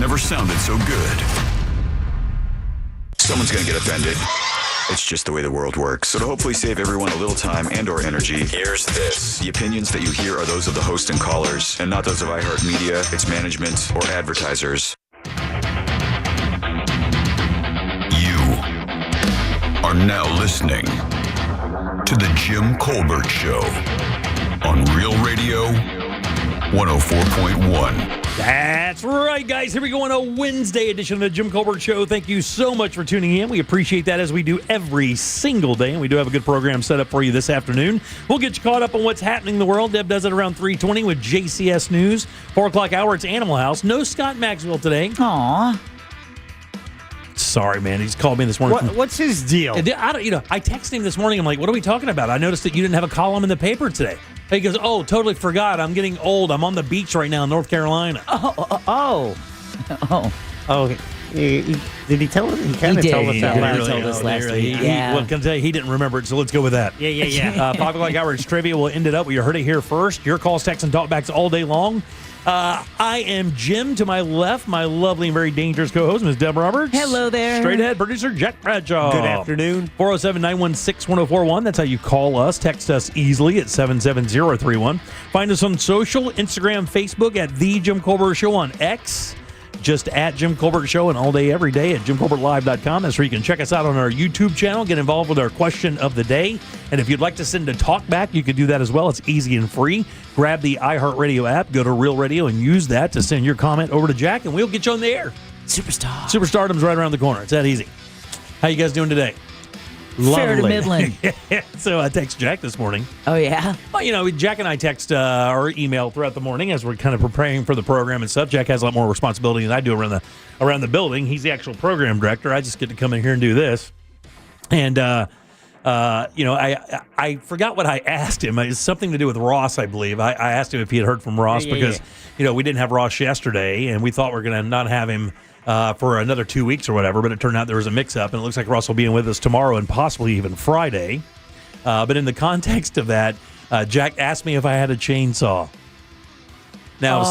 never sounded so good. Someone's going to get offended. It's just the way the world works. So to hopefully save everyone a little time and or energy, here's this. The opinions that you hear are those of the host and callers, and not those of iHeartMedia, its management, or advertisers. You are now listening to The Jim Colbert Show on Real Radio 104.1. That's right, guys. Here we go on a Wednesday edition of the Jim Colbert Show. Thank you so much for tuning in. We appreciate that, as we do every single day, and we do have a good program set up for you this afternoon. We'll get you caught up on what's happening in the world. Deb does it around 3:20 with JCS News. 4 o'clock hour, it's Animal House. No Scott Maxwell today. Aw. Sorry, man. He just called me this morning. What's his deal? I texted him this morning. I'm like, what are we talking about? I noticed that you didn't have a column in the paper today. He goes, oh, totally forgot. I'm getting old. I'm on the beach right now in North Carolina. Oh. Did he tell us? He kind of told us that last told us last week. Yeah. Well, can I tell you, he didn't remember it, so let's go with that. Yeah. 5 o'clock hour, it's trivia. We'll end it up. You heard it here first. Your calls, texts, and talkbacks all day long. I am Jim. To my left, my lovely and very dangerous co-host, Ms. Deb Roberts. Hello there. Straight ahead, producer Jack Bradshaw. Good afternoon. 407-916-1041. That's how you call us. Text us easily at 77031. Find us on social, Instagram, Facebook at The Jim Colbert Show, on X, just at Jim Colbert Show, and all day, every day at JimColbertLive.com. That's where you can check us out on our YouTube channel, get involved with our question of the day. And if you'd like to send a talk back, you can do that as well. It's easy and free. Grab the iHeartRadio app, go to Real Radio, and use that to send your comment over to Jack, and we'll get you on the air. Superstardom's right around the corner. It's that easy. How you guys doing today? Fair to middling. So I text Jack this morning. Oh, yeah? Well, Jack and I text or email throughout the morning as we're kind of preparing for the program and stuff. Jack has a lot more responsibility than I do around the building. He's the actual program director. I just get to come in here and do this. And, I forgot what I asked him. It's something to do with Ross, I believe. I asked him if he had heard from Ross because we didn't have Ross yesterday, and we thought we were going to not have him for another 2 weeks or whatever, but it turned out there was a mix-up, and it looks like Russ will be in with us tomorrow and possibly even Friday. But in the context of that, Jack asked me if I had a chainsaw. Now,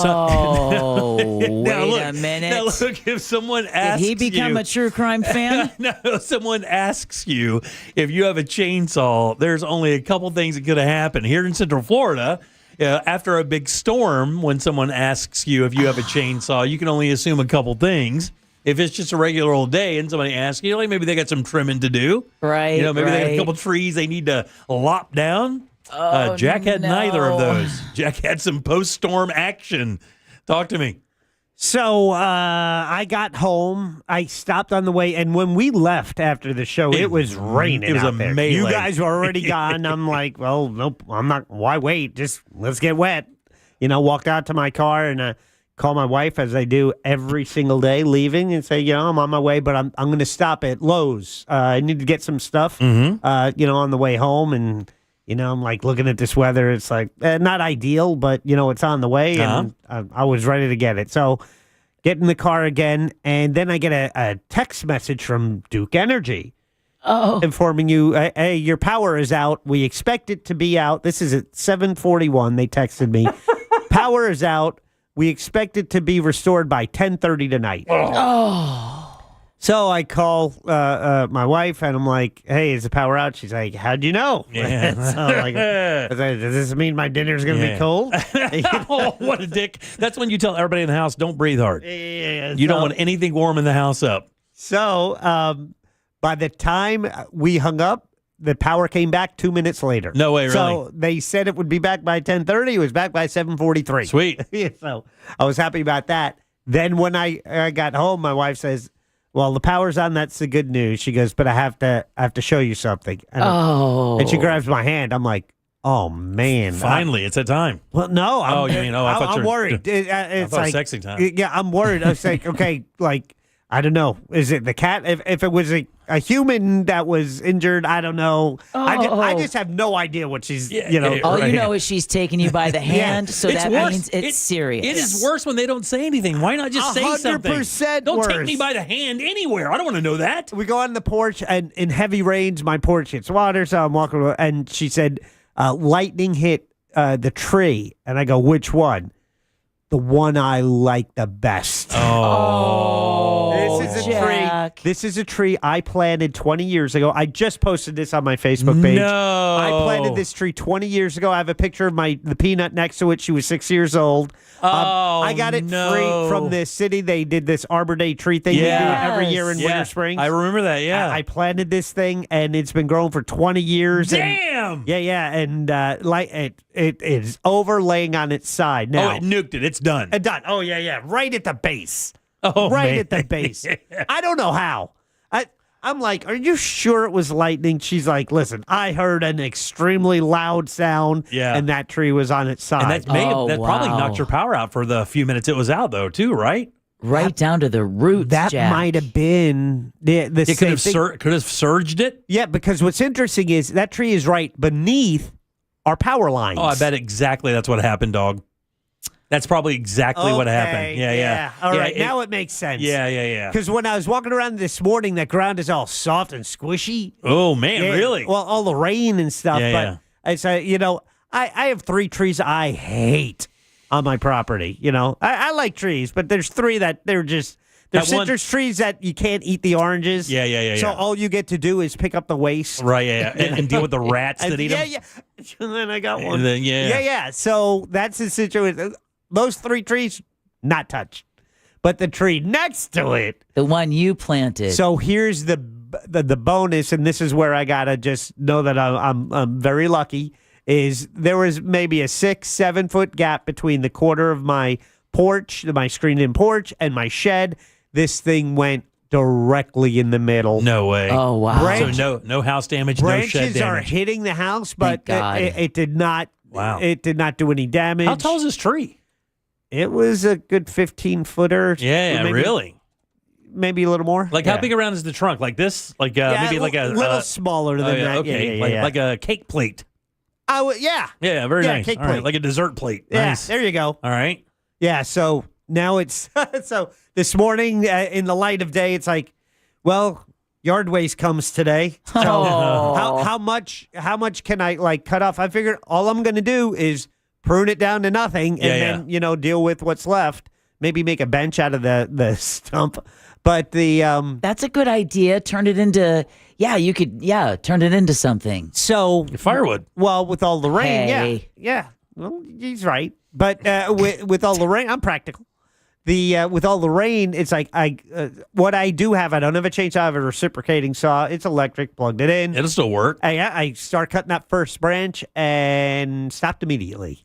wait a minute. Now, look, if someone asks Did he become a true crime fan? No, someone asks you if you have a chainsaw, there's only a couple things that could have happened. Here in Central Florida, after a big storm, when someone asks you if you have a chainsaw, you can only assume a couple things. If it's just a regular old day and somebody asks you, maybe they got some trimming to do. Right. Maybe they got a couple trees they need to lop down. Jack had neither of those. Jack had some post-storm action. Talk to me. So I got home. I stopped on the way, and when we left after the show, it was raining. It was out a there. melee. You guys were already gone. I'm like, well, nope. I'm not. Why wait? Just let's get wet. Walked out to my car and call my wife, as I do every single day, leaving, and say, I'm on my way, but I'm going to stop at Lowe's. I need to get some stuff. On the way home, and. I'm like looking at this weather. It's like not ideal, but it's on the way, and I was ready to get it. So get in the car again, and then I get a text message from Duke Energy informing you, hey, your power is out. We expect it to be out. This is at 7:41. They texted me. Power is out. We expect it to be restored by 10:30 tonight. So I call my wife, and I'm like, hey, is the power out? She's like, how'd you know? Yeah. So I'm like, does this mean my dinner's going to be cold? Oh, what a dick. That's when you tell everybody in the house, don't breathe hard. You don't want anything warm in the house up. So by the time we hung up, the power came back 2 minutes later. No way, really? So they said it would be back by 10:30. It was back by 7:43. Sweet. So I was happy about that. Then when I got home, my wife says, well, the power's on. That's the good news. She goes, but I have to show you something. And she grabs my hand. I'm like, oh man! Finally, it's that time. Well, no. I thought I'm worried. It's like sexy time. Yeah, I'm worried. I was like, okay, I don't know. Is it the cat? If it was a human that was injured, I don't know. I just have no idea what she's, All you know is she's taking you by the hand, so that means it's serious. It is worse when they don't say anything. Why not just say something? 100% Don't worse. take me by the hand anywhere. I don't want to know that. We go on the porch, and in heavy rains, my porch hits water, so I'm walking around, and she said, lightning hit the tree. And I go, which one? the one I like the best. This is a Jack. tree. This is a tree I planted 20 years ago. I just posted this on my Facebook page. No. I planted this tree 20 years ago. I have a picture of the peanut next to it. She was 6 years old. I got it free from the city. They did this Arbor Day tree thing they do every year in Winter Springs. I remember that, yeah. I planted this thing, and it's been growing for 20 years. Damn! And it is overlaying on its side now. Oh, it nuked it. It's done. Done. Oh, yeah. Right at the base. Oh, right man. at the base. I don't know how. I'm like, are you sure it was lightning? She's like, listen, I heard an extremely loud sound, and that tree was on its side. And that probably knocked your power out for the few minutes it was out, though, too, right? Right down to the roots, That Jack. might have been the It same thing. could have surged it. Yeah, because what's interesting is that tree is right beneath our power lines. Oh, I bet exactly that's what happened, dog. That's probably exactly what happened. Yeah. All right, now it makes sense. Yeah. Because when I was walking around this morning, that ground is all soft and squishy. Oh, man, really? Well, all the rain and stuff. Yeah. But I say, I have 3 trees I hate on my property. I like trees, but there's 3 that they're citrus trees that you can't eat the oranges. Yeah. So all you get to do is pick up the waste. Right, yeah. And deal with the rats that eat them. Yeah. And then I got one. Yeah. So that's the situation. Those 3 trees, not touched. But the tree next to it. The one you planted. So here's the bonus, and this is where I gotta just know that I'm very lucky. Is there was maybe a 6-7 foot gap between the corner of my porch, my screened-in porch, and my shed. This thing went directly in the middle. No way. Oh, wow. So no house damage, no shed Branches damage. are hitting the house, but Thank God. it did not. Wow. It did not do any damage. How tall is this tree? It was a good 15-footer. Yeah, really? Maybe a little more. Like how big around is the trunk? Like this? Like maybe like a little smaller than that. Okay, Yeah. like a cake plate. Yeah, very nice. Cake All right, plate. like a dessert plate. Yeah, Nice. there you go. All right. Yeah, so now it's so this morning in the light of day, it's like, well, yard waste comes today. So how much can I cut off? I figured all I'm going to do is prune it down to nothing, and then deal with what's left. Maybe make a bench out of the stump. But that's a good idea. Turn it into turn it into something. So firewood. Well, with all the rain, Hey. yeah. Well, he's right. But with all the rain, I'm practical. With all the rain, it's like what I do have. I don't have a chainsaw. I have a reciprocating saw. It's electric. Plugged it in. It'll still work. I start cutting that first branch and stopped immediately.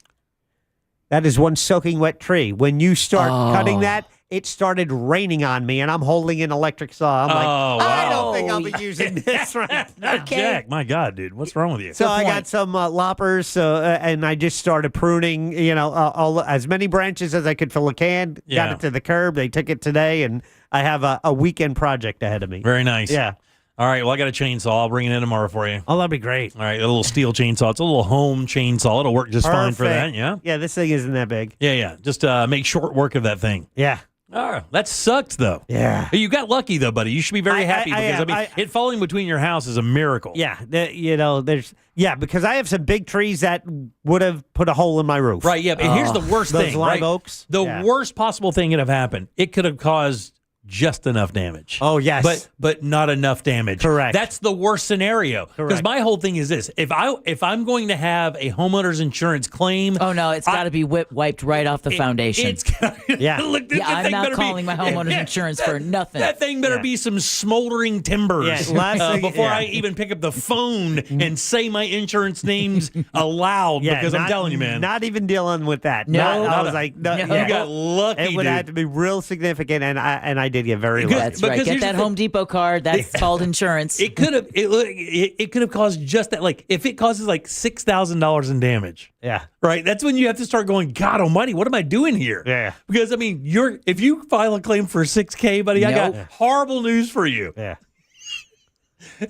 That is one soaking wet tree. When you start cutting that, it started raining on me, and I'm holding an electric saw. I'm like, I don't think I'll be using this right now. Jack, my God, dude, what's wrong with you? So I got some loppers, and I just started pruning, all as many branches as I could fill a can. Yeah. Got it to the curb. They took it today, and I have a weekend project ahead of me. Very nice. Yeah. All right, well, I got a chainsaw. I'll bring it in tomorrow for you. Oh, that'd be great. All right, a little steel chainsaw. It's a little home chainsaw. It'll work just fine for that, yeah? Yeah, this thing isn't that big. Yeah. Just make short work of that thing. Yeah. Oh, that sucked, though. Yeah. You got lucky, though, buddy. You should be very happy because, it falling between your house is a miracle. Yeah. Because I have some big trees that would have put a hole in my roof. Right, yeah. And here's the worst those thing, live right? oaks? The Yeah. worst possible thing could have happened. It could have caused just enough damage. Oh, yes. But not enough damage. Correct. That's the worst scenario. Because Correct. my whole thing is this: if I'm going to have a homeowner's insurance claim, Oh no, it's got to be wiped right off the foundation. It's Yeah. Look, yeah, I'm not calling my homeowner's insurance for nothing. That thing better be some smoldering timbers Yeah, last thing- before yeah. I even pick up the phone and say my insurance names aloud. Yeah, because I'm not- telling you, man, Not even dealing with that. No. I was like, no. No. you got lucky. It would dude. have to be real significant, and I did get very Good. lucky. That's right. Because Get here's that the thing. Home Depot card. That's called insurance. It could have it could have caused just that. Like if it causes like $6,000 in damage, Yeah. right? That's when you have to start going, God Almighty, what am I doing here? Yeah. Because I mean, if you file a claim for $6,000, buddy, I Nope. got horrible news for you. Yeah.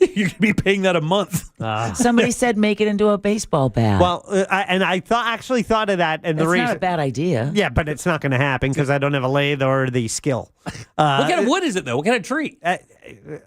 You're gonna be paying that a month. Somebody said make it into a baseball bat. Well, I actually thought of that, and that's the reason. not a bad idea. Yeah, but it's not going to happen because I don't have a lathe or the skill. What kind of wood is it though? What kind of tree?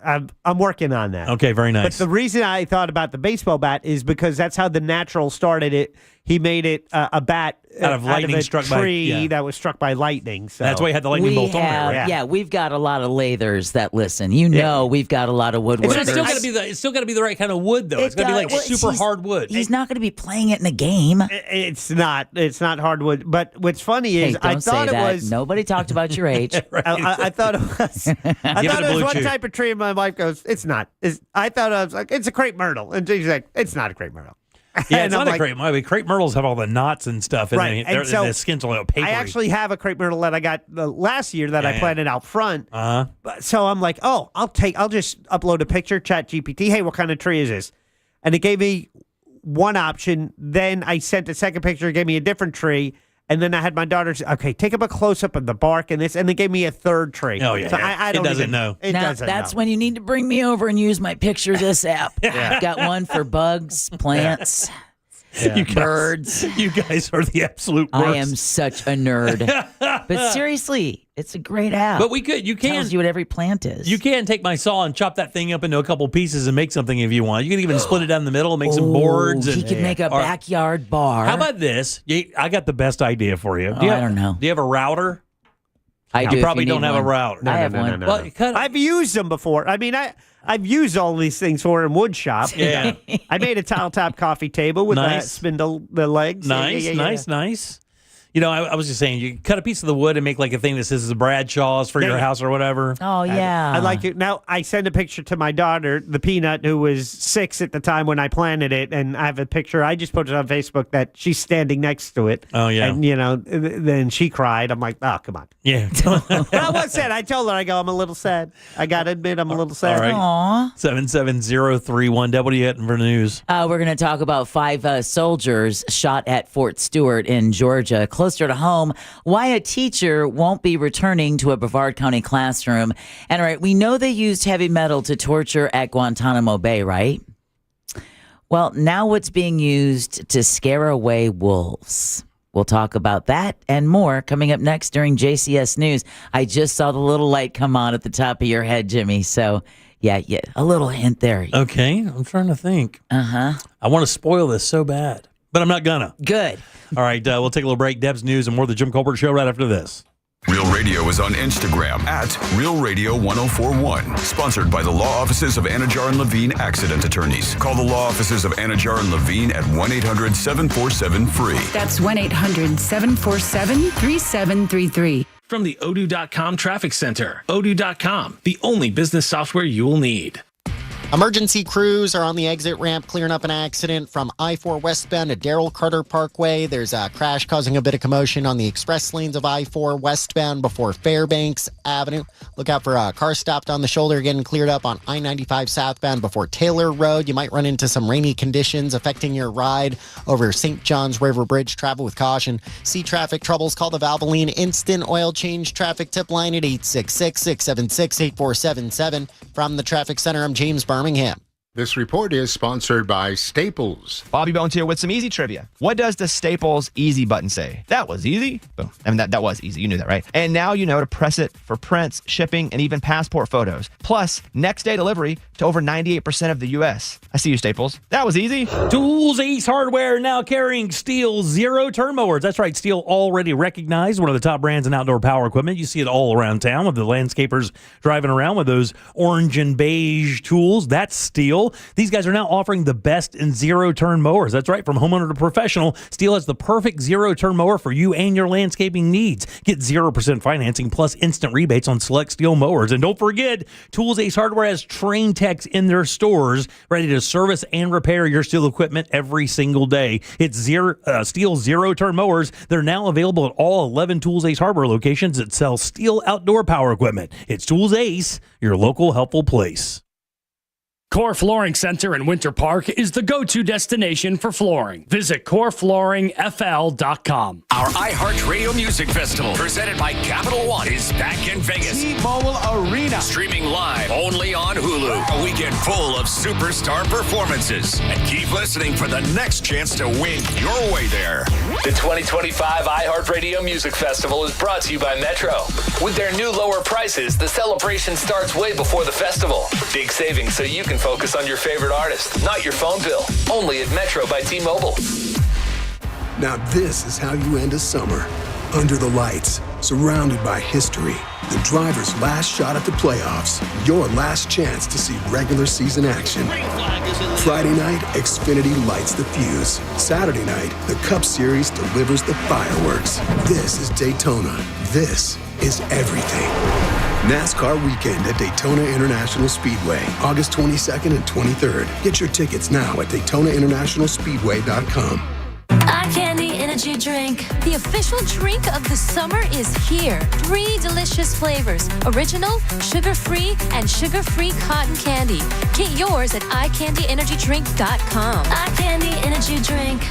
I'm working on that. Okay, very But nice. the reason I thought about the baseball bat is because that's how the natural started it. He made it a bat out of lightning struck by tree that was struck by lightning. So that's why you had the lightning bolt on there. Right? Yeah, we've got a lot of lathers that listen. We've got a lot of woodworkers. It's still got to be the right kind of wood, though. It's got to be like super hard wood. He's not going to be playing it in a game. It's not hardwood. But what's funny is I thought it was. Nobody talked about your age. Right. I thought it was. I thought it was one type of tree, and my wife goes, "It's not." I thought I was like, "It's a crepe myrtle," and she's like, "It's not a crepe myrtle." Yeah, it's not a crepe myrtle. Crepe myrtles have all the knots and stuff, and the skin's a little papery. I actually have a crepe myrtle that I got last year that I planted out front. So I'm like, I'll just upload a picture, ChatGPT. Hey, what kind of tree is this? And it gave me one option. Then I sent a second picture. It gave me a different tree. And then I had my daughter say, okay, take up a close-up of the bark and this. And they gave me a third tree. Oh, yeah. So I don't doesn't know. That's when you need to bring me over and use my Picture This app. I've got one for bugs, plants, birds. You guys are the absolute worst. I am such a nerd. But seriously, it's a great app. But you can tells you what every plant is. You can take my saw and chop that thing up into a couple pieces and make something if you want. You can even split it down the middle and make some boards. He could make a backyard bar. How about this? I got the best idea for you. I don't know. Do you have a router? I do. You probably don't have a router. I have one. Well, I've used them before. I mean, I've used all these things for in wood shop. Yeah. I made a tile top coffee table with that spindle, the legs. Nice. You know, I was just saying, you cut a piece of the wood and make like a thing that says Bradshaw's for your house or whatever. Oh, yeah. I like it. Now, I send a picture to my daughter, the Peanut, who was 6 at the time when I planted it, and I have a picture. I just put it on Facebook that she's standing next to it. Oh, yeah. And, then she cried. I'm like, oh, come on. Yeah. But I was sad. I told her, I'm a little sad. I got to admit, I'm a little sad. All right. Aww. 77031. What are you getting for news? We're going to talk about 5 soldiers shot at Fort Stewart in Georgia. Closer to home, why a teacher won't be returning to a Brevard County classroom. And all right, we know they used heavy metal to torture at Guantanamo Bay, right? Well, now what's being used to scare away wolves? We'll talk about that and more coming up next during JCS News. I just saw the little light come on at the top of your head, Jimmy. So, yeah, a little hint there. Okay, I'm trying to think. I want to spoil this so bad, but I'm not gonna. Good. All right, we'll take a little break. Deb's News and more of the Jim Colbert Show right after this. Real Radio is on Instagram at Real Radio 1041. Sponsored by the law offices of Anajar and Levine Accident Attorneys. Call the law offices of Anajar and Levine at 1-800-747-FREE. That's 1-800-747-3733. From the Odoo.com Traffic Center. Odoo.com, the only business software you will need. Emergency crews are on the exit ramp clearing up an accident from I-4 westbound to Darrell Carter Parkway. There's a crash causing a bit of commotion on the express lanes of I-4 westbound before Fairbanks Avenue. Look out for a car stopped on the shoulder getting cleared up on I-95 southbound before Taylor Road. You might run into some rainy conditions affecting your ride over St. John's River Bridge. Travel with caution. See traffic troubles, call the Valvoline Instant Oil Change Traffic Tip Line at 866-676-8477. From the Traffic Center, I'm James Birmingham. This report is sponsored by Staples. Bobby Bones here with some easy trivia. What does the Staples easy button say? That was easy. Boom. I mean, that was easy. You knew that, right? And now you know to press it for prints, shipping, and even passport photos. Plus, next day delivery to over 98% of the U.S. I see you, Staples. That was easy. Tools Ace Hardware now carrying Stihl zero-turn mowers. That's right. Stihl already recognized, one of the top brands in outdoor power equipment. You see it all around town with the landscapers driving around with those orange and beige tools. That's Stihl. These guys are now offering the best in zero-turn mowers. That's right. From homeowner to professional, Stihl has the perfect zero-turn mower for you and your landscaping needs. Get 0% financing plus instant rebates on select Stihl mowers. And don't forget, Tools Ace Hardware has trained techs in their stores ready to service and repair your Stihl equipment every single day. It's Stihl zero-turn mowers. They're now available at all 11 Tools Ace Hardware locations that sell Stihl outdoor power equipment. It's Tools Ace, your local helpful place. Core Flooring Center in Winter Park is the go-to destination for flooring. Visit coreflooringfl.com. Our iHeartRadio Music Festival, presented by Capital One, is back in Vegas. T-Mobile Arena. Streaming live only on Hulu. A weekend full of superstar performances. And keep listening for the next chance to win your way there. The 2025 iHeartRadio Music Festival is brought to you by Metro. With their new lower prices, the celebration starts way before the festival. Big savings so you can focus on your favorite artist, not your phone bill. Only at Metro by T-Mobile. Now this is how you end a summer. Under the lights, surrounded by history. The driver's last shot at the playoffs. Your last chance to see regular season action. Friday night, Xfinity lights the fuse. Saturday night, the Cup Series delivers the fireworks. This is Daytona. This is everything. NASCAR weekend at Daytona International Speedway, August 22nd and 23rd. Get your tickets now at DaytonaInternationalSpeedway.com. Eye Candy Energy Drink. The official drink of the summer is here. 3 delicious flavors: original, sugar-free, and sugar-free cotton candy. Get yours at EyeCandyEnergyDrink.com. Eye Candy Energy Drink.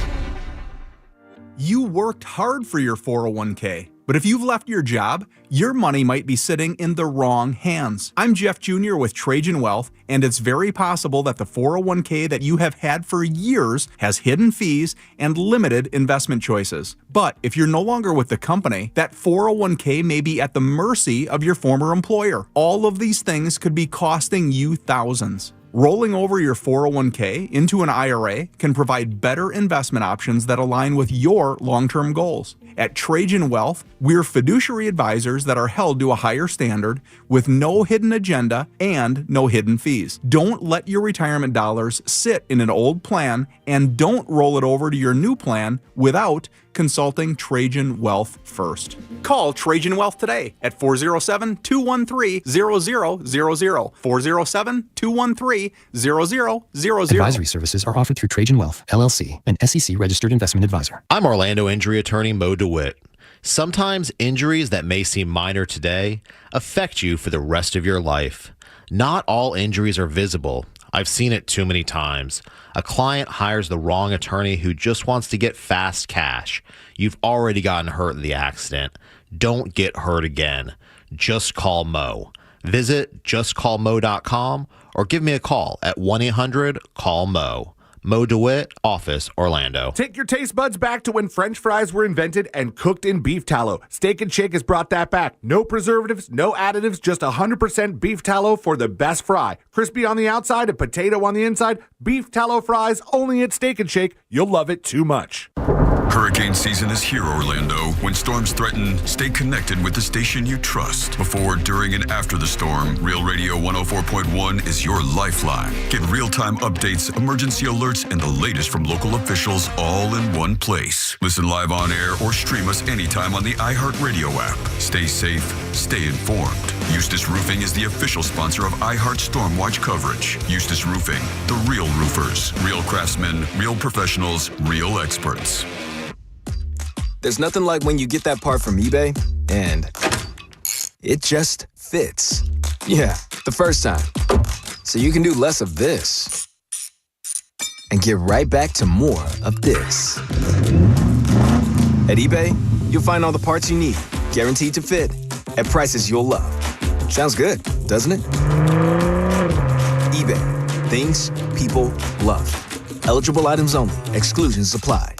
You worked hard for your 401k, but if you've left your job, your money might be sitting in the wrong hands. I'm Jeff Jr. with Trajan Wealth, and it's very possible that the 401k that you have had for years has hidden fees and limited investment choices. But if you're no longer with the company, that 401k may be at the mercy of your former employer. All of these things could be costing you thousands. Rolling over your 401k into an IRA can provide better investment options that align with your long-term goals. At Trajan Wealth, we're fiduciary advisors that are held to a higher standard with no hidden agenda and no hidden fees. Don't let your retirement dollars sit in an old plan, and don't roll it over to your new plan without consulting Trajan Wealth first. Call Trajan Wealth today at 407-213-0000, 407-213-0000. Advisory services are offered through Trajan Wealth, LLC, an SEC-registered investment advisor. I'm Orlando injury attorney Mo DeWitt. Sometimes injuries that may seem minor today affect you for the rest of your life. Not all injuries are visible. I've seen it too many times. A client hires the wrong attorney who just wants to get fast cash. You've already gotten hurt in the accident. Don't get hurt again. Just call Mo. Visit justcallmo.com or give me a call at 1-800-CALL-MO. Mo DeWitt, Office, Orlando. Take your taste buds back to when French fries were invented and cooked in beef tallow. Steak and Shake has brought that back. No preservatives, no additives, just 100% beef tallow for the best fry. Crispy on the outside, a potato on the inside. Beef tallow fries only at Steak and Shake. You'll love it too much. Hurricane season is here, Orlando. When storms threaten, stay connected with the station you trust. Before, during, and after the storm, Real Radio 104.1 is your lifeline. Get real-time updates, emergency alerts, and the latest from local officials all in one place. Listen live on air or stream us anytime on the iHeartRadio app. Stay safe, stay informed. Eustis Roofing is the official sponsor of iHeart Stormwatch coverage. Eustis Roofing, the real roofers, real craftsmen, real professionals, real experts. There's nothing like when you get that part from eBay and it just fits. Yeah, the first time. So you can do less of this and get right back to more of this. At eBay, you'll find all the parts you need, guaranteed to fit, at prices you'll love. Sounds good, doesn't it? eBay, things people love. Eligible items only. Exclusions apply.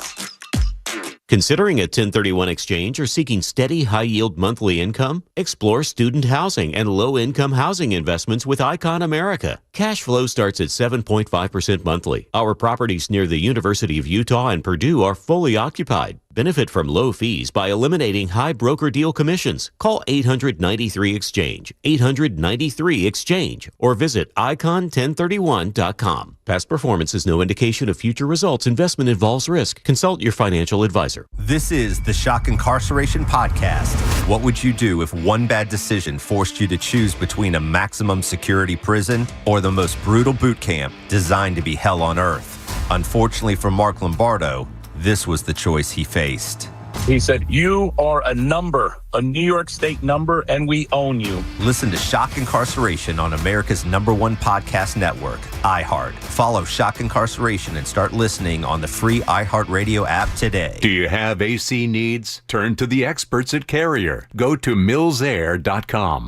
Considering a 1031 exchange or seeking steady, high-yield monthly income? Explore student housing and low-income housing investments with Icon America. Cash flow starts at 7.5% monthly. Our properties near the University of Utah and Purdue are fully occupied. Benefit from low fees by eliminating high broker deal commissions. Call 893-EXCHANGE, 893-EXCHANGE, or visit icon1031.com. Past performance is no indication of future results. Investment involves risk. Consult your financial advisor. This is the Shock Incarceration Podcast. What would you do if one bad decision forced you to choose between a maximum security prison or the most brutal boot camp designed to be hell on earth? Unfortunately for Mark Lombardo, this was the choice he faced. He said, "You are a number, a New York State number, and we own you." Listen to Shock Incarceration on America's #1 podcast network, iHeart. Follow Shock Incarceration and start listening on the free iHeartRadio app today. Do you have AC needs? Turn to the experts at Carrier. Go to millsair.com.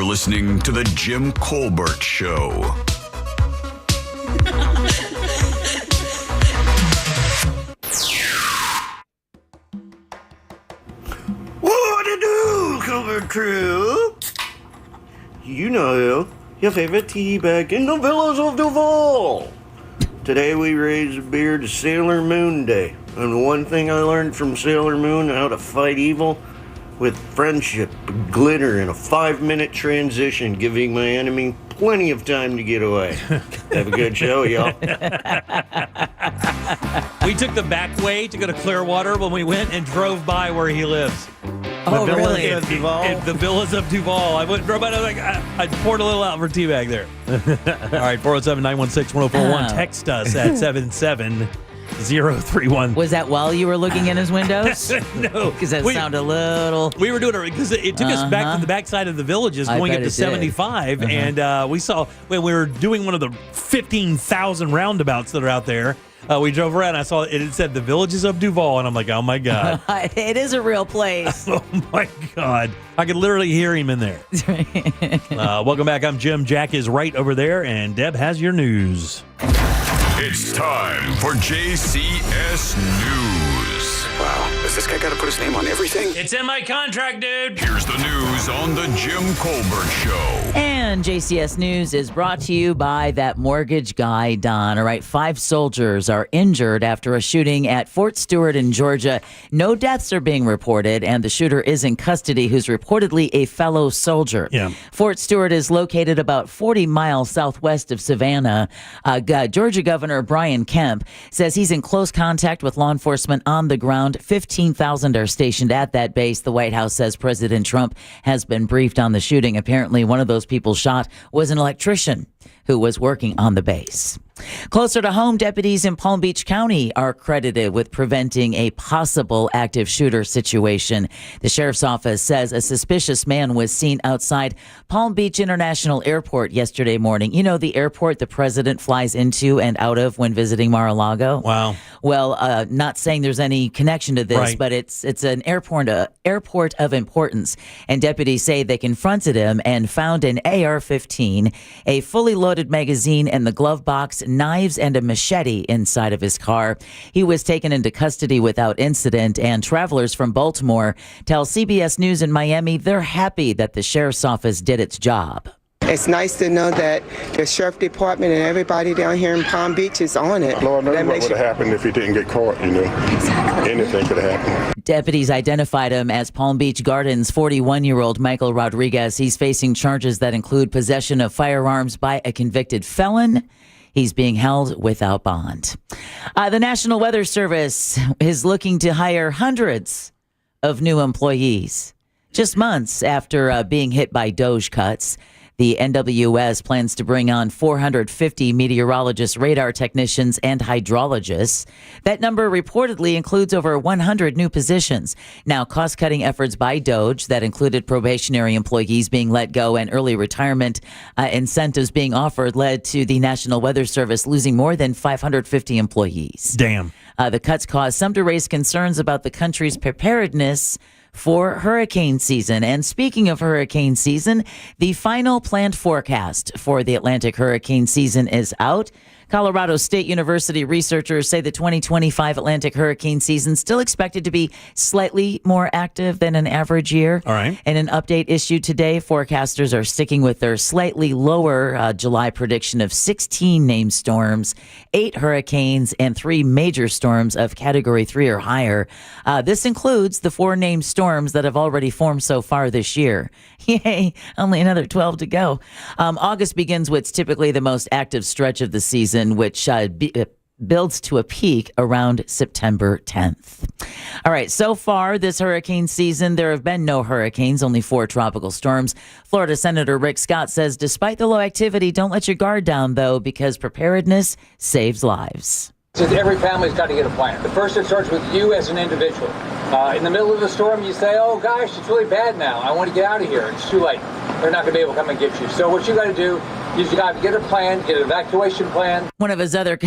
Listening to the Jim Colbert Show. What to do, Colbert Crew? You know, your favorite tea bag in the villas of Duval. Today we raise a beer to Sailor Moon Day. And the one thing I learned from Sailor Moon, how to fight evil with friendship, glitter, and a 5-minute transition, giving my enemy plenty of time to get away. Have a good show, y'all. We took the back way to go to Clearwater when we went and drove by where he lives. Oh, really? The Villas of Duval. I drove by and I was like, I poured a little out for teabag there. All right, 407-916-1041. Text us at 77031. Was that while you were looking in his windows? No. Because that sounded a little... We were doing it because it took us back to the backside of the Villages going up to 75. And we saw, when we were doing one of the 15,000 roundabouts that are out there, we drove around and I saw it said the Villages of Duval. And I'm like, oh, my God. It is a real place. Oh, my God. I could literally hear him in there. Welcome back. I'm Jim. Jack is right over there. And Deb has your news. It's time for JCS News. Wow, does this guy got to put his name on everything? It's in my contract, dude. Here's the news on the Jim Colbert Show. And JCS News is brought to you by that mortgage guy, Don. All right, 5 soldiers are injured after a shooting at Fort Stewart in Georgia. No deaths are being reported, and the shooter is in custody, who's reportedly a fellow soldier. Yeah. Fort Stewart is located about 40 miles southwest of Savannah. Georgia Governor Brian Kemp says he's in close contact with law enforcement on the ground. 15,000 are stationed at that base. The White House says President Trump has been briefed on the shooting. Apparently, one of those people shot was an electrician who was working on the base. Closer to home, deputies in Palm Beach County are credited with preventing a possible active shooter situation. The sheriff's office says a suspicious man was seen outside Palm Beach International Airport yesterday morning. You know, the airport the president flies into and out of when visiting Mar-a-Lago? Wow. Well, not saying there's any connection to this, Right. but it's an airport of importance. And deputies say they confronted him and found an AR-15, a fully loaded magazine in the glove box, knives, and a machete inside of his car. He was taken into custody without incident, and travelers from Baltimore tell CBS News in Miami they're happy that the sheriff's office did its job. It's nice to know that the sheriff department and everybody down here in Palm Beach is on it. Lord knows what would have happened if he didn't get caught, you know. Exactly. Anything could have happened. Deputies identified him as Palm Beach Gardens 41-year-old Michael Rodriguez. He's facing charges that include possession of firearms by a convicted felon. He's being held without bond. The National Weather Service is looking to hire hundreds of new employees. Just months after being hit by DOGE cuts, the NWS plans to bring on 450 meteorologists, radar technicians, and hydrologists. That number reportedly includes over 100 new positions. Now, cost-cutting efforts by DOGE that included probationary employees being let go and early retirement incentives being offered led to the National Weather Service losing more than 550 employees. Damn. The cuts caused some to raise concerns about the country's preparedness for hurricane season. And speaking of hurricane season, the final planned forecast for the Atlantic hurricane season is out. Colorado State University researchers say the 2025 Atlantic hurricane season still expected to be slightly more active than an average year. All right. In an update issued today, forecasters are sticking with their slightly lower July prediction of 16 named storms, 8 hurricanes, and 3 major storms of Category 3 or higher. This includes the 4 named storms that have already formed so far this year. Yay, only another 12 to go. August begins what's typically the most active stretch of the season, which builds to a peak around September 10th. All right, so far this hurricane season, there have been no hurricanes, only 4 tropical storms. Florida Senator Rick Scott says despite the low activity, don't let your guard down, though, because preparedness saves lives. Every family's got to get a plan. The first, it starts with you as an individual. In the middle of the storm, you say, oh gosh, it's really bad now. I want to get out of here. It's too late. They're not going to be able to come and get you. So what you got to do You just got to get a plan, get an evacuation plan. One of his other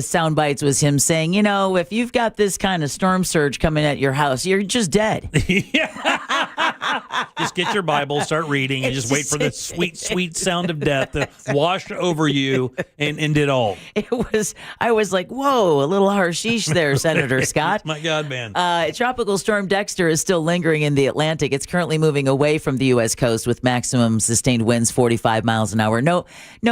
sound bites was him saying, if you've got this kind of storm surge coming at your house, you're just dead. Just get your Bible, start reading, and just wait for the sweet, sweet sound of death to wash over you and end it all. I was like, whoa, a little harshish there, Senator Scott. My God, man. Tropical Storm Dexter is still lingering in the Atlantic. It's currently moving away from the U.S. coast with maximum sustained winds 45 miles an hour. No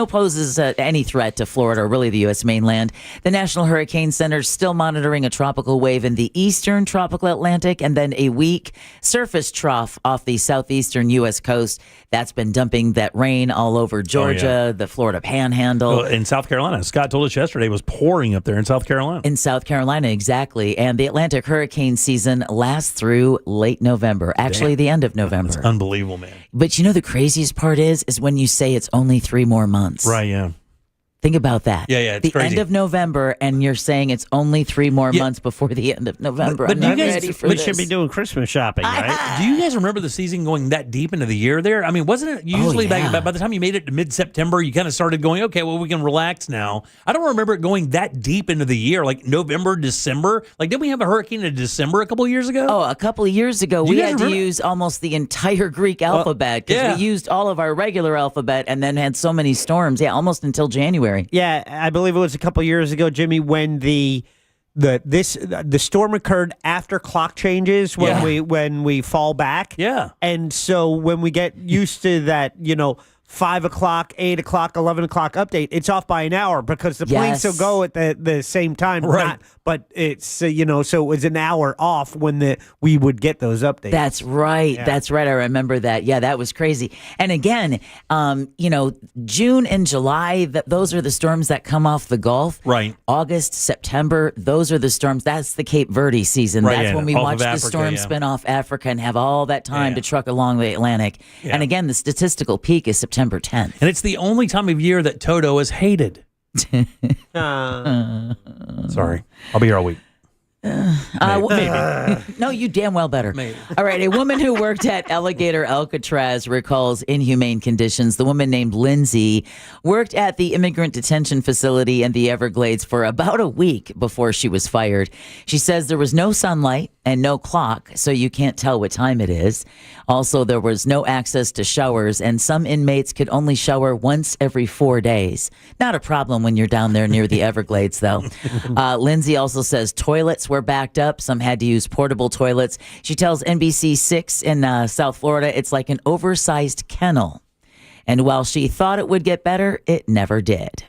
poses any threat to Florida or really the U.S. mainland. The National Hurricane Center is still monitoring a tropical wave in the eastern tropical Atlantic and then a weak surface trough off the southeastern U.S. coast. That's been dumping that rain all over Georgia, the Florida Panhandle. Well, in South Carolina, Scott told us yesterday it was pouring up there in South Carolina. In South Carolina, exactly. And the Atlantic hurricane season lasts through late November. Actually, the end of November. That's unbelievable, man. But the craziest part is when you say it's only 3 more months. Right, yeah. Think about that. Yeah, it's the crazy. end of November, and you're saying it's only 3 more months before the end of November. But I'm you not guys ready for this. should be doing Christmas shopping, right? Do you guys remember the season going that deep into the year there? I mean, wasn't it usually by the time you made it to mid-September, you kind of started going, okay, well, we can relax now. I don't remember it going that deep into the year, like November, December. Like, didn't we have a hurricane in December a couple of years ago? Oh, a couple of years ago, we had to use almost the entire Greek alphabet because we used all of our regular alphabet and then had so many storms. Yeah, almost until January. Yeah, I believe it was a couple years ago, Jimmy, when the storm occurred after clock changes when we fall back. Yeah. And so when we get used to that, 5 o'clock, 8 o'clock, 11 o'clock update, it's off by an hour because the planes still go at the same time. Right. But it's, so it was an hour off when we would get those updates. That's right. Yeah. That's right. I remember that. Yeah, that was crazy. And again, June and July, those are the storms that come off the Gulf. Right. August, September, those are the storms. That's the Cape Verde season. Right, That's when we off watch of the Africa, storm spin off Africa and have all that time to truck along the Atlantic. Yeah. And again, the statistical peak is September 10th. And it's the only time of year that Toto is hated. Sorry. I'll be here all week. Maybe. No, you damn well better. Maybe. All right. A woman who worked at Alligator Alcatraz recalls inhumane conditions. The woman named Lindsay worked at the immigrant detention facility in the Everglades for about a week before she was fired. She says there was no sunlight and no clock, so you can't tell what time it is. Also, there was no access to showers, and some inmates could only shower once every 4 days. Not a problem when you're down there near the Everglades, though. Lindsay also says toilets were backed up. Some had to use portable toilets. She tells NBC6 in South Florida it's like an oversized kennel. And while she thought it would get better, it never did.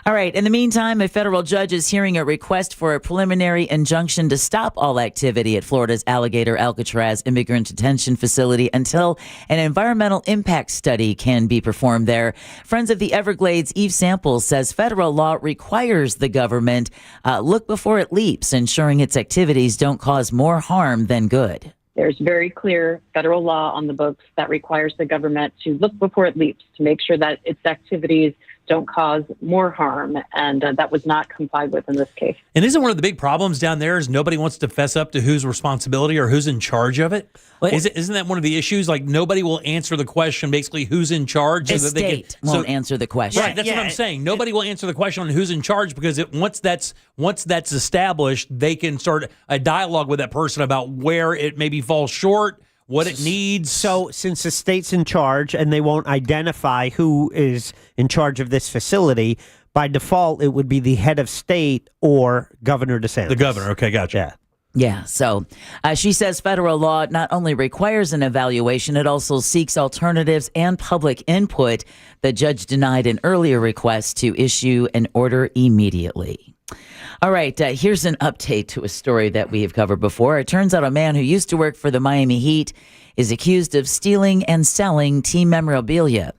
All right. In the meantime, a federal judge is hearing a request for a preliminary injunction to stop all activity at Florida's Alligator Alcatraz immigrant detention facility until an environmental impact study can be performed there. Friends of the Everglades, Eve Samples, says federal law requires the government look before it leaps, ensuring its activities don't cause more harm than good. There's very clear federal law on the books that requires the government to look before it leaps, to make sure that its activities don't cause more harm, and that was not complied with in this case. And isn't one of the big problems down there is nobody wants to fess up to whose responsibility or who's in charge of it? Isn't that one of the issues? Like, nobody will answer the question, basically, who's in charge? The state won't answer the question. Right, that's what I'm saying. Nobody will answer the question on who's in charge because once that's established, they can start a dialogue with that person about where it maybe falls short, what it needs. So since the state's in charge and they won't identify who is in charge of this facility, by default, it would be the head of state or Governor DeSantis. The governor. Okay, gotcha. Yeah. So she says federal law not only requires an evaluation, it also seeks alternatives and public input. The judge denied an earlier request to issue an order immediately. All right, here's an update to a story that we have covered before. It turns out a man who used to work for the Miami Heat is accused of stealing and selling team memorabilia.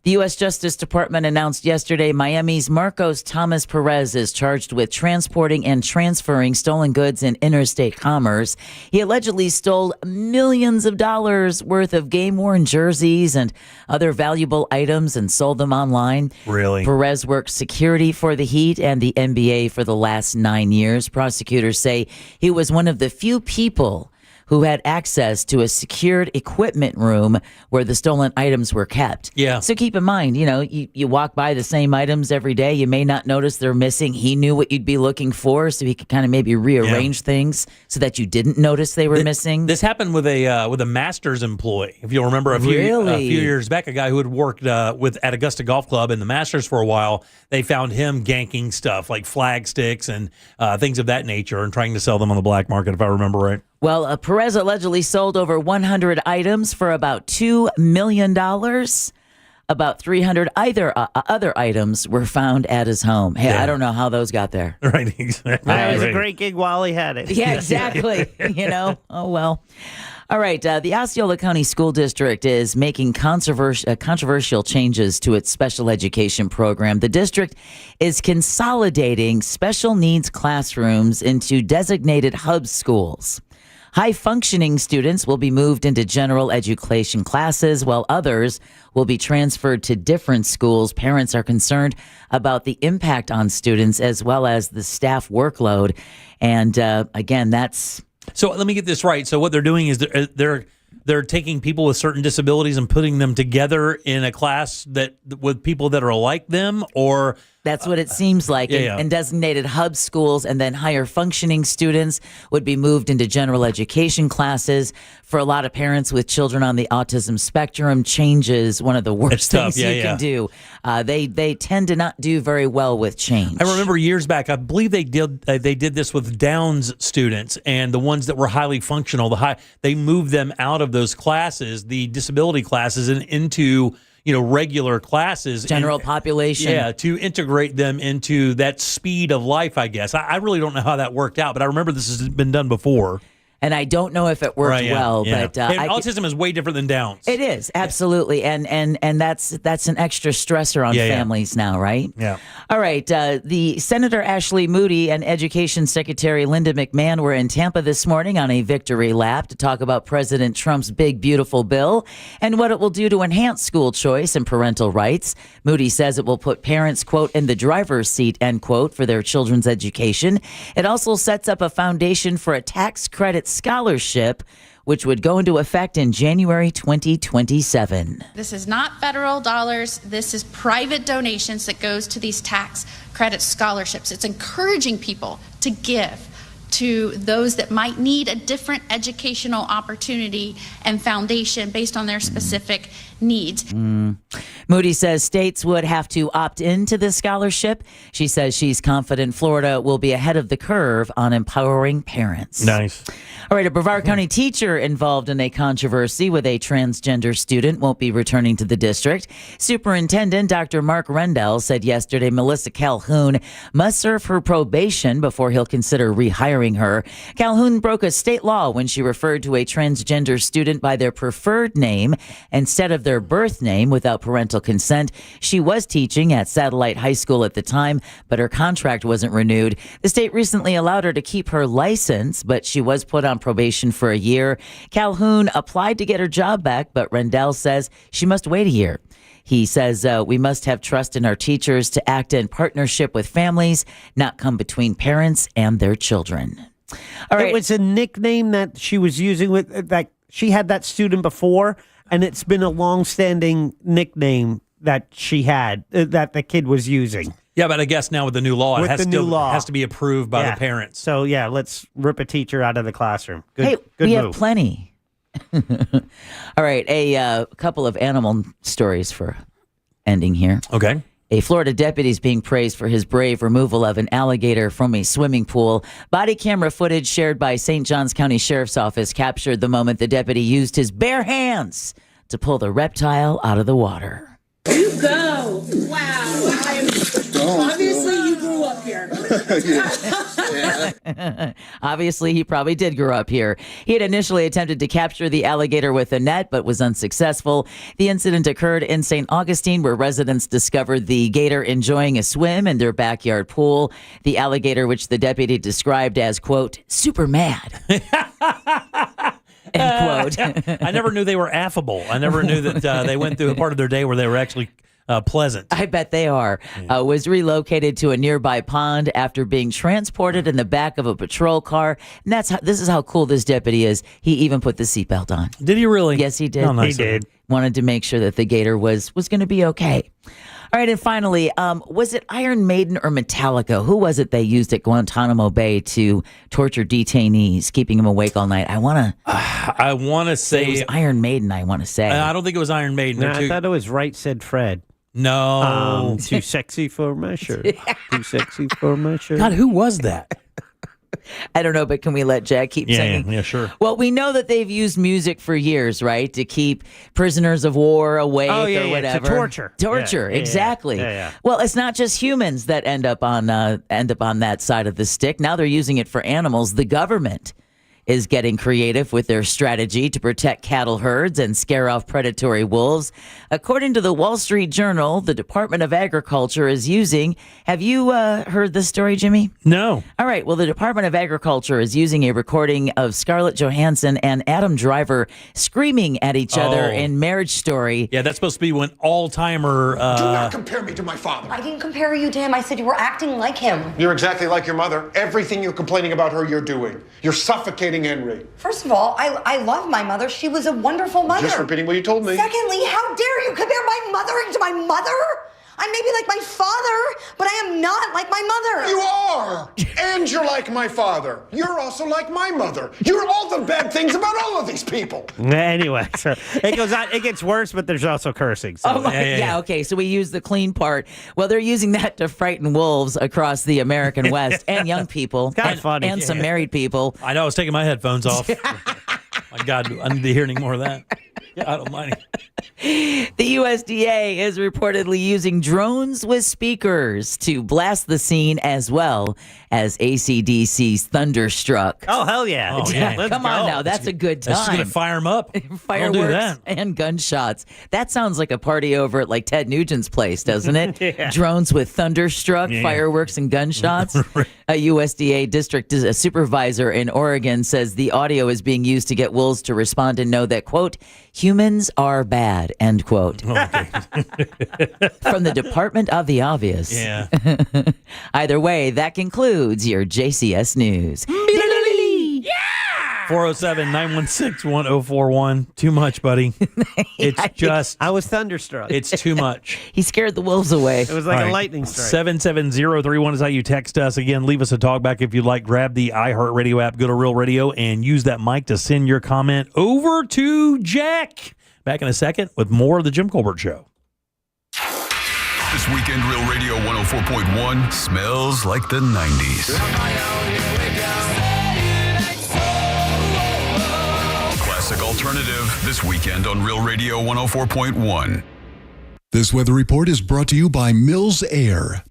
The U.S. Justice Department announced yesterday Miami's Marcos Thomas Perez is charged with transporting and transferring stolen goods in interstate commerce. He allegedly stole millions of dollars worth of game-worn jerseys and other valuable items and sold them online. Really? Perez worked security for the Heat and the NBA for the last 9 years. Prosecutors say he was one of the few people who had access to a secured equipment room where the stolen items were kept. Yeah. So keep in mind, you walk by the same items every day. You may not notice they're missing. He knew what you'd be looking for, so he could kind of maybe rearrange things so that you didn't notice they were missing. This happened with a Masters employee. If you'll remember, a few years back, a guy who had worked at Augusta Golf Club in the Masters for a while, they found him ganking stuff like flag sticks and things of that nature and trying to sell them on the black market, if I remember right. Well, Perez allegedly sold over 100 items for about $2 million. About 300 other items were found at his home. Hey, I don't know how those got there. Right, exactly. That was a great gig while he had it. Yeah, exactly. Oh well. All right, the Osceola County School District is making controversial changes to its special education program. The district is consolidating special needs classrooms into designated hub schools. High-functioning students will be moved into general education classes, while others will be transferred to different schools. Parents are concerned about the impact on students as well as the staff workload. And again, that's... So let me get this right. So what they're doing is they're taking people with certain disabilities and putting them together in a class that with people that are like them, or... That's what it seems like. And designated hub schools, and then higher functioning students would be moved into general education classes. For a lot of parents with children on the autism spectrum, change is one of the worst things you can do. They tend to not do very well with change. I remember years back, I believe they did this with Downs students, and the ones that were highly functional, they moved them out of those classes, the disability classes, and into regular classes, general population, to integrate them into that speed of life, I guess. I really don't know how that worked out, but I remember this has been done before. And I don't know if it worked well, but autism is way different than Downs. It is, absolutely, and that's an extra stressor on families now, right? Yeah. All right. The Senator Ashley Moody and Education Secretary Linda McMahon were in Tampa this morning on a victory lap to talk about President Trump's big, beautiful bill and what it will do to enhance school choice and parental rights. Moody says it will put parents, quote, in the driver's seat, end quote, for their children's education. It also sets up a foundation for a tax credit scholarship, which would go into effect in January 2027. This is not federal dollars. This is private donations that goes to these tax credit scholarships. It's encouraging people to give to those that might need a different educational opportunity and foundation based on their specific needs. Moody says states would have to opt into this scholarship. She says she's confident Florida will be ahead of the curve on empowering parents. Nice. All right, a Brevard County teacher involved in a controversy with a transgender student won't be returning to the district. Superintendent Dr. Mark Rendell said yesterday Melissa Calhoun must serve her probation before he'll consider rehiring her. Calhoun broke a state law when she referred to a transgender student by their preferred name instead of their birth name without parental consent. She was teaching at Satellite High School at the time, but her contract wasn't renewed. The state recently allowed her to keep her license, but she was put on probation for a year. Calhoun applied to get her job back, but Rendell says she must wait a year. He says we must have trust in our teachers to act in partnership with families, not come between parents and their children. All right. It was a nickname that she was using with that. She had that student before, and it's been a long-standing nickname that she had, that the kid was using. Yeah, but I guess now with the new law, With it the new law. has to be approved by the parents. So, yeah, let's rip a teacher out of the classroom. Good, Hey, good we move. have plenty. All right, a couple of animal stories for ending here. Okay. A Florida deputy is being praised for his brave removal of an alligator from a swimming pool. Body camera footage shared by St. Johns County Sheriff's Office captured the moment the deputy used his bare hands to pull the reptile out of the water. You go. Wow. Obviously, you grew up here. Obviously, he probably did grow up here. He had initially attempted to capture the alligator with a net, but was unsuccessful. The incident occurred in St. Augustine, where residents discovered the gator enjoying a swim in their backyard pool. The alligator, which the deputy described as, quote, super mad. End quote. I never knew they were affable. I never knew that they went through a part of their day where they were actually pleasant. I bet they are. Was relocated to a nearby pond after being transported in the back of a patrol car. And this is how cool this deputy is. He even put the seatbelt on. Did he really? Yes, he did. Oh, nice. He did. Wanted to make sure that the gator was going to be okay. All right, and finally, was it Iron Maiden or Metallica? Who was it they used at Guantanamo Bay to torture detainees, keeping them awake all night? I want to say it was Iron Maiden. I want to say. I don't think it was Iron Maiden. No, I thought it was Right Said Fred. No. Too sexy for my shirt. Too sexy for my shirt. God, who was that? I don't know, but can we let Jack keep singing? Yeah, sure. Well, we know that they've used music for years, right, to keep prisoners of war awake or whatever. To torture. Torture, Yeah, exactly. yeah. Well, it's not just humans that end up on that side of the stick. Now they're using it for animals. The government is getting creative with their strategy to protect cattle herds and scare off predatory wolves. According to the Wall Street Journal, the Department of Agriculture is using... Have you heard this story, Jimmy? No. All right. Well, the Department of Agriculture is using a recording of Scarlett Johansson and Adam Driver screaming at each other in Marriage Story. Yeah, that's supposed to be when all-timer... Do not compare me to my father. I didn't compare you to him. I said you were acting like him. You're exactly like your mother. Everything you're complaining about her, you're doing. You're suffocating Henry. First of all, I love my mother. She was a wonderful mother. Just repeating what you told me. Secondly, how dare you compare my mother to my mother? I may be like my father, but I am not like my mother. You are! And you're like my father. You're also like my mother. You're all the bad things about all of these people. Anyway, so it goes on. It gets worse, but there's also cursing. So. Okay. So we use the clean part. Well, they're using that to frighten wolves across the American West and young people and some married people. I know. I was taking my headphones off. My God, I need to hear any more of that. Yeah, I don't mind. The USDA is reportedly using drones with speakers to blast the scene as well as AC/DC's Thunderstruck. Oh, hell yeah. Oh, yeah. Come on now. That's a good time. That's just going to fire them up. Fireworks Don't do that. and gunshots. That sounds like a party over at like Ted Nugent's place, doesn't it? Yeah. Drones with Thunderstruck, fireworks and gunshots. A USDA district supervisor in Oregon says the audio is being used to get wolves to respond and know that, quote, humans are bad, end quote. Okay. From the Department of the Obvious. Yeah. Either way, that concludes your JCS News. 407-916-1041. Too much, buddy. It's just... I was thunderstruck. It's too much. He scared the wolves away. It was like a lightning strike. 77031 is how you text us. Again, leave us a talkback if you'd like. Grab the iHeartRadio app, go to Real Radio, and use that mic to send your comment over to Jack. Back in a second with more of the Jim Colbert Show. This weekend, Real Radio 104.1 smells like the 90s. Classic alternative this weekend on Real Radio 104.1. This weather report is brought to you by Mills Air.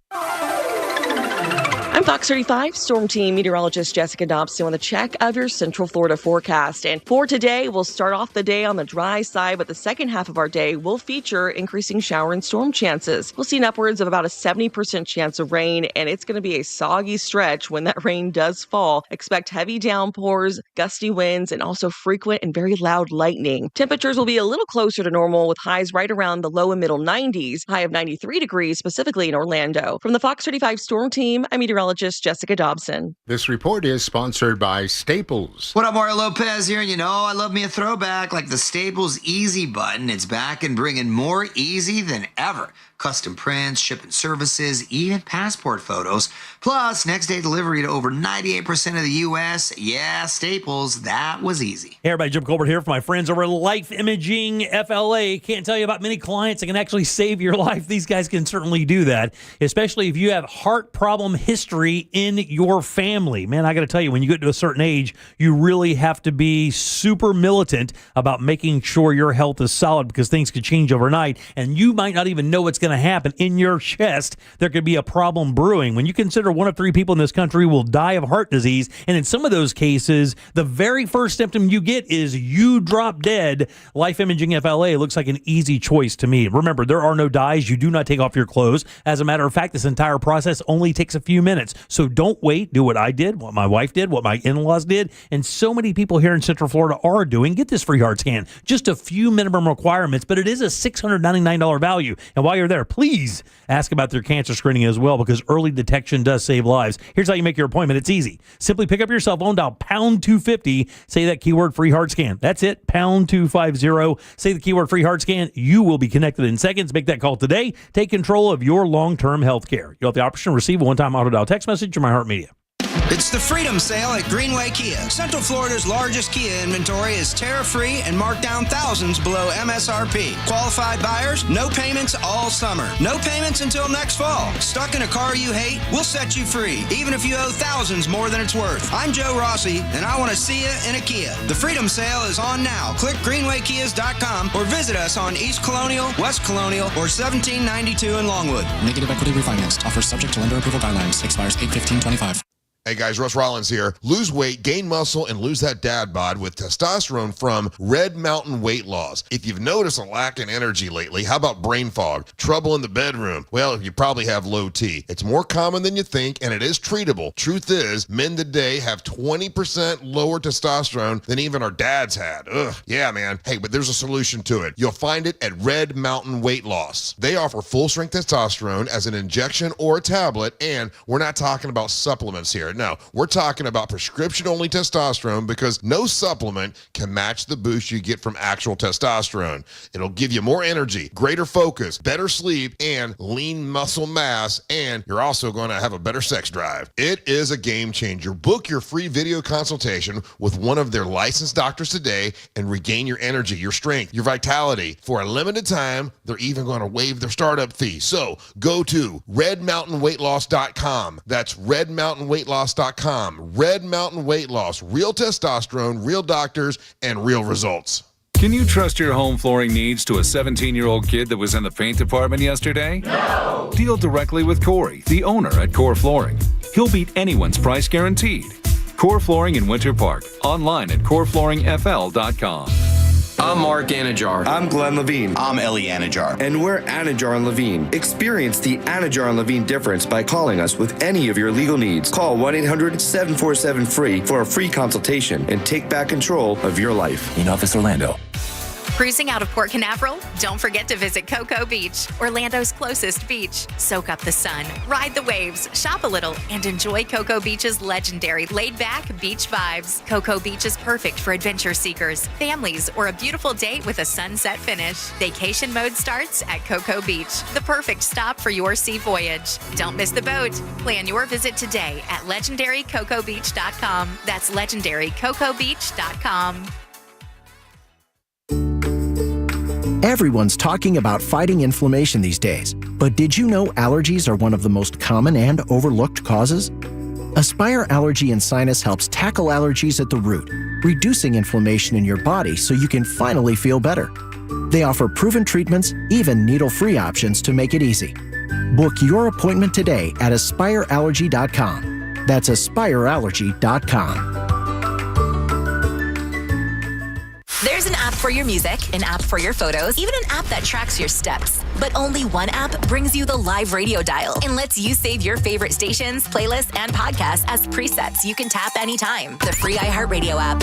I'm Fox 35 Storm Team meteorologist Jessica Dobson with a check of your Central Florida forecast. And for today, we'll start off the day on the dry side, but the second half of our day will feature increasing shower and storm chances. We'll see an upwards of about a 70% chance of rain, and it's going to be a soggy stretch when that rain does fall. Expect heavy downpours, gusty winds, and also frequent and very loud lightning. Temperatures will be a little closer to normal with highs right around the low and middle 90s, high of 93 degrees, specifically in Orlando. From the Fox 35 Storm Team, I'm meteorologist Jessica Dobson. This report is sponsored by Staples. What up, Mario Lopez here? You know, I love me a throwback like the Staples Easy button. It's back and bringing more easy than ever. Custom prints, shipping services, even passport photos. Plus, next day delivery to over 98% of the U.S. Yeah, Staples, that was easy. Hey, everybody, Jim Colbert here for my friends over at Life Imaging FLA. Can't tell you about many clients that can actually save your life. These guys can certainly do that, especially if you have heart problem history in your family. Man, I got to tell you, when you get to a certain age, you really have to be super militant about making sure your health is solid because things could change overnight, and you might not even know what's going to happen in your chest. There could be a problem brewing. When you consider 1 of 3 people in this country will die of heart disease, and in some of those cases, the very first symptom you get is you drop dead. Life Imaging FLA looks like an easy choice to me. Remember, there are no dyes. You do not take off your clothes. As a matter of fact, this entire process only takes a few minutes. So don't wait. Do what I did, what my wife did, what my in-laws did, and so many people here in Central Florida are doing. Get this free heart scan. Just a few minimum requirements, but it is a $699 value. And while you're there, there, please ask about their cancer screening as well, because early detection does save lives. Here's how you make your appointment. It's easy. Simply pick up your cell phone, dial pound 250, say that keyword free heart scan. That's it, pound 250. Say the keyword free heart scan. You will be connected in seconds. Make that call today. Take control of your long-term health care. You'll have the option to receive a one-time auto-dial text message from iHeartMedia. It's the Freedom Sale at Greenway Kia. Central Florida's largest Kia inventory is tariff-free and marked down thousands below MSRP. Qualified buyers, no payments all summer. No payments until next fall. Stuck in a car you hate? We'll set you free, even if you owe thousands more than it's worth. I'm Joe Rossi, and I want to see you in a Kia. The Freedom Sale is on now. Click greenwaykias.com or visit us on East Colonial, West Colonial, or 1792 in Longwood. Negative equity refinanced. Offers subject to lender approval guidelines. Expires 8/15/25. Hey guys, Russ Rollins here. Lose weight, gain muscle, and lose that dad bod with testosterone from Red Mountain Weight Loss. If you've noticed a lack in energy lately, how about brain fog, trouble in the bedroom? Well, you probably have low T. It's more common than you think, and it is treatable. Truth is, men today have 20% lower testosterone than even our dads had. Ugh, yeah, man. Hey, but there's a solution to it. You'll find it at Red Mountain Weight Loss. They offer full-strength testosterone as an injection or a tablet, and we're not talking about supplements here. No, we're talking about prescription-only testosterone, because no supplement can match the boost you get from actual testosterone. It'll give you more energy, greater focus, better sleep, and lean muscle mass, and you're also going to have a better sex drive. It is a game changer. Book your free video consultation with one of their licensed doctors today and regain your energy, your strength, your vitality. For a limited time, they're even going to waive their startup fee. So go to redmountainweightloss.com. That's redmountainweightloss.com. Red Mountain Weight Loss. Real testosterone, real doctors, and real results. Can you trust your home flooring needs to a 17-year-old kid that was in the paint department yesterday? No! Deal directly with Corey, the owner at Core Flooring. He'll beat anyone's price guaranteed. Core Flooring in Winter Park. Online at coreflooringfl.com. I'm Mark Anajar. I'm Glenn Levine. I'm Ellie Anajar. And we're Anajar and Levine. Experience the Anajar and Levine difference by calling us with any of your legal needs. Call 1-800-747-FREE for a free consultation and take back control of your life. In Office Orlando. Cruising out of Port Canaveral? Don't forget to visit Cocoa Beach, Orlando's closest beach. Soak up the sun, ride the waves, shop a little, and enjoy Cocoa Beach's legendary laid-back beach vibes. Cocoa Beach is perfect for adventure seekers, families, or a beautiful date with a sunset finish. Vacation mode starts at Cocoa Beach, the perfect stop for your sea voyage. Don't miss the boat. Plan your visit today at legendarycocobeach.com. That's legendarycocobeach.com. Everyone's talking about fighting inflammation these days, but did you know allergies are one of the most common and overlooked causes? Aspire Allergy and Sinus helps tackle allergies at the root, reducing inflammation in your body so you can finally feel better. They offer proven treatments, even needle-free options to make it easy. Book your appointment today at aspireallergy.com. That's aspireallergy.com. There's an app for your music, an app for your photos, even an app that tracks your steps. But only one app brings you the live radio dial and lets you save your favorite stations, playlists, and podcasts as presets you can tap anytime. The free iHeartRadio app.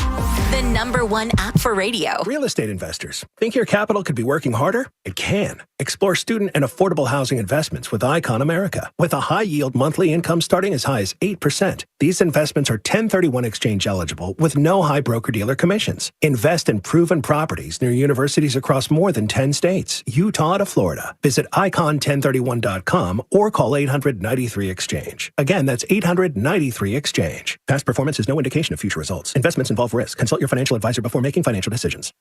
The #1 app for radio. Real estate investors, think your capital could be working harder? It can. Explore student and affordable housing investments with Icon America. With a high-yield monthly income starting as high as 8%. These investments are 1031 exchange eligible with no high broker-dealer commissions. Invest in proven properties near universities across more than 10 states, Utah to Florida. Visit icon1031.com or call 800-93-EXCHANGE. Again, that's 800-93-EXCHANGE. Past performance is no indication of future results. Investments involve risk. Consult your financial advisor before making financial decisions.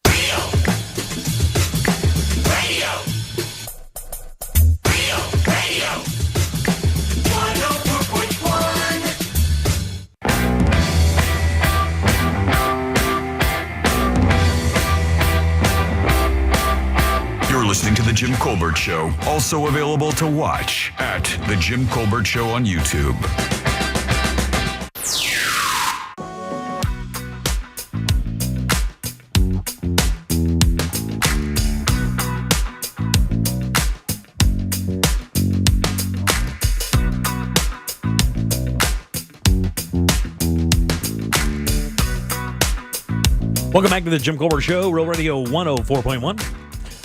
Listening to The Jim Colbert Show, also available to watch at The Jim Colbert Show on YouTube. Welcome back to The Jim Colbert Show, Real Radio 104.1.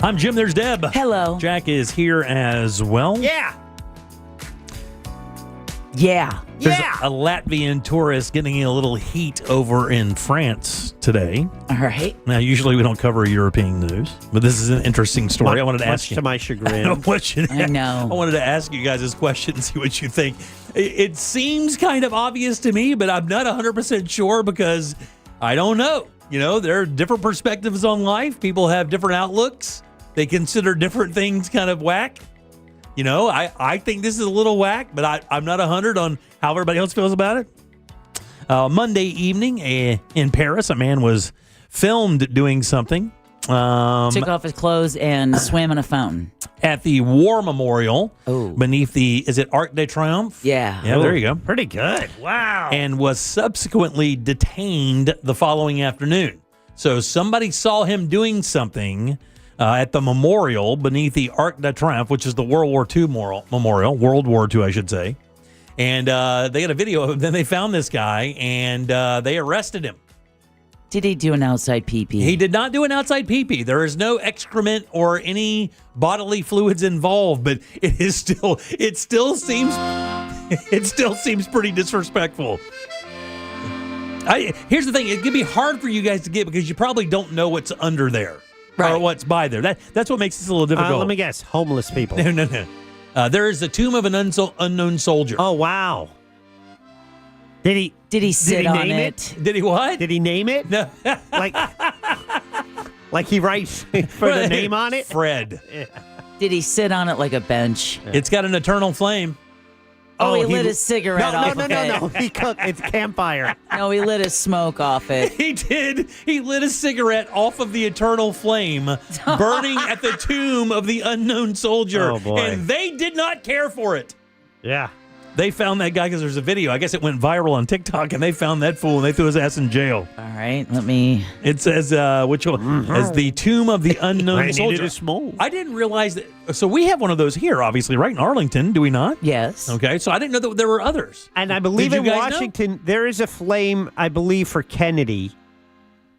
I'm Jim. There's Deb. Hello. Jack is here as well. Yeah. Yeah. There's a Latvian tourist getting a little heat over in France today. All right. Now, usually we don't cover European news, but this is an interesting story. I wanted to ask you. To my chagrin. I know. I wanted to ask you guys this question and see what you think. It seems kind of obvious to me, but I'm not 100% sure because I don't know. You know, there are different perspectives on life. People have different outlooks. They consider different things kind of whack. You know, I think this is a little whack, but I'm not 100 on how everybody else feels about it. Monday evening in Paris, a man was filmed doing something. Took off his clothes and swam in a fountain. At the War Memorial beneath is it Arc de Triomphe? Yeah. Yeah, there you go. Pretty good. Wow. And was subsequently detained the following afternoon. So somebody saw him doing something at the memorial beneath the Arc de Triomphe, which is the World War II memorial, World War II, I should say. And they got a video of him. Then they found this guy, and they arrested him. Did he do an outside pee-pee? He did not do an outside pee-pee. There is no excrement or any bodily fluids involved, but it still seems pretty disrespectful. Here's the thing. It can be hard for you guys to get because you probably don't know what's under there. Right. Or what's by there. That's what makes this a little difficult. Let me guess. Homeless people. No. There is the tomb of an unknown soldier. Oh, wow. Did he sit on it? Did he what? Did he name it? No. like he writes for the name on it? Fred. Yeah. Did he sit on it like a bench? It's got an eternal flame. Oh, he lit his cigarette off of it. No. He cooked. It's campfire. No, he lit his smoke off it. He did. He lit a cigarette off of the eternal flame, burning at the tomb of the unknown soldier. Oh, boy. And they did not care for it. Yeah. They found that guy because there's a video. I guess it went viral on TikTok, and they found that fool, and they threw his ass in jail. All right, let me... It says, which one? As the tomb of the unknown soldier. Small. I didn't realize that. So we have one of those here, obviously, right in Arlington, do we not? Yes. Okay, so I didn't know that there were others. And I believe Did you in guys know? Washington, there is a flame, I believe, for Kennedy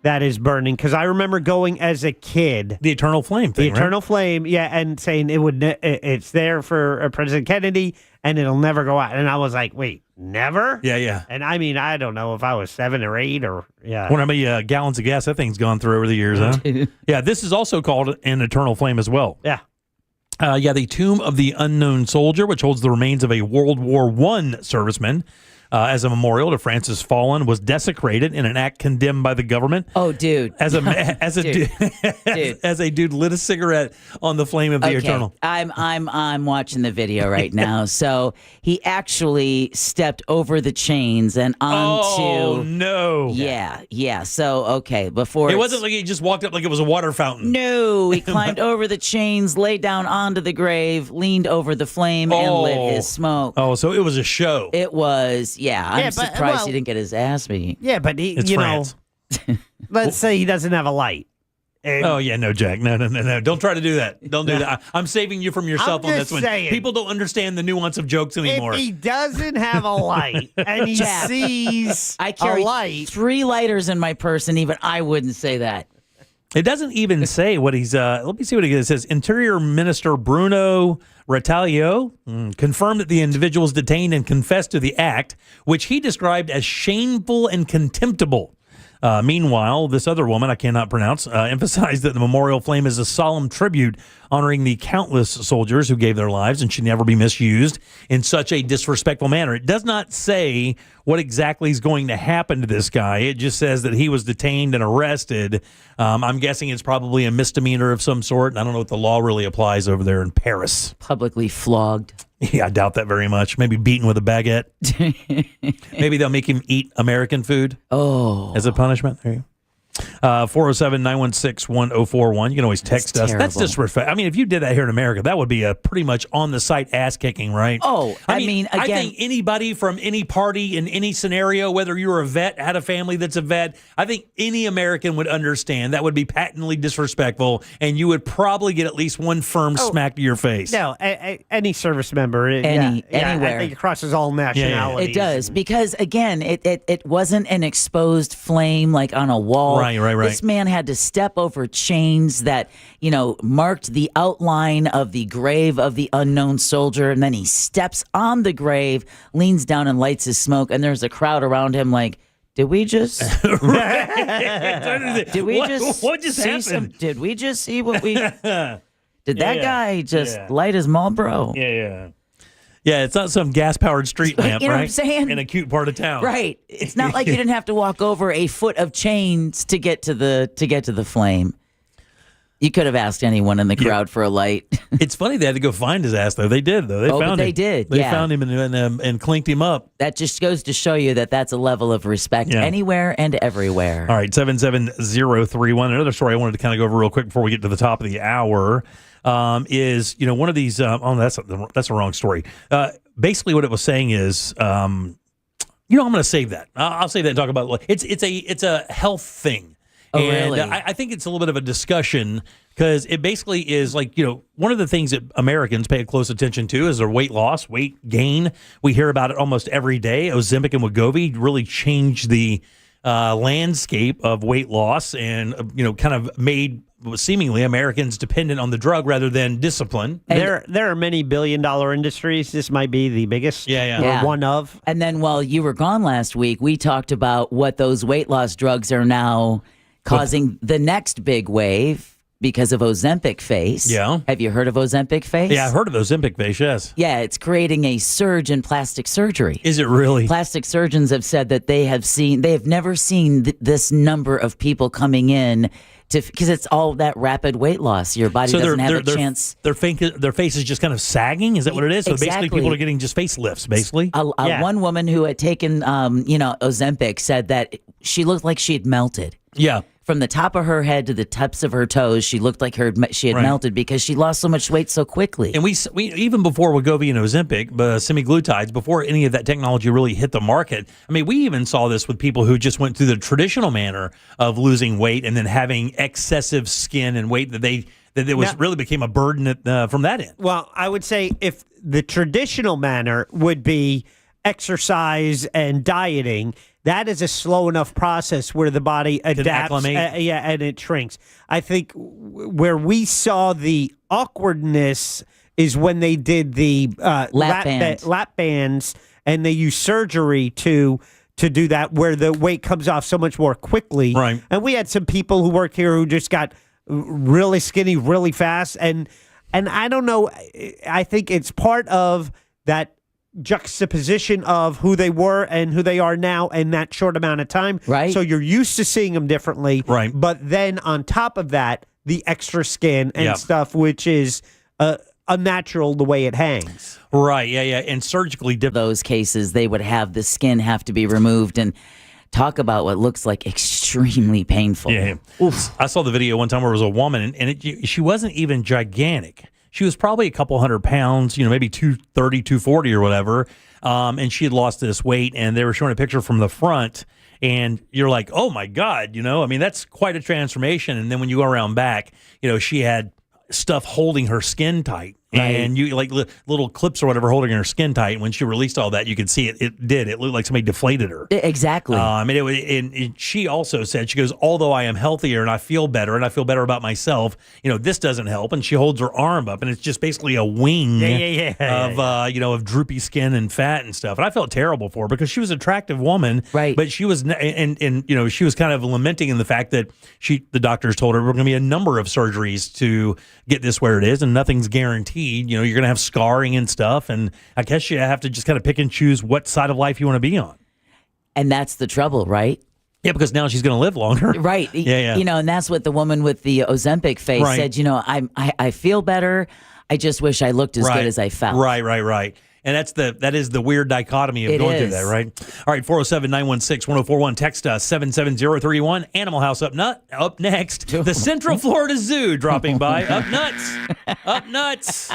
that is burning. Because I remember going as a kid. The eternal flame thing, The eternal flame, yeah, and saying it's there for President Kennedy, and it'll never go out. And I was like, wait, never? Yeah. And I mean, I don't know if I was 7 or 8 or, yeah. Wonder how many gallons of gas that thing's gone through over the years, huh? Yeah, this is also called an eternal flame as well. Yeah. The tomb of the unknown soldier, which holds the remains of a World War I serviceman. As a memorial to France's fallen, was desecrated in an act condemned by the government. Oh, dude! As a dude lit a cigarette on the flame of the eternal. I'm watching the video right now. So he actually stepped over the chains and onto. Oh no! Yeah. So okay, before it wasn't like he just walked up like it was a water fountain. No, he climbed over the chains, laid down onto the grave, leaned over the flame, and lit his smoke. Oh, so it was a show. It was. Yeah, I'm surprised he didn't get his ass beat. Yeah, but it's France. Let's say he doesn't have a light. Oh, yeah, no, Jack. No. Don't try to do that. Don't do that. I'm saving you from yourself on this one. Saying, people don't understand the nuance of jokes anymore. If he doesn't have a light and he sees I carry a light. 3 lighters in my purse, and even I wouldn't say that. It doesn't even say what he's. Let me see what it says. Interior Minister Bruno Retailleau confirmed that the individuals detained and confessed to the act, which he described as shameful and contemptible. Meanwhile, this other woman, I cannot pronounce, emphasized that the memorial flame is a solemn tribute honoring the countless soldiers who gave their lives and should never be misused in such a disrespectful manner. It does not say what exactly is going to happen to this guy. It just says that he was detained and arrested. I'm guessing it's probably a misdemeanor of some sort. And I don't know what the law really applies over there in Paris. Publicly flogged. Yeah, I doubt that very much. Maybe beaten with a baguette. Maybe they'll make him eat American food. Oh. As a punishment. There you go. 407-916-1041. You can always text us. terrible. That's disrespect. I mean, if you did that here in America, that would be a pretty much on-the-site ass-kicking, right? Oh, I mean, I again- think anybody from any party in any scenario, whether you're a vet, had a family that's a vet, I think any American would understand that would be patently disrespectful, and you would probably get at least one firm smack to your face. No, any service member. Anywhere. I think it crosses all nationalities. It does, because, again, it wasn't an exposed flame like on a wall. Right. right. This man had to step over chains that, marked the outline of the grave of the unknown soldier. And then he steps on the grave, leans down and lights his smoke. And there's a crowd around him like, did we just What just see happened? did we just see what we did that guy just light his Marlboro? Yeah, it's not some gas-powered street lamp, You know right? what I'm saying? In a cute part of town. Right. It's not like you didn't have to walk over a foot of chains to get to the flame. You could have asked anyone in the crowd for a light. It's funny they had to go find his ass, though. They did, though. They found him. They did. They found him and clinked him up. That just goes to show you that that's a level of respect anywhere and everywhere. All right, 77031. Another story I wanted to kind of go over real quick before we get to the top of the hour is, one of these, that's a wrong story. Basically what it was saying is, I'm going to save that. I'll save that and talk about it. It's a health thing. Oh, and really? I think it's a little bit of a discussion because it basically is like, one of the things that Americans pay close attention to is their weight loss, weight gain. We hear about it almost every day. Ozempic and Wegovy really changed the landscape of weight loss and, kind of made seemingly Americans dependent on the drug rather than discipline. There are many billion-dollar industries. This might be the biggest. Or one of. And then while you were gone last week, we talked about what those weight loss drugs are now causing the next big wave because of Ozempic face. Yeah. Have you heard of Ozempic face? Yeah, I've heard of Ozempic face, yes. Yeah, it's creating a surge in plastic surgery. Is it really? Plastic surgeons have said that they have never seen this number of people coming in because it's all that rapid weight loss. Your body doesn't have a chance. Their face is just kind of sagging. Is that what it is? So basically, people are getting just facelifts. Basically, one woman who had taken, Ozempic said that she looked like she had melted. Yeah. From the top of her head to the tips of her toes, she looked like she had melted because she lost so much weight so quickly. And we even before Wegovy and Ozempic, semaglutides, before any of that technology really hit the market, I mean, we even saw this with people who just went through the traditional manner of losing weight and then having excessive skin and weight that really became a burden from that end. Well, I would say if the traditional manner would be exercise and dieting, that is a slow enough process where the body adapts, and it shrinks. I think where we saw the awkwardness is when they did the lap bands, and they used surgery to do that, where the weight comes off so much more quickly. Right. And we had some people who worked here who just got really skinny really fast, and I don't know. I think it's part of that juxtaposition of who they were and who they are now in that short amount of time. Right. So you're used to seeing them differently. Right. But then on top of that, the extra skin and stuff, which is unnatural the way it hangs. Right. Yeah. And surgically those cases, they would have the skin have to be removed and talk about what looks like extremely painful. Yeah. I saw the video one time where it was a woman and she wasn't even gigantic. She was probably a couple 100 pounds, maybe 230, 240 or whatever. And she had lost this weight, and they were showing a picture from the front, and you're like, oh my God, I mean, that's quite a transformation. And then when you go around back, she had stuff holding her skin tight. Right. And you like little clips or whatever holding her skin tight. When she released all that, you could see it. It looked like somebody deflated her. Exactly. And she also said, she goes, although I am healthier and I feel better about myself, this doesn't help. And she holds her arm up, and it's just basically a wing of droopy skin and fat and stuff. And I felt terrible for her because she was an attractive woman, right? But she was, and she was kind of lamenting in the fact that the doctors told her we're going to be a number of surgeries to get this where it is, and nothing's guaranteed. You're going to have scarring and stuff, and I guess you have to just kind of pick and choose what side of life you want to be on. And that's the trouble, right? Yeah, because now she's going to live longer. Right. Yeah. And that's what the woman with the Ozempic face said, I feel better. I just wish I looked as good as I felt. Right. And that is the weird dichotomy of going through that, right? All right, 407-916-1041. Text us 77031. Animal House up next. The Central Florida Zoo dropping by. Up nuts.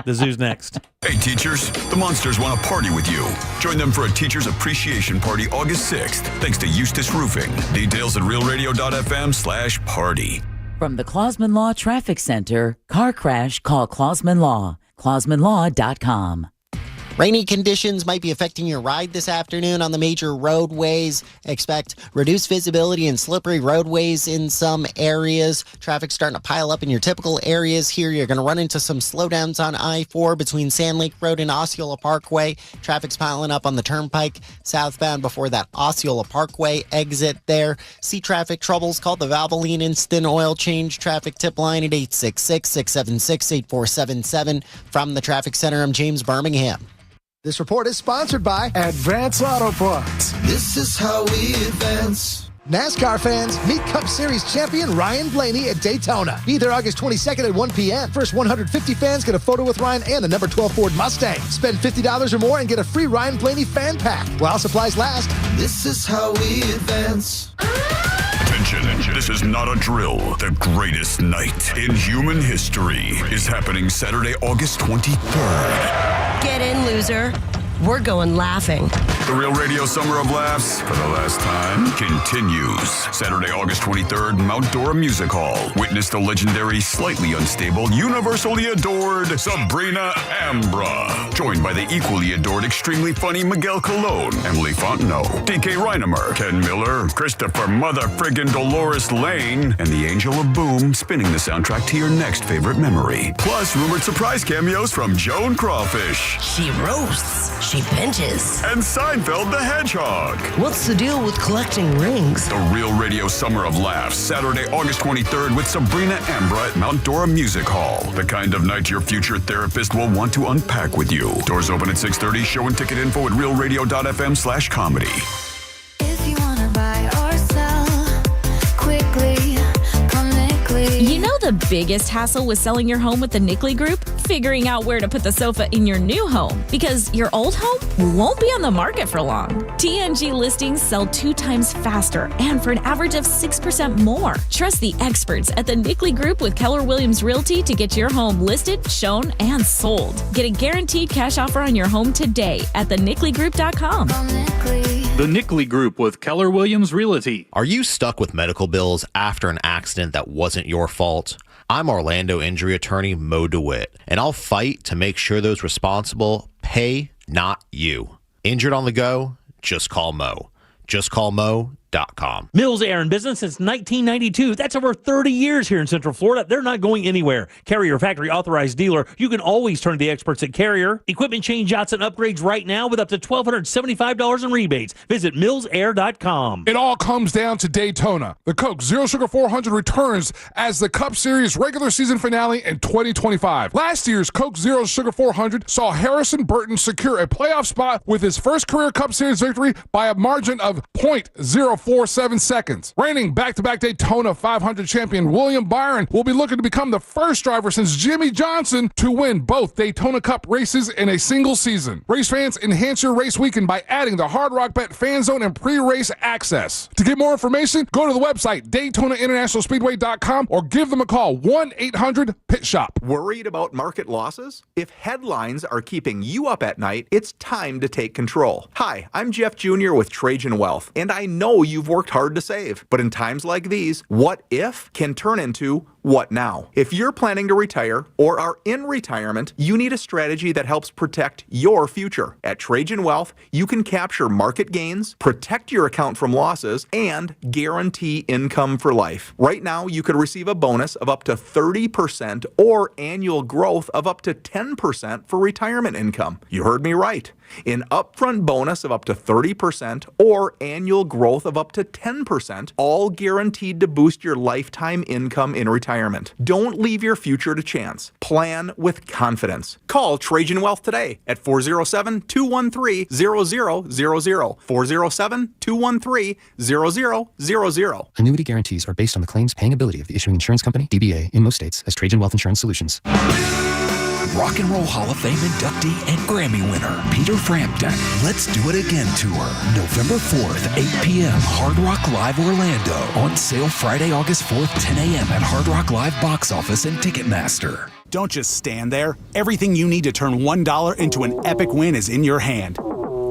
The zoo's next. Hey, teachers, the Monsters want to party with you. Join them for a Teacher's Appreciation Party August 6th, thanks to Eustis Roofing. Details at realradio.fm/party. From the Clausman Law Traffic Center, car crash, call Clausman Law. ClausmanLaw.com. Rainy conditions might be affecting your ride this afternoon on the major roadways. Expect reduced visibility and slippery roadways in some areas. Traffic starting to pile up in your typical areas here. You're going to run into some slowdowns on I-4 between Sand Lake Road and Osceola Parkway. Traffic's piling up on the Turnpike southbound before that Osceola Parkway exit there. See traffic troubles, call the Valvoline Instant Oil Change traffic tip line at 866-676-8477. From the Traffic Center, I'm James Birmingham. This report is sponsored by Advance Auto Parts. This is how we advance. NASCAR fans, meet Cup Series champion Ryan Blaney at Daytona. Be there August 22nd at 1 p.m. First 150 fans get a photo with Ryan and the number 12 Ford Mustang. Spend $50 or more and get a free Ryan Blaney fan pack while supplies last. This is how we advance. Attention, this is not a drill. The greatest night in human history is happening Saturday, August 23rd. Get in, loser. We're going laughing. The Real Radio Summer of Laughs, for the last time, continues. Saturday, August 23rd, Mount Dora Music Hall. Witness the legendary, slightly unstable, universally adored Sabrina Ambra. Joined by the equally adored, extremely funny Miguel Colon, Emily Fontenot, DK Reinemer, Ken Miller, Christopher Mother-Friggin' Dolores Lane, and the Angel of Boom spinning the soundtrack to your next favorite memory. Plus, rumored surprise cameos from Joan Crawfish. She roasts. She pinches. And Seinfeld the Hedgehog. What's the deal with collecting rings? The Real Radio Summer of Laughs, Saturday, August 23rd with Sabrina Ambra at Mount Dora Music Hall. The kind of night your future therapist will want to unpack with you. Doors open at 6:30. Show and ticket info at realradio.fm/comedy. If you want to buy or sell quickly, come Nickley. You know the biggest hassle with selling your home with the Nickley Group? Figuring out where to put the sofa in your new home, because your old home won't be on the market for long. TNG listings sell 2 times faster and for an average of 6% more. Trust the experts at the Nickley Group with Keller Williams Realty to get your home listed, shown, and sold. Get a guaranteed cash offer on your home today at thenickley.com. The Nickley Group with Keller Williams Realty. Are you stuck with medical bills after an accident that wasn't your fault? I'm Orlando injury attorney Mo DeWitt, and I'll fight to make sure those responsible pay, not you. Injured on the go? Just call Mo. Just call Mo.com. Mills Air in business since 1992. That's over 30 years here in Central Florida. They're not going anywhere. Carrier factory authorized dealer. You can always turn to the experts at Carrier. Equipment change-outs and upgrades right now with up to $1,275 in rebates. Visit millsair.com. It all comes down to Daytona. The Coke Zero Sugar 400 returns as the Cup Series regular season finale in 2025. Last year's Coke Zero Sugar 400 saw Harrison Burton secure a playoff spot with his first career Cup Series victory by a margin of 0.047 seconds. Reigning back-to-back Daytona 500 champion William Byron will be looking to become the first driver since Jimmy Johnson to win both Daytona Cup races in a single season. Race fans, enhance your race weekend by adding the Hard Rock Bet Fan Zone and pre-race access. To get more information, go to the website DaytonaInternationalSpeedway.com or give them a call 1-800-PIT-SHOP. Worried about market losses? If headlines are keeping you up at night, it's time to take control. Hi, I'm Jeff Jr. with Trajan Wealth, and I know you've worked hard to save. But in times like these, what if can turn into what now? If you're planning to retire or are in retirement, you need a strategy that helps protect your future. At Trajan Wealth, you can capture market gains, protect your account from losses, and guarantee income for life. Right now, you could receive a bonus of up to 30% or annual growth of up to 10% for retirement income. You heard me right. An upfront bonus of up to 30% or annual growth of up to 10%, all guaranteed to boost your lifetime income in retirement. Don't leave your future to chance. Plan with confidence. Call Trajan Wealth today at 407-213-0000. 407-213-0000. Annuity guarantees are based on the claims paying ability of the issuing insurance company, DBA, in most states as Trajan Wealth Insurance Solutions. Rock and Roll Hall of Fame inductee and Grammy winner, Peter Frampton. Let's Do It Again Tour. November 4th, 8 p.m. Hard Rock Live Orlando. On sale Friday, August 4th, 10 a.m. at Hard Rock Live Box Office and Ticketmaster. Don't just stand there. Everything you need to turn $1 into an epic win is in your hand.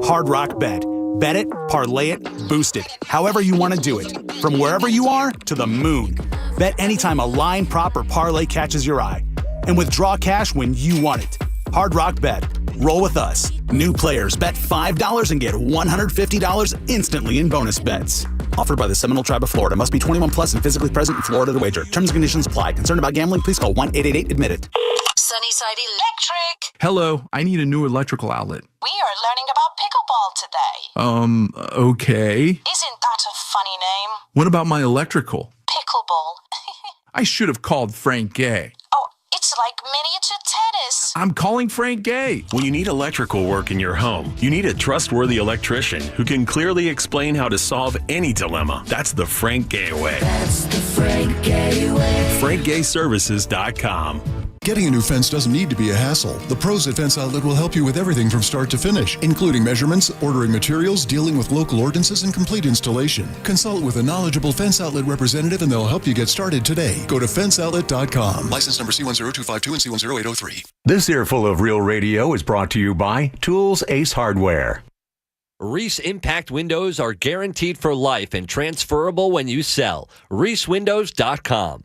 Hard Rock Bet. Bet it, parlay it, boost it. However you want to do it. From wherever you are to the moon. Bet anytime a line, prop, or parlay catches your eye. And withdraw cash when you want it. Hard Rock Bet. Roll with us. New players bet $5 and get $150 instantly in bonus bets. Offered by the Seminole Tribe of Florida. Must be 21 plus and physically present in Florida to wager. Terms and conditions apply. Concerned about gambling? Please call 1-888-ADMIT-IT. Sunnyside Electric. Hello, I need a new electrical outlet. We are learning about pickleball today. Okay. Isn't that a funny name? What about my electrical? Pickleball. I should have called Frank Gay. Oh, it's like miniature tennis. I'm calling Frank Gay. When you need electrical work in your home, you need a trustworthy electrician who can clearly explain how to solve any dilemma. That's the Frank Gay way. That's the Frank Gay way. FrankGayServices.com. Getting a new fence doesn't need to be a hassle. The pros at Fence Outlet will help you with everything from start to finish, including measurements, ordering materials, dealing with local ordinances, and complete installation. Consult with a knowledgeable Fence Outlet representative and they'll help you get started today. Go to fenceoutlet.com. License number C10252 and C10803. This earful of Real Radio is brought to you by Tools Ace Hardware. Reese Impact Windows are guaranteed for life and transferable when you sell. ReeseWindows.com.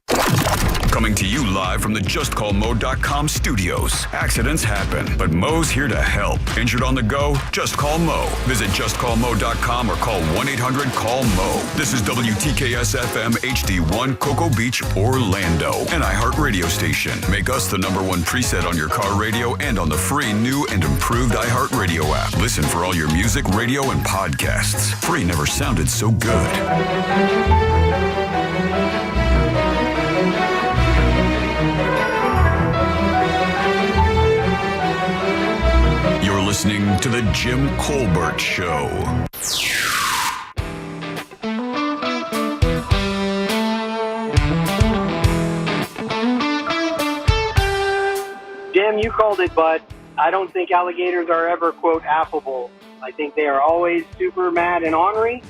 Coming to you live from the JustCallMo.com studios. Accidents happen, but Mo's here to help. Injured on the go? Just call Mo. Visit JustCallMo.com or call 1-800-CALL-MO. This is WTKS-FM HD1 Cocoa Beach, Orlando. An iHeart radio station. Make us the #1 preset on your car radio and on the free new and improved iHeart radio app. Listen for all your music, radio, and podcasts. Free never sounded so good. You're listening to The Jim Colbert Show. Jim, you called it, but I don't think alligators are ever, quote, affable. I think they are always super mad and ornery.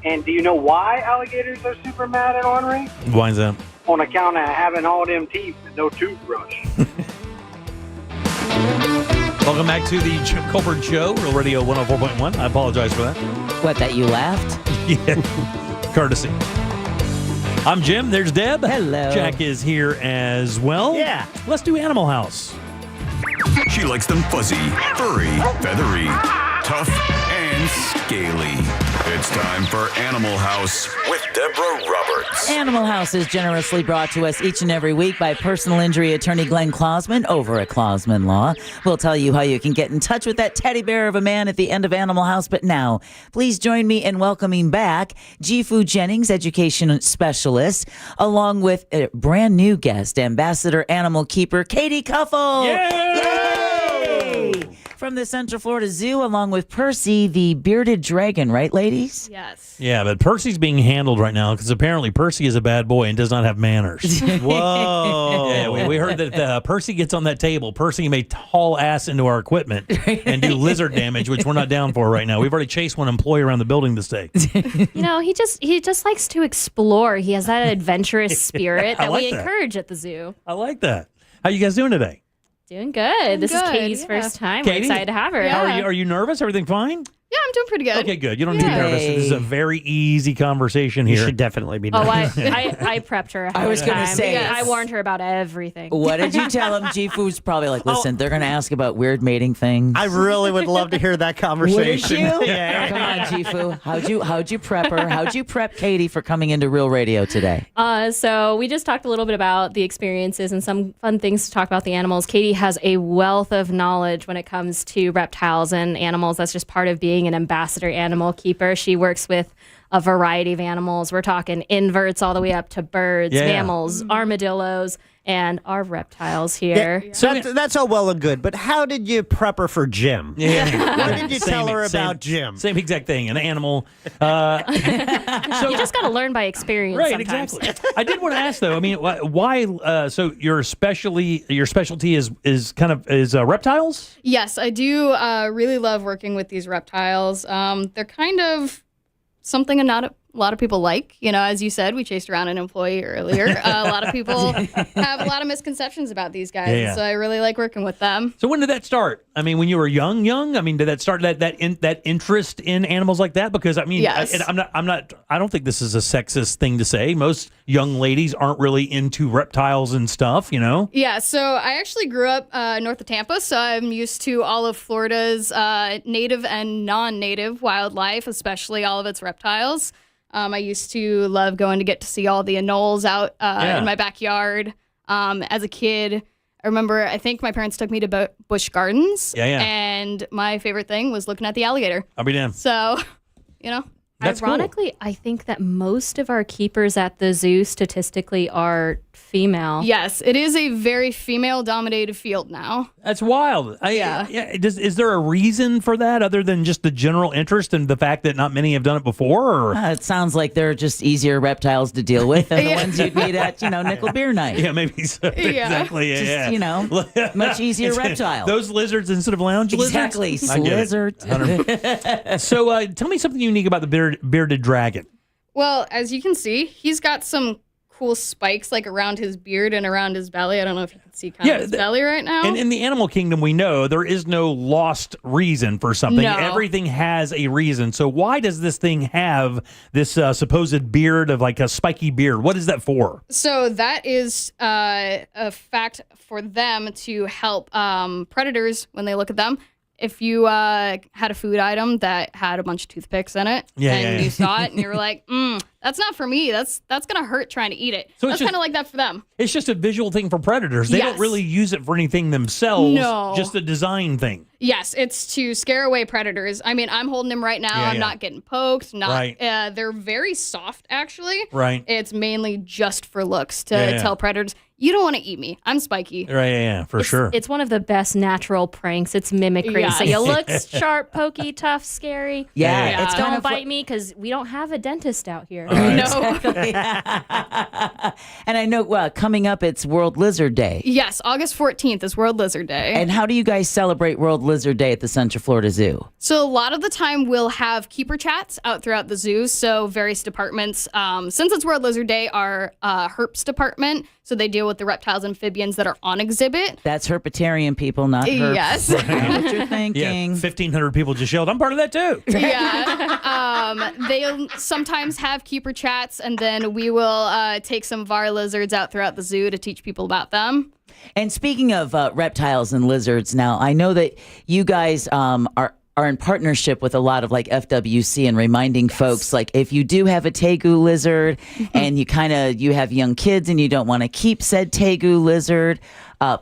And do you know why alligators are super mad and ornery? Why is that? On account of having all them teeth and no toothbrush. Welcome back to the Jim Colbert Show, Real Radio 104.1. I apologize for that. What, that you laughed? Yeah, courtesy. I'm Jim. There's Deb. Hello. Jack is here as well. Yeah. Let's do Animal House. She likes them fuzzy, furry, feathery, tough, and scaly. It's time for Animal House with Deborah Roberts. Animal House is generously brought to us each and every week by personal injury attorney Glenn Klausman over at Klausman Law. We'll tell you how you can get in touch with that teddy bear of a man at the end of Animal House. But now, please join me in welcoming back Jifu Jennings, education specialist, along with a brand new guest, Ambassador Animal Keeper Katie Kuffel. Yay! From the Central Florida Zoo, along with Percy, the bearded dragon, right, ladies? Yes. Yeah, but Percy's being handled right now because apparently Percy is a bad boy and does not have manners. Whoa. Yeah, we heard that Percy gets on that table. Percy may haul ass into our equipment and do lizard damage, which we're not down for right now. We've already chased one employee around the building this day. You know, he just likes to explore. He has that adventurous spirit that we encourage at the zoo. I like that. How you guys doing today? Doing good. This is good, Katie's first time. Katie? We're excited to have her. Yeah. Are you nervous? Everything fine? Yeah, I'm doing pretty good. Okay, good. You don't need to be nervous. This is a very easy conversation here. You should definitely be Oh, nervous. I prepped her ahead I was of gonna time. say- I warned her about everything. What did you tell him? Jifu's probably like, listen, they're going to ask about weird mating things. I really would love to hear that conversation. Wouldn't you? Yeah. Come on, Jifu. How'd you prep her? How'd you prep Katie for coming into Real Radio today? So we just talked a little bit about the experiences and some fun things to talk about the animals. Katie has a wealth of knowledge when it comes to reptiles and animals. That's just part of being an ambassador animal keeper. She works with a variety of animals. We're talking inverts all the way up to birds, mammals, armadillos, and our reptiles here. Yeah, so that's all well and good, but how did you prep her for Jim? Yeah. What did you tell her about Jim? Same exact thing. An animal. You just got to learn by experience Right, sometimes. exactly. I did want to ask though. I mean, why? So your specialty is reptiles. Yes, I do really love working with these reptiles. They're kind of something a a lot of people like. As you said, we chased around an employee earlier. A lot of people have a lot of misconceptions about these guys, Yeah. so I really like working with them. So when did that start? I mean, when you were young? I mean, did that start that interest in animals like that? Because I mean, Yes. I don't think this is a sexist thing to say. Most young ladies aren't really into reptiles and stuff, Yeah, so I actually grew up north of Tampa, so I'm used to all of Florida's native and non-native wildlife, especially all of its reptiles. I used to love going to get to see all the anoles out in my backyard. As a kid, I remember, I think my parents took me to Busch Gardens. Yeah. And my favorite thing was looking at the alligator. I'll be damned. So, That's cool. Ironically, I think that most of our keepers at the zoo statistically are female. Yes, it is a very female-dominated field now. That's wild. Yeah. Is there a reason for that other than just the general interest and the fact that not many have done it before? Or? It sounds like they're just easier reptiles to deal with than the ones you'd meet at, nickel beer night. Yeah, maybe so. Exactly. Yeah. Just, much easier reptile. Those lizards instead of lounge lizards? Exactly. I get it. Lizard. So tell me something unique about the bearded dragon. Well, as you can see, he's got some cool spikes like around his beard and around his belly. I don't know if you can see kind of his belly right now. And in the animal kingdom, we know there is no lost reason for something. No. Everything has a reason. So why does this thing have this supposed beard of like a spiky beard? What is that for? So that is a fact for them to help predators when they look at them. If you had a food item that had a bunch of toothpicks in it, you saw it and you were like, that's not for me. That's going to hurt trying to eat it. So that's kind of like that for them. It's just a visual thing for predators. They don't Yes. really use it for anything themselves. No. Just a design thing. Yes, it's to scare away predators. I mean, I'm holding him right now. Yeah, I'm yeah. not getting poked. Right. They're very soft, actually. Right. It's mainly just for looks to Yeah. tell predators, you don't want to eat me. I'm spiky. Right, yeah, for sure. It's one of the best natural pranks. It's mimicry. Yes. So you look sharp, pokey, tough, scary. Yeah, it's Don't kind of bite me because we don't have a dentist out here. No. And I know coming up, it's World Lizard Day. Yes, August 14th is World Lizard Day. And how do you guys celebrate World Lizard Day at the Central Florida Zoo? So a lot of the time we'll have keeper chats out throughout the zoo. So various departments, since it's World Lizard Day, our herps department, so they deal with the reptiles and amphibians that are on exhibit. That's herpetarian people, not herps. Yes. I know what you're thinking. 1,500 people just yelled, I'm part of that too. Yeah. They'll sometimes have keeper chats, and then we will take some of our lizards out throughout the zoo to teach people about them. And speaking of reptiles and lizards, now I know that you guys are in partnership with a lot of like FWC and reminding folks, like if you do have a tegu lizard and you have young kids and you don't want to keep said tegu lizard,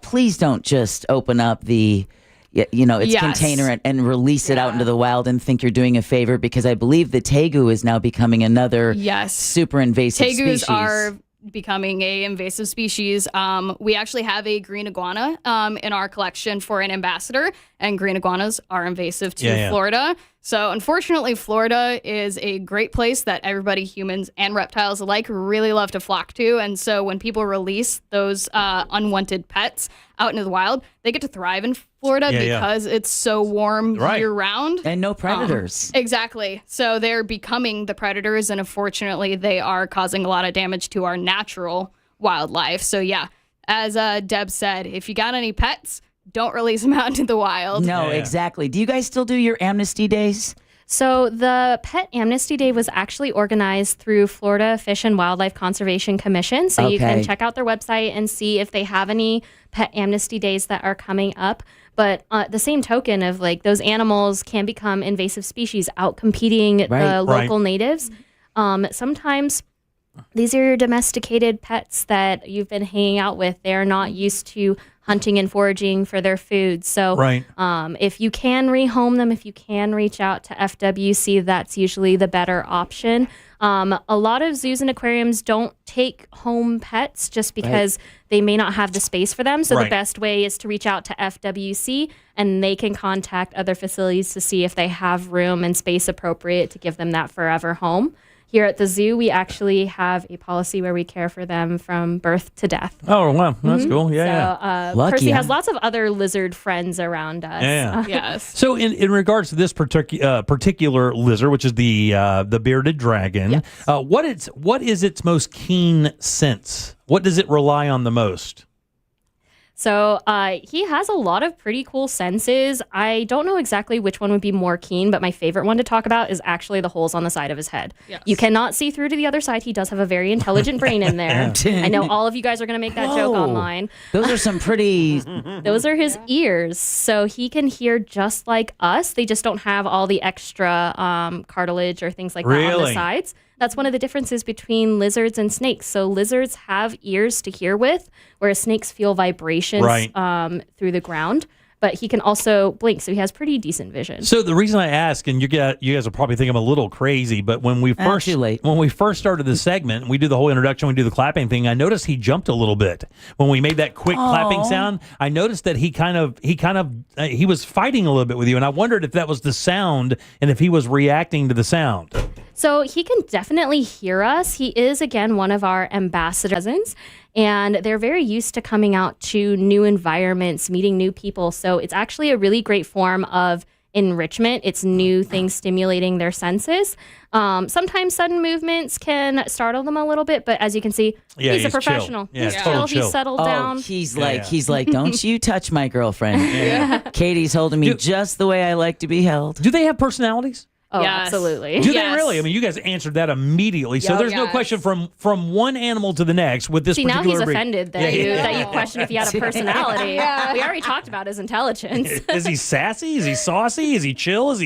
please don't just open up its Yes. container and release it out into the wild and think you're doing a favor, because I believe the tegu is now becoming another super invasive Tegus species. are becoming a invasive species. We actually have a green iguana in our collection for an ambassador, and green iguanas are invasive to Florida. So unfortunately, Florida is a great place that everybody, humans and reptiles alike, really love to flock to. And so when people release those unwanted pets out into the wild, they get to thrive in Florida because it's so warm year round. And no predators. Exactly. So they're becoming the predators, and unfortunately, they are causing a lot of damage to our natural wildlife. So yeah, as Deb said, if you got any pets, don't release them out into the wild. No, exactly. Do you guys still do your amnesty days? So the Pet Amnesty Day was actually organized through Florida Fish and Wildlife Conservation Commission. So you can check out their website and see if they have any Pet Amnesty Days that are coming up. But the same token of like those animals can become invasive species, out competing the local natives. Sometimes these are your domesticated pets that you've been hanging out with. They're not used to hunting and foraging for their food. So if you can rehome them, if you can reach out to FWC, that's usually the better option. A lot of zoos and aquariums don't take home pets just because they may not have the space for them. So the best way is to reach out to FWC, and they can contact other facilities to see if they have room and space appropriate to give them that forever home. Here at the zoo, we actually have a policy where we care for them from birth to death. Oh, wow. That's cool. Yeah, So Lucky, Percy has huh? lots of other lizard friends around us. Yeah. Yes. So in regards to this particular lizard, which is the bearded dragon, what is its most keen sense? What does it rely on the most? So he has a lot of pretty cool senses. I don't know exactly which one would be more keen, but my favorite one to talk about is actually the holes on the side of his head. Yes. You cannot see through to the other side. He does have a very intelligent brain in there. I know all of you guys are going to make that joke Whoa. online. Those are some pretty. Those are his ears. So he can hear just like us. They just don't have all the extra cartilage or things like that on the Really? sides. That's one of the differences between lizards and snakes. So lizards have ears to hear with, whereas snakes feel vibrations Right. through the ground. But he can also blink, so he has pretty decent vision. So the reason I ask, and you guys will probably think I'm a little crazy, but when we first started the segment, we do the whole introduction, we do the clapping thing. I noticed he jumped a little bit when we made that quick clapping sound. I noticed that he was fighting a little bit with you, and I wondered if that was the sound and if he was reacting to the sound. So he can definitely hear us. He is, again, one of our ambassador cousins, and they're very used to coming out to new environments, meeting new people. So it's actually a really great form of enrichment. It's new things stimulating their senses. Sometimes sudden movements can startle them a little bit, but as you can see, he's a professional. Yeah, he's total chill. He's settled down. He's like, don't you touch my girlfriend. Katie's holding me just the way I like to be held. Do they have personalities? Oh, Yes. absolutely. Do they really? I mean, you guys answered that immediately. So Yep. there's no Yes. question from one animal to the next with this See, now particular he's breed. offended that you question if he had a personality. We already talked about his intelligence. Is he sassy? Is he saucy? Is he chill? Is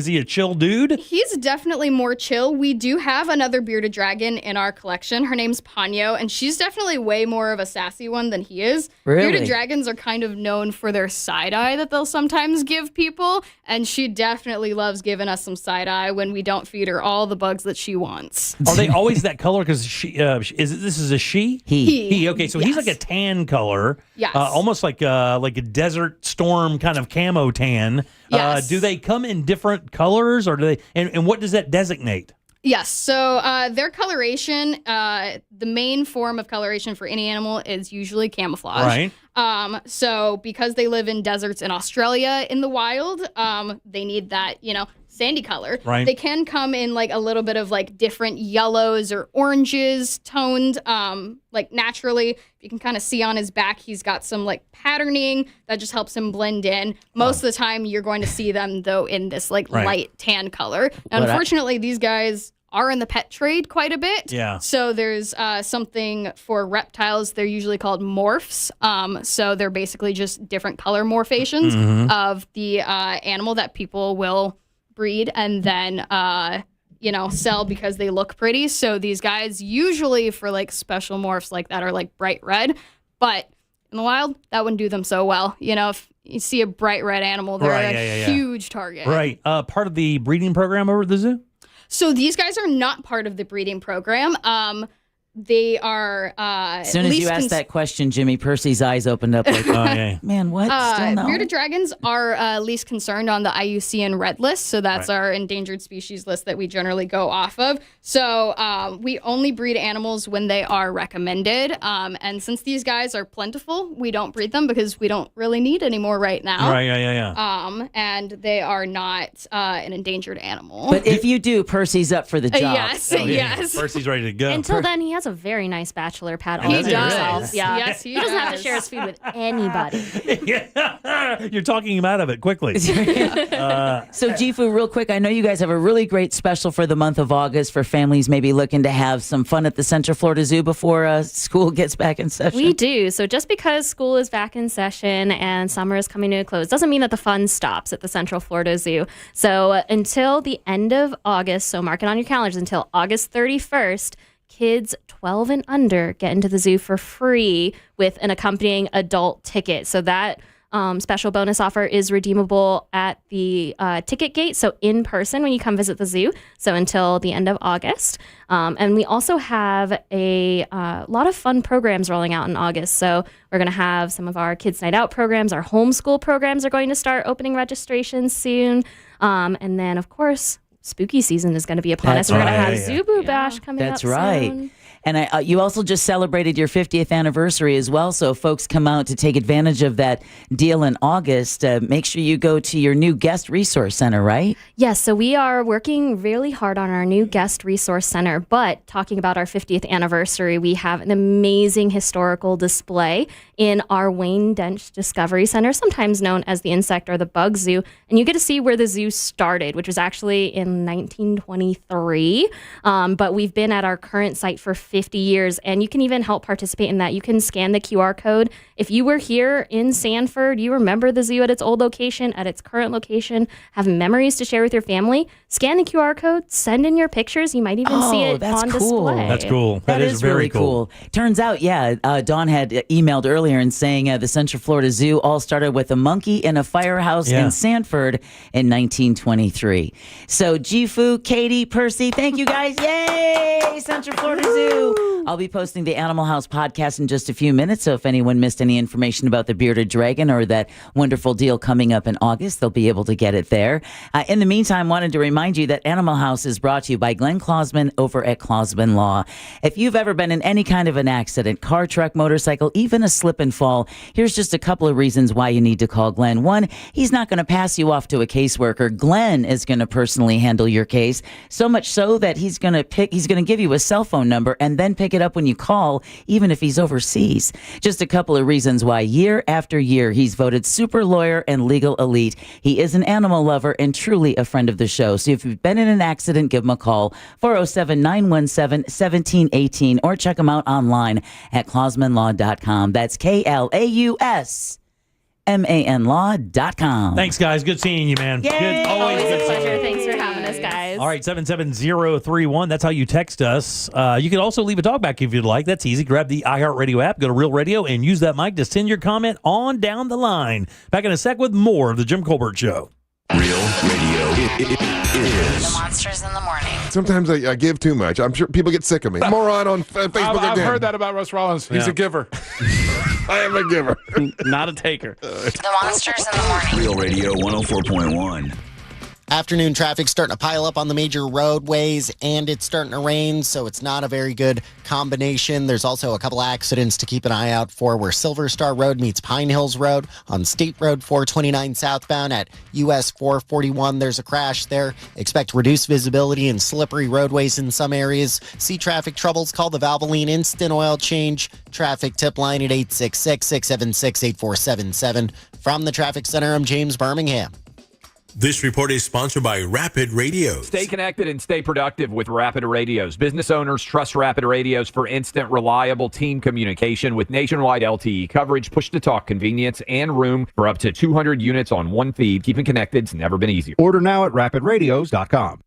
he a chill dude? He's definitely more chill. We do have another bearded dragon in our collection. Her name's Ponyo, and she's definitely way more of a sassy one than he is. Really? Bearded dragons are kind of known for their side eye that they'll sometimes give people, and she definitely loves giving us some side eye when we don't feed her all the bugs that she wants. Are they always that color? Because this is a she? He. Okay, so he's like a tan color. Yes. Almost like a Desert Storm kind of camo tan. Yes. Do they come in different colors, or do they? And what does that designate? Yes, so their coloration, the main form of coloration for any animal is usually camouflage. Right. So because they live in deserts in Australia in the wild, they need that, sandy color. Right. They can come in like a little bit of like different yellows or oranges toned, like naturally. You can kind of see on his back, he's got some like patterning that just helps him blend in. Most of the time, you're going to see them though in this like light tan color. Now, unfortunately, these guys are in the pet trade quite a bit. Yeah. So there's something for reptiles. They're usually called morphs. So they're basically just different color morphations of the animal that people will breed and then sell because they look pretty. So these guys usually for like special morphs like that are like bright red, but in the wild that wouldn't do them so well. If you see a bright red animal, they're a huge target. Right. Part of the breeding program over at the zoo? So these guys are not part of the breeding program. They are. As soon as you asked that question, Jimmy, Percy's eyes opened up like, man, what? Still no? Bearded dragons are least concerned on the IUCN Red List, so that's our endangered species list that we generally go off of. So we only breed animals when they are recommended, and since these guys are plentiful, we don't breed them because we don't really need any more right now. Right, yeah. And they are not an endangered animal. But if you do, Percy's up for the job. Yes. Percy's ready to go. Until then, he has a very nice bachelor pad all He to does. himself. Yeah. Yes, he doesn't have to does. share his food with anybody. You're talking him out of it quickly. So, Jifu, real quick, I know you guys have a really great special for the month of August for families maybe looking to have some fun at the Central Florida Zoo before school gets back in session. We do. So just because school is back in session and summer is coming to a close doesn't mean that the fun stops at the Central Florida Zoo. So until the end of August, so mark it on your calendars, until August 31st, kids 12 and under get into the zoo for free with an accompanying adult ticket. So that special bonus offer is redeemable at the ticket gate, so in person when you come visit the zoo, so until the end of August. And we also have a lot of fun programs rolling out in August. So we're going to have some of our Kids Night Out programs. Our homeschool programs are going to start opening registrations soon. And then, of course, spooky season is going to be upon us. We're going to have Zubu Bash coming That's up right. soon. And you also just celebrated your 50th anniversary as well. So folks come out to take advantage of that deal in August. Make sure you go to your new guest resource center, right? Yes. So we are working really hard on our new guest resource center. But talking about our 50th anniversary, we have an amazing historical display in our Wayne Dench Discovery Center, sometimes known as the Insect or the Bug Zoo. And you get to see where the zoo started, which was actually in 1923. But we've been at our current site for 50 years, and you can even help participate in that. You can scan the QR code. If you were here in Sanford, you remember the zoo at its old location, at its current location, have memories to share with your family, scan the QR code, send in your pictures. You might even see it on display. That's cool. That is very very cool. Turns out, Dawn had emailed earlier and saying the Central Florida Zoo all started with a monkey in a firehouse in Sanford in 1923. So Gifu, Katie, Percy, thank you guys. Yay! Central Florida Zoo. I'll be posting the Animal House podcast in just a few minutes, so if anyone missed any information about the bearded dragon or that wonderful deal coming up in August, they'll be able to get it there. In the meantime, wanted to remind you that Animal House is brought to you by Glenn Clausman over at Clausman Law. If you've ever been in any kind of an accident, car, truck, motorcycle, even a slip and fall, here's just a couple of reasons why you need to call Glenn. One, he's not going to pass you off to a caseworker. Glenn is going to personally handle your case, so much so that he's going to give you a cell phone number and then pick it up when you call, even if he's overseas. Just a couple of reasons why year after year he's voted super lawyer and legal elite. He is an animal lover and truly a friend of the show. So if you've been in an accident, give him a call, 407-917-1718, or check him out online at clausmanlaw.com. That's KLAUSMANlaw.com. Thanks, guys. Good seeing you, man. Yay! Good. Always Always good a seeing pleasure. you. Thanks for having us, guys. All right, 77031. That's how you text us. You can also leave a talkback if you'd like. That's easy. Grab the iHeartRadio app, go to Real Radio, and use that mic to send your comment on down the line. Back in a sec with more of the Jim Colbert Show. Real Radio is The Monsters in the Morning. Sometimes I give too much. I'm sure people get sick of me. Moron on Facebook I've again. heard that about Russ Rollins. He's a giver. I am a giver. Not a taker. The Monsters in the Morning. Real Radio 104.1. Afternoon traffic starting to pile up on the major roadways, and it's starting to rain, so it's not a very good combination. There's also a couple accidents to keep an eye out for where Silver Star Road meets Pine Hills Road on State Road 429 southbound at US 441. There's a crash there. Expect reduced visibility and slippery roadways in some areas. See traffic troubles, call the Valvoline Instant Oil Change traffic tip line at 866-676-8477. From the Traffic Center, I'm James Birmingham. This report is sponsored by Rapid Radios. Stay connected and stay productive with Rapid Radios. Business owners trust Rapid Radios for instant, reliable team communication with nationwide LTE coverage, push-to-talk convenience, and room for up to 200 units on one feed. Keeping connected's never been easier. Order now at rapidradios.com.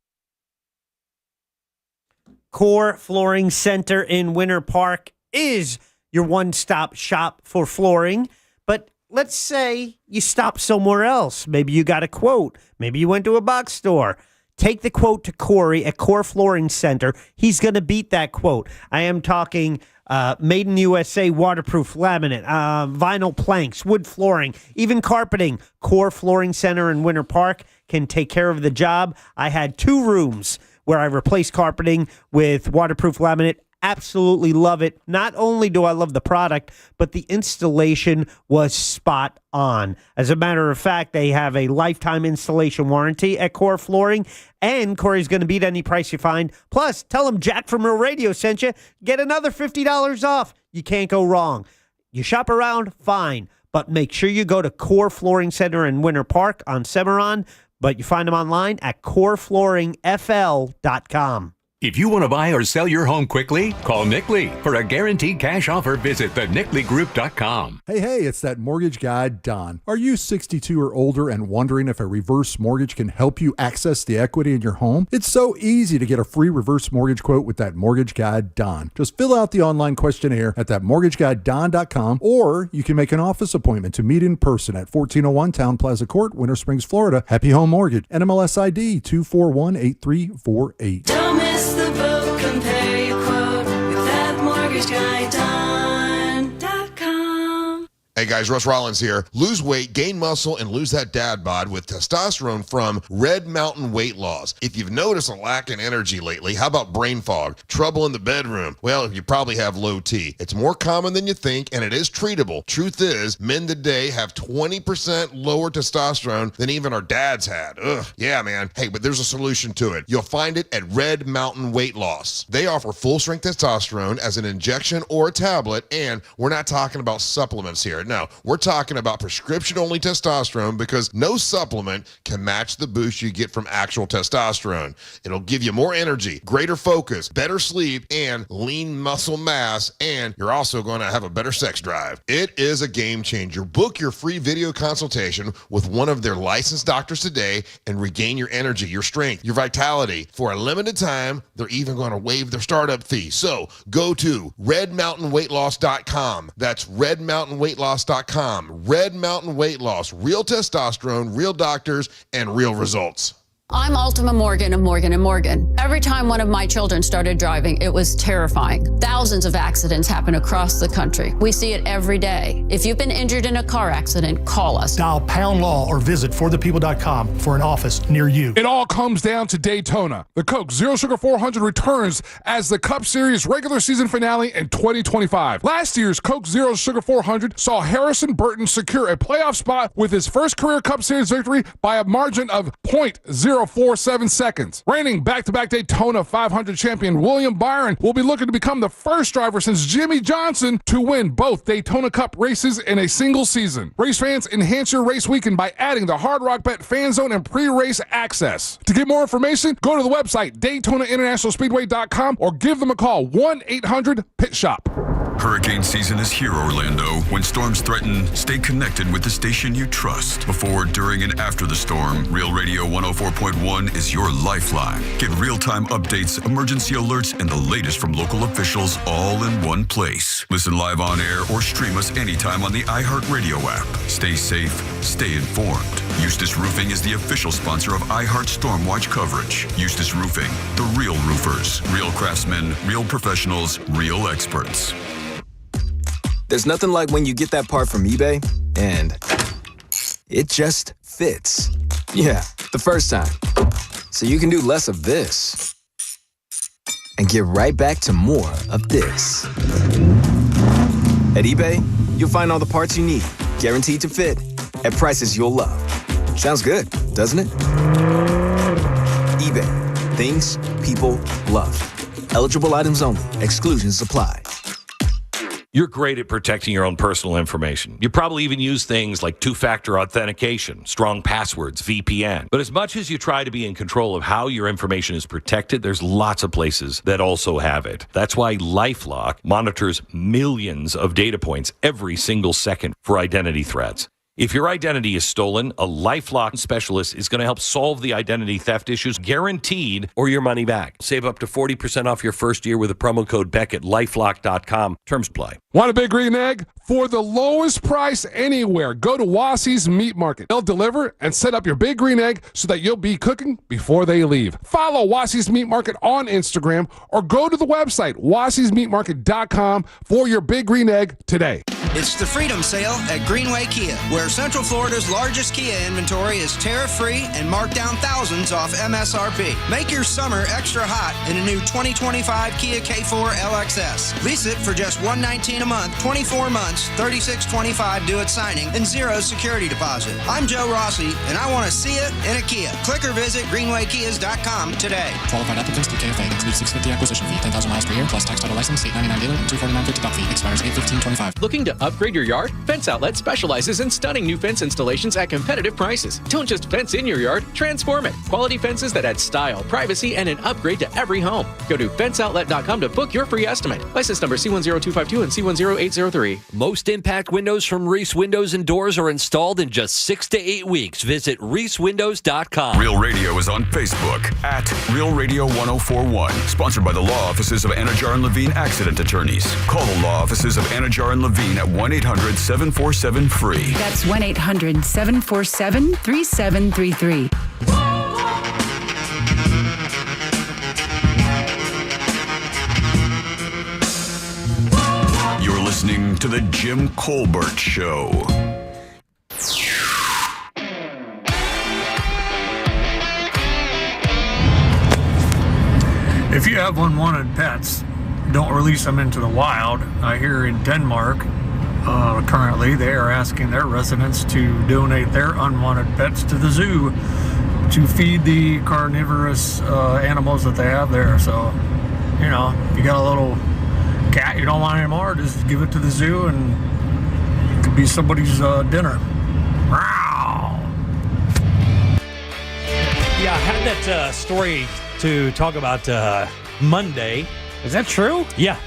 Core Flooring Center in Winter Park is your one-stop shop for flooring, but let's say you stop somewhere else. Maybe you got a quote. Maybe you went to a box store. Take the quote to Corey at Core Flooring Center. He's going to beat that quote. I am talking made in USA waterproof laminate, vinyl planks, wood flooring, even carpeting. Core Flooring Center in Winter Park can take care of the job. I had 2 rooms where I replaced carpeting with waterproof laminate. Absolutely love it. Not only do I love the product, but the installation was spot on. As a matter of fact, they have a lifetime installation warranty at Core Flooring, and Corey's going to beat any price you find. Plus, tell them Jack from Real Radio sent you. Get another $50 off. You can't go wrong. You shop around, fine, but make sure you go to Core Flooring Center in Winter Park on Cimarron, but you find them online at coreflooringfl.com. If you want to buy or sell your home quickly, call Nick Lee. For a guaranteed cash offer, visit thenickleyGroup.com. Hey, it's that mortgage guy, Don. Are you 62 or older and wondering if a reverse mortgage can help you access the equity in your home? It's so easy to get a free reverse mortgage quote with that mortgage guy, Don. Just fill out the online questionnaire at thatmortgageguyDon.com, or you can make an office appointment to meet in person at 1401 Town Plaza Court, Winter Springs, Florida. Happy Home Mortgage. NMLS ID 2418348. Don't miss the boat, compare your quote with thatmortgageguyDon.com. Hey Hey guys, Russ Rollins here. Lose weight, gain muscle, and lose that dad bod with testosterone from Red Mountain Weight Loss. If you've noticed a lack in energy lately, how about brain fog, trouble in the bedroom? Well, you probably have low T. It's more common than you think, and it is treatable. Truth is, men today have 20% lower testosterone than even our dads had. Ugh, yeah, man. Hey, but there's a solution to it. You'll find it at Red Mountain Weight Loss. They offer full-strength testosterone as an injection or a tablet, and we're not talking about supplements here. No, we're talking about prescription-only testosterone because no supplement can match the boost you get from actual testosterone. It'll give you more energy, greater focus, better sleep, and lean muscle mass, and you're also going to have a better sex drive. It is a game changer. Book your free video consultation with one of their licensed doctors today and regain your energy, your strength, your vitality. For a limited time, they're even going to waive their startup fee. So go to redmountainweightloss.com. That's redmountainweightloss.com. Red Mountain Weight Loss. Real testosterone, real doctors, and real results. I'm Ultima Morgan of Morgan & Morgan. Every time one of my children started driving, it was terrifying. Thousands of accidents happen across the country. We see it every day. If you've been injured in a car accident, call us. Dial #law or visit forthepeople.com for an office near you. It all comes down to Daytona. The Coke Zero Sugar 400 returns as the Cup Series regular season finale in 2025. Last year's Coke Zero Sugar 400 saw Harrison Burton secure a playoff spot with his first career Cup Series victory by a margin of .047 seconds. Reigning back-to-back Daytona 500 champion William Byron will be looking to become the first driver since Jimmy Johnson to win both Daytona Cup races in a single season. Race fans, enhance your race weekend by adding the Hard Rock Bet Fan Zone and pre-race access. To get more information, go to the website DaytonaInternationalSpeedway.com or give them a call 1-800-PIT-SHOP. Hurricane season is here, Orlando. When storms threaten, stay connected with the station you trust. Before, during, and after the storm, Real Radio 104.1 is your lifeline. Get real-time updates, emergency alerts, and the latest from local officials all in one place. Listen live on air or stream us anytime on the iHeartRadio app. Stay safe, stay informed. Eustace Roofing is the official sponsor of iHeart Stormwatch coverage. Eustace Roofing, the real roofers, real craftsmen, real professionals, real experts. There's nothing like when you get that part from eBay and it just fits. Yeah, the first time. So you can do less of this and get right back to more of this. At eBay, you'll find all the parts you need, guaranteed to fit, at prices you'll love. Sounds good, doesn't it? eBay, things people love. Eligible items only. Exclusions apply. You're great at protecting your own personal information. You probably even use things like two-factor authentication, strong passwords, VPN. But as much as you try to be in control of how your information is protected, there's lots of places that also have it. That's why LifeLock monitors millions of data points every single second for identity threats. If your identity is stolen, a LifeLock specialist is going to help solve the identity theft issues, guaranteed, or your money back. Save up to 40% off your first year with a promo code Beck at LifeLock.com. Terms apply. Want a big green egg? For the lowest price anywhere, go to Wassy's Meat Market. They'll deliver and set up your big green egg so that you'll be cooking before they leave. Follow Wassy's Meat Market on Instagram or go to the website, wassysmeatmarket.com, for your big green egg today. It's the Freedom Sale at Greenway Kia, where Central Florida's largest Kia inventory is tariff-free and marked down thousands off MSRP. Make your summer extra hot in a new 2025 Kia K4 LXS. Lease it for just $119 a month, 24 months, $36.25 due at signing, and zero security deposit. I'm Joe Rossi, and I want to see it in a Kia. Click or visit greenwaykias.com today. Qualified applicants to KFA includes $650 acquisition fee, 10,000 miles per year, plus tax title license, $899 dealer, and $249.50 doc fee. Expires 8/15/25. Looking to upgrade your yard? Fence Outlet specializes in stunning new fence installations at competitive prices. Don't just fence in your yard, transform it. Quality fences that add style, privacy, and an upgrade to every home. Go to fenceoutlet.com to book your free estimate. License number C10252 and C10803. Most impact windows from Reese Windows and Doors are installed in just 6 to 8 weeks. Visit ReeseWindows.com. Real Radio is on Facebook at Real Radio 1041. Sponsored by the law offices of Anajar and Levine Accident Attorneys. Call the law offices of Anajar and Levine at 1-800-747-FREE. That's 1-800-747-3733. listening to The Jim Colbert Show. If you have unwanted pets, don't release them into the wild. I hear in Denmark, currently, they are asking their residents to donate their unwanted pets to the zoo to feed the carnivorous animals that they have there. So, you know, you got a little cat you don't want anymore, just give it to the zoo and it could be somebody's dinner. Yeah, I had that story to talk about Monday. Is that true? Yeah.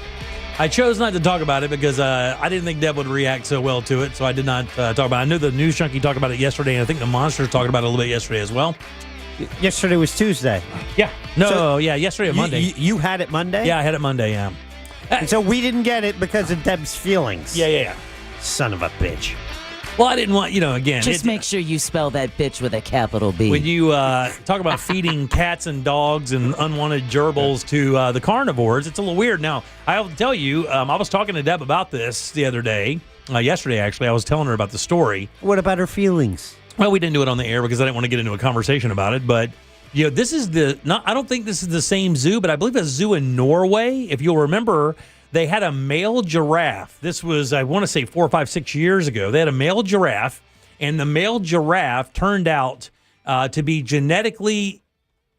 I chose not to talk about it because I didn't think Deb would react so well to it, so I did not talk about it. I knew the News Junkie talked about it yesterday, and I think the Monsters talked about it a little bit yesterday as well. Yesterday was Tuesday. Yeah. No, yesterday or Monday. You had it Monday? Yeah, I had it Monday, yeah. And so we didn't get it because of Deb's feelings. Yeah. Son of a bitch. Well, I didn't want, again. Just make sure you spell that bitch with a capital B. When you talk about feeding cats and dogs and unwanted gerbils to the carnivores, it's a little weird. Now, I'll tell you, I was talking to Deb about this the other day. Yesterday, actually, I was telling her about the story. What about her feelings? Well, we didn't do it on the air because I didn't want to get into a conversation about it. But, this is I don't think this is the same zoo, but I believe a zoo in Norway. If you'll remember, they had a male giraffe. This was, I want to say 4, 5, 6 years ago. They had a male giraffe, and the male giraffe turned out to be genetically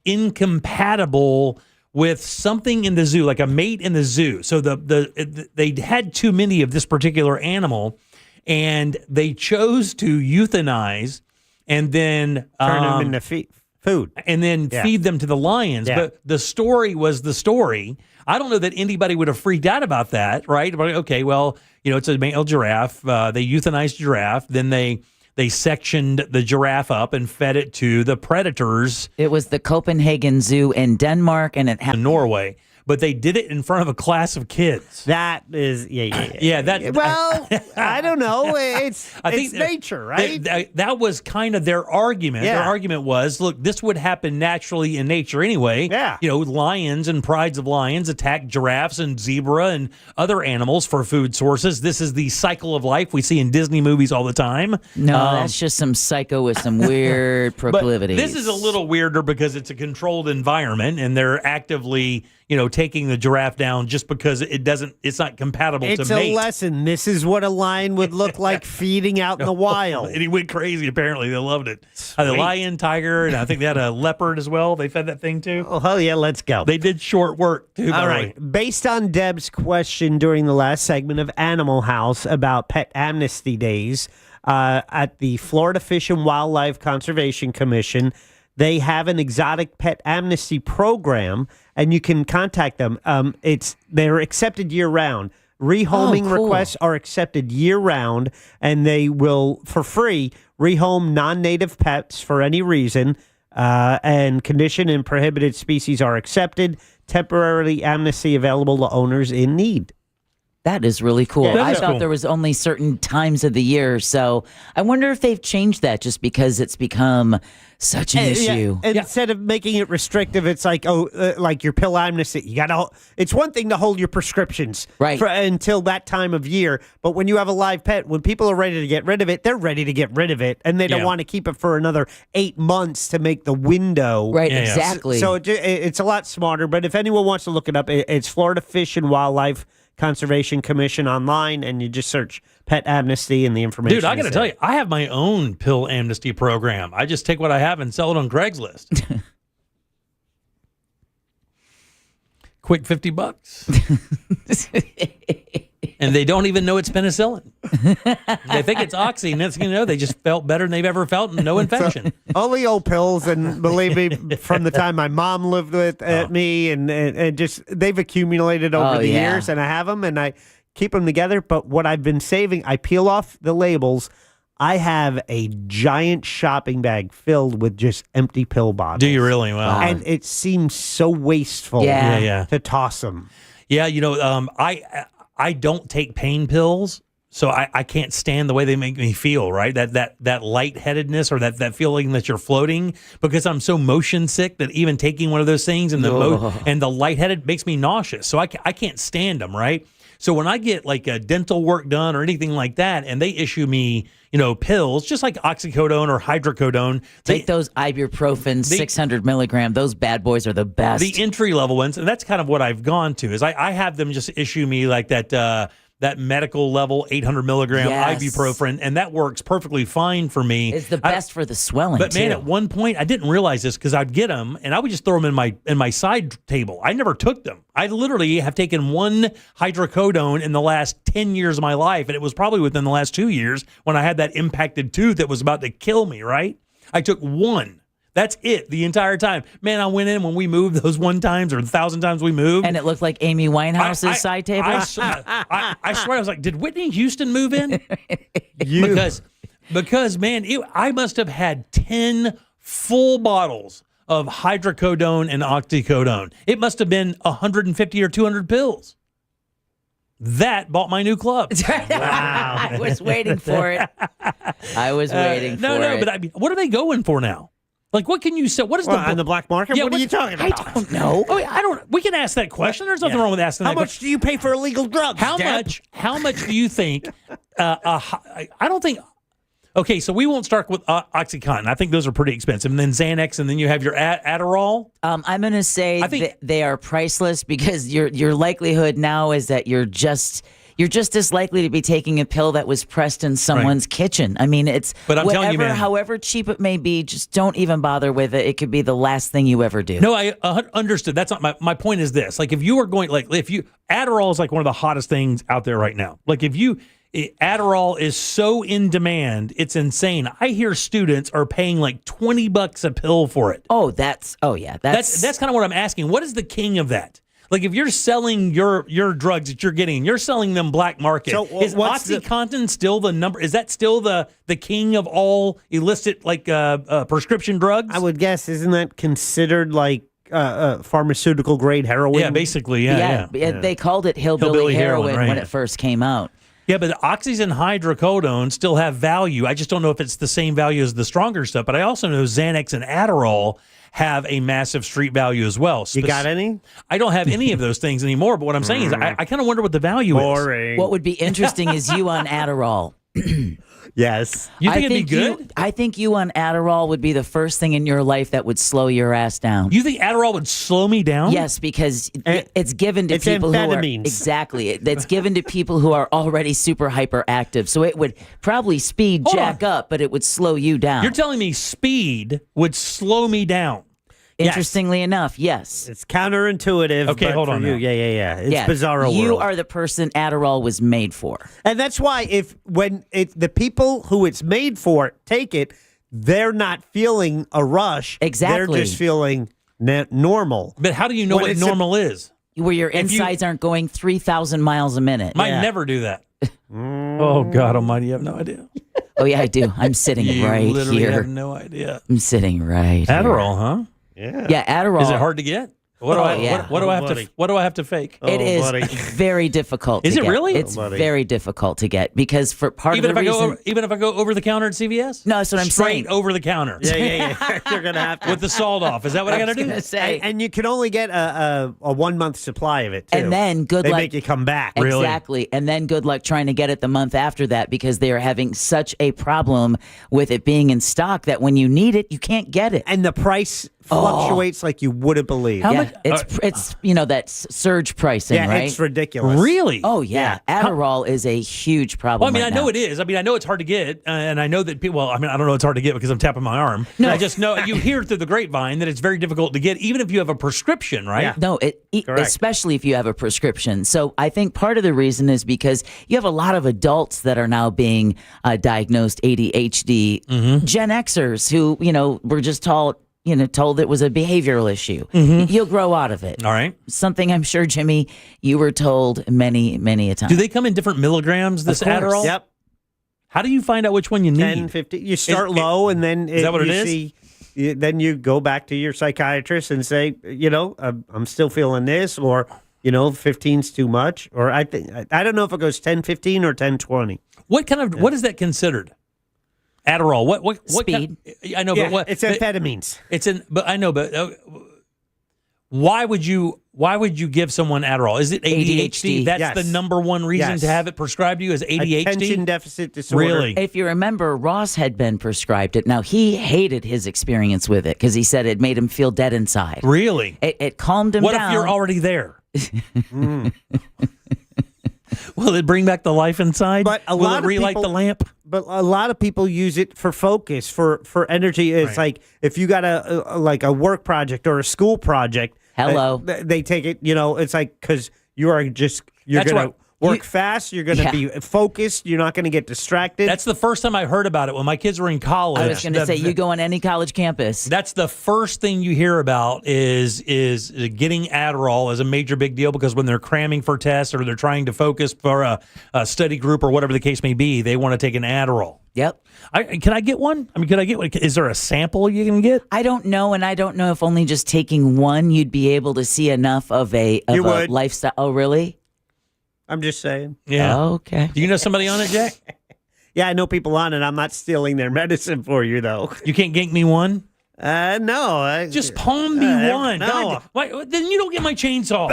incompatible with something in the zoo, like a mate in the zoo. So they had too many of this particular animal, and they chose to euthanize and then turn them into food and then feed them to the lions. Yeah. But the story was the story. I don't know that anybody would have freaked out about that, right? But, okay, well, it's a male giraffe. They euthanized giraffe. Then they sectioned the giraffe up and fed it to the predators. It was the Copenhagen Zoo in Denmark, and it in Norway. But they did it in front of a class of kids. That is, Well, I don't know. It's nature, right? That was kind of their argument. Yeah. Their argument was, look, this would happen naturally in nature anyway. Yeah. Lions and prides of lions attack giraffes and zebra and other animals for food sources. This is the cycle of life we see in Disney movies all the time. No, that's just some psycho with some weird proclivities. But this is a little weirder because it's a controlled environment and they're actively taking the giraffe down just because it's not compatible to mate. It's a lesson. This is what a lion would look like feeding out in the wild. And he went crazy, apparently. They loved it. The lion, tiger, and I think they had a leopard as well. They fed that thing, too. Oh, hell yeah, let's go. They did short work, too. All right. Based on Deb's question during the last segment of Animal House about pet amnesty days at the Florida Fish and Wildlife Conservation Commission, they have an exotic pet amnesty program, and you can contact them. They're accepted year-round. Rehoming requests are accepted year-round, and they will, for free, rehome non-native pets for any reason, and conditioned and prohibited species are accepted. Temporarily amnesty available to owners in need. That is really cool. Yeah, I thought there was only certain times of the year, so I wonder if they've changed that just because it's become such an issue. And instead of making it restrictive, it's like like your pill amnesty. You got it's one thing to hold your prescriptions until that time of year, but when you have a live pet, when people are ready to get rid of it, they're ready to get rid of it, and they don't want to keep it for another 8 months to make the window. Right, exactly. So it's a lot smarter. But if anyone wants to look it up, it's Florida Fish and Wildlife Conservation Commission online, and you just search pet amnesty and the information. Dude, I got to tell you, I have my own pill amnesty program. I just take what I have and sell it on Craigslist. Quick $50. And they don't even know it's penicillin. They think it's Oxy. Next thing you know, they just felt better than they've ever felt and no infection. Only old pills, and believe me, from the time my mom lived with me, and just they've accumulated over the years, and I have them, and I keep them together. But what I've been saving, I peel off the labels. I have a giant shopping bag filled with just empty pill bottles. Do you really? Wow. And it seems so wasteful to toss them. Yeah, I don't take pain pills. So I can't stand the way they make me feel, right? That lightheadedness or that feeling that you're floating, because I'm so motion sick that even taking one of those things and the lightheaded makes me nauseous. So I can't stand them, right? So when I get like a dental work done or anything like that, and they issue me, pills, just like oxycodone or hydrocodone. Take those ibuprofen, 600 milligram. Those bad boys are the best. The entry level ones, and that's kind of what I've gone to, is I have them just issue me like that medical level 800 milligram ibuprofen, and that works perfectly fine for me. It's the best for the swelling, But man, too. at one point, I didn't realize this because I'd get them and I would just throw them in my side table. I never took them. I literally have taken one hydrocodone in the last 10 years of my life, and it was probably within the last 2 years when I had that impacted tooth that was about to kill me, right? I took one. That's it the entire time. Man, I went in when we moved those 1 times or 1,000 times we moved. And it looked like Amy Winehouse's side table. I swear, I was like, did Whitney Houston move in? Because man, I must have had 10 full bottles of hydrocodone and oxycodone. It must have been 150 or 200 pills. That bought my new club. Wow. I was waiting for it. I was waiting for it. No, but I mean, what are they going for now? Like, what can you sell? What is on the black market? Yeah, what are you talking about? I don't know. We can ask that question. There's nothing wrong with asking that question. How much do you pay for illegal drugs? How much do you think? I don't think. Okay, so we won't start with OxyContin. I think those are pretty expensive, and then Xanax, and then you have your Adderall. I'm going to say that they are priceless because your likelihood now is that you're just as likely to be taking a pill that was pressed in someone's kitchen. I mean, But I'm telling you, man, however cheap it may be, just don't even bother with it. It could be the last thing you ever do. No, I understood. That's not my point. Is this like if you are going Adderall is like one of the hottest things out there right now. Like Adderall is so in demand, it's insane. I hear students are paying like $20 a pill for it. That's kind of what I'm asking. What is the king of that? Like if you're selling your drugs that you're getting, you're selling them black market. So is OxyContin still the number? Is that still the king of all illicit prescription drugs? I would guess. Isn't that considered like pharmaceutical grade heroin? Yeah, basically. Yeah. They called it hillbilly heroin right. when it first came out. Yeah, but the oxys and hydrocodone still have value. I just don't know if it's the same value as the stronger stuff. But I also know Xanax and Adderall have a massive street value as well. You got any? I don't have any of those things anymore. But what I'm saying is I kind of wonder what the value is. What would be interesting is you on Adderall. Yes. You think it'd be good? I think you on Adderall would be the first thing in your life that would slow your ass down. You think Adderall would slow me down? Yes, because it's given to people who are exactly. It's given to people who are already super hyperactive. So it would probably speed Jack up, but it would slow you down. You're telling me speed would slow me down? Interestingly enough, yes. It's counterintuitive. Okay, but hold for on you, now. yeah. It's bizarro You world. are the person Adderall was made for. And that's why when the people who it's made for take it, they're not feeling a rush. Exactly. They're just feeling normal. But how do you know what normal is? Where your insides aren't going 3,000 miles a minute. Might never do that. Oh, God almighty, you have no idea. Oh, yeah, I do. I'm sitting right You literally here. have no idea. I'm sitting right Adderall, huh? Yeah, Adderall. Is it hard to get? What do I have to fake? It is very difficult. Is to it get. really? It's very difficult to get because for part of the reason. Even if I go over the counter at CVS? No, that's what I'm saying. Straight over the counter. Yeah. You're gonna have to with the salt off. Is that what I got to do? And you can only get a 1 month supply of it too. And then good they luck. make you come back. Exactly. And then good luck trying to get it the month after that because they are having such a problem with it being in stock that when you need it, you can't get it. And the price fluctuates like you wouldn't believe. How much? It's that surge pricing, right? It's ridiculous. Really? Oh yeah. Adderall is a huge problem. Well, I mean, right I know now. it is. I mean, I know it's hard to get, and I know that people. Well, I mean, I don't know it's hard to get because I'm tapping my arm. No. I just know you hear through the grapevine that it's very difficult to get, even if you have a prescription, right? Yeah. No, especially if you have a prescription. So I think part of the reason is because you have a lot of adults that are now being diagnosed ADHD, Gen Xers who were just told it was a behavioral issue. You'll grow out of it. All right. Something I'm sure, Jimmy, you were told many, many a time. Do they come in different milligrams, this Adderall? Yep. How do you find out which one you need? 10, 50. You start low, and then is that what it is? Then you go back to your psychiatrist and say, I'm still feeling this, or 15's too much, or I don't know if it goes 10-15 or 10-20. What is that considered? Adderall. What Speed. I know, Yeah, but what? it's amphetamines. Why would you give someone Adderall? Is it ADHD? That's Yes. the number one reason to have it prescribed to you is ADHD? Attention deficit disorder. Really? If you remember, Ross had been prescribed it. Now, he hated his experience with it because he said it made him feel dead inside. Really? It calmed him What down. if you're already there? Will it bring back the life inside? But a Will lot it of relight people- the lamp? But a lot of people use it for focus, for energy. It's like if you got a work project or a school project. Hello. They take it. It's like because you're That's gonna right. work fast. You're gonna be focused. You're not gonna get distracted. That's the first time I heard about it when my kids were in college. I was going to say, you go on any college campus. That's the first thing you hear about is getting Adderall as a major big deal because when they're cramming for tests or they're trying to focus for a study group or whatever the case may be, they want to take an Adderall. Yep. Can I get one? Can I get one? Is there a sample you can get? I don't know, and I don't know if only just taking one you'd be able to see enough of a lifestyle. Oh, really? I'm just saying. Yeah. Okay. Do you know somebody on it, Jack? Yeah, I know people on it. I'm not stealing their medicine for you, though. You can't gank me one? No. Just palm me one. No. God, why, then you don't get my chainsaw.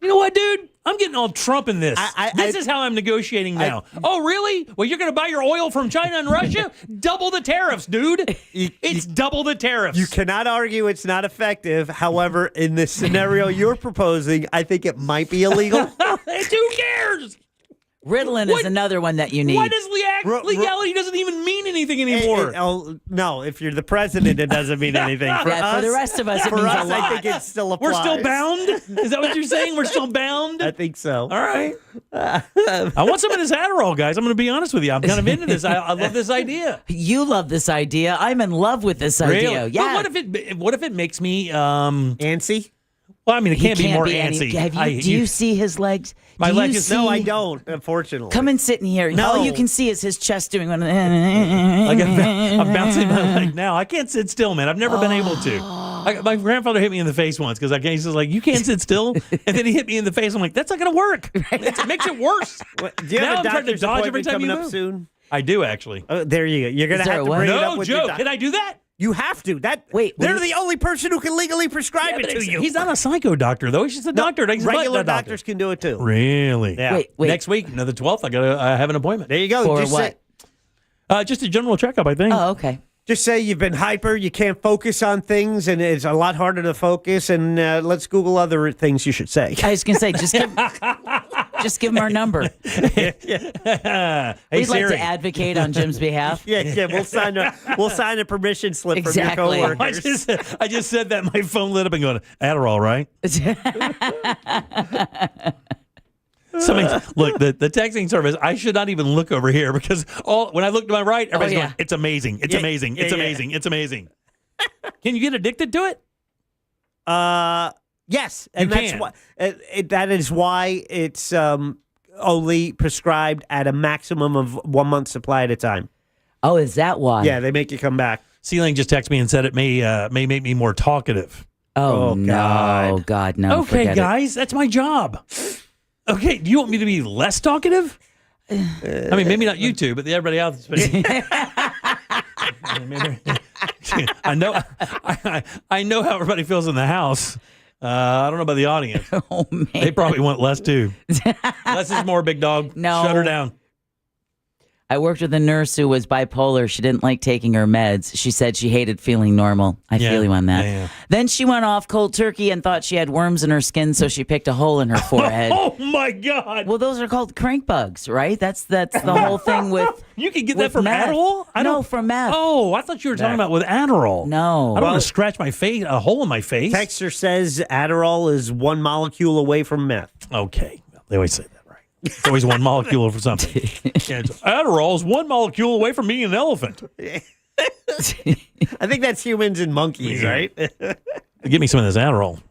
You know what, dude? I'm getting all Trump in this. This is how I'm negotiating now. Oh, really? Well, you're going to buy your oil from China and Russia? Double the tariffs, dude. It's double the tariffs. You cannot argue it's not effective. However, in the scenario you're proposing, I think it might be illegal. Who cares? Ritalin is another one that you need. Why does legality doesn't even mean anything anymore? No, if you're the president, it doesn't mean anything. For the rest of us, it means a lot. I think it still applies. We're still bound? Is that what you're saying? We're still bound? I think so. All right. I want some of this Adderall, guys. I'm going to be honest with you. I'm kind of into this. I love this idea. You love this idea. I'm in love with this idea. Really? Yeah. But what if it makes me antsy? Well, I mean, it can't be more any- antsy. do you see his legs? My Do leg you is- No, see- I don't, unfortunately. Come and sit in here. No. All you can see is his chest doing one. Like I'm bouncing my leg now. I can't sit still, man. I've never been able to. My grandfather hit me in the face once because he's just like, you can't sit still. And then he hit me in the face. I'm like, that's not going to work. It makes it worse. Do you Now have a I'm trying to doctor's dodge every appointment time you coming up move. soon? I do, actually. There you go. You're going Is to there have to a bring it what? up No with your joke. Can I do that? You have to. They're the only person who can legally prescribe it to you. He's not a psycho doctor, though. He's just a doctor. He's a Regular butt doctor. doctors can do it too. Really? Yeah. Wait. Next week, the 12th, I have an appointment. There you go. For Just what? Just a general checkup, I think. Oh, okay. Just say you've been hyper, you can't focus on things, and it's a lot harder to focus. And let's Google other things you should say. I was going to say, just give him our number. Hey, We'd like Siri. to advocate on Jim's behalf. Yeah, we'll sign a permission slip Exactly. from your coworkers. I just said that. My phone lit up and going, Adderall, right? Look, the texting service, I should not even look over here because when I look to my right, everybody's going, it's amazing. It's amazing. It's amazing. It's amazing. Can you get addicted to it? Yes, and You that's can. why that is why it's only prescribed at a maximum of 1 month supply at a time. Oh, is that why? Yeah, they make you come back. C-Lane just texted me and said it may make me more talkative. Oh, no. God, no. Okay, forget guys, that's my job. Okay, do you want me to be less talkative? I mean, maybe not you two, but everybody else. I know how everybody feels in the house. I don't know about the audience. Oh, man. They probably want less too. Less is more, big dog. No. Shut her down. I worked with a nurse who was bipolar. She didn't like taking her meds. She said she hated feeling normal. I feel you on that. Yeah. Then she went off cold turkey and thought she had worms in her skin, so she picked a hole in her forehead. Oh my God! Well, those are called crank bugs, right? That's the whole thing with. You can get that with from meth. Adderall? No, from meth. Oh, I thought you were talking about with Adderall. No. I don't want to scratch my face, a hole in my face. Texter says Adderall is 1 molecule away from meth. Okay, they always say that. It's always one molecule for something. Yeah, Adderall is 1 molecule away from being an elephant. I think that's humans and monkeys, right? Give me some of this Adderall.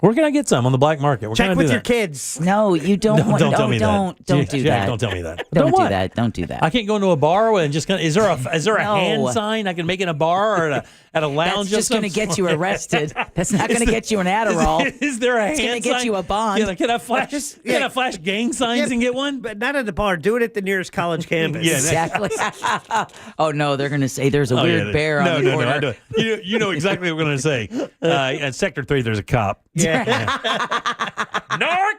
Where can I get some on the black market? Where Check can I with do your that? kids. No, you don't. Don't tell me that. Don't do Jack, that. Don't tell me that. Don't do what? that. Don't do that. I can't go into a bar and just is there a No. hand sign I can make in a bar or at a lounge? That's just going to get you arrested. That's not going to get you an Adderall. Is there a hand sign? It's going to get you a bond. Yeah, can I flash gang signs and get one? But not at the bar. Do it at the nearest college campus. Yeah, Exactly. Oh no, they're going to say there's a weird bear on the corner. No, I know. You know exactly what we're going to say. At Sector 3, there's a cop. Yeah. Narc!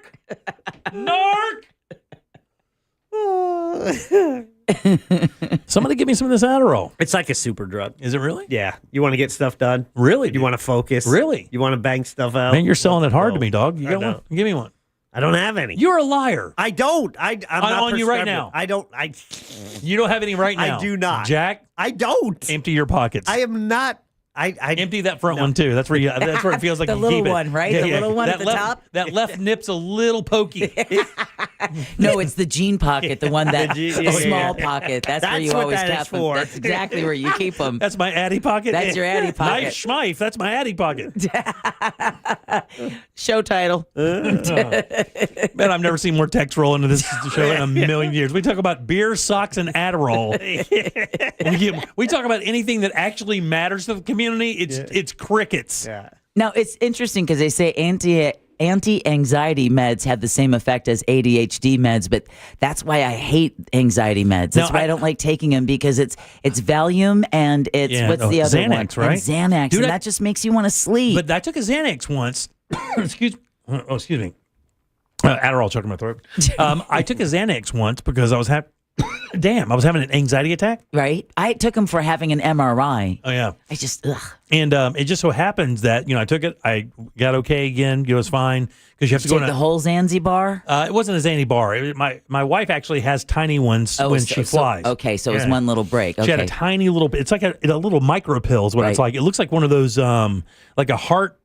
Somebody give me some of this Adderall. It's like a super drug. Is it really? Yeah. You want to get stuff done? Really? You want to focus? Really? You want to bang stuff out? Man, you're selling it hard to me, dog. You I got know. one? Give me one. I don't have any. You're a liar. I don't. I'm not on you right prescribing. now. I don't. You don't have any right now. I do not. Jack, I don't. empty your pockets. I am not. I empty that front one too. That's where it feels like The you little keep it. one, right? The little one at the top? That left nip's a little pokey. No, it's the jean pocket, the one that The the small pocket. That's where That's you what always that is keep them. for. That's exactly where you keep them. That's my Addy pocket. That's your Addy pocket. Nice schmeif. That's my Addy pocket. Show title. Man, I've never seen more text roll into this show in a million years. We talk about beer, socks, and Adderall. We talk about anything that actually matters to the community. It's crickets. Yeah. Now, it's interesting because they say anti-anxiety meds have the same effect as ADHD meds, but that's why I hate anxiety meds. That's why I don't like taking them, because it's Valium and it's what's the other Xanax, one? right? And Xanax, Dude, and that just makes you want to sleep. But I took a Xanax once. excuse me. Adderall choking my throat. I took a Xanax once because I was having an anxiety attack. Right? I took them for having an MRI. Oh yeah. I just ugh. And it just so happens that I took it. I got okay again. It was fine because you have to go Take the whole Zanzibar. It wasn't a Zanzibar. My wife actually has tiny ones when she flies. Okay, so it was one little break. Okay. She had a tiny little. It's like a little micro pill is what it's Right. like. It looks like one of those like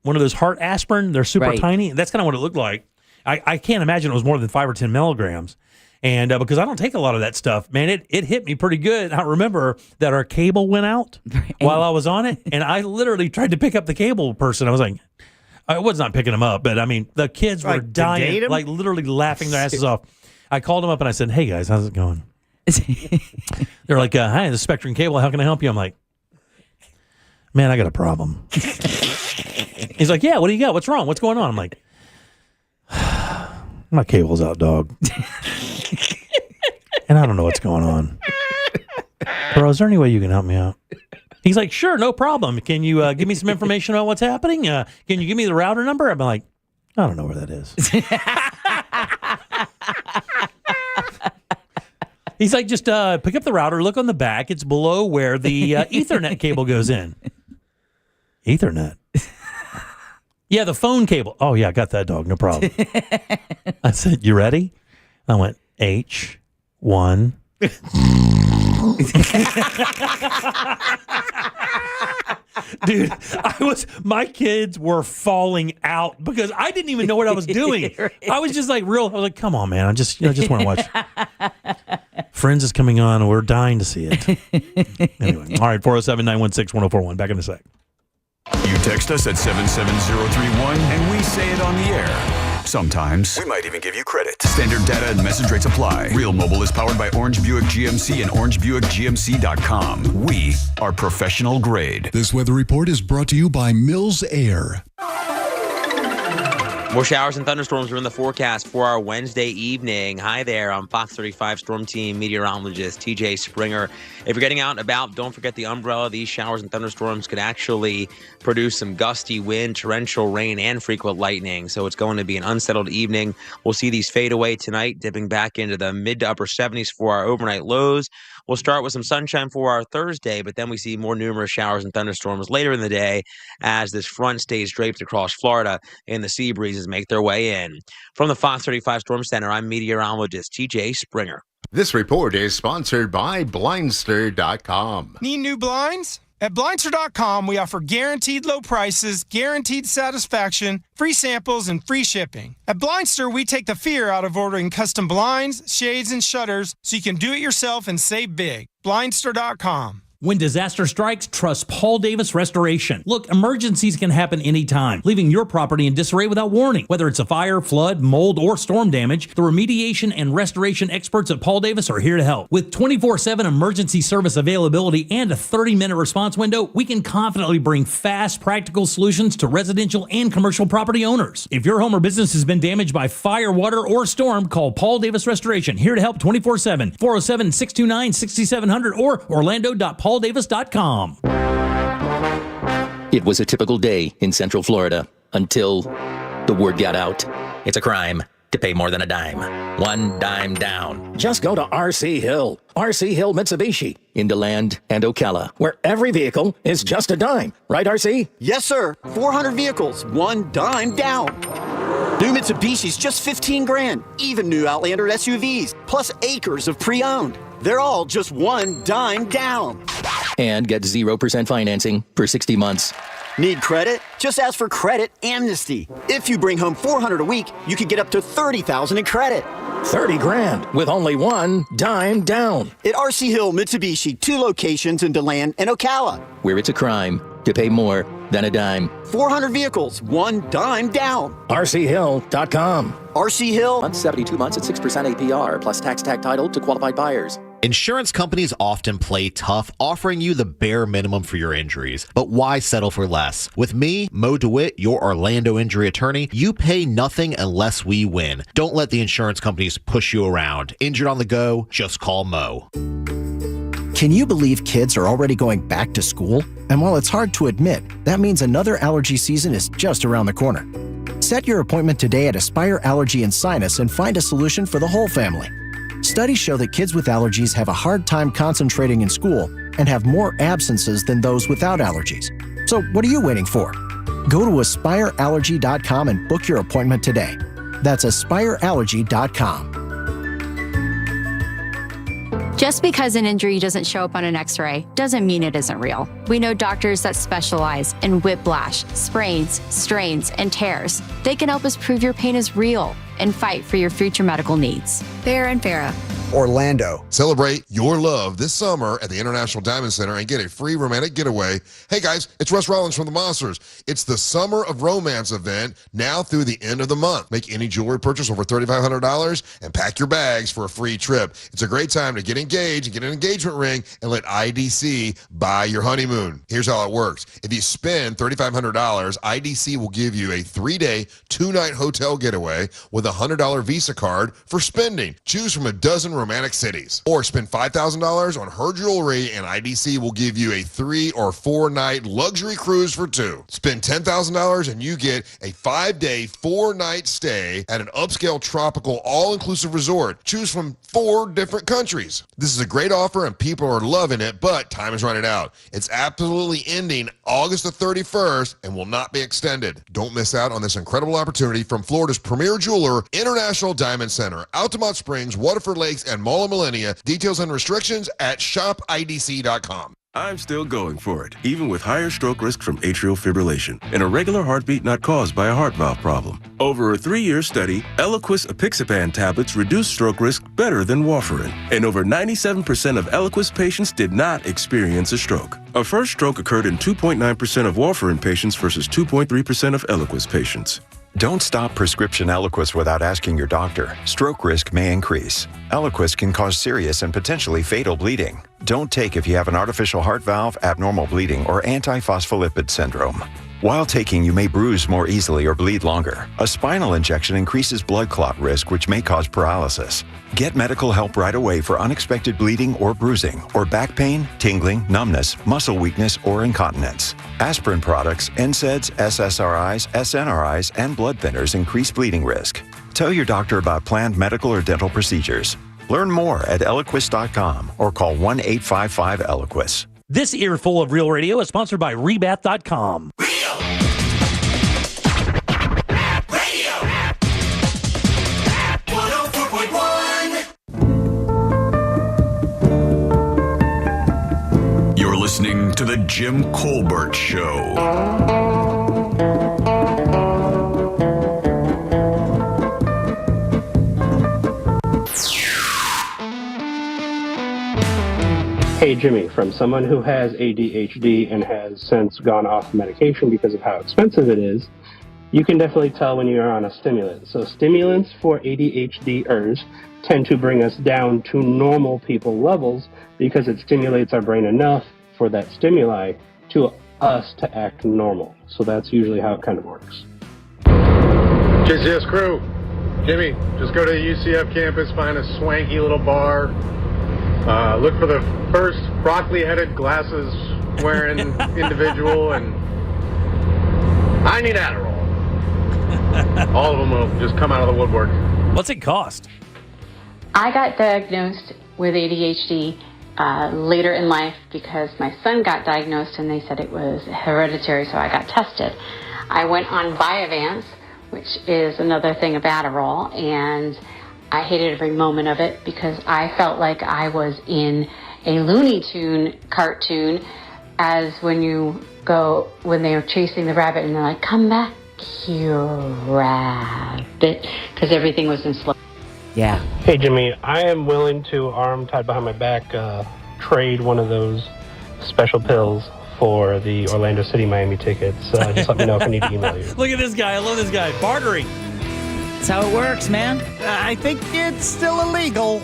one of those heart aspirin. They're super Right. tiny. That's kind of what it looked like. I can't imagine it was more than 5 or 10 milligrams. And because I don't take a lot of that stuff, man, it hit me pretty good. I remember that our cable went out while I was on it, and I literally tried to pick up the cable person. I was like, I was not picking them up, but I mean, the kids were Like, to date dying, 'em? like literally laughing their asses off. I called them up and I said, "Hey guys, how's it going?" They're like, "Hi, this is Spectrum Cable. How can I help you?" I'm like, "Man, I got a problem." He's like, "Yeah, what do you got? What's wrong? What's going on?" I'm like, "My cable's out, dog." And I don't know what's going on. Bro, is there any way you can help me out? He's like, "Sure, no problem. Can you give me some information on what's happening? Can you give me the router number?" I'm like, "I don't know where that is." He's like, "Just pick up the router, look on the back. It's below where the Ethernet cable goes in." Ethernet? Yeah, the phone cable. Oh, yeah, I got that, dog. No problem. I said, "You ready?" I went, H1. Dude, my kids were falling out because I didn't even know what I was doing. I was just like I was like, "Come on, man. I just want to watch." Friends is coming on. We're dying to see it. Anyway, all right, 407-916-1041. Back in a sec. You text us at 77031 and we say it on the air. Sometimes we might even give you credit. Standard data and message rates apply. Real Mobile is powered by Orange Buick GMC and OrangeBuickGMC.com. We are professional grade. This weather report is brought to you by Mills Air. More showers and thunderstorms are in the forecast for our Wednesday evening. Hi there, I'm Fox 35 Storm Team meteorologist TJ Springer. If you're getting out and about, don't forget the umbrella. These showers and thunderstorms could actually produce some gusty wind, torrential rain, and frequent lightning. So it's going to be an unsettled evening. We'll see these fade away tonight, dipping back into the mid to upper 70s for our overnight lows. We'll start with some sunshine for our Thursday, but then we see more numerous showers and thunderstorms later in the day as this front stays draped across Florida and the sea breezes make their way in. From the Fox 35 Storm Center, I'm meteorologist TJ Springer. This report is sponsored by Blindster.com. Need new blinds? At Blindster.com, we offer guaranteed low prices, guaranteed satisfaction, free samples, and free shipping. At Blindster, we take the fear out of ordering custom blinds, shades, and shutters so you can do it yourself and save big. Blindster.com. When disaster strikes, trust Paul Davis Restoration. Look, emergencies can happen anytime, leaving your property in disarray without warning. Whether it's a fire, flood, mold, or storm damage, the remediation and restoration experts at Paul Davis are here to help. With 24/7 emergency service availability and a 30-minute response window, we can confidently bring fast, practical solutions to residential and commercial property owners. If your home or business has been damaged by fire, water, or storm, call Paul Davis Restoration, here to help 24/7, 407-629-6700 or orlando.pauldavis.com. It was a typical day in Central Florida until the word got out. It's a crime to pay more than a dime. One dime down. Just go to RC Hill. RC Hill Mitsubishi. In DeLand and Ocala. Where every vehicle is just a dime. Right, RC? Yes, sir. 400 vehicles. One dime down. New Mitsubishi's just 15 grand. Even new Outlander SUVs. Plus acres of pre-owned. They're all just one dime down. And get 0% financing for 60 months. Need credit? Just ask for Credit Amnesty. If you bring home 400 a week, you could get up to $30,000 in credit. 30 grand with only one dime down. At RC Hill Mitsubishi, 2 locations in DeLand and Ocala. Where it's a crime to pay more than a dime. 400 vehicles, one dime down. RCHill.com. RC Hill. 72 months at 6% APR plus tax tag title to qualified buyers. Insurance companies often play tough, offering you the bare minimum for your injuries. But why settle for less? With me, Mo DeWitt, your Orlando injury attorney, you pay nothing unless we win. Don't let the insurance companies push you around. Injured on the go? Just call Mo. Can you believe kids are already going back to school? And while it's hard to admit, that means another allergy season is just around the corner. Set your appointment today at Aspire Allergy and Sinus and find a solution for the whole family. Studies show that kids with allergies have a hard time concentrating in school and have more absences than those without allergies. So what are you waiting for? Go to AspireAllergy.com and book your appointment today. That's AspireAllergy.com. Just because an injury doesn't show up on an x-ray doesn't mean it isn't real. We know doctors that specialize in whiplash, sprains, strains, and tears. They can help us prove your pain is real and fight for your future medical needs. Farah and Farah. Orlando. Celebrate your love this summer at the International Diamond Center and get a free romantic getaway. Hey guys, it's Russ Rollins from the Monsters. It's the Summer of Romance event now through the end of the month. Make any jewelry purchase over $3,500 and pack your bags for a free trip. It's a great time to get engaged and get an engagement ring and let IDC buy your honeymoon. Here's how it works. If you spend $3,500, IDC will give you a 3-day, 2-night hotel getaway with a $100 Visa card for spending. Choose from a dozen romantic cities. Or spend $5,000 on her jewelry and IDC will give you a 3 or 4 night luxury cruise for 2. Spend $10,000 and you get a 5-day, 4-night stay at an upscale tropical all-inclusive resort. Choose from 4 different countries. This is a great offer and people are loving it, but time is running out. It's absolutely ending August the 31st and will not be extended. Don't miss out on this incredible opportunity from Florida's premier jeweler, International Diamond Center, Altamont Springs, Waterford Lakes, and Mall of Millenia. Details and restrictions at shopidc.com. I'm still going for it, even with higher stroke risk from atrial fibrillation, an irregular heartbeat not caused by a heart valve problem. Over a 3-year study, Eliquis apixaban tablets reduce stroke risk better than warfarin, and over 97% of Eliquis patients did not experience a stroke. A first stroke occurred in 2.9% of warfarin patients versus 2.3% of Eliquis patients. Don't stop prescription Eliquis without asking your doctor. Stroke risk may increase. Eliquis can cause serious and potentially fatal bleeding. Don't take if you have an artificial heart valve, abnormal bleeding, or antiphospholipid syndrome. While taking, you may bruise more easily or bleed longer. A spinal injection increases blood clot risk, which may cause paralysis. Get medical help right away for unexpected bleeding or bruising, or back pain, tingling, numbness, muscle weakness, or incontinence. Aspirin products, NSAIDs, SSRIs, SNRIs, and blood thinners increase bleeding risk. Tell your doctor about planned medical or dental procedures. Learn more at Eliquis.com or call 1-855-ELIQUIS. This earful of Real Radio is sponsored by Rebath.com. You're listening to The Jim Colbert Show. Hey, Hey, Jimmy, from someone who has ADHD and has since gone off medication because of how expensive it is, you can definitely tell when you're on a stimulant. So stimulants for ADHDers tend to bring us down to normal people levels because it stimulates our brain enough for that stimuli to us to act normal. So that's usually how it kind of works. JCS crew, Jimmy, just go to the UCF campus, find a swanky little bar, look for the first broccoli-headed glasses-wearing individual, and I need Adderall. All of them will just come out of the woodwork. What's it cost? I got diagnosed with ADHD later in life because my son got diagnosed and they said it was hereditary, so I got tested. I went on Vyvanse, which is another thing of Adderall, and I hated every moment of it because I felt like I was in a Looney Tune cartoon, as when they were chasing the rabbit and they're like, come back here, rabbit, because everything was in slow. Yeah. Hey, Jimmy, I am willing to, arm tied behind my back, trade one of those special pills for the Orlando City Miami tickets. Just let me know if I need to email you. Look at this guy. I love this guy. Bartering. That's how it works, man. I think it's still illegal.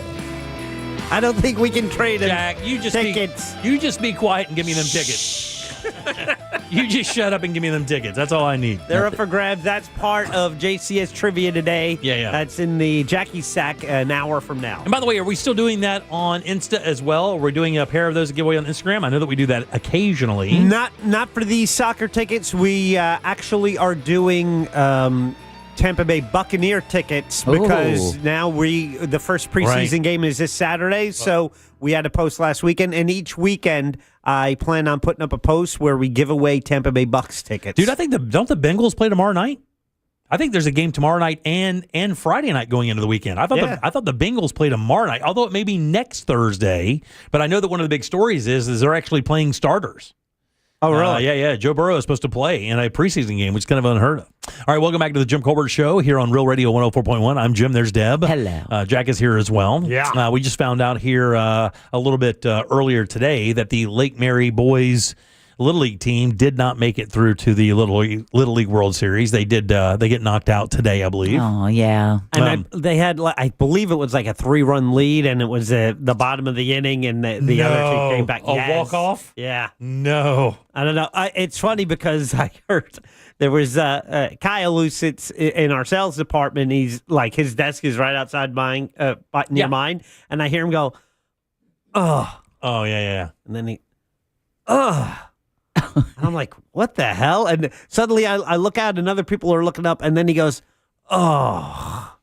I don't think we can trade Jack, you just be quiet and give me them tickets. You just shut up and give me them tickets. That's all I need. They're up for grabs. That's part of JCS Trivia today. Yeah. That's in the Jackie Sack an hour from now. And by the way, are we still doing that on Insta as well? Are we doing a pair of those to give away on Instagram? I know that we do that occasionally. Not for these soccer tickets. We actually are doing Tampa Bay Buccaneer tickets because now the first preseason game is this Saturday. So we had a post last weekend, and each weekend I plan on putting up a post where we give away Tampa Bay Bucs tickets. Dude, I think don't the Bengals play tomorrow night? I think there's a game tomorrow night and Friday night going into the weekend. I thought the Bengals play tomorrow night, although it may be next Thursday. But I know that one of the big stories is they're actually playing starters. Oh, really? Yeah. Joe Burrow is supposed to play in a preseason game, which is kind of unheard of. All right, welcome back to the Jim Colbert Show here on Real Radio 104.1. I'm Jim. There's Deb. Hello. Jack is here as well. Yeah. We just found out here a little bit earlier today that the Lake Mary boys Little League team did not make it through to the Little League World Series. They did. They get knocked out today, I believe. Oh, yeah. And they had, I believe it was like a 3-run lead, and it was the bottom of the inning, and the other two came back. A walk-off? Yeah. No. I don't know. It's funny because I heard there was Kyle, who sits in our sales department. He's like, his desk is right outside mine, near mine, and I hear him go, "Oh, yeah." And then he, "Oh." And I'm like, what the hell? And suddenly I look out and other people are looking up, and then he goes, "Oh."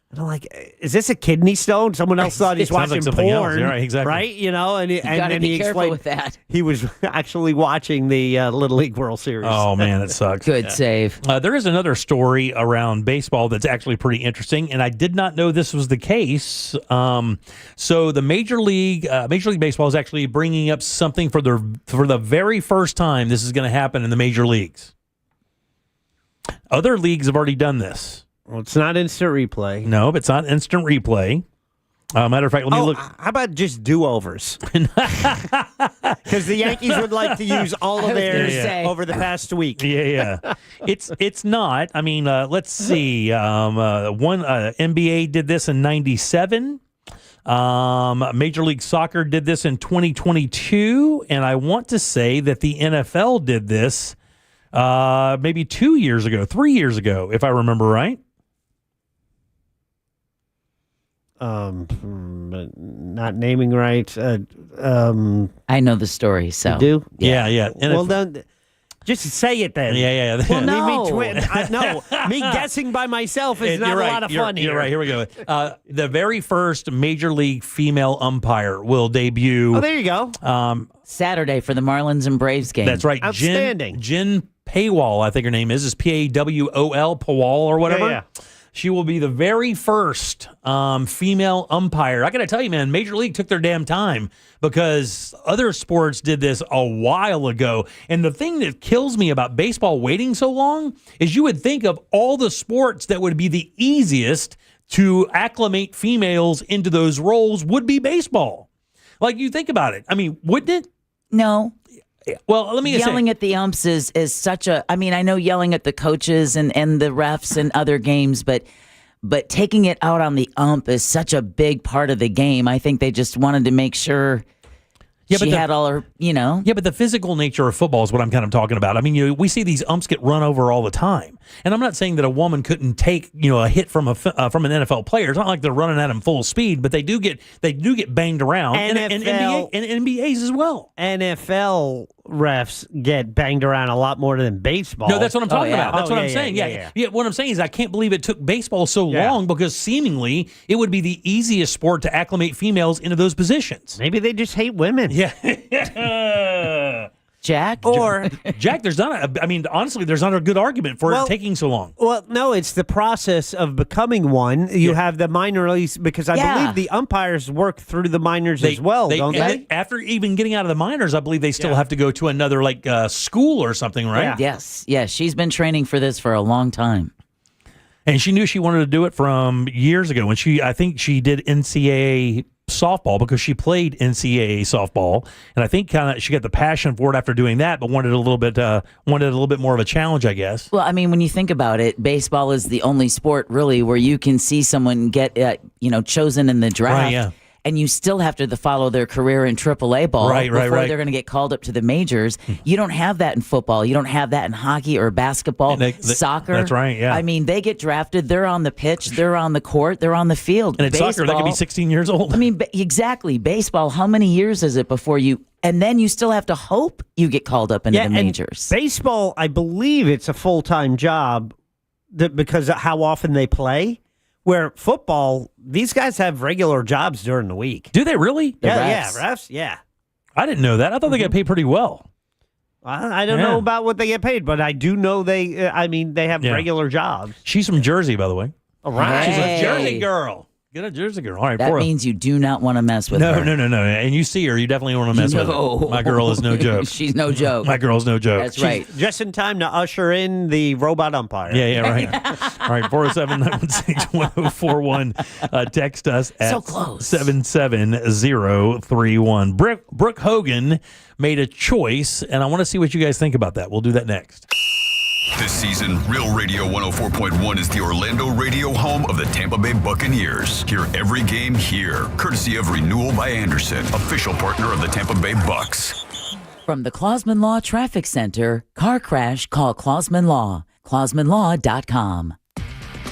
And I'm like, is this a kidney stone? Someone else thought he's watching porn. Yeah, right, exactly. Right? You know, and then he careful explained with that. He was actually watching the Little League World Series. Oh, man, that sucks. Good save. There is another story around baseball that's actually pretty interesting, and I did not know this was the case. So the Major League Baseball is actually bringing up something for the very first time this is going to happen in the major leagues. Other leagues have already done this. Well, it's not instant replay. No, but it's not instant replay. Matter of fact, let me look. How about just do-overs? Because the Yankees would like to use all of theirs over the past week. Yeah. It's not. I mean, let's see. NBA did this in 97. Major League Soccer did this in 2022. And I want to say that the NFL did this maybe 3 years ago, if I remember right. Not naming right. I know the story, so. You do? Yeah. Well, then, just say it then. Yeah. Well, no. Me guessing by myself is not a lot of fun here. You're right. Here we go. The very first Major League female umpire will debut. Oh, there you go. Saturday for the Marlins and Braves game. That's right. Outstanding. Jen Paywall, I think her name is Pawol, Pawol or whatever. Yeah. She will be the very first female umpire. I got to tell you, man, Major League took their damn time because other sports did this a while ago. And the thing that kills me about baseball waiting so long is you would think of all the sports that would be the easiest to acclimate females into those roles would be baseball. Like, you think about it. I mean, wouldn't it? No. Well, let me just yelling say, at the umps is such a. I mean, I know yelling at the coaches and the refs and other games, but taking it out on the ump is such a big part of the game. I think they just wanted to make sure. She had all her, Yeah, but the physical nature of football is what I'm kind of talking about. I mean, we see these umps get run over all the time, and I'm not saying that a woman couldn't take a hit from an NFL player. It's not like they're running at them full speed, but they do get banged around, and NBAs as well. NFL refs get banged around a lot more than baseball. No, that's what I'm talking about. That's what I'm saying. Yeah. What I'm saying is I can't believe it took baseball so long because seemingly it would be the easiest sport to acclimate females into those positions. Maybe they just hate women. Yeah. Jack? Jack, honestly, there's not a good argument for it taking so long. Well, no, it's the process of becoming one. You have the minor leagues, because I believe the umpires work through the minors as well, don't they? After even getting out of the minors, I believe they still have to go to another school or something, right? Yeah. Yes. She's been training for this for a long time. And she knew she wanted to do it from years ago when I think she did NCAA softball because she played NCAA softball, and I think she got the passion for it after doing that, but wanted a little bit more of a challenge, I guess. Well, I mean, when you think about it, baseball is the only sport really where you can see someone get chosen in the draft. Right, yeah. And you still have to follow their career in AAA ball before they're going to get called up to the majors. You don't have that in football. You don't have that in hockey or basketball, soccer. That's right, yeah. I mean, they get drafted. They're on the pitch. They're on the court. They're on the field. And in soccer, they could be 16 years old. I mean, exactly. Baseball, how many years is it before you... And then you still have to hope you get called up into the majors. Baseball, I believe it's a full-time job because of how often they play. Where football, these guys have regular jobs during the week. Do they really? Refs, yeah. I didn't know that. I thought they got paid pretty well. I don't know about what they get paid, but I do know they have regular jobs. She's from Jersey, by the way. All right. She's a Jersey girl. Get a Jersey girl. All right, that means you do not want to mess with her. No. And you see her, you definitely want to mess with her. My girl is no joke. She's no joke. My girl's no joke. That's right. Just in time to usher in the robot umpire. Yeah, right. All right, 407-916-1041. Text us at 77031. Brooke Hogan made a choice, and I want to see what you guys think about that. We'll do that next. This season, Real Radio 104.1 is the Orlando radio home of the Tampa Bay Buccaneers. Hear every game here, courtesy of Renewal by Anderson, official partner of the Tampa Bay Bucks. From the Clausman Law Traffic Center, car crash, call Clausman Law. ClausmanLaw.com.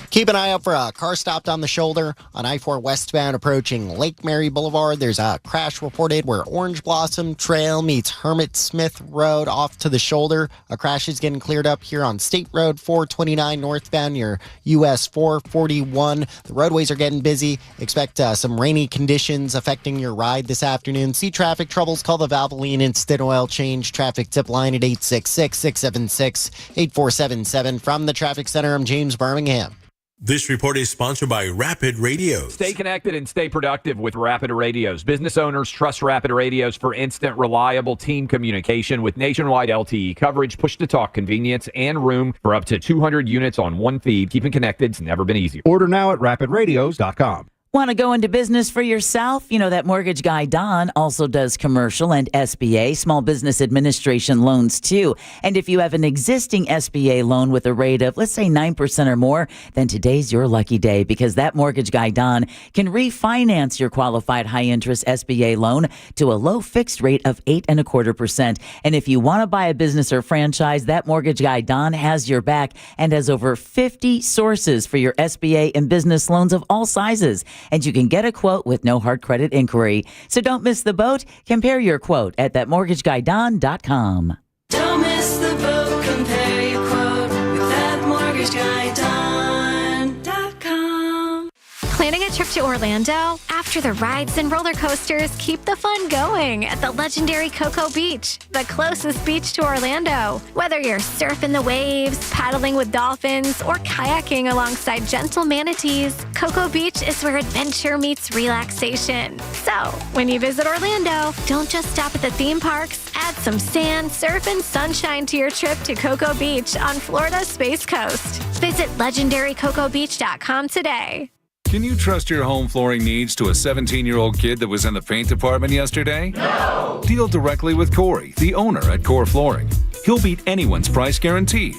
Keep an eye out for a car stopped on the shoulder on I-4 westbound approaching Lake Mary Boulevard. There's a crash reported where Orange Blossom Trail meets Hermit Smith Road off to the shoulder. A crash is getting cleared up here on State Road 429 northbound near US 441. The roadways are getting busy. Expect some rainy conditions affecting your ride this afternoon. See traffic troubles, call the Valvoline Instant Oil Change traffic tip line at 866-676-8477. From the Traffic Center, I'm James Birmingham. This report is sponsored by Rapid Radios. Stay connected and stay productive with Rapid Radios. Business owners trust Rapid Radios for instant, reliable team communication with nationwide LTE coverage, push-to-talk convenience, and room for up to 200 units on one feed. Keeping connected's never been easier. Order now at rapidradios.com. Want to go into business for yourself? You know, that mortgage guy, Don, also does commercial and SBA, Small Business Administration loans too. And if you have an existing SBA loan with a rate of, let's say, 9% or more, then today's your lucky day because that mortgage guy, Don, can refinance your qualified high-interest SBA loan to a low fixed rate of 8.25%. And if you want to buy a business or franchise, that mortgage guy, Don, has your back and has over 50 sources for your SBA and business loans of all sizes. And you can get a quote with no hard credit inquiry. So don't miss the boat. Compare your quote at thatmortgageguyDon.com. Don't miss the boat. Compare your quote with thatmortgageguyDon.com. Planning a trip to Orlando? After the rides and roller coasters, keep the fun going at the legendary Cocoa Beach, the closest beach to Orlando. Whether you're surfing the waves, paddling with dolphins, or kayaking alongside gentle manatees, Cocoa Beach is where adventure meets relaxation. So, when you visit Orlando, don't just stop at the theme parks. Add some sand, surf, and sunshine to your trip to Cocoa Beach on Florida's Space Coast. Visit legendarycocobeach.com today. Can you trust your home flooring needs to a 17-year-old kid that was in the paint department yesterday? No! Deal directly with Corey, the owner at Core Flooring. He'll beat anyone's price guaranteed.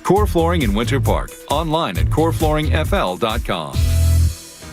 Core Flooring in Winter Park. Online at coreflooringfl.com.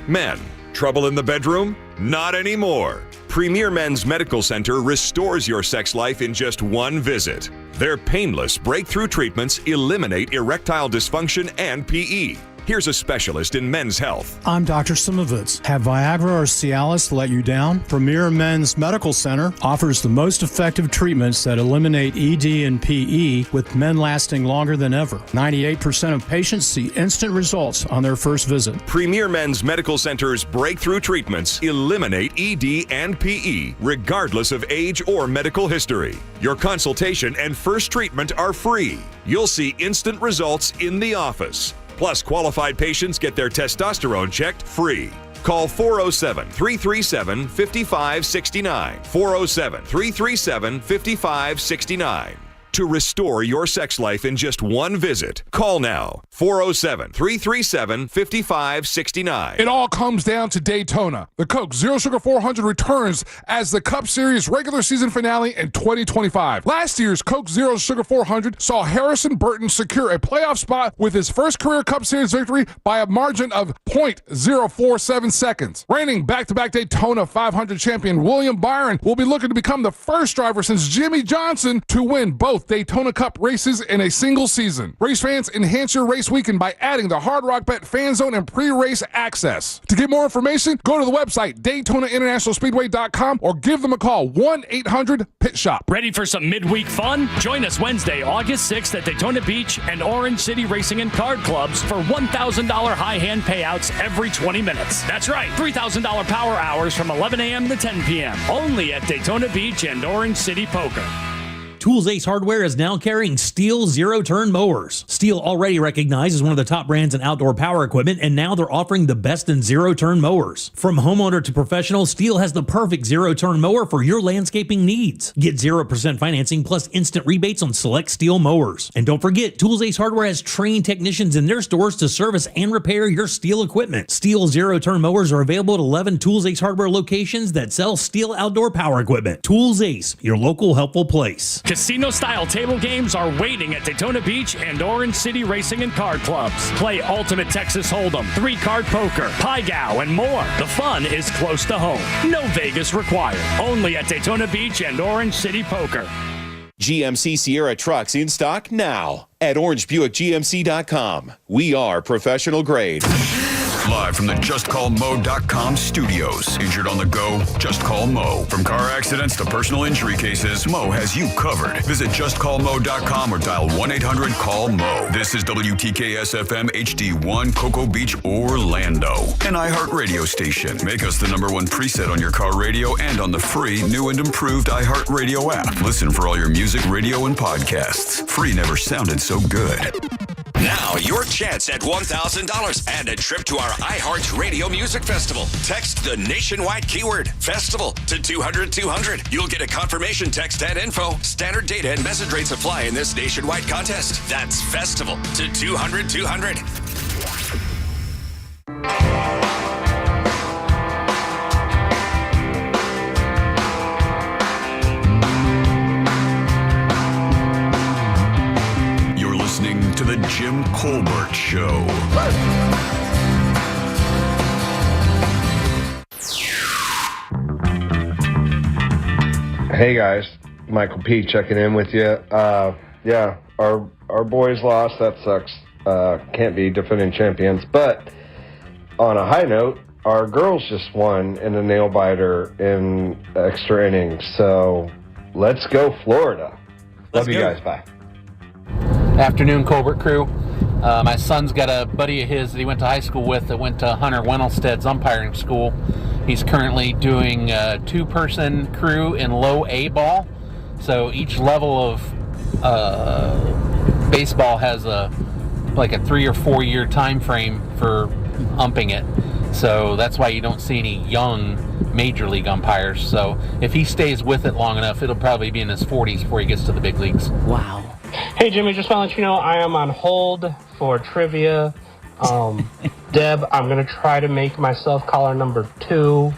Men, trouble in the bedroom? Not anymore. Premier Men's Medical Center restores your sex life in just one visit. Their painless breakthrough treatments eliminate erectile dysfunction and PE. Here's a specialist in men's health. I'm Dr. Simovitz. Have Viagra or Cialis let you down? Premier Men's Medical Center offers the most effective treatments that eliminate ED and PE, with men lasting longer than ever. 98% of patients see instant results on their first visit. Premier Men's Medical Center's breakthrough treatments eliminate ED and PE, regardless of age or medical history. Your consultation and first treatment are free. You'll see instant results in the office. Plus, qualified patients get their testosterone checked free. Call 407-337-5569. 407-337-5569. To restore your sex life in just one visit, call now. 407-337-5569. It all comes down to Daytona. The Coke Zero Sugar 400 returns as the Cup Series regular season finale in 2025. Last year's Coke Zero Sugar 400 saw Harrison Burton secure a playoff spot with his first career Cup Series victory by a margin of 0.047 seconds. Reigning back-to-back Daytona 500 champion William Byron will be looking to become the first driver since Jimmy Johnson to win both Daytona Cup races in a single season. Race fans, enhance your race weekend by adding the Hard Rock Bet Fan Zone and pre-race access. To get more information, go to the website DaytonaInternationalSpeedway.com or give them a call, 1-800-PIT-SHOP. Ready for some midweek fun? Join us Wednesday, August 6th at Daytona Beach and Orange City Racing and Card Clubs for $1,000 high hand payouts every 20 minutes. That's right, $3,000 power hours from 11 a.m. to 10 p.m. Only at Daytona Beach and Orange City Poker. Tools Ace Hardware is now carrying Steel zero-turn mowers. Steel, already recognized as one of the top brands in outdoor power equipment, and now they're offering the best in zero-turn mowers. From homeowner to professional, Steel has the perfect zero-turn mower for your landscaping needs. Get 0% financing plus instant rebates on select Steel mowers. And don't forget, Tools Ace Hardware has trained technicians in their stores to service and repair your Steel equipment. Steel zero-turn mowers are available at 11 Tools Ace Hardware locations that sell Steel outdoor power equipment. Tools Ace, your local helpful place. Casino-style table games are waiting at Daytona Beach and Orange City Racing and Card Clubs. Play Ultimate Texas Hold'em, 3-card poker, Pai Gow, and more. The fun is close to home. No Vegas required. Only at Daytona Beach and Orange City Poker. GMC Sierra trucks in stock now at orangebuickgmc.com. We are professional grade. Live from the JustCallMo.com studios. Injured on the go? Just call Mo. From car accidents to personal injury cases, Mo has you covered. Visit JustCallMo.com or dial 1-800-CALL-MO. This is WTKS-FM HD1, Cocoa Beach, Orlando. An iHeartRadio station. Make us the #1 preset on your car radio and on the free, new and improved iHeartRadio app. Listen for all your music, radio, and podcasts. Free never sounded so good. Now, your chance at $1,000 and a trip to our iHeartRadio Music Festival. Text the nationwide keyword FESTIVAL to 200-200. You'll get a confirmation text and info. Standard data and message rates apply in this nationwide contest. That's FESTIVAL to 200-200. To the Jim Colbert Show. Hey guys, Michael P. checking in with you. Yeah, our boys lost. That sucks. Can't be defending champions. But on a high note, our girls just won in a nail biter in extra innings. So let's go Florida. Love you guys. Bye. Afternoon, Colbert crew. My son's got a buddy of his that he went to high school with that went to Hunter Wendelsted's umpiring school. He's currently doing a 2-person crew in low A ball. So each level of baseball has a 3 or 4 year time frame for umping it. So that's why you don't see any young major league umpires. So if he stays with it long enough, it'll probably be in his 40s before he gets to the big leagues. Wow. Hey, Jimmy, just want to let you know I am on hold for trivia Deb, I'm going to try to make myself caller number 2.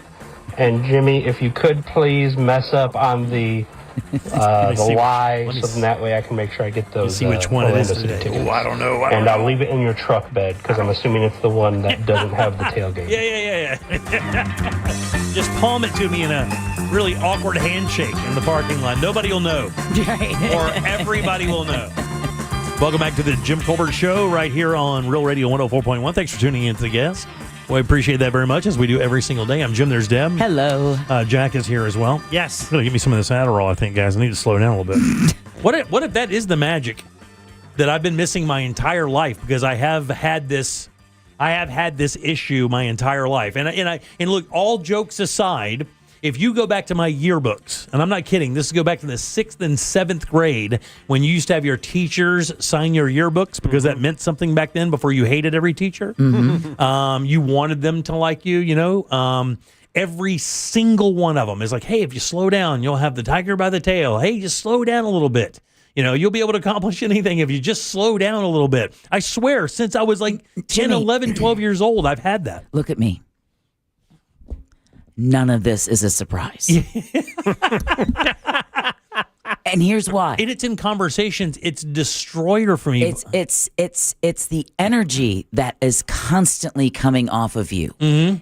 And Jimmy, if you could please mess up on the Y, so then that way I can make sure I get those. See which one it is Orlando City today. tickets. Oh, I don't know. And I'll leave it in your truck bed because I'm assuming it's the one that doesn't have the tailgate. Yeah. Just palm it to me in a really awkward handshake in the parking lot. Nobody will know. Or everybody will know. Welcome back to the Jim Colbert Show right here on Real Radio 104.1. Thanks for tuning in to the guest. We appreciate that very much, as we do every single day. I'm Jim. There's Deb. Hello. Jack is here as well. Yes. Gonna give me some of this Adderall, I think, guys. I need to slow down a little bit. What if that is the magic that I've been missing my entire life, because I have had this issue my entire life. And look, all jokes aside, if you go back to my yearbooks, and I'm not kidding, this go back to the 6th and 7th grade when you used to have your teachers sign your yearbooks because that meant something back then before you hated every teacher. You wanted them to like you, every single one of them is like, hey, if you slow down, you'll have the tiger by the tail. Hey, just slow down a little bit. You'll be able to accomplish anything if you just slow down a little bit. I swear, since I was like 10, Jimmy, 11, 12 years old, I've had that. Look at me. None of this is a surprise. And here's why. And it's in conversations. It's destroyer for me. It's the energy that is constantly coming off of you.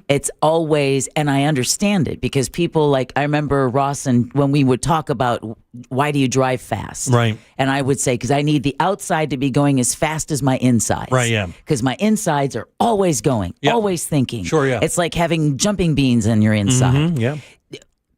It's always, and I understand it, because people, like, I remember Ross, and when we would talk about why do you drive fast? Right. And I would say, because I need the outside to be going as fast as my insides. Right, yeah. Because my insides are always going, always thinking. Sure, yeah. It's like having jumping beans in your inside. Yeah.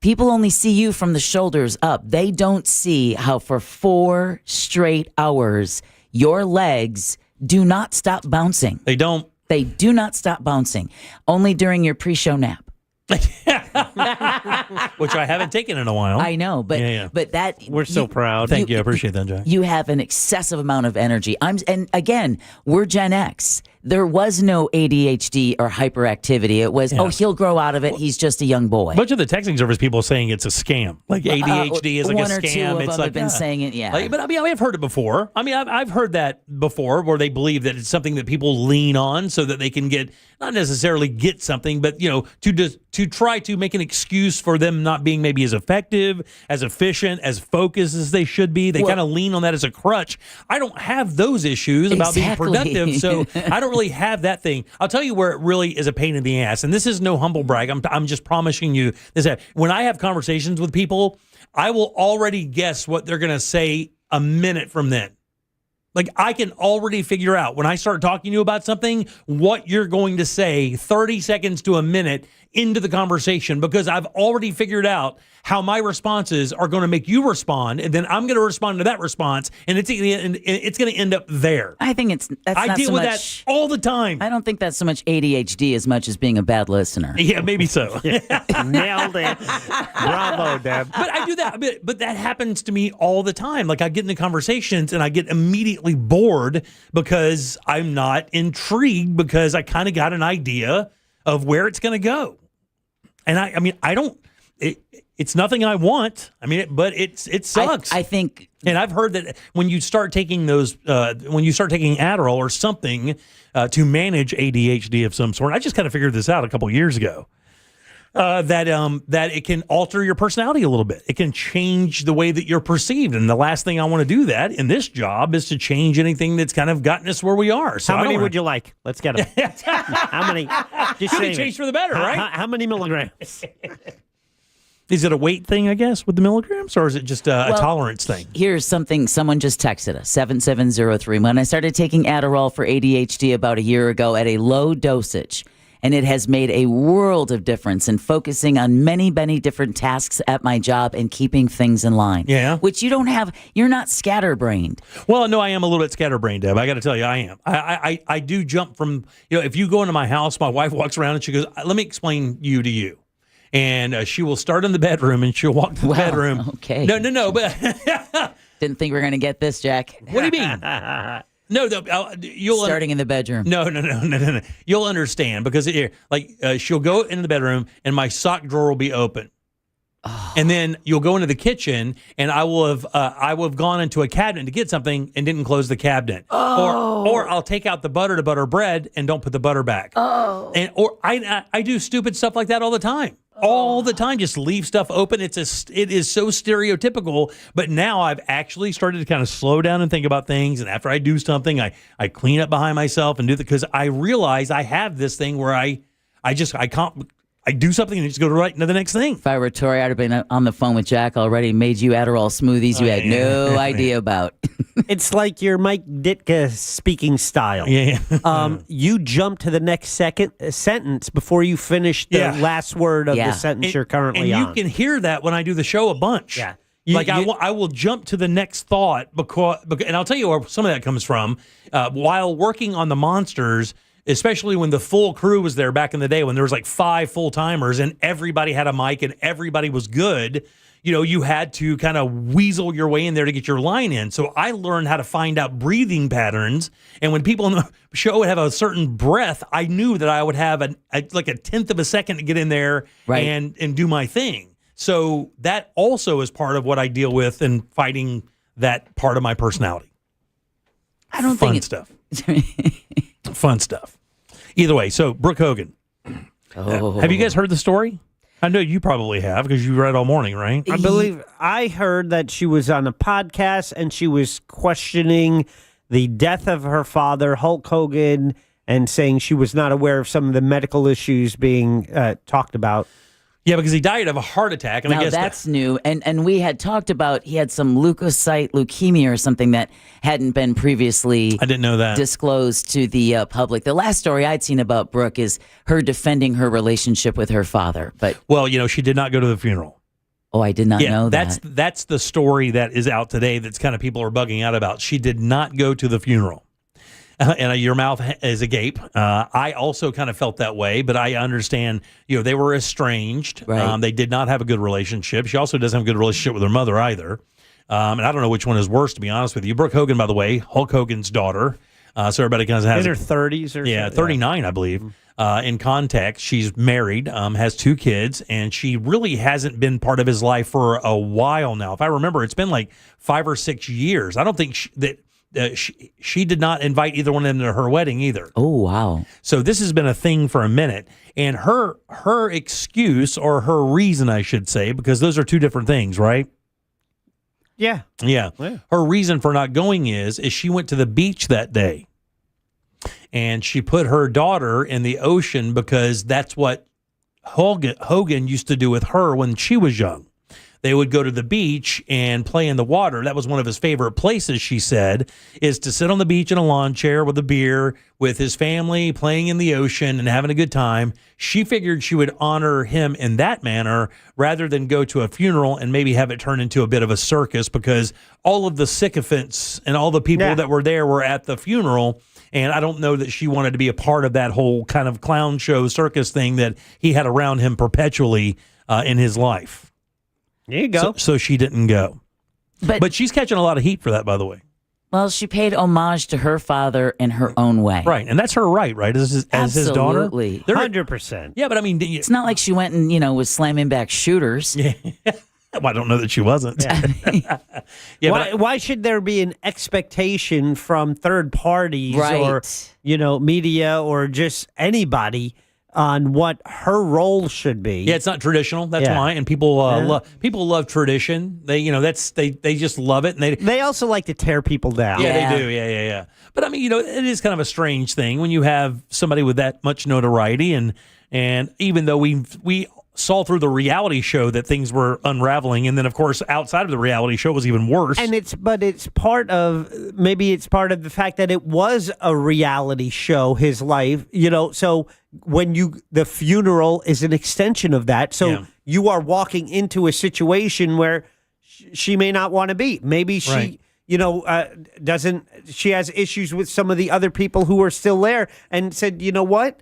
People only see you from the shoulders up. They don't see how for 4 straight hours, your legs do not stop bouncing. They don't. They do not stop bouncing. Only during your pre-show nap. Which I haven't taken in a while. I know, but but that we're so proud. Thank you. I appreciate that, Jack. You have an excessive amount of energy. And again, we're Gen X. There was no ADHD or hyperactivity. It was, he'll grow out of it. He's just a young boy. A bunch of the texting service people saying it's a scam. Like ADHD is like one a or scam. two of It's them like have been saying it, yeah. But I mean, I've heard it before. I mean, I've heard that before, where they believe that it's something that people lean on so that they can get, not necessarily get something, but to try to make an excuse for them not being maybe as effective, as efficient, as focused as they should be. They kind of lean on that as a crutch. I don't have those issues about being productive, so I don't really have that thing. I'll tell you where it really is a pain in the ass, and this is no humble brag. I'm just promising you this. When I have conversations with people, I will already guess what they're going to say a minute from then. Like, I can already figure out when I start talking to you about something, what you're going to say 30 seconds to a minute into the conversation, because I've already figured out how my responses are going to make you respond, and then I'm going to respond to that response, and it's going to end up there. I think I deal with that all the time. I don't think that's so much ADHD as much as being a bad listener. Yeah, maybe so. Nailed it. Bravo, Deb. But I do that. But that happens to me all the time. Like, I get into conversations and I get immediately bored because I'm not intrigued, because I kind of got an idea of where it's going to go. And I mean, I don't. It's nothing I want. I mean, but it sucks. I think, and I've heard that when you start taking those, when you start taking Adderall or something to manage ADHD of some sort, I just kind of figured this out a couple years ago. That it can alter your personality a little bit. It can change the way that you're perceived. And the last thing I want to do that in this job is to change anything that's kind of gotten us where we are. So how many would you like? Let's get them. How many? Just say change for the better, right? How many milligrams? Is it a weight thing, I guess, with the milligrams, or is it just a tolerance thing? Here's something someone just texted us, 7703. When I started taking Adderall for ADHD about a year ago at a low dosage, and it has made a world of difference in focusing on many, many different tasks at my job and keeping things in line. Yeah. Which you don't have. You're not scatterbrained. Well, no, I am a little bit scatterbrained, Deb. I got to tell you, I am. I do jump from, if you go into my house, my wife walks around and she goes, let me explain you to you. And she will start in the bedroom and she'll walk to the bedroom. Okay. No, but didn't think we were going to get this, Jack. What do you mean? No, you'll starting in the bedroom. No. You'll understand, because she'll go into the bedroom and my sock drawer will be open. And then you'll go into the kitchen, and I will have gone into a cabinet to get something and didn't close the cabinet. Or I'll take out the butter to butter bread and don't put the butter back. Or I do stupid stuff like that all the time. All the time, just leave stuff open. It is so stereotypical, but now I've actually started to kind of slow down and think about things. And after I do something, I clean up behind myself and do that, because I realize I have this thing where I do something and just go right into the next thing. If I were Tori, I'd have been on the phone with Jack already, made you Adderall smoothies you had no idea about. It's like your Mike Ditka speaking style. Yeah. You jump to the next sentence before you finish the last word of the sentence you're currently on. And you can hear that when I do the show a bunch. Yeah. I will jump to the next thought because, and I'll tell you where some of that comes from. While working on the Monsters, especially when the full crew was there back in the day, when there was like 5 full-timers and everybody had a mic and everybody was good, you had to kind of weasel your way in there to get your line in. So I learned how to find out breathing patterns. And when people in the show would have a certain breath, I knew that I would have like a 1/10 of a second to get in there and do my thing. So that also is part of what I deal with in fighting that part of my personality. I don't Fun think stuff. Fun stuff. Either way, so Brooke Hogan. Have you guys heard the story? I know you probably have, because you read all morning, right? I believe I heard that she was on a podcast and she was questioning the death of her father, Hulk Hogan, and saying she was not aware of some of the medical issues being talked about. Yeah, because he died of a heart attack. And now I guess that's new. And we had talked about he had some leukocyte leukemia or something that hadn't been previously I didn't know that. disclosed to the public. The last story I'd seen about Brooke is her defending her relationship with her father. But well, she did not go to the funeral. Oh, I did not know that. That's the story that is out today that's kind of people are bugging out about. She did not go to the funeral. And your mouth is agape. I also kind of felt that way, but I understand, they were estranged. Right. They did not have a good relationship. She also doesn't have a good relationship with her mother either. And I don't know which one is worse, to be honest with you. Brooke Hogan, by the way, Hulk Hogan's daughter. So everybody kind of has in her 30s or yeah, 39, I believe. In context, she's married, has 2 kids, and she really hasn't been part of his life for a while now. If I remember, it's been like 5 or 6 years. I don't think she did not invite either one of them to her wedding either. Oh, wow. So this has been a thing for a minute. And her excuse, or her reason, I should say, because those are 2 different things, right? Yeah. Yeah. Her reason for not going is she went to the beach that day. And she put her daughter in the ocean because that's what Hogan used to do with her when she was young. They would go to the beach and play in the water. That was one of his favorite places, she said, is to sit on the beach in a lawn chair with a beer with his family, playing in the ocean and having a good time. She figured she would honor him in that manner rather than go to a funeral and maybe have it turn into a bit of a circus, because all of the sycophants and all the people that were there were at the funeral. And I don't know that she wanted to be a part of that whole kind of clown show circus thing that he had around him perpetually in his life. There you go. So she didn't go. But she's catching a lot of heat for that, by the way. Well, she paid homage to her father in her own way. Right. And that's her right? As his daughter? Absolutely. 100%. Yeah, but I mean... It's not like she went and, was slamming back shooters. Yeah. Well, I don't know that she wasn't. Yeah. Why should there be an expectation from third parties or, media or just anybody on what her role should be? Yeah, it's not traditional. That's why. And people love tradition. They they just love it, and they also like to tear people down. Yeah, they do. Yeah. But I mean, it is kind of a strange thing when you have somebody with that much notoriety, and even though we saw through the reality show that things were unraveling, and then of course outside of the reality show it was even worse. And it's part of the fact that it was a reality show, his life, so when the funeral is an extension of that. So you are walking into a situation where she may not want to be. Maybe she she has issues with some of the other people who are still there, and said, you know what?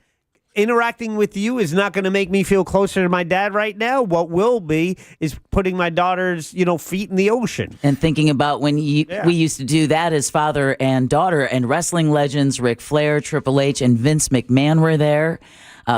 Interacting with you is not going to make me feel closer to my dad right now. What will be is putting my daughter's, feet in the ocean. And thinking about when we used to do that as father and daughter, and wrestling legends Ric Flair, Triple H, and Vince McMahon were there.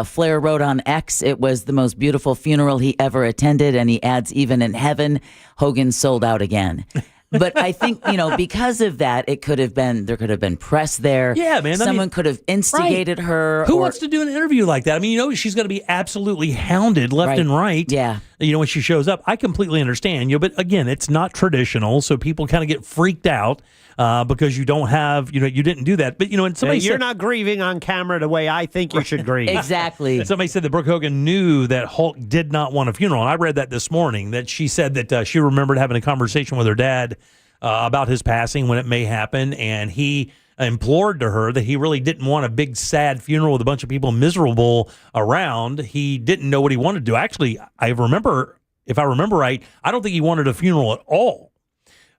Flair wrote on X, it was the most beautiful funeral he ever attended, and he adds, even in heaven, Hogan sold out again. But I think, because of that, there could have been press there. Yeah, man. Someone could have instigated her. Who wants to do an interview like that? I mean, she's going to be absolutely hounded left and right. Yeah. When she shows up. I completely understand. But again, it's not traditional. So people kind of get freaked out because you don't have, you didn't do that. But, and somebody you're said, not grieving on camera the way I think you should grieve. Exactly. Somebody said that Brooke Hogan knew that Hulk did not want a funeral. And I read that this morning, that she said that she remembered having a conversation with her dad about his passing when it may happen. And he implored to her that he really didn't want a big, sad funeral with a bunch of people miserable around. He didn't know what he wanted to do. Actually, if I remember right, I don't think he wanted a funeral at all.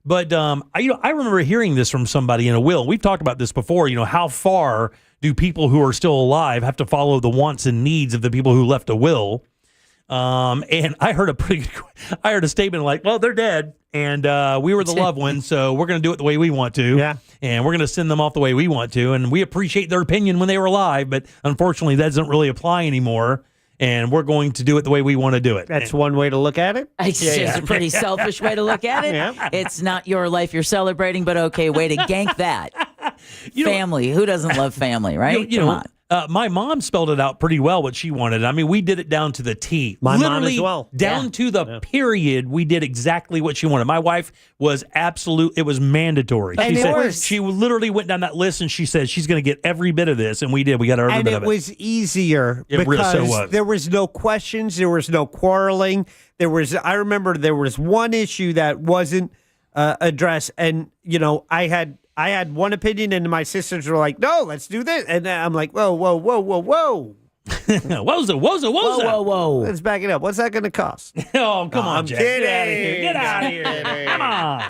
But I remember hearing this from somebody in a will. We've talked about this before. How far do people who are still alive have to follow the wants and needs of the people who left a will? And I heard a statement like, well, they're dead and we were the loved ones, so we're going to do it the way we want to. Yeah. And we're going to send them off the way we want to. And we appreciate their opinion when they were alive, but unfortunately that doesn't really apply anymore. And we're going to do it the way we want to do it. That's one way to look at it. It's just a pretty selfish way to look at it. Yeah. It's not your life you're celebrating, but okay, way to gank that. Family. Who doesn't love family, right? Come on. My mom spelled it out pretty well what she wanted. I mean, we did it down to the T. My Literally, mom as well. Down to the period, we did exactly what she wanted. My wife was it was mandatory. She literally went down that list and she said she's going to get every bit of this, and we did. We got every bit of it. And it was easier It really so because was. there was no questions, there was no quarreling. I remember there was one issue that wasn't addressed, and I had one opinion, and my sisters were like, "No, let's do this," and I'm like, "Whoa, whoa, whoa, whoa, whoa." Whoa. Let's back it up. What's that going to cost? Oh, come on, Jack. kidding. Get out of here. Come on.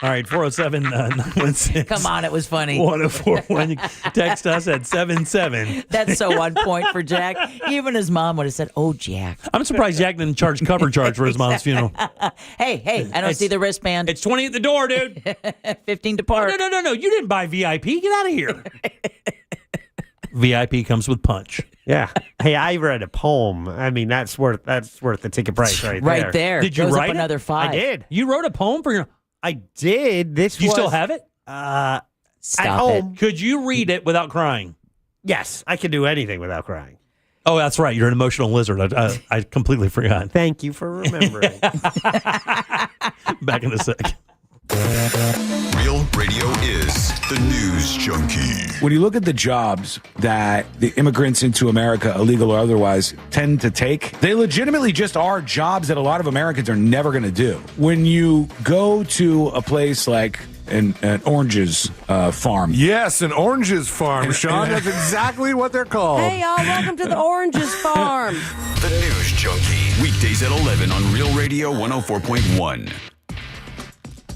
All right, 407-916. Come on, it was funny. 1041. Text us at 77. That's so on point for Jack. Even his mom would have said, "Oh, Jack." I'm surprised Jack didn't charge cover charge for his mom's funeral. Hey, I don't see the wristband. It's 20 at the door, dude. 15 to park. No. You didn't buy VIP. Get out of here. VIP comes with punch. Yeah. Hey, I read a poem. I mean, that's worth the ticket price right there. Right there. Did you Goes write up it? another 5. I did. You wrote a poem for your... I did. Do you still have it? Stop at home. it. Could you read it without crying? Yes, I can do anything without crying. Oh, that's right. You're an emotional lizard. I completely forgot. Thank you for remembering. Back in a sec. Real Radio is the News Junkie. When you look at the jobs that the immigrants into America, illegal or otherwise, tend to take, they legitimately just are jobs that a lot of Americans are never going to do. When you go to a place like an oranges farm. Yes, an oranges farm, Sean. That's exactly what they're called. Hey, y'all, welcome to the Oranges Farm. The News Junkie. Weekdays at 11 on Real Radio 104.1.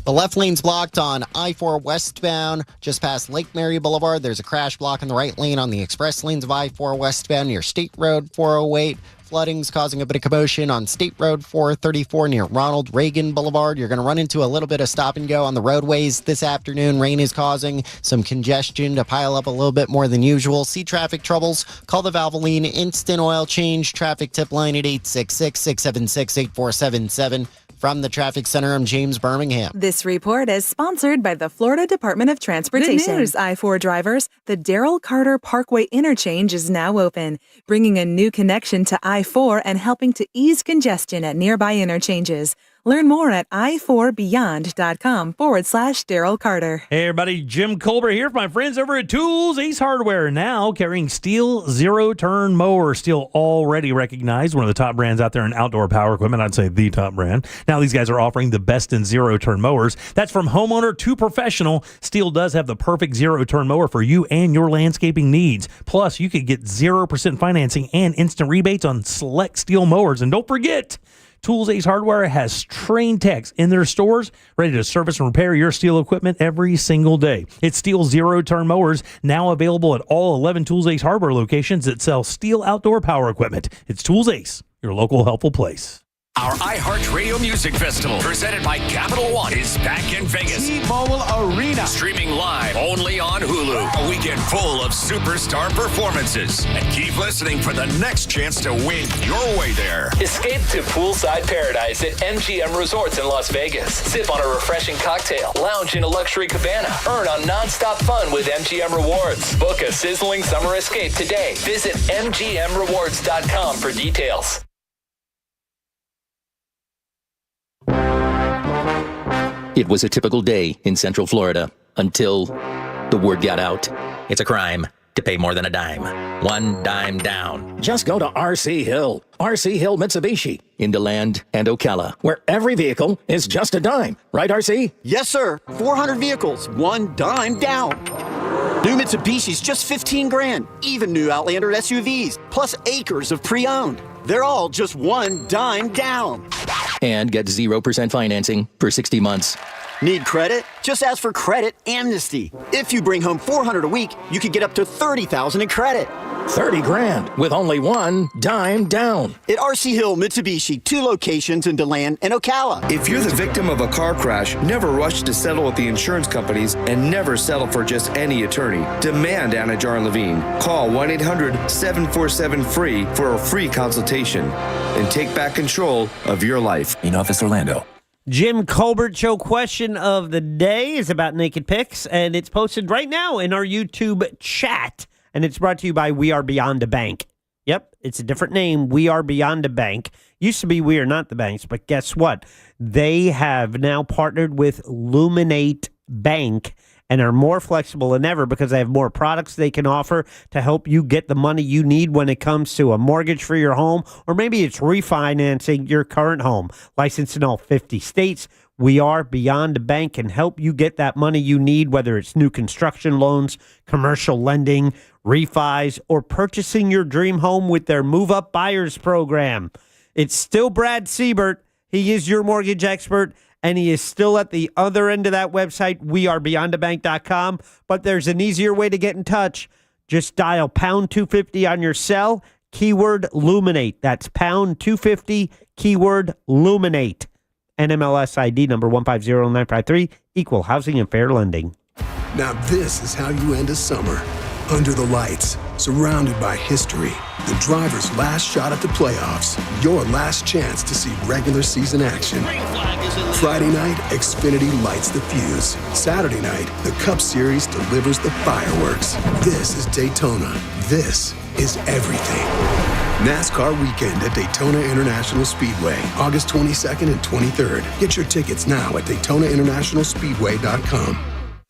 The left lane's blocked on I-4 westbound just past Lake Mary Boulevard. There's a crash block in the right lane on the express lanes of I-4 westbound near State Road 408. Flooding's causing a bit of commotion on State Road 434 near Ronald Reagan Boulevard. You're going to run into a little bit of stop and go on the roadways this afternoon. Rain is causing some congestion to pile up a little bit more than usual. See traffic troubles? Call the Valvoline Instant Oil Change traffic tip line at 866-676-8477. From the Traffic Center, I'm James Birmingham. This report is sponsored by the Florida Department of Transportation. Good news, I-4 drivers. The Darrell Carter Parkway interchange is now open, bringing a new connection to I-4 and helping to ease congestion at nearby interchanges. Learn more at i4beyond.com/Darrell Carter. Hey, everybody. Jim Colbert here for my friends over at Tools Ace Hardware. Now carrying Steel zero-turn mower. Steel already recognized, one of the top brands out there in outdoor power equipment. I'd say the top brand. Now these guys are offering the best in zero-turn mowers. That's from homeowner to professional. Steel does have the perfect zero-turn mower for you and your landscaping needs. Plus, you could get 0% financing and instant rebates on select Steel mowers. And don't forget, Tools Ace Hardware has trained techs in their stores ready to service and repair your Steel equipment every single day. It's Steel zero-turn mowers, now available at all 11 Tools Ace Hardware locations that sell Steel outdoor power equipment. It's Tools Ace, your local helpful place. Our iHeartRadio Music Festival, presented by Capital One, is back in Vegas. T-Mobile Arena. Streaming live only on Hulu. A weekend full of superstar performances. And keep listening for the next chance to win your way there. Escape to poolside paradise at MGM Resorts in Las Vegas. Sip on a refreshing cocktail. Lounge in a luxury cabana. Earn on nonstop fun with MGM Rewards. Book a sizzling summer escape today. Visit MGMRewards.com for details. It was a typical day in Central Florida until the word got out. It's a crime to pay more than a dime. One dime down. Just go to RC Hill. RC Hill Mitsubishi in DeLand and Ocala, where every vehicle is just a dime. Right, RC? Yes, sir. 400 vehicles, one dime down. New Mitsubishi's just 15 grand. Even new Outlander SUVs, plus acres of pre-owned. They're all just one dime down. And get 0% financing for 60 months. Need credit? Just ask for Credit Amnesty. If you bring home $400 a week, you could get up to $30,000 in credit. 30 grand with only one dime down. At RC Hill Mitsubishi, 2 locations in DeLand and Ocala. If you're the victim of a car crash, never rush to settle with the insurance companies and never settle for just any attorney. Demand Anajar and Levine. Call 1-800-747-FREE for a free consultation and take back control of your life. In Office Orlando. Jim Colbert Show question of the day is about naked pics, and it's posted right now in our YouTube chat. And it's brought to you by We Are Beyond a Bank. Yep, it's a different name. We Are Beyond a Bank. Used to be We Are Not the Banks, but guess what? They have now partnered with Luminate Bank and are more flexible than ever because they have more products they can offer to help you get the money you need when it comes to a mortgage for your home, or maybe it's refinancing your current home. Licensed in all 50 states, We Are Beyond a Bank can help you get that money you need, whether it's new construction loans, commercial lending, refis, or purchasing your dream home with their Move Up Buyers program. It's still Brad Siebert. He is your mortgage expert, and he is still at the other end of that website, wearebeyondabank.com. But there's an easier way to get in touch. Just dial pound 250 on your cell, keyword Luminate. That's pound 250, keyword Luminate. NMLS ID number 150953, Equal Housing and Fair Lending. Now this is how you end a summer. Under the lights, surrounded by history. The driver's last shot at the playoffs. Your last chance to see regular season action. Friday night, Xfinity lights the fuse. Saturday night, the Cup Series delivers the fireworks. This is Daytona. This is everything. NASCAR weekend at Daytona International Speedway, August 22nd and 23rd. Get your tickets now at DaytonaInternationalSpeedway.com.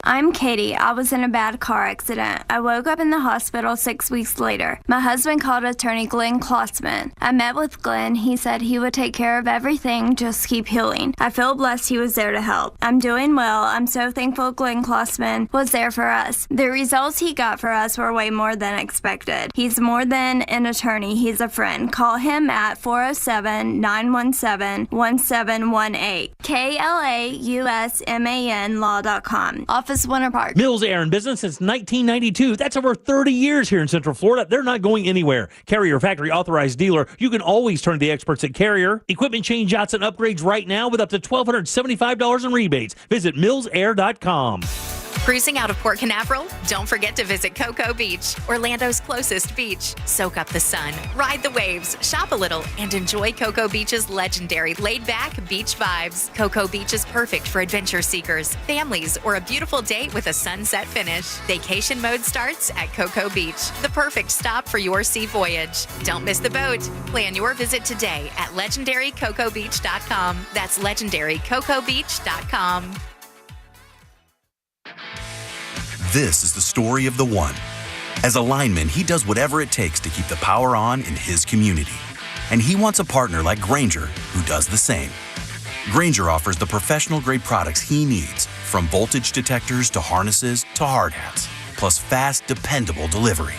I'm Katie. I was in a bad car accident. I woke up in the hospital 6 weeks later. My husband called attorney Glenn Klotzman. I met with Glenn. He said he would take care of everything, just keep healing. I feel blessed he was there to help. I'm doing well. I'm so thankful Glenn Klotzman was there for us. The results he got for us were way more than expected. He's more than an attorney. He's a friend. Call him at 407-917-1718. KLAUSMAN law.com. Office Winter Park. Mills Air in business since 1992. That's over 30 years here in Central Florida. They're not going anywhere. Carrier factory authorized dealer. You can always turn to the experts at Carrier. Equipment change outs and upgrades right now with up to $1,275 in rebates. Visit millsair.com. Cruising out of Port Canaveral? Don't forget to visit Cocoa Beach, Orlando's closest beach. Soak up the sun, ride the waves, shop a little, and enjoy Cocoa Beach's legendary laid-back beach vibes. Cocoa Beach is perfect for adventure seekers, families, or a beautiful date with a sunset finish. Vacation mode starts at Cocoa Beach, the perfect stop for your sea voyage. Don't miss the boat. Plan your visit today at LegendaryCocoaBeach.com. That's LegendaryCocoaBeach.com. This is the story of the one. As a lineman, he does whatever it takes to keep the power on in his community. And he wants a partner like Grainger who does the same. Grainger offers the professional-grade products he needs, from voltage detectors to harnesses to hard hats, plus fast, dependable delivery,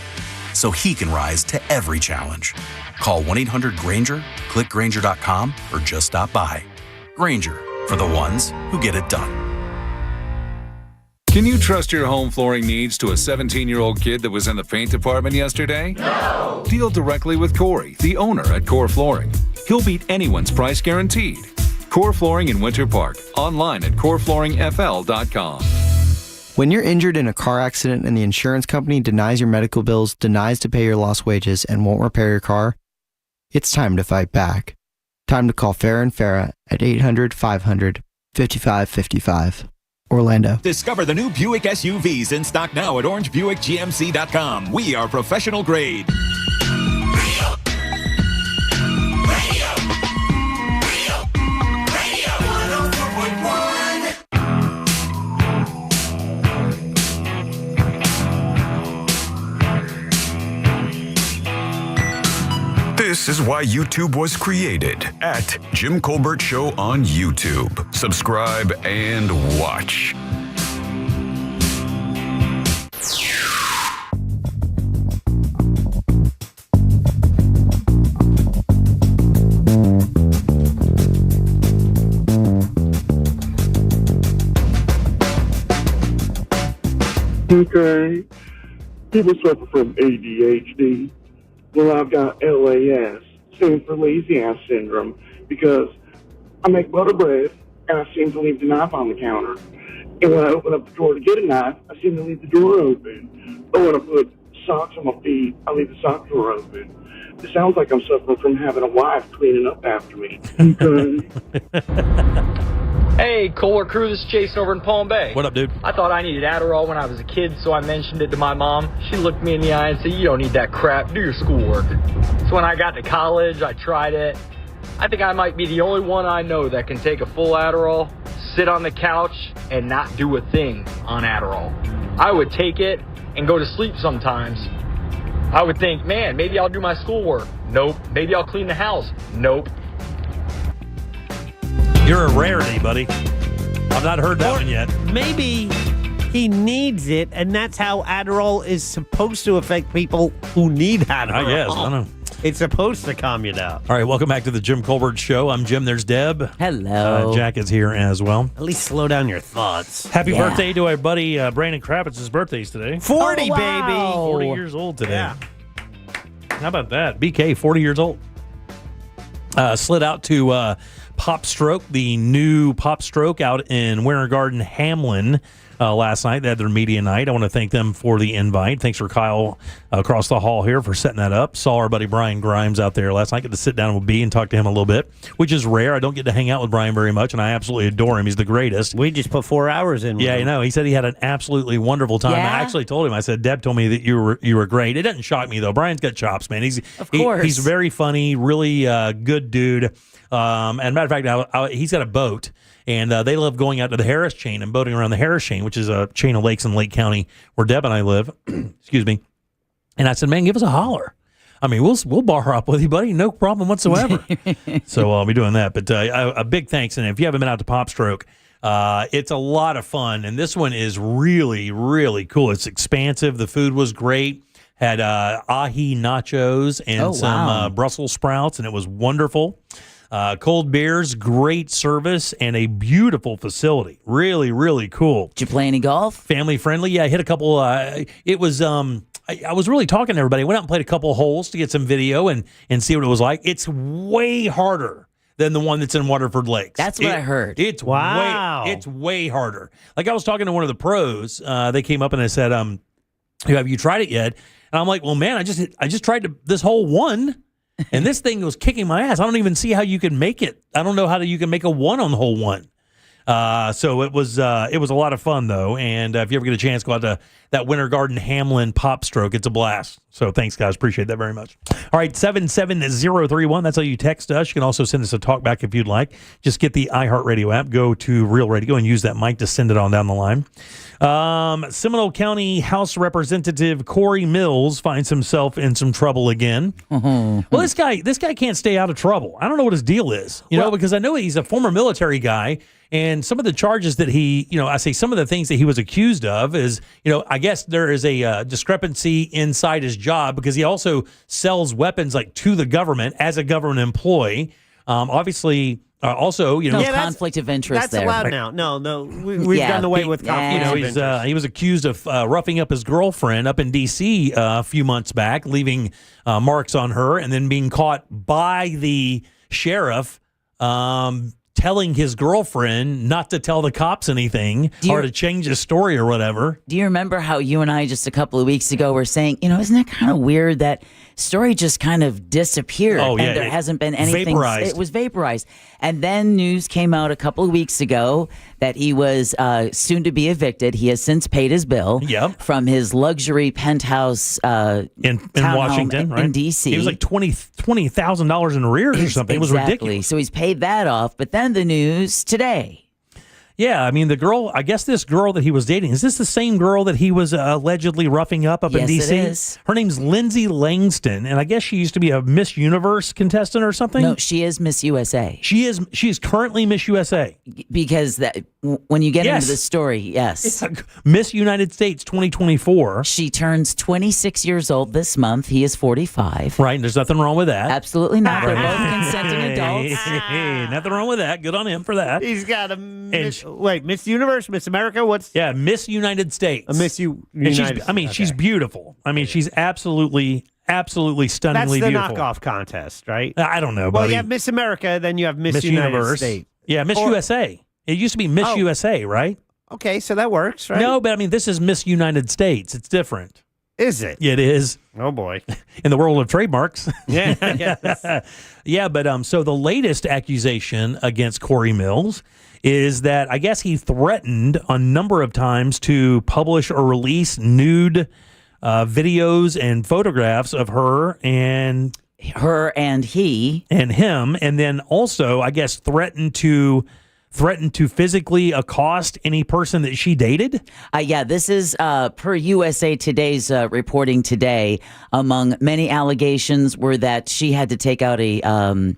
so he can rise to every challenge. Call 1-800-GRAINGER, click Grainger.com, or just stop by. Grainger, for the ones who get it done. Can you trust your home flooring needs to a 17-year-old kid that was in the paint department yesterday? No! Deal directly with Corey, the owner at Core Flooring. He'll beat anyone's price guaranteed. Core Flooring in Winter Park. Online at coreflooringfl.com. When you're injured in a car accident and the insurance company denies your medical bills, denies to pay your lost wages, and won't repair your car, it's time to fight back. Time to call Farah and Farah at 800-500-5555. Orlando. Discover the new Buick SUVs in stock now at orangebuickgmc.com. We are professional grade. This is why YouTube was created at Jim Colbert Show on YouTube. Subscribe and watch. Okay. People suffer from ADHD. Well, I've got LAS, stands for lazy ass syndrome, because I make butter bread and I seem to leave the knife on the counter. And when I open up the drawer to get a knife, I seem to leave the drawer open. Or when I put socks on my feet, I leave the sock drawer open. It sounds like I'm suffering from having a wife cleaning up after me. Okay. Hey, Kohler crew, this is Jason over in Palm Bay. What up, dude? I thought I needed Adderall when I was a kid, so I mentioned it to my mom. She looked me in the eye and said, "You don't need that crap, do your schoolwork." So when I got to college, I tried it. I think I might be the only one I know that can take a full Adderall, sit on the couch, and not do a thing on Adderall. I would take it and go to sleep sometimes. I would think, man, maybe I'll do my schoolwork. Nope. Maybe I'll clean the house. Nope. You're a rarity, buddy. I've not heard that one yet. Maybe he needs it, and that's how Adderall is supposed to affect people who need Adderall. I guess. I don't know. It's supposed to calm you down. All right, welcome back to the Jim Colbert Show. I'm Jim. There's Deb. Hello. Jack is here as well. At least slow down your thoughts. Happy birthday to our buddy Brandon Kravitz's birthday's today. 40, wow. baby. 40 years old today. Yeah. How about that? BK, 40 years old. Slid out to Pop Stroke, the new Pop Stroke out in Winter Garden, Hamlin, last night. They had their media night. I want to thank them for the invite. Thanks for Kyle across the hall here for setting that up. Saw our buddy Brian Grimes out there last night. Get to sit down with B and talk to him a little bit, which is rare. I don't get to hang out with Brian very much, and I absolutely adore him. He's the greatest. We just put 4 hours in with Yeah, him. you know, he said he had an absolutely wonderful time. Yeah? I actually told him, I said, Deb told me that you were great. It doesn't shock me, though. Brian's got chops, man. Of course. He's very funny, really good dude. And matter of fact, he's got a boat, and they love going out to the Harris Chain and boating around the Harris Chain, which is a chain of lakes in Lake County where Deb and I live. Excuse me. And I said, man, give us a holler. I mean, we'll bar up with you, buddy. No problem whatsoever. So I'll be doing that. But a big thanks. And if you haven't been out to Pop Stroke, it's a lot of fun. And this one is really, really cool. It's expansive. The food was great. Had ahi nachos and some Brussels sprouts, and it was wonderful. Cold beers, great service, and a beautiful facility. Really, really cool. Did you play any golf? Family friendly. Yeah, I hit a couple. It was. I was really talking to everybody. I went out and played a couple holes to get some video and see what it was like. It's way harder than the one that's in Waterford Lakes. That's what I heard. It's it's way harder. Like I was talking to one of the pros. They came up and they said, "Have you tried it yet?" And I'm like, "Well, man, I just tried this whole one." And this thing was kicking my ass. I don't even see how you can make it. I don't know how you can make a one on the whole one. So it was a lot of fun, though. And if you ever get a chance, go out to that Winter Garden Hamlin Pop Stroke. It's a blast. So thanks, guys. Appreciate that very much. All right, 77031. That's how you text us. You can also send us a talk back if you'd like. Just get the iHeartRadio app, go to Real Radio, and use that mic to send it on down the line. Seminole County House Representative Corey Mills finds himself in some trouble again. Well, this guy can't stay out of trouble. I don't know what his deal is, know, because I know he's a former military guy, and some of the charges that some of the things that he was accused of is, I guess there is a discrepancy inside his job because he also sells weapons to the government as a government employee. Obviously. Also, conflict of interest. That's there. allowed now. No, we've done away with conflict of interest. He was accused of roughing up his girlfriend up in D.C. A few months back, leaving marks on her, and then being caught by the sheriff telling his girlfriend not to tell the cops anything or to change his story or whatever. Do you remember how you and I just a couple of weeks ago were saying, isn't it kind of weird that story just kind of disappeared and there hasn't been anything? Vaporized. It was vaporized. And then news came out a couple of weeks ago that he was soon to be evicted. He has since paid his bill from his luxury penthouse in Washington, right? in D.C. He was like $20,000 in arrears or something. It was ridiculous. So he's paid that off. But then the news today. Yeah, I mean, the girl, I guess this girl that he was dating, is this the same girl that he was allegedly roughing up in D.C.? Yes, it is. Her name's Lindsay Langston, and I guess she used to be a Miss Universe contestant or something? No, she is Miss USA. She's currently Miss USA. Because when you get into the story, yes. Miss United States 2024. She turns 26 years old this month. He is 45. Right, and there's nothing wrong with that. Absolutely not. They're both consenting adults. Hey, nothing wrong with that. Good on him for that. He's got a Miss Universe, Miss America. Miss United States. She's beautiful. I mean, she's absolutely stunningly beautiful. That's the knockoff contest, right? I don't know. Well, buddy. you have Miss America, then you have Miss United Universe. States. Yeah, Miss USA. It used to be Miss USA, right? Okay, so that works, right? No, but I mean, this is Miss United States. It's different. Is it? It is. Oh boy! In the world of trademarks. Yeah. Yeah, but so the latest accusation against Corey Mills is that I guess he threatened a number of times to publish or release nude videos and photographs of her and he and him, and then also I guess threatened to physically accost any person that she dated? This is per USA Today's reporting today. Among many allegations were that she had to take out a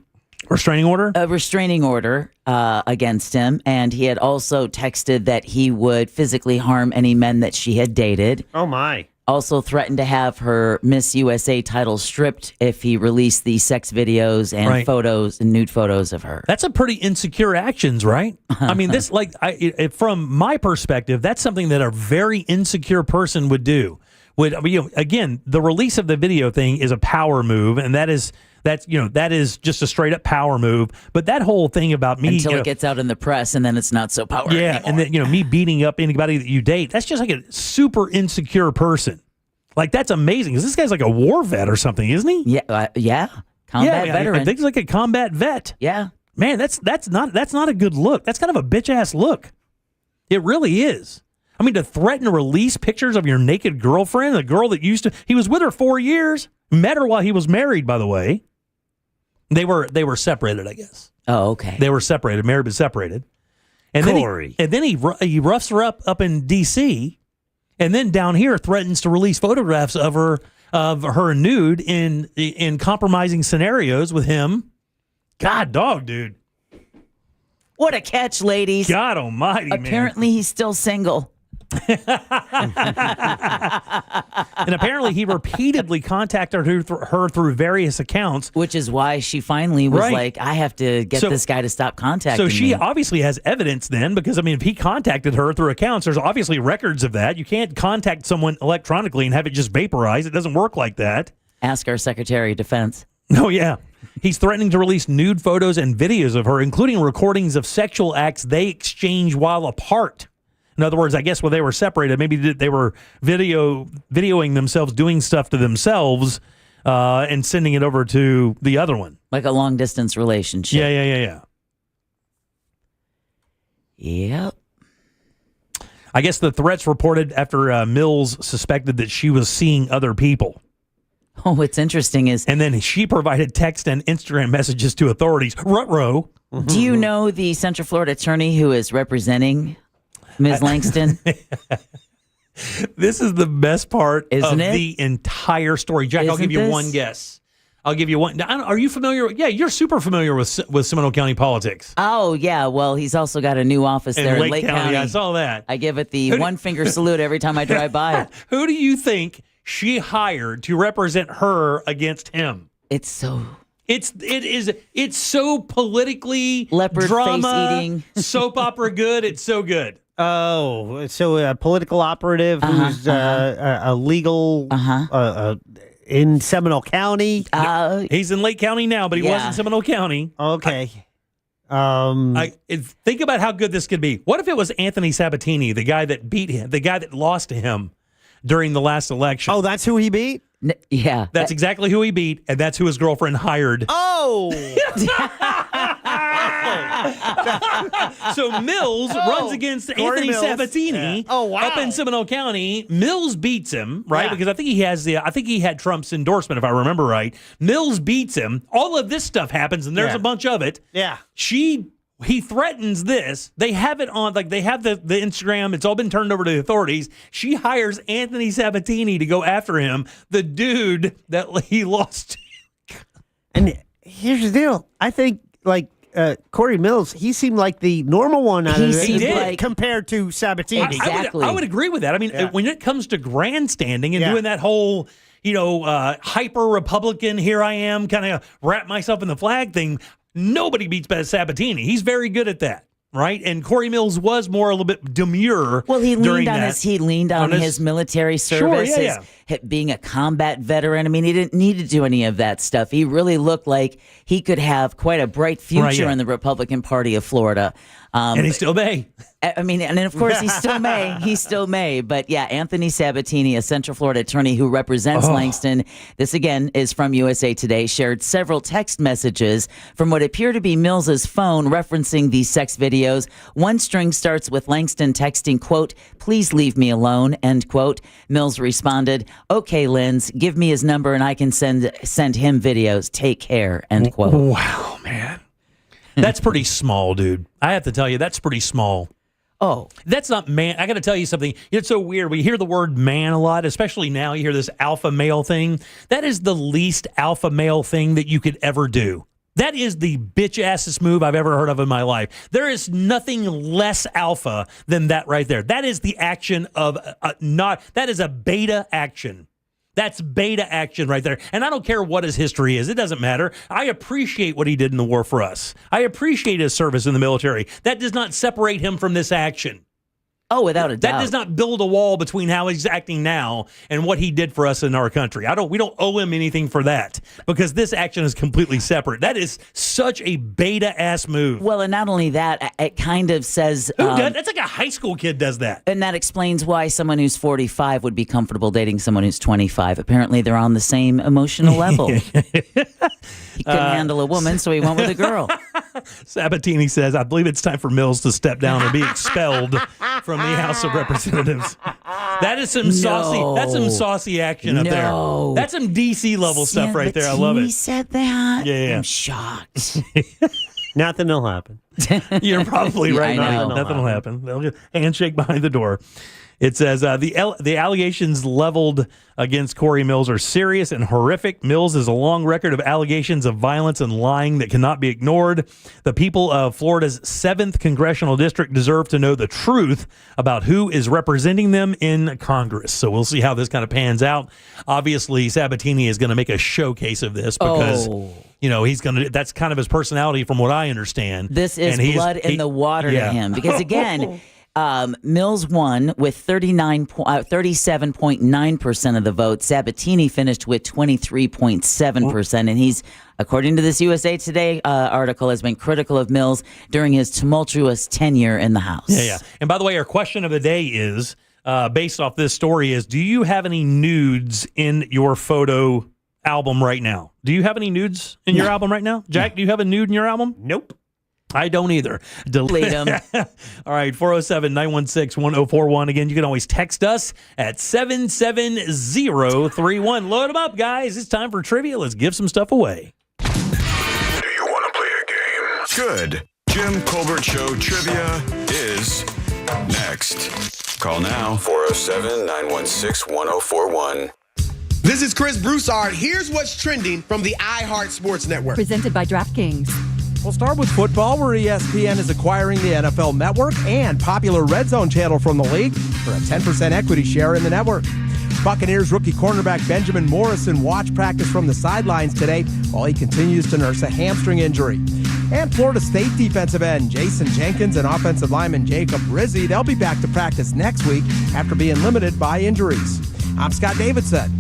restraining order? A restraining order against him, and he had also texted that he would physically harm any men that she had dated. Oh, my. Also threatened to have her Miss USA title stripped if he released the sex videos and photos and nude photos of her. That's a pretty insecure actions, right? I mean, this from my perspective, that's something that a very insecure person would do. Again, the release of the video thing is a power move, and that is just a straight up power move. But that whole thing about me until it gets out in the press, and then it's not so powerful. Yeah, anymore. and then me beating up anybody that you date, that's just like a super insecure person. Like, that's amazing because this guy's like a war vet or something, isn't he? Yeah, combat veteran. I think he's like a combat vet. Yeah, man, that's not a good look. That's kind of a bitch ass look. It really is. I mean, to threaten to release pictures of your naked girlfriend, a girl that he was with her 4 years, met her while he was married, by the way. They were separated, I guess. Oh, okay. They were separated, married but separated. And Corey. Then he roughs her up in D.C., and then down here threatens to release photographs of her nude in compromising scenarios with him. God, dog, dude. What a catch, ladies. God almighty, man. Apparently he's still single. And apparently he repeatedly contacted her through various accounts. Which is why she finally was like, I have to get this guy to stop contacting me. So she obviously has evidence then, because, I mean, if he contacted her through accounts, there's obviously records of that. You can't contact someone electronically and have it just vaporize. It doesn't work like that. Ask our Secretary of Defense. Oh, yeah. He's threatening to release nude photos and videos of her, including recordings of sexual acts they exchange while apart. In other words, I guess when they were separated, maybe they were videoing themselves doing stuff to themselves and sending it over to the other one. Like a long-distance relationship. Yeah. Yep. I guess the threats reported after Mills suspected that she was seeing other people. Oh, what's interesting is... And then she provided text and Instagram messages to authorities. Ruh-roh. Do you know the Central Florida attorney who is representing Ms. Langston? This is the best part Isn't of it? the entire story. Jack, I'll give you one guess. I'll give you one. Are you familiar? Yeah, you're super familiar with Seminole County politics. Oh, yeah. Well, he's also got a new office there in Lake County. I saw that. I give it the one-finger salute every time I drive by. Who do you think she hired to represent her against him? It's so... It's so politically leopard drama, face eating soap opera good. It's so good. Oh, so a political operative who's a legal in Seminole County. He's in Lake County now, but he was Yeah. in Seminole County. Okay. Think about how good this could be. What if it was Anthony Sabatini, the guy that beat him, the guy that lost to him during the last election? Oh, that's who he beat? Yeah. That's exactly who he beat, and that's who his girlfriend hired. Oh! So Mills runs against Corey Anthony Mills. Sabatini Yeah. Oh, wow. up in Seminole County. Mills beats him, right? Yeah. Because I think he had Trump's endorsement, if I remember right. Mills beats him. All of this stuff happens, and there's Yeah. a bunch of it. Yeah. He threatens this. They have it on, like they have the Instagram. It's all been turned over to the authorities. She hires Anthony Sabatini to go after him, the dude that he lost to. And here's the deal. I think, Corey Mills, he seemed like the normal one out of it. He did. Compared to Sabatini. I would agree with that. I mean, when it comes to grandstanding and doing that whole, hyper Republican, here I am, kind of wrap myself in the flag thing, nobody beats Sabatini. He's very good at that, right? And Corey Mills was more a little bit demure. Well, he during leaned on his military service, Sure, being a combat veteran. I mean, he didn't need to do any of that stuff. He really looked like he could have quite a bright future in the Republican Party of Florida. And he still may. I mean, and of course he still may. He still may. But yeah, Anthony Sabatini, a Central Florida attorney who represents Langston, this again is from USA Today, shared several text messages from what appear to be Mills's phone referencing these sex videos. One string starts with Langston texting, quote, "Please leave me alone," end quote. Mills responded, "Okay, Linz, give me his number and I can send him videos. Take care," end quote. Wow, man. That's pretty small, dude. I have to tell you, that's pretty small. Oh. That's not man. I got to tell you something. It's so weird. We hear the word man a lot, especially now. You hear this alpha male thing. That is the least alpha male thing that you could ever do. That is the bitch-assest move I've ever heard of in my life. There is nothing less alpha than that right there. That is the action of that is a beta action. That's beta action right there. And I don't care what his history is. It doesn't matter. I appreciate what he did in the war for us. I appreciate his service in the military. That does not separate him from this action. Oh, without a doubt. That does not build a wall between how he's acting now and what he did for us in our country. We don't owe him anything for that because this action is completely separate. That is such a beta-ass move. Well, and not only that, it kind of says... that's like a high school kid does that. And that explains why someone who's 45 would be comfortable dating someone who's 25. Apparently, they're on the same emotional level. He couldn't handle a woman, so he went with a girl. Sabatini says, "I believe it's time for Mills to step down and be expelled from the House of Representatives." That is some saucy. That's some saucy action up there. That's some DC level stuff right there. I love it. He said that. Yeah. I'm shocked. Nothing will happen. You're probably right. I know. Nothing will happen. They'll just handshake behind the door. It says the allegations leveled against Corey Mills are serious and horrific. Mills has a long record of allegations of violence and lying that cannot be ignored. The people of Florida's 7th congressional district deserve to know the truth about who is representing them in Congress. So we'll see how this kind of pans out. Obviously, Sabatini is going to make a showcase of this because he's going to. That's kind of his personality, from what I understand. This is blood in the water to him because again. Mills won with 37.9% of the vote. Sabatini finished with 23.7%. And he's, according to this USA Today article, has been critical of Mills during his tumultuous tenure in the House. Yeah. And by the way, our question of the day is, based off this story, is do you have any nudes in your photo album right now? Do you have any nudes in your album right now? Jack, do you have a nude in your album? Nope. I don't either. Delete them. All right, 407-916-1041. Again, you can always text us at 77031. Load them up, guys. It's time for trivia. Let's give some stuff away. Do you want to play a game? Good. Jim Colbert Show Trivia is next. Call now, 407-916-1041. This is Chris Broussard. Here's what's trending from the iHeart Sports Network. Presented by DraftKings. We'll start with football, where ESPN is acquiring the NFL Network and popular Red Zone channel from the league for a 10% equity share in the network. Buccaneers rookie cornerback Benjamin Morrison watched practice from the sidelines today while he continues to nurse a hamstring injury. And Florida State defensive end Jason Jenkins and offensive lineman Jacob Rizzi, they'll be back to practice next week after being limited by injuries. I'm Scott Davidson.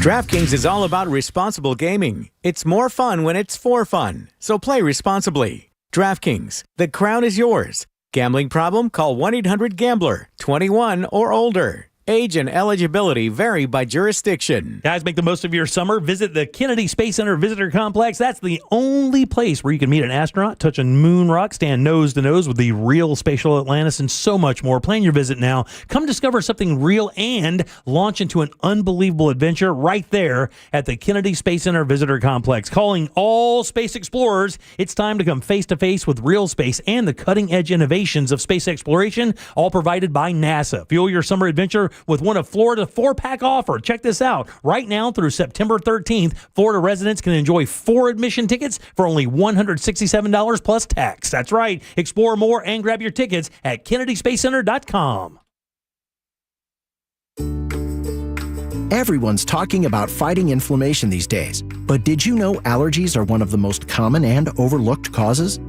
DraftKings is all about responsible gaming. It's more fun when it's for fun. So play responsibly. DraftKings, the crown is yours. Gambling problem? Call 1-800-GAMBLER. 21 or older. Age and eligibility vary by jurisdiction. Guys, make the most of your summer. Visit the Kennedy Space Center Visitor Complex. That's the only place where you can meet an astronaut, touch a moon rock, stand nose to nose with the real spatial Atlantis, and so much more. Plan your visit now. Come discover something real and launch into an unbelievable adventure right there at the Kennedy Space Center Visitor Complex. Calling all space explorers, it's time to come face to face with real space and the cutting edge innovations of space exploration, all provided by NASA. Fuel your summer adventure with one of Florida's 4-pack offer. Check this out. Right now through September 13th, Florida residents can enjoy 4 admission tickets for only $167 plus tax. That's right. Explore more and grab your tickets at KennedySpaceCenter.com. Everyone's talking about fighting inflammation these days. But did you know allergies are one of the most common and overlooked causes?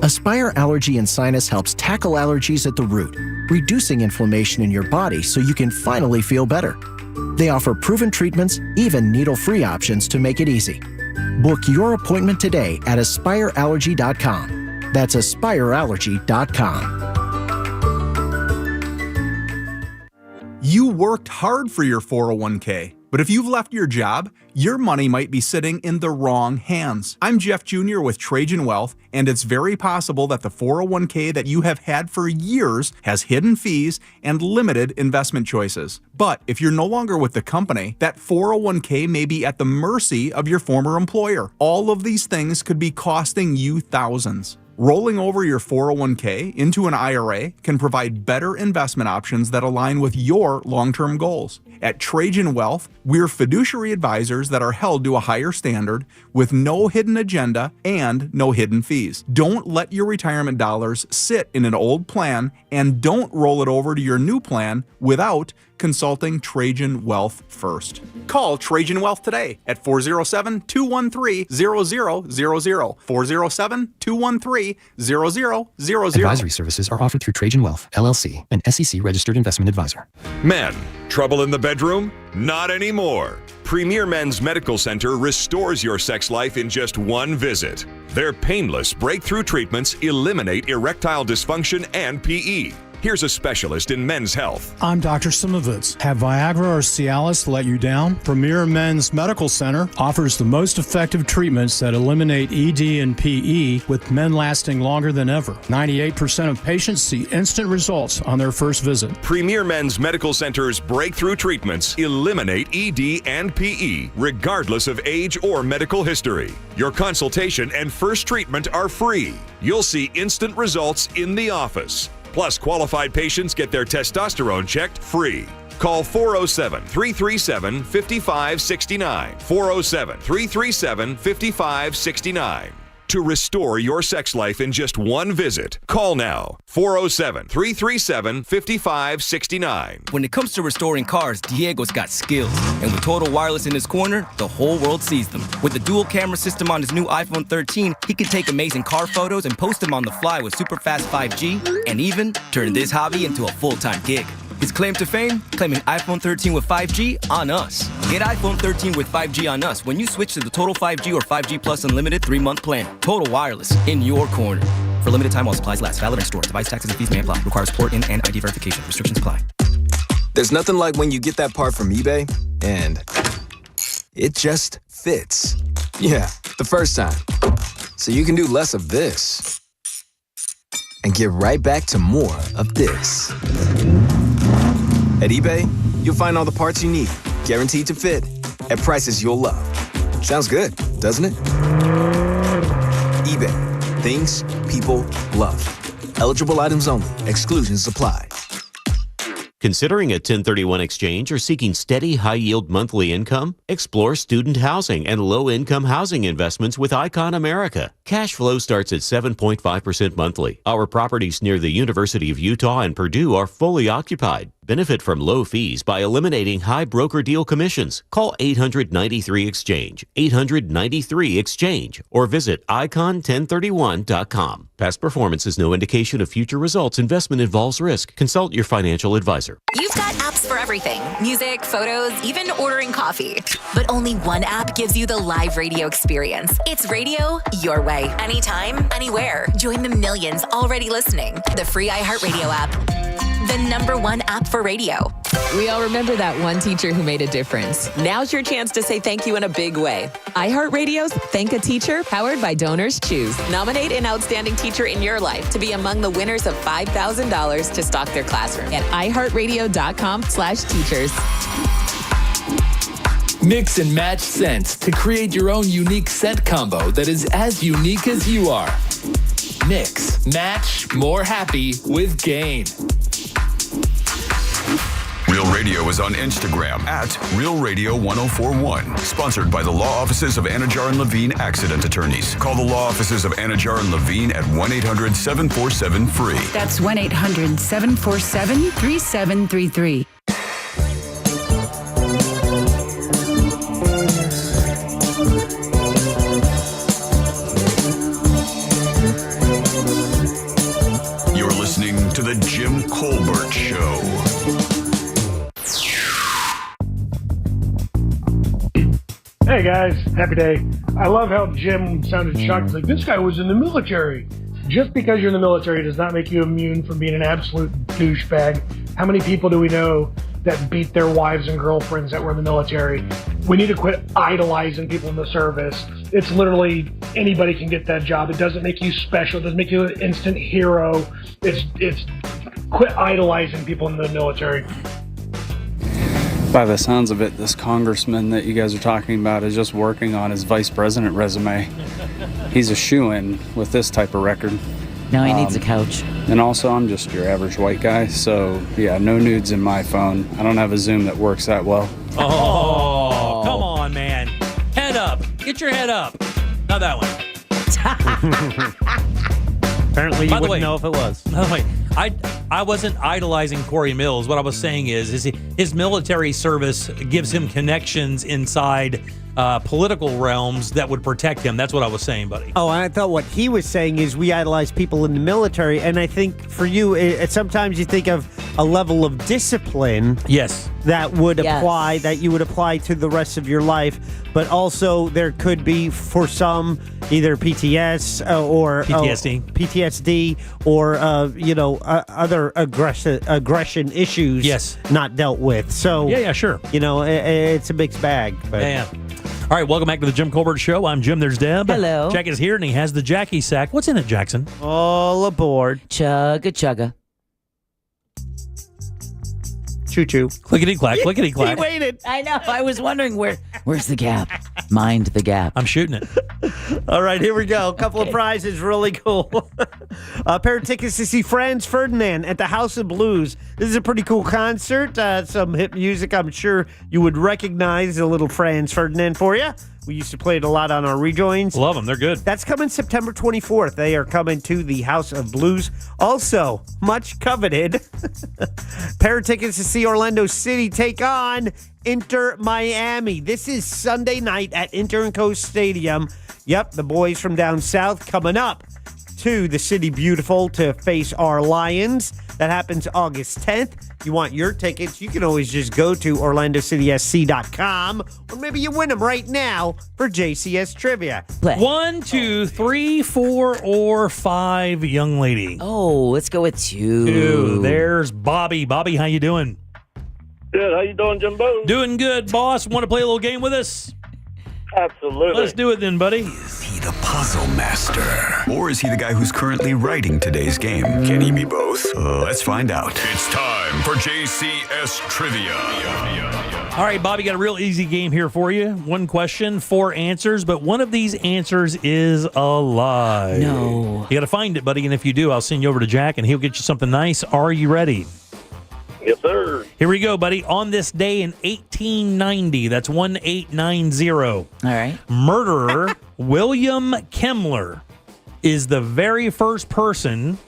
Aspire Allergy and Sinus helps tackle allergies at the root, reducing inflammation in your body so you can finally feel better. They offer proven treatments, even needle-free options to make it easy. Book your appointment today at AspireAllergy.com. That's AspireAllergy.com. You worked hard for your 401k, but if you've left your job, your money might be sitting in the wrong hands. I'm Jeff Jr. with Trajan Wealth, and it's very possible that the 401k that you have had for years has hidden fees and limited investment choices. But if you're no longer with the company, that 401k may be at the mercy of your former employer. All of these things could be costing you thousands. Rolling over your 401k into an IRA can provide better investment options that align with your long-term goals. At Trajan Wealth, we're fiduciary advisors that are held to a higher standard with no hidden agenda and no hidden fees. Don't let your retirement dollars sit in an old plan, and don't roll it over to your new plan without consulting Trajan Wealth first. Call Trajan Wealth today at 407-213-0000, 407-213-0000. Advisory services are offered through Trajan Wealth, LLC, an SEC-registered investment advisor. Men, trouble in the bedroom? Not anymore. Premier Men's Medical Center restores your sex life in just one visit. Their painless breakthrough treatments eliminate erectile dysfunction and PE. Here's a specialist in men's health. I'm Dr. Simovitz. Have Viagra or Cialis let you down? Premier Men's Medical Center offers the most effective treatments that eliminate ED and PE, with men lasting longer than ever. 98% of patients see instant results on their first visit. Premier Men's Medical Center's breakthrough treatments eliminate ED and PE, regardless of age or medical history. Your consultation and first treatment are free. You'll see instant results in the office. Plus, qualified patients get their testosterone checked free. Call 407-337-5569. 407-337-5569. To restore your sex life in just one visit, call now. 407-337-5569. When it comes to restoring cars, Diego's got skills. And with Total Wireless in his corner, the whole world sees them. With the dual camera system on his new iPhone 13, he can take amazing car photos and post them on the fly with super fast 5G, and even turn this hobby into a full-time gig. His claim to fame? Claiming iPhone 13 with 5G on us. Get iPhone 13 with 5G on us when you switch to the Total 5G or 5G Plus Unlimited 3-month plan. Total Wireless, in your corner. For limited time while supplies last. Valid in store. Device taxes and fees may apply. Requires port in and ID verification. Restrictions apply. There's nothing like when you get that part from eBay and it just fits. Yeah, the first time. So you can do less of this and get right back to more of this. At eBay, you'll find all the parts you need, guaranteed to fit, at prices you'll love. Sounds good, doesn't it? eBay, things people love. Eligible items only. Exclusions apply. Considering a 1031 exchange or seeking steady, high-yield monthly income? Explore student housing and low-income housing investments with Icon America. Cash flow starts at 7.5% monthly. Our properties near the University of Utah and Purdue are fully occupied. Benefit from low fees by eliminating high broker deal commissions. Call 800-93-EXCHANGE, 800-93-EXCHANGE, or visit icon1031.com. Past performance is no indication of future results. Investment involves risk. Consult your financial advisor. You've got apps for everything. Music, photos, even ordering coffee. But only one app gives you the live radio experience. It's radio your way. Anytime, anywhere. Join the millions already listening. The free iHeartRadio app. The #1 app for radio. We all remember that one teacher who made a difference. Now's your chance to say thank you in a big way. iHeartRadio's Thank a Teacher, powered by Donors Choose. Nominate an outstanding teacher in your life to be among the winners of $5,000 to stock their classroom at iHeartRadio.com/teachers. Mix and match scents to create your own unique scent combo that is as unique as you are. Mix, match, more happy with Gain. Real Radio is on Instagram at Real Radio 1041. Sponsored by the law offices of Anajar and Levine Accident Attorneys. Call the law offices of Anajar and Levine at 1-800-747-FREE. That's 1-800-747-3733. You're listening to The Jim Colbert Show. Hey guys, happy day. I love how Jim sounded shocked. He's like, this guy was in the military. Just because you're in the military does not make you immune from being an absolute douchebag. How many people do we know that beat their wives and girlfriends that were in the military? We need to quit idolizing people in the service. It's literally anybody can get that job. It doesn't make you special. It doesn't make you an instant hero. It's quit idolizing people in the military. By the sounds of it, this congressman that you guys are talking about is just working on his vice president resume. He's a shoo-in with this type of record. No, he needs a couch. And also, I'm just your average white guy, so yeah, no nudes in my phone. I don't have a Zoom that works that well. Oh, come on, man. Head up. Get your head up. Not that one. Apparently you wouldn't know if it was. By the way, I wasn't idolizing Corey Mills. What I was saying is his military service gives him connections inside political realms that would protect him. That's what I was saying, buddy. Oh, and I thought what he was saying is we idolize people in the military, and I think for you, sometimes you think of a level of discipline. Yes. That would apply, that you would apply to the rest of your life, but also there could be for some either PTSD or other aggression issues not dealt with. So yeah, sure. It's a mixed bag. But. Yeah. All right, welcome back to the Jim Colbert Show. I'm Jim. There's Deb. Hello. Jack is here, and he has the Jackie sack. What's in it, Jackson? All aboard. Chugga. Choo-choo. Clickety-clack, clickety-clack. He waited. I know. I was wondering where's the gap? Mind the gap. I'm shooting it. All right, here we go. A couple of prizes. Really cool. A pair of tickets to see Franz Ferdinand at the House of Blues. This is a pretty cool concert. Some hip music I'm sure you would recognize. A little Franz Ferdinand for you. We used to play it a lot on our rejoins. Love them. They're good. That's coming September 24th. They are coming to the House of Blues. Also, much coveted, pair of tickets to see Orlando City take on Inter Miami. This is Sunday night at Inter & Co Stadium. Yep, the boys from down south coming up to the City Beautiful to face our Lions. That happens August 10th. You want your tickets, you can always just go to OrlandoCitySC.com, or maybe you win them right now for JCS Trivia. 1, 2, 3, 4, or 5, young lady. Oh, let's go with 2. 2. There's Bobby. Bobby, how you doing? Good. How you doing, Jimbo? Doing good, boss. Want to play a little game with us? Absolutely. Let's do it then, buddy. Is he the puzzle master? Or is he the guy who's currently writing today's game? Can he be both? Let's find out. It's time for JCS Trivia. All right, Bobby, got a real easy game here for you. 1 question, 4 answers, but one of these answers is a lie. No. You got to find it, buddy, and if you do, I'll send you over to Jack, and he'll get you something nice. Are you ready? Yes, sir. Here we go, buddy. On this day in 1890, that's 1890. All right. Murderer William Kemmler is the very first person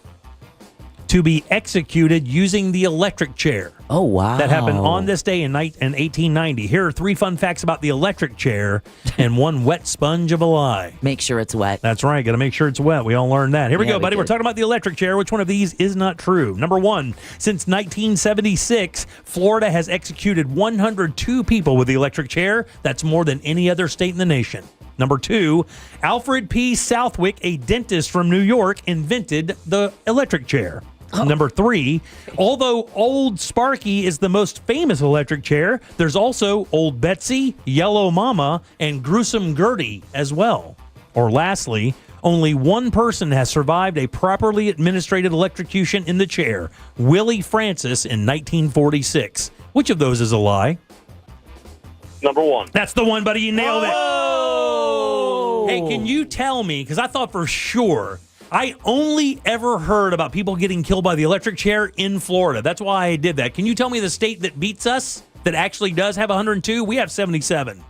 to be executed using the electric chair. Oh, wow. That happened on this day in 1890. Here are 3 fun facts about the electric chair and 1 wet sponge of a lie. Make sure it's wet. That's right. Got to make sure it's wet. We all learned that. Here we Yeah, go, we buddy. We're did. talking about the electric chair. Which one of these is not true? Number 1, since 1976, Florida has executed 102 people with the electric chair. That's more than any other state in the nation. Number 2, Alfred P. Southwick, a dentist from New York, invented the electric chair. Number 3, although Old Sparky is the most famous electric chair, there's also Old Betsy, Yellow Mama, and Gruesome Gertie as well. Or lastly, only one person has survived a properly administered electrocution in the chair, Willie Francis in 1946. Which of those is a lie? Number 1. That's the one, buddy. You nailed it. Hey, can you tell me, because I thought for sure, I only ever heard about people getting killed by the electric chair in Florida. That's why I did that. Can you tell me the state that beats us, that actually does have 102? We have 77.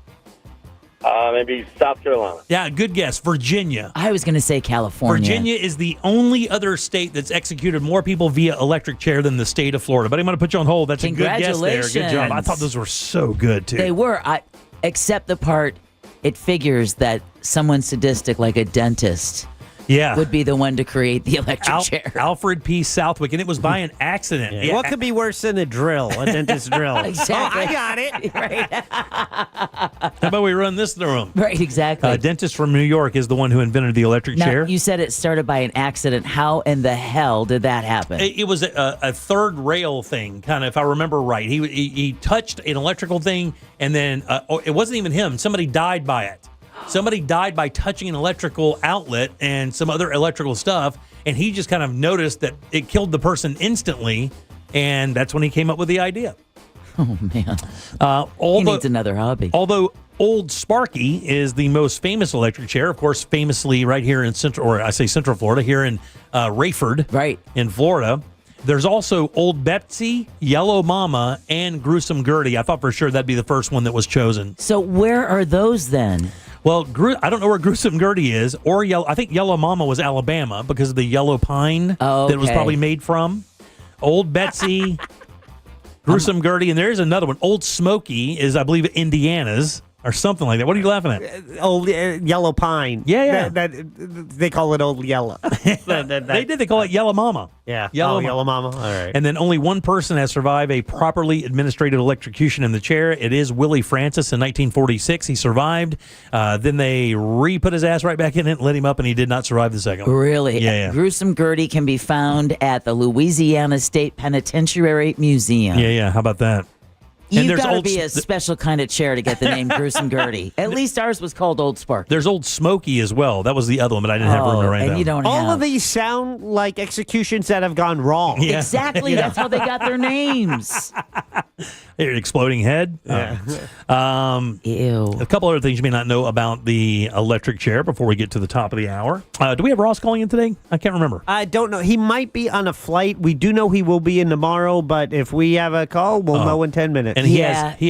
Maybe South Carolina. Yeah, good guess. Virginia. I was going to say California. Virginia is the only other state that's executed more people via electric chair than the state of Florida. But I'm going to put you on hold. That's a good guess there. Good job. I thought those were so good, too. They were, except the part it figures that someone sadistic like a dentist would be the one to create the electric chair. Alfred P. Southwick, and it was by an accident. Yeah. What could be worse than a drill, a dentist drill? Exactly. Oh, I got it. Right. How about we run this through him? Right, exactly. A dentist from New York is the one who invented the electric Now, chair. you said it started by an accident. How in the hell did that happen? It was a third rail thing, kind of, if I remember right. He touched an electrical thing, and then it wasn't even him. Somebody died by it. Somebody died by touching an electrical outlet and some other electrical stuff, and he just kind of noticed that it killed the person instantly, and that's when he came up with the idea. Oh, man. He needs another hobby. Although Old Sparky is the most famous electric chair, of course, famously right here in Central Florida, here in Rayford, right in Florida. There's also Old Betsy, Yellow Mama, and Gruesome Gertie. I thought for sure that'd be the first one that was chosen. So where are those then? Well, I don't know where Gruesome Gertie is, or I think Yellow Mama was Alabama because of the yellow pine that it was probably made from. Old Betsy, Gruesome Gertie, and there's another one. Old Smoky is, I believe, Indiana's or something like that. What are you laughing at? Old yellow pine. Yeah. They call it old yellow. They did. They call it Yellow Mama. Yeah. Yellow Mama. All right. And then only one person has survived a properly administered electrocution in the chair. It is Willie Francis in 1946. He survived. Then they re-put his ass right back in it and let him up, and he did not survive the second one. Really? Yeah. Gruesome Gertie can be found at the Louisiana State Penitentiary Museum. Yeah. How about that? You've got to be a special kind of chair to get the name Gruesome Gertie. At least ours was called Old Spark. There's Old Smoky as well. That was the other one, but I didn't have room to write down. All of these sound like executions that have gone wrong. Yeah. Exactly. That's how they got their names. Exploding head. Yeah. Ew. A couple other things you may not know about the electric chair before we get to the top of the hour. Do we have Ross calling in today? I can't remember. I don't know. He might be on a flight. We do know he will be in tomorrow, but if we have a call, we'll know in 10 minutes. And he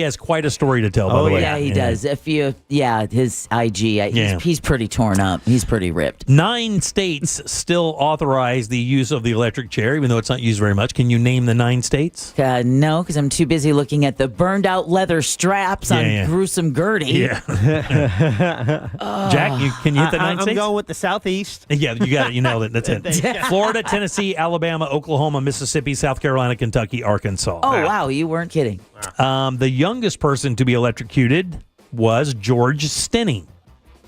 has quite a story to tell, by the way. Yeah, he does. His IG, he's pretty torn up. He's pretty ripped. 9 states still authorize the use of the electric chair, even though it's not used very much. Can you name the 9 states? No, because I'm too busy looking at the burned out leather straps on Gruesome Gertie. Yeah. Jack, can you hit the 9 states? I'm going with the Southeast. Yeah, you got it. You nailed it. That's it. Florida, Tennessee, Alabama, Oklahoma, Mississippi, South Carolina, Kentucky, Arkansas. Oh, wow. You weren't kidding. The youngest person to be electrocuted was George Stinney,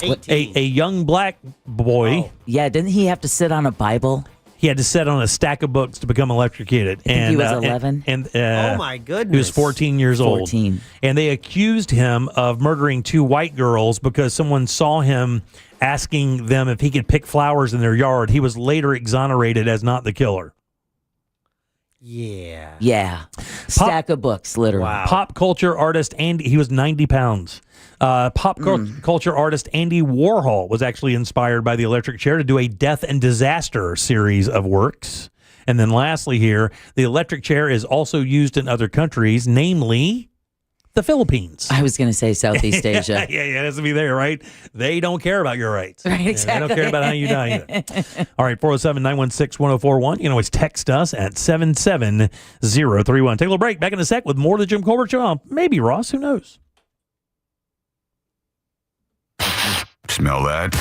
a young black boy. Oh. Yeah, didn't he have to sit on a Bible? He had to sit on a stack of books to become electrocuted. I think he was 11. Oh, my goodness. He was 14 years old. And they accused him of murdering 2 white girls because someone saw him asking them if he could pick flowers in their yard. He was later exonerated as not the killer. Yeah. Stack of books, literally. Wow. Pop culture artist he was 90 pounds. Culture artist Andy Warhol was actually inspired by the electric chair to do a death and disaster series of works. And then lastly here, the electric chair is also used in other countries, namely The Philippines. I was going to say Southeast Asia. Yeah, it has to be there, right? They don't care about your rights. Right, Yeah, exactly. they don't care about how you die either. All right, 407-916-1041. You can always text us at 77031. Take a little break. Back in a sec with more of the Jim Colbert Show. Maybe Ross, who knows? Smell that?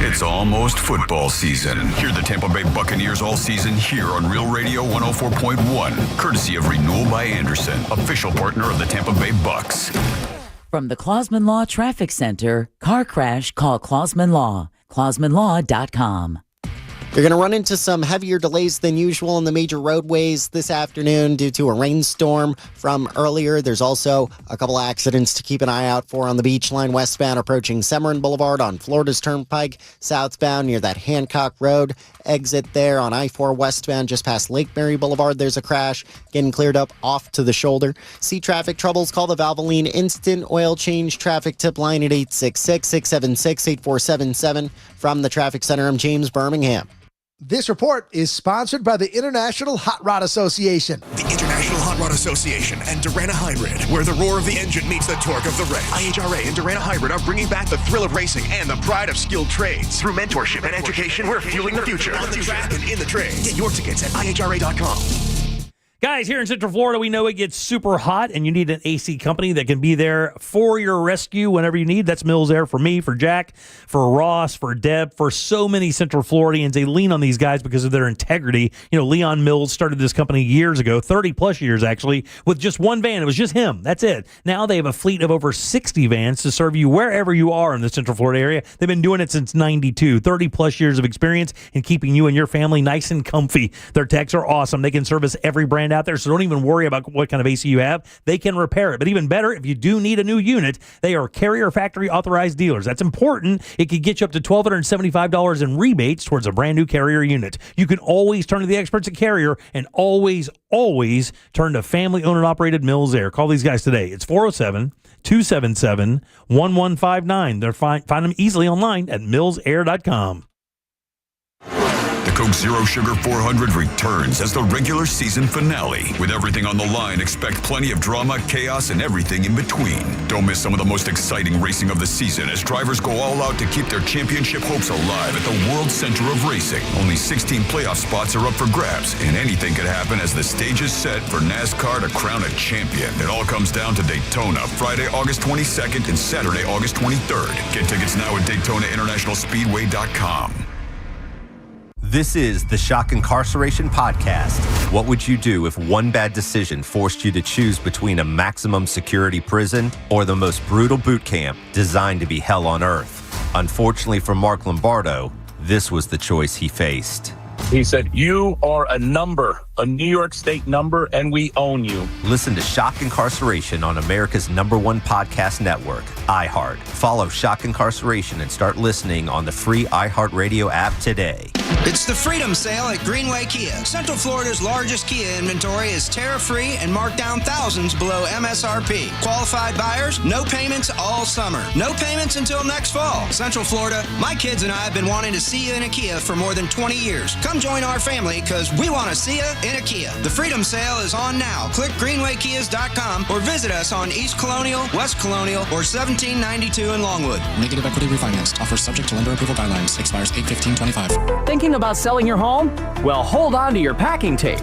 It's almost football season. Hear the Tampa Bay Buccaneers all season here on Real Radio 104.1, courtesy of Renewal by Anderson, official partner of the Tampa Bay Bucks. From the Clausman Law Traffic Center, car crash, call Clausman Law. ClausmanLaw.com. You're going to run into some heavier delays than usual on the major roadways this afternoon due to a rainstorm from earlier. There's also a couple accidents to keep an eye out for on the Beach Line westbound approaching Semorin Boulevard on Florida's Turnpike southbound near that Hancock Road exit there on I-4 westbound just past Lake Mary Boulevard. There's a crash getting cleared up off to the shoulder. See traffic troubles, call the Valvoline Instant Oil Change traffic tip line at 866-676-8477. From the Traffic Center, I'm James Birmingham. This report is sponsored by the International Hot Rod Association. The International Hot Rod Association and Durana Hybrid, where the roar of the engine meets the torque of the race. IHRA and Durana Hybrid are bringing back the thrill of racing and the pride of skilled trades. Through mentorship and education, we're fueling the future. On the track and in the trades. Get your tickets at IHRA.com. Guys, here in Central Florida, we know it gets super hot, and you need an AC company that can be there for your rescue whenever you need. That's Mills Air for me, for Jack, for Ross, for Deb, for so many Central Floridians. They lean on these guys because of their integrity. You know, Leon Mills started this company years ago, 30-plus years actually, with just one van. It was just him. That's it. Now they have a fleet of over 60 vans to serve you wherever you are in the Central Florida area. They've been doing it since 92, 30-plus years of experience in keeping you and your family nice and comfy. Their techs are awesome. They can service every brand out there, so don't even worry about what kind of AC you have. They can repair it. But even better, if you do need a new unit, they are Carrier Factory authorized dealers. That's important. It could get you up to $1,275 in rebates towards a brand new Carrier unit. You can always turn to the experts at Carrier and always turn to family-owned and operated Mills Air. Call these guys today. It's 407-277-1159. They're find them easily online at millsair.com. The Coke Zero Sugar 400 returns as the regular season finale. With everything on the line, expect plenty of drama, chaos, and everything in between. Don't miss some of the most exciting racing of the season as drivers go all out to keep their championship hopes alive at the World Center of Racing. Only 16 playoff spots are up for grabs, and anything could happen as the stage is set for NASCAR to crown a champion. It all comes down to Daytona, Friday, August 22nd and Saturday, August 23rd. Get tickets now at DaytonaInternationalSpeedway.com. This is the Shock Incarceration Podcast. What would you do if one bad decision forced you to choose between a maximum security prison or the most brutal boot camp designed to be hell on earth? Unfortunately for Mark Lombardo, this was the choice he faced. He said, "You are a number, a New York State number, and we own you." Listen to Shock Incarceration on America's #1 podcast network, iHeart. Follow Shock Incarceration and start listening on the free iHeartRadio app today. It's the Freedom Sale at Greenway Kia. Central Florida's largest Kia inventory is tariff-free and marked down thousands below MSRP. Qualified buyers, no payments all summer. No payments until next fall. Central Florida, my kids and I have been wanting to see you in a Kia for more than 20 years. Come join our family because we want to see you in a Kia. The Freedom Sale is on now. Click greenwaykias.com or visit us on East Colonial, West Colonial, or 1792 in Longwood. Negative equity refinanced. Offers subject to lender approval guidelines. Expires 8/15/25. Thinking about selling your home? Well, hold on to your packing tape.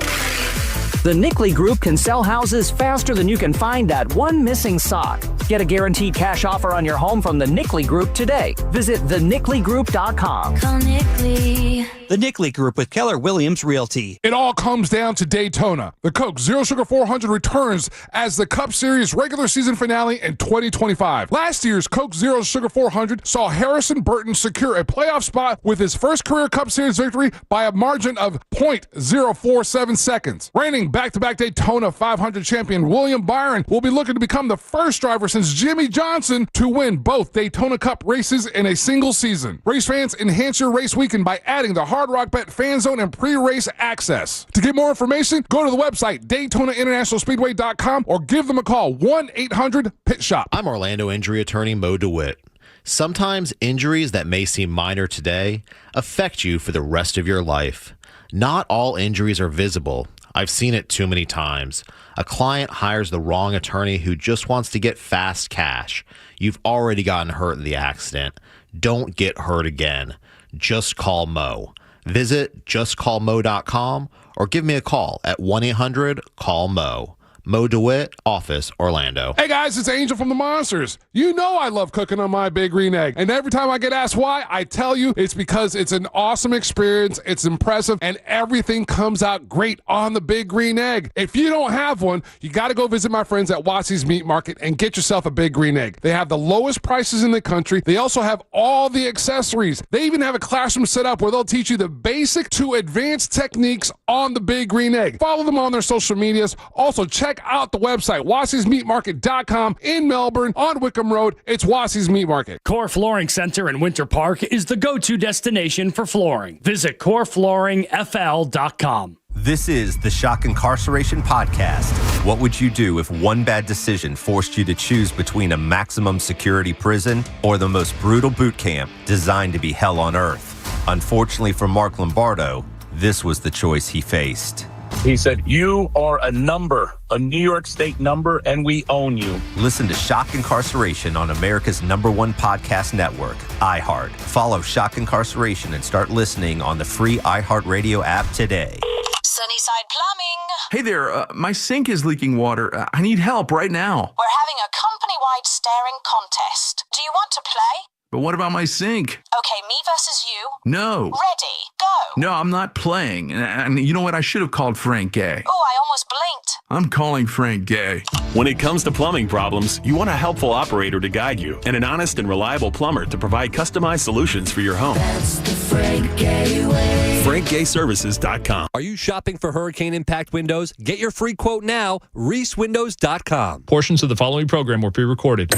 The Nickley Group can sell houses faster than you can find that one missing sock. Get a guaranteed cash offer on your home from the Nickley Group today. Visit thenickley.com. Call Nickley. The Nickley Group with Keller Williams Realty. It all comes down to Daytona. The Coke Zero Sugar 400 returns as the Cup Series regular season finale in 2025. Last year's Coke Zero Sugar 400 saw Harrison Burton secure a playoff spot with his first career Cup Series victory by a margin of 0.047 seconds. Reigning back-to-back Daytona 500 champion William Byron will be looking to become the first driver since Jimmy Johnson to win both Daytona Cup races in a single season. Race fans, enhance your race weekend by adding the Hard Rock Bet Fan Zone and pre-race access. To get more information, go to the website DaytonaInternationalSpeedway.com or give them a call, 1-800-PIT-SHOP. I'm Orlando injury attorney Mo DeWitt. Sometimes injuries that may seem minor today affect you for the rest of your life. Not all injuries are visible. I've seen it too many times. A client hires the wrong attorney who just wants to get fast cash. You've already gotten hurt in the accident. Don't get hurt again. Just call Mo. Visit justcallmo.com or give me a call at 1-800-CALL-MO. Mo DeWitt, Office, Orlando. Hey guys, it's Angel from the Monsters. You know I love cooking on my Big Green Egg. And every time I get asked why, I tell you it's because it's an awesome experience, it's impressive, and everything comes out great on the Big Green Egg. If you don't have one, you got to go visit my friends at Watsy's Meat Market and get yourself a Big Green Egg. They have the lowest prices in the country. They also have all the accessories. They even have a classroom set up where they'll teach you the basic to advanced techniques on the Big Green Egg. Follow them on their social medias. Also, check out the website, WassysMeatMarket.com in Melbourne on Wickham Road. It's Wassy's Meat Market. Core Flooring Center in Winter Park is the go-to destination for flooring. Visit coreflooringfl.com. This is the Shock Incarceration Podcast. What would you do if one bad decision forced you to choose between a maximum security prison or the most brutal boot camp designed to be hell on earth? Unfortunately for Mark Lombardo, this was the choice he faced. He said, "You are a number, a New York State number, and we own you." Listen to Shock Incarceration on America's #1 podcast network, iHeart. Follow Shock Incarceration and start listening on the free iHeartRadio app today. Sunnyside Plumbing. Hey there, my sink is leaking water. I need help right now. We're having a company-wide staring contest. Do you want to play? But what about my sink? Okay, me versus you. No. Ready, go. No, I'm not playing. And you know what? I should have called Frank Gay. Oh, I almost blinked. I'm calling Frank Gay. When it comes to plumbing problems, you want a helpful operator to guide you and an honest and reliable plumber to provide customized solutions for your home. That's the Frank Gay way. FrankGayServices.com. Are you shopping for hurricane impact windows? Get your free quote now, ReeseWindows.com. Portions of the following program were pre-recorded.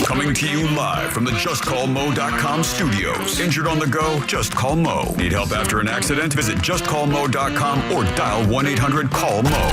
Coming to you live from the JustCallMo.com studios. Injured on the go? Just call Mo. Need help after an accident? Visit JustCallMo.com or dial 1-800-CALL-MO.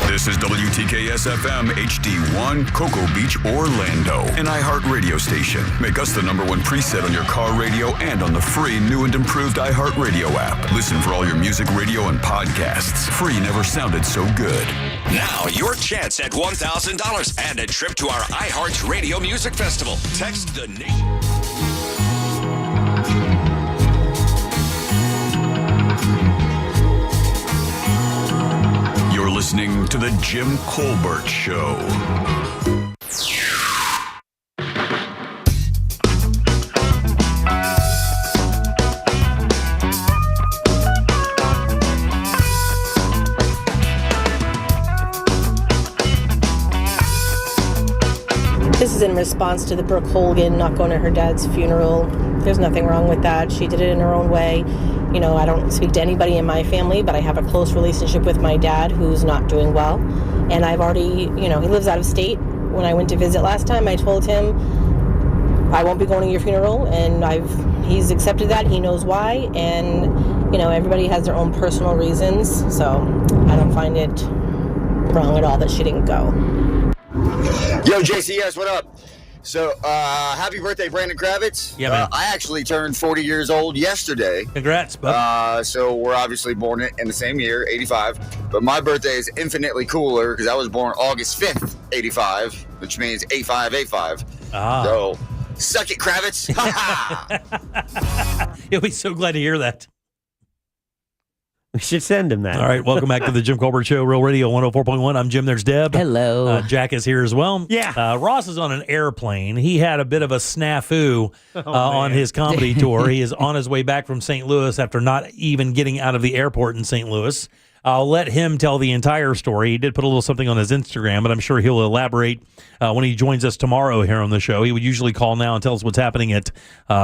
This is WTKS-FM HD1, Cocoa Beach, Orlando, an iHeart radio station. Make us the #1 preset on your car radio and on the free new and improved iHeart radio app. Listen for all your music, radio, and podcasts. Free never sounded so good. Now, your chance at $1,000 and a trip to our iHeart Radio Music Festival. Text the name. You're listening to The Jim Colbert Show. This is in response to the Brooke Holgan not going to her dad's funeral. There's nothing wrong with that. She did it in her own way. You know, I don't speak to anybody in my family, but I have a close relationship with my dad who's not doing well. And I've already, you know, he lives out of state. When I went to visit last time, I told him I won't be going to your funeral, and he's accepted that. He knows why, and, you know, everybody has their own personal reasons, so I don't find it wrong at all that she didn't go. Yo, JCS, what up? So, happy birthday, Brandon Kravitz. Yeah, man. I actually turned 40 years old yesterday. Congrats, bud. So we're obviously born in the same year, 85. But my birthday is infinitely cooler because I was born August 5th, 85, which means 8585. Ah. So, suck it, Kravitz. He'll be so glad to hear that. We should send him that. All right, welcome back to the Jim Colbert Show, Real Radio 104.1. I'm Jim, there's Deb. Hello. Jack is here as well. Yeah. Ross is on an airplane. He had a bit of a snafu on his comedy tour. He is on his way back from St. Louis after not even getting out of the airport in St. Louis. I'll let him tell the entire story. He did put a little something on his Instagram, but I'm sure he'll elaborate when he joins us tomorrow here on the show. He would usually call now and tell us what's happening at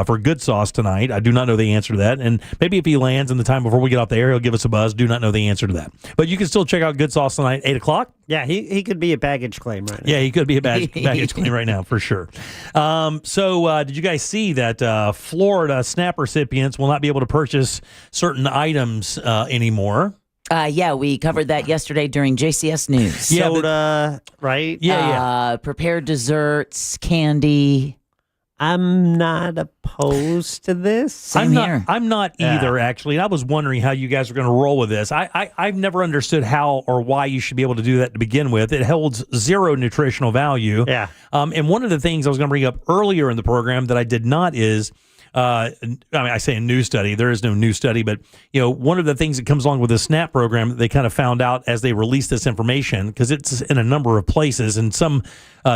for Good Sauce tonight. I do not know the answer to that. And maybe if he lands in the time before we get off the air, he'll give us a buzz. Do not know the answer to that. But you can still check out Good Sauce tonight, 8 o'clock. Yeah, he could be a baggage claim right now. Yeah, he could be a baggage claim right now, for sure. So did you guys see that Florida SNAP recipients will not be able to purchase certain items anymore? Yeah, we covered that yesterday during JCS News. Soda, right? Yeah. Prepared desserts, candy. I'm not opposed to this. I'm not either, actually. And I was wondering how you guys are going to roll with this. I've never understood how or why you should be able to do that to begin with. It holds zero nutritional value. Yeah. And one of the things I was going to bring up earlier in the program that I did not is, I say a new study. There is no new study, but one of the things that comes along with the SNAP program that they kind of found out as they released this information, because it's in a number of places, and some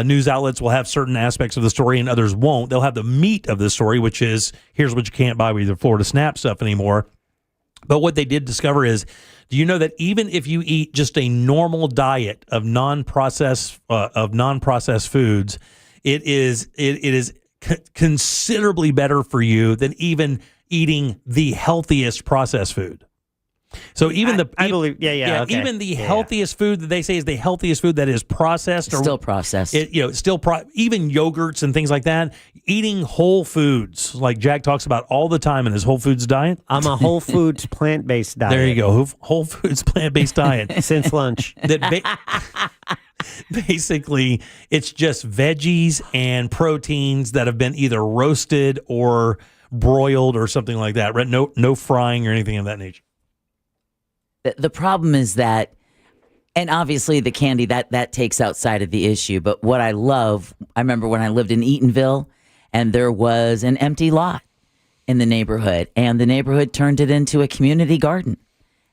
news outlets will have certain aspects of the story and others won't. They'll have the meat of the story, which is here's what you can't buy with the Florida SNAP stuff anymore. But what they did discover is, do you know that even if you eat just a normal diet of non-processed foods, it is considerably better for you than even eating the healthiest processed food. So even even the healthiest food that they say is the healthiest food that is processed or still processed. Even yogurts and things like that. Eating whole foods, like Jack talks about all the time in his Whole Foods diet. I'm a Whole Foods plant-based diet. There you go, Whole Foods plant-based diet since lunch. Basically, it's just veggies and proteins that have been either roasted or broiled or something like that. Right? No frying or anything of that nature. The problem is that, and obviously the candy, that takes outside of the issue. But what I love, I remember when I lived in Eatonville, and there was an empty lot in the neighborhood, and the neighborhood turned it into a community garden.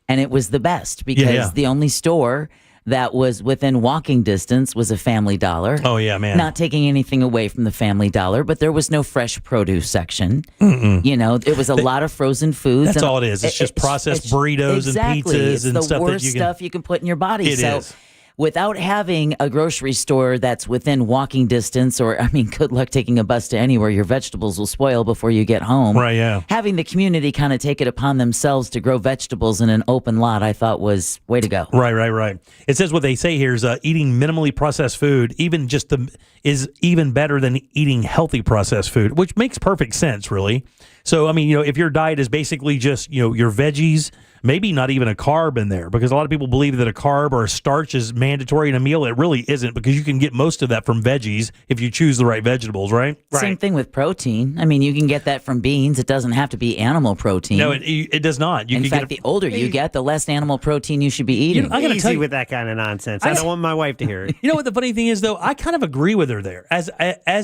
And it was the best because the only store that was within walking distance was a Family Dollar. Oh, yeah, man. Not taking anything away from the Family Dollar, but there was no fresh produce section. It was a lot of frozen foods. That's all it is. It's just processed burritos and pizzas and stuff that you can put in your body. It is. Without having a grocery store that's within walking distance, or, good luck taking a bus to anywhere, your vegetables will spoil before you get home. Right, yeah. Having the community kind of take it upon themselves to grow vegetables in an open lot, I thought was way to go. Right. It says what they say here is eating minimally processed food is even better than eating healthy processed food, which makes perfect sense, really. So, if your diet is basically just, your veggies, maybe not even a carb in there, because a lot of people believe that a carb or a starch is mandatory in a meal. It really isn't, because you can get most of that from veggies if you choose the right vegetables, right? Same thing with protein. You can get that from beans. It doesn't have to be animal protein. No, it does not. In fact, the older you get, the less animal protein you should be eating. I'm going to tell you with that kind of nonsense. I don't want my wife to hear it. You know what the funny thing is, though? I kind of agree with her there. As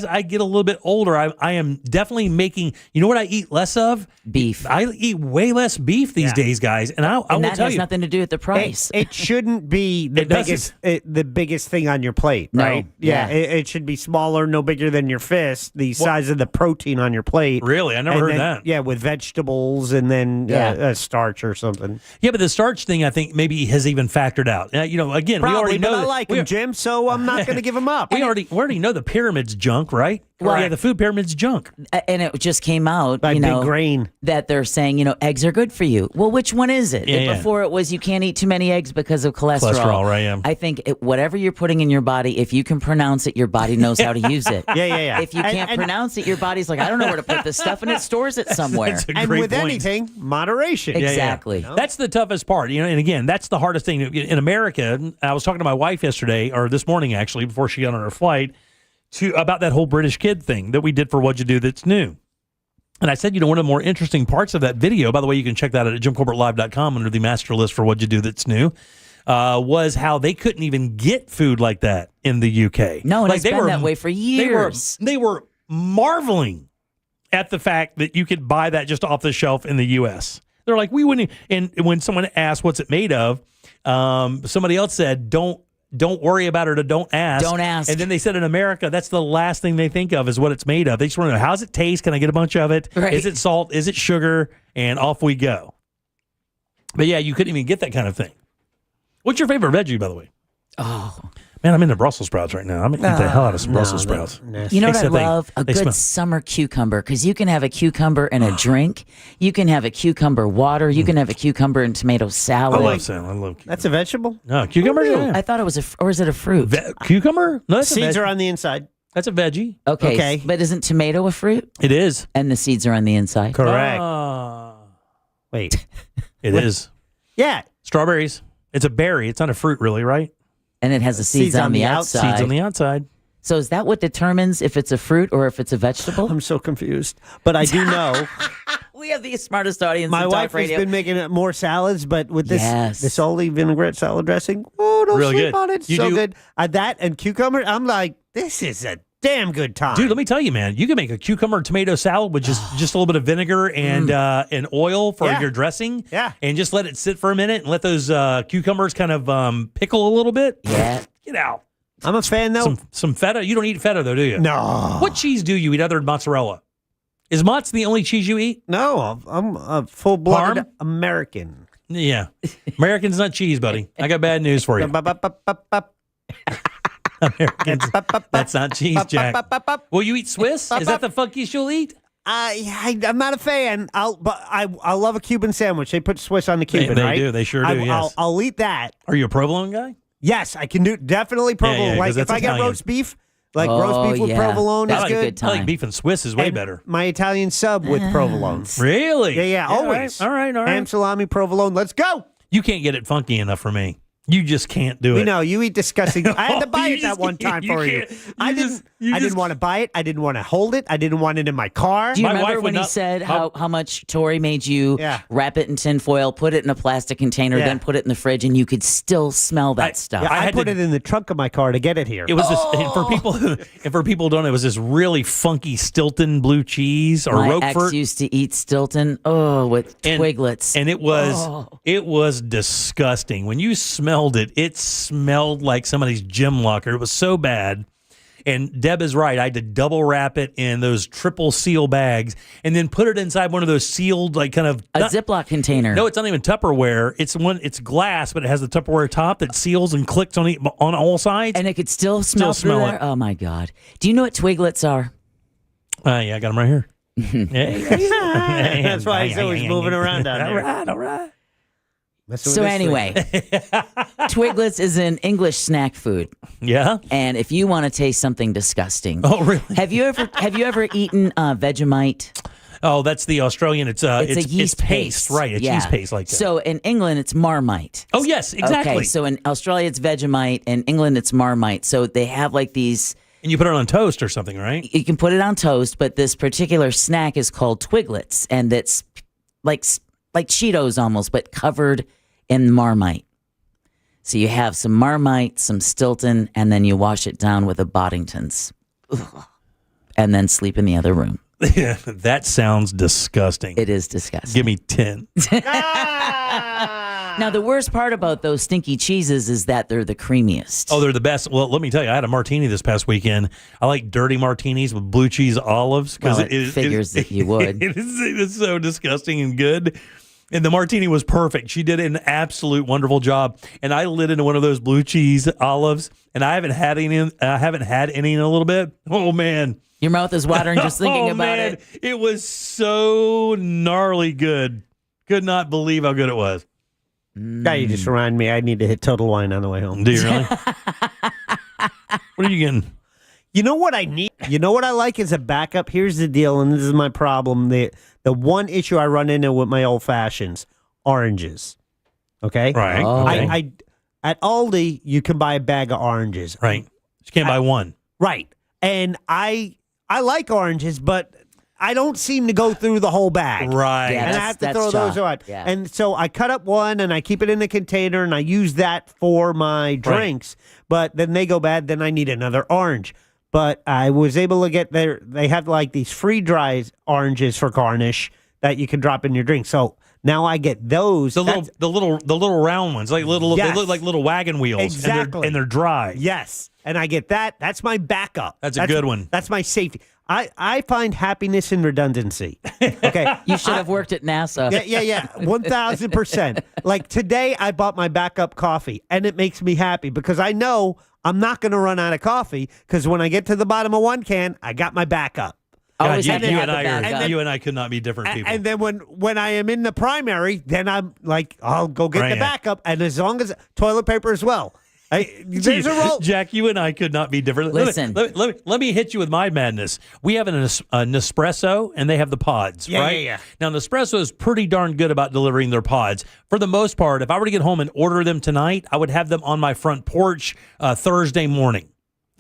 I get a little bit older, I am definitely making, you know what I eat less of? Beef. I eat way less beef these days, guys. And I will tell you. That has nothing to do with the price. It shouldn't be the biggest thing on your plate, right? No. Yeah. It should be smaller, no bigger than your fist, the size of the protein on your plate. Really? I never heard that. Yeah, with vegetables and then starch or something. Yeah, but the starch thing, I think, maybe has even factored out. Again, probably, we already know. I like him, Jim, so I'm not going to give him up. We already know the pyramid's junk, right? Right. Yeah, the food pyramid's junk. And it just came out, Big grain, that they're saying, eggs are good for you. Well, which one is it? Before it was you can't eat too many eggs because of cholesterol. Cholesterol, right? Yeah. I think whatever you're putting in your body, if you can pronounce it, your body knows how to use it. Yeah. If you can't pronounce it, your body's like, I don't know where to put this stuff, and it stores it somewhere. That's a and great with point. anything, moderation. Exactly. Yeah. That's the toughest part. And again, that's the hardest thing in America. I was talking to my wife yesterday, or this morning actually, before she got on her flight, about that whole British kid thing that we did for What'd You Do That's New. And I said, one of the more interesting parts of that video, by the way, you can check that out at JimCorbettLive.com under the master list for What'd You Do That's New, was how they couldn't even get food like that in the UK. No, and it's been that way for years. They were marveling at the fact that you could buy that just off the shelf in the US. They're like, we wouldn't. And when someone asked what's it made of, somebody else said, don't worry about it, or don't ask. Don't ask. And then they said in America, that's the last thing they think of is what it's made of. They just want to know, how's it taste? Can I get a bunch of it? Right. Is it salt? Is it sugar? And off we go. But yeah, you couldn't even get that kind of thing. What's your favorite veggie, by the way? Oh, man, I'm into Brussels sprouts right now. I'm going to eat the hell out of some Brussels sprouts. You know what I love? A good summer cucumber, because you can have a cucumber in a drink. You can have a cucumber water. You can have a cucumber and tomato salad. I love salad. I love cucumber. That's a vegetable? No, cucumber? Yeah. I thought it was or is it a fruit? Cucumber? No, that's seeds are on the inside. That's a veggie. Okay. But isn't tomato a fruit? It is. And the seeds are on the inside? Correct. Wait. It is. Yeah. Strawberries. It's a berry. It's not a fruit, really, right? And it has the seeds on the outside. Seeds on the outside. So is that what determines if it's a fruit or if it's a vegetable? I'm so confused. But I do know. We have the smartest audience My in wife talk radio. has been making more salads, but with this Yes. this olive vinaigrette salad dressing, oh, don't Really sleep good. on it. It's You so do- good. That and cucumber, I'm like, this is a damn good time. Dude, let me tell you, man, you can make a cucumber tomato salad with just a little bit of vinegar and oil for Yeah. your dressing. Yeah. And just let it sit for a minute and let those cucumbers kind of pickle a little bit. Yeah. Get out. I'm a fan, though. Some feta. You don't eat feta, though, do you? No. What cheese do you eat other than mozzarella? Is mozz the only cheese you eat? No, I'm a full-blooded Parm? American. Yeah. American's not cheese, buddy. I got bad news for you. Americans, that's not cheese, Jack. Will you eat Swiss? Is that the funkiest you'll eat? I'm not a fan. I love a Cuban sandwich. They put Swiss on the Cuban, They right? do. They sure do, yes. I'll eat that. Are you a provolone guy? Yes, I can do definitely provolone. Yeah, 'cause like if that's I get Italian. roast beef, roast beef with provolone That's is a good. good time. I like beef and Swiss is way And better. My Italian sub with provolone. Really? Yeah, always. All right. Ham, salami, provolone. Let's go. You can't get it funky enough for me. You just can't do it. We know you eat disgusting. I had to buy You it that just one time can't- for you. you can't- I didn't want to buy it. I didn't want to hold it. I didn't want it in my car. Do you My wife remember would when he not- said how much Tori made you wrap it in tin foil, put it in a plastic container, Yeah. then put it in the fridge, and you could still smell that stuff? Yeah, I had put to- it in the trunk of my car to get it here. It was this, and for people who don't know, it was this really funky Stilton blue cheese or My Roquefort. ex used to eat Stilton, with Twiglets. And it was disgusting. When you smelled it, it smelled like somebody's gym locker. It was so bad. And Deb is right. I had to double wrap it in those triple seal bags and then put it inside one of those sealed, like kind of a Ziploc container. No, it's not even Tupperware. It's glass, but it has the Tupperware top that seals and clicks on all sides. And it could still smell through smell there? it. Oh, my God. Do you know what Twiglets are? Yeah, I got them right here. That's why he's always moving around down there. All right. So anyway, Twiglets is an English snack food. Yeah. And if you want to taste something disgusting. Oh, really? Have you ever eaten Vegemite? Oh, that's the Australian. It's a yeast paste, right? It's Yeah. yeast paste like that. So in England, it's Marmite. Oh, yes, exactly. Okay, so in Australia, it's Vegemite. In England, it's Marmite. So they have like these. And you put it on toast or something, right? You can put it on toast, but this particular snack is called Twiglets, and it's like Cheetos almost, but covered in Marmite. So you have some Marmite, some Stilton, and then you wash it down with a Boddington's. Ugh. And then sleep in the other room. Yeah, that sounds disgusting. It is disgusting. Give me 10. Now, the worst part about those stinky cheeses is that they're the creamiest. Oh, they're the best. Well, let me tell you, I had a martini this past weekend. I like dirty martinis with blue cheese olives. Well, it figures that you would. It is so disgusting and good. And the martini was perfect. She did an absolute wonderful job. And I lit into one of those blue cheese olives, and I haven't had any in a little bit. Oh, man. Your mouth is watering just thinking about it. It was so gnarly good. Could not believe how good it was. Guy, you just remind me I need to hit Total Wine on the way home. Do you really? What are you getting? You know what I need? You know what I like as a backup? Here's the deal, and this is my problem. The one issue I run into with my old fashions, oranges. Okay? Right. Oh. Okay. I at Aldi, you can buy a bag of oranges. Right. You can't buy one. Right. And I like oranges, but I don't seem to go through the whole bag. Right. Yeah, and I have to throw those out. Yeah. And so I cut up one and I keep it in the container and I use that for my drinks. But then they go bad, then I need another orange. But I was able to get they have like these free dry oranges for garnish that you can drop in your drink. So now I get those. The little round ones, like little Yes. they look like little wagon wheels. Exactly. And they're dry. Yes. And I get that. That's my backup. That's a good one. That's my safety. I find happiness in redundancy. Okay. You should have worked at NASA. Yeah. 1,000%. Like today, I bought my backup coffee, and it makes me happy because I know I'm not going to run out of coffee because when I get to the bottom of one can, I got my backup. Always you have to have and the I backup. you and I could not be different people. And then when I am in the primary, then I'm like, I'll go get Right. the backup, and as long as toilet paper as well. There's a roll. Jack, you and I could not be different. Listen. Let me hit you with my madness. We have a Nespresso, and they have the pods, right? Yeah. Now, Nespresso is pretty darn good about delivering their pods. For the most part, if I were to get home and order them tonight, I would have them on my front porch Thursday morning.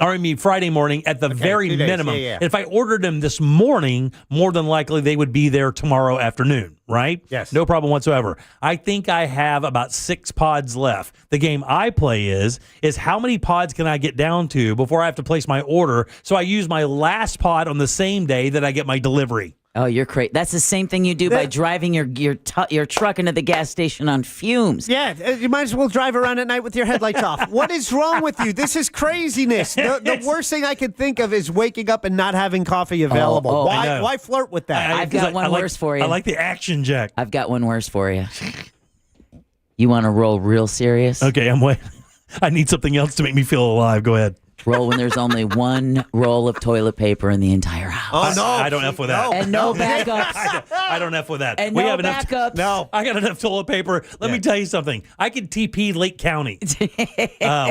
Or I mean Friday morning at the very 2 days. minimum. Yeah. If I ordered them this morning, more than likely they would be there tomorrow afternoon, right? Yes. No problem whatsoever. I think I have about 6 pods left. The game I play is how many pods can I get down to before I have to place my order, so I use my last pod on the same day that I get my delivery. Oh, you're crazy. That's the same thing you do by driving your truck into the gas station on fumes. Yeah, you might as well drive around at night with your headlights off. What is wrong with you? This is craziness. The worst thing I could think of is waking up and not having coffee available. Why flirt with that? I've got one worse for you. I like the action, Jack. I've got one worse for you. You want to roll real serious? Okay, I'm waiting. I need something else to make me feel alive. Go ahead. Roll when there's only one roll of toilet paper in the entire house. Oh, no. I don't F with that. And no backups. I don't F with that. And we no have enough. backups. No. I got enough toilet paper. Let me tell you something. I can TP Lake County.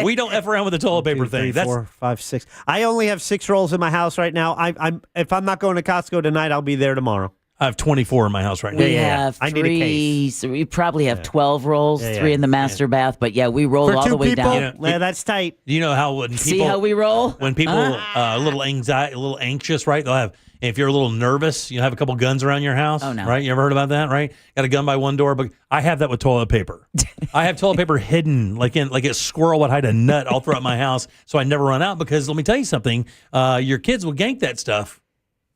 We don't F around with the toilet paper 2, 3, thing. That's 4, 5, 6. I only have 6 rolls in my house right now. If I'm not going to Costco tonight, I'll be there tomorrow. I have 24 in my house right now. We have I need a 3, case. so we probably have 12 rolls, Yeah, 3 in the master bath, but yeah, we roll For all 2 the way people, down. yeah, that's tight. You know how when people See how we roll? when people a little anxiety, a little anxious, right? They'll have. If you're a little nervous, you have a couple guns around your house. Oh, no. Right? You ever heard about that? Right? Got a gun by one door, but I have that with toilet paper. I have toilet paper hidden like a squirrel would hide a nut all throughout my house, so I never run out. Because let me tell you something, your kids will gank that stuff,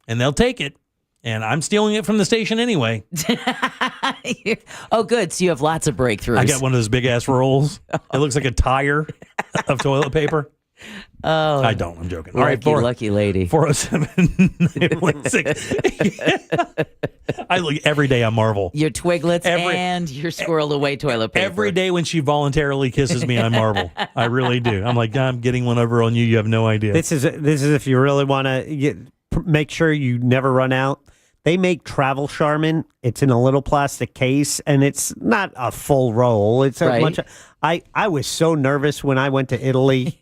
and they'll take it. And I'm stealing it from the station anyway. Oh, good. So you have lots of breakthroughs. I got one of those big ass rolls. It looks like a tire of toilet paper. Oh, I don't. I'm joking. All right, lucky lady. 407-916. I look every day. I marvel. Your Twiglets and your squirreled away toilet paper. Every day when she voluntarily kisses me, I marvel. I really do. I'm like, I'm getting one over on you. You have no idea. This is if you really want to make sure you never run out. They make Travel Charmin. It's in a little plastic case, and it's not a full roll. It's a bunch of. I was so nervous when I went to Italy.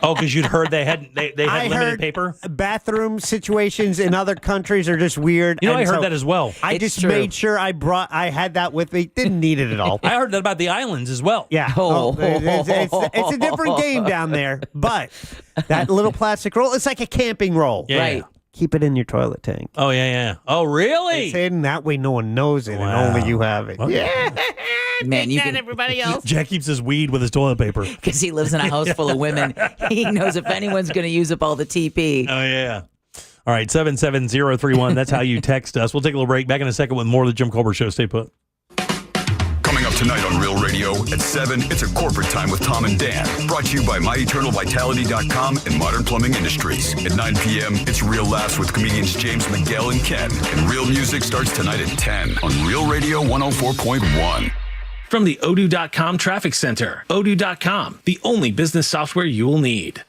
Because you'd heard they had limited paper. Bathroom situations in other countries are just weird. You know, I heard that as well. I just made sure I had that with me. Didn't need it at all. I heard that about the islands as well. Yeah. It's a different game down there. But that little plastic roll, it's like a camping roll. Yeah. Right. Keep it in your toilet tank. Oh, yeah. Oh, really? It's hidden. That way no one knows it and only you have it. Okay. Yeah. Man, you can, everybody else. Jack keeps his weed with his toilet paper. Because he lives in a house full of women. He knows if anyone's going to use up all the TP. Oh, yeah. All right, 77031. That's how you text us. We'll take a little break. Back in a second with more of the Jim Colbert Show. Stay put. Coming up tonight on Real Radio at 7, it's a corporate time with Tom and Dan. Brought to you by MyEternalVitality.com and Modern Plumbing Industries. At 9 p.m., it's Real Laughs with comedians James McGill and Ken. And Real Music starts tonight at 10 on Real Radio 104.1. From the Odoo.com Traffic Center. Odoo.com, the only business software you will need.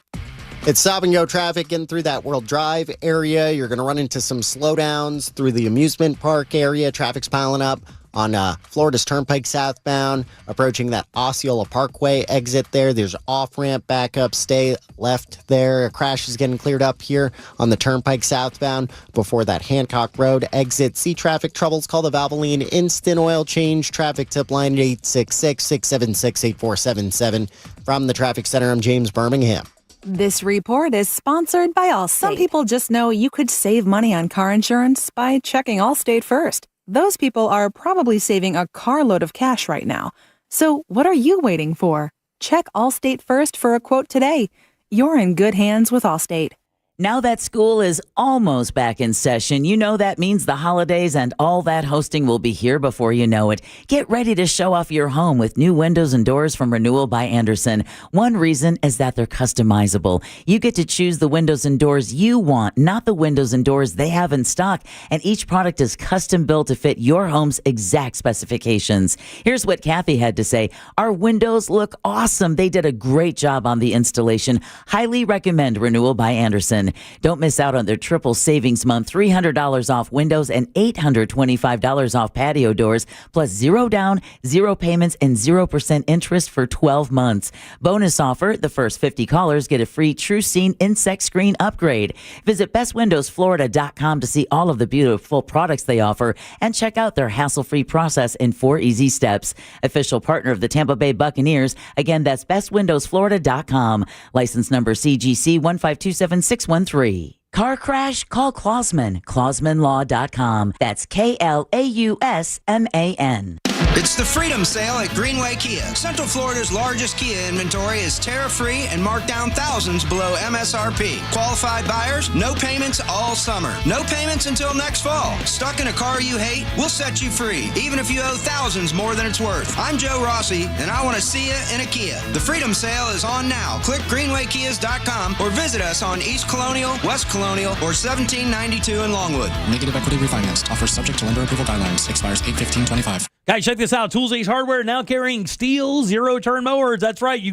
It's stop and go traffic getting through that World Drive area. You're going to run into some slowdowns through the amusement park area. Traffic's piling up on Florida's Turnpike southbound, approaching that Osceola Parkway exit there. There's off-ramp backup. Stay left there. A crash is getting cleared up here on the Turnpike southbound before that Hancock Road exit. See traffic troubles, call the Valvoline Instant Oil Change traffic tip line at 866-676-8477. From the Traffic Center, I'm James Birmingham. This report is sponsored by Allstate. Some people just know you could save money on car insurance by checking Allstate first. Those people are probably saving a carload of cash right now. So what are you waiting for? Check Allstate first for a quote today. You're in good hands with Allstate. Now that school is almost back in session, you know that means the holidays and all that hosting will be here before you know it. Get ready to show off your home with new windows and doors from Renewal by Andersen. One reason is that they're customizable. You get to choose the windows and doors you want, not the windows and doors they have in stock. And each product is custom built to fit your home's exact specifications. Here's what Kathy had to say. Our windows look awesome. They did a great job on the installation. Highly recommend Renewal by Andersen. June. Don't miss out on their triple savings month, $300 off windows and $825 off patio doors, plus 0 down, 0 payments, and 0% interest for 12 months. Bonus offer, the first 50 callers get a free TrueScene insect screen upgrade. Visit bestwindowsflorida.com to see all of the beautiful products they offer and check out their hassle-free process in 4 easy steps. Official partner of the Tampa Bay Buccaneers. Again, that's bestwindowsflorida.com. License number CGC 1527613. Car crash? Call Klausman. KlausmanLaw.com. That's KLAUSMAN. It's the Freedom Sale at Greenway Kia. Central Florida's largest Kia inventory is tariff-free and marked down thousands below MSRP. Qualified buyers, no payments all summer. No payments until next fall. Stuck in a car you hate? We'll set you free, even if you owe thousands more than it's worth. I'm Joe Rossi, and I want to see you in a Kia. The Freedom Sale is on now. Click greenwaykias.com or visit us on East Colonial, West Colonial, or 1792 in Longwood. Negative equity refinanced. Offer subject to lender approval guidelines. Expires 8/15/25. Guys, check this out. Tools Ace Hardware now carrying Steel zero-turn mowers. That's right. You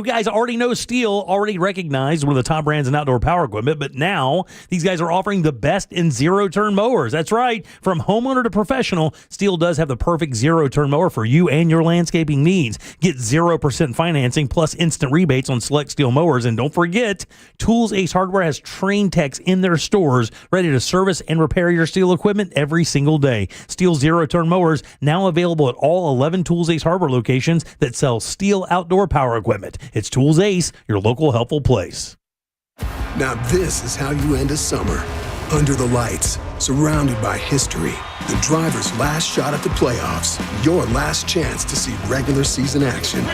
guys already know Steel, already recognized one of the top brands in outdoor power equipment, but now these guys are offering the best in zero-turn mowers. That's right. From homeowner to professional, Steel does have the perfect zero-turn mower for you and your landscaping needs. Get 0% financing plus instant rebates on select Steel mowers. And don't forget, Tools Ace Hardware has trained techs in their stores ready to service and repair your Steel equipment every single day. Steel zero-turn mowers now available at all 11 Tools Ace Harbor locations that sell Steel outdoor power equipment. It's Tools Ace, your local helpful place. Now this is how you end a summer. Under the lights, surrounded by history. The driver's last shot at the playoffs. Your last chance to see regular season action.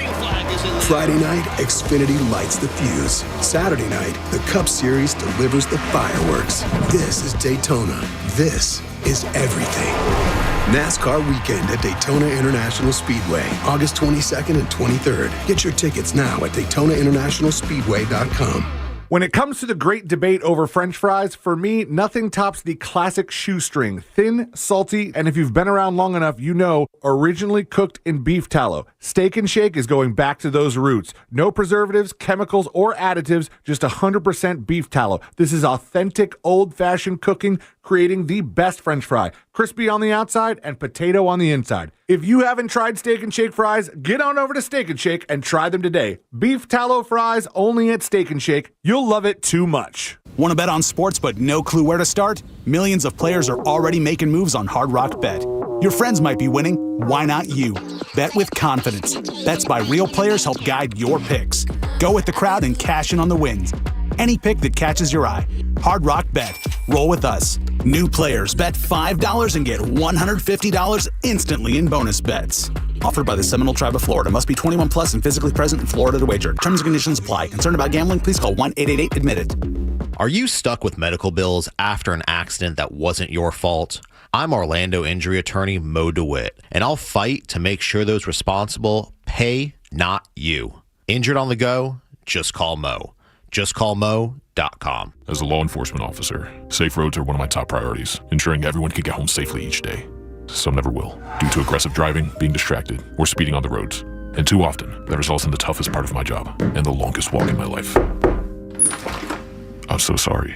Friday night, Xfinity lights the fuse. Saturday night, the Cup Series delivers the fireworks. This is Daytona. This is everything. NASCAR weekend at Daytona International Speedway, August 22nd and 23rd. Get your tickets now at DaytonaInternationalSpeedway.com. When it comes to the great debate over French fries, for me, nothing tops the classic shoestring. Thin, salty, and if you've been around long enough, you know, originally cooked in beef tallow. Steak and Shake is going back to those roots. No preservatives, chemicals, or additives, just 100% beef tallow. This is authentic, old-fashioned cooking, creating the best French fry. Crispy on the outside and potato on the inside. If you haven't tried Steak and Shake fries, get on over to Steak and Shake and try them today. Beef tallow fries only at Steak and Shake. You'll love it too much. Want to bet on sports but no clue where to start? Millions of players are already making moves on Hard Rock Bet. Your friends might be winning. Why not you? Bet with confidence. Bets by real players help guide your picks. Go with the crowd and cash in on the wins. Any pick that catches your eye. Hard Rock Bet. Roll with us. New players bet $5 and get $150 instantly in bonus bets. Offered by the Seminole Tribe of Florida. Must be 21 plus and physically present in Florida to wager. Terms and conditions apply. Concerned about gambling? Please call 1-888-ADMIT-IT. Are you stuck with medical bills after an accident that wasn't your fault? I'm Orlando injury attorney Mo DeWitt, and I'll fight to make sure those responsible pay, not you. Injured on the go? Just call Mo. JustCallMo.com. As a law enforcement officer, safe roads are one of my top priorities, ensuring everyone can get home safely each day. Some never will, due to aggressive driving, being distracted, or speeding on the roads. And too often, that results in the toughest part of my job and the longest walk in my life. I'm so sorry.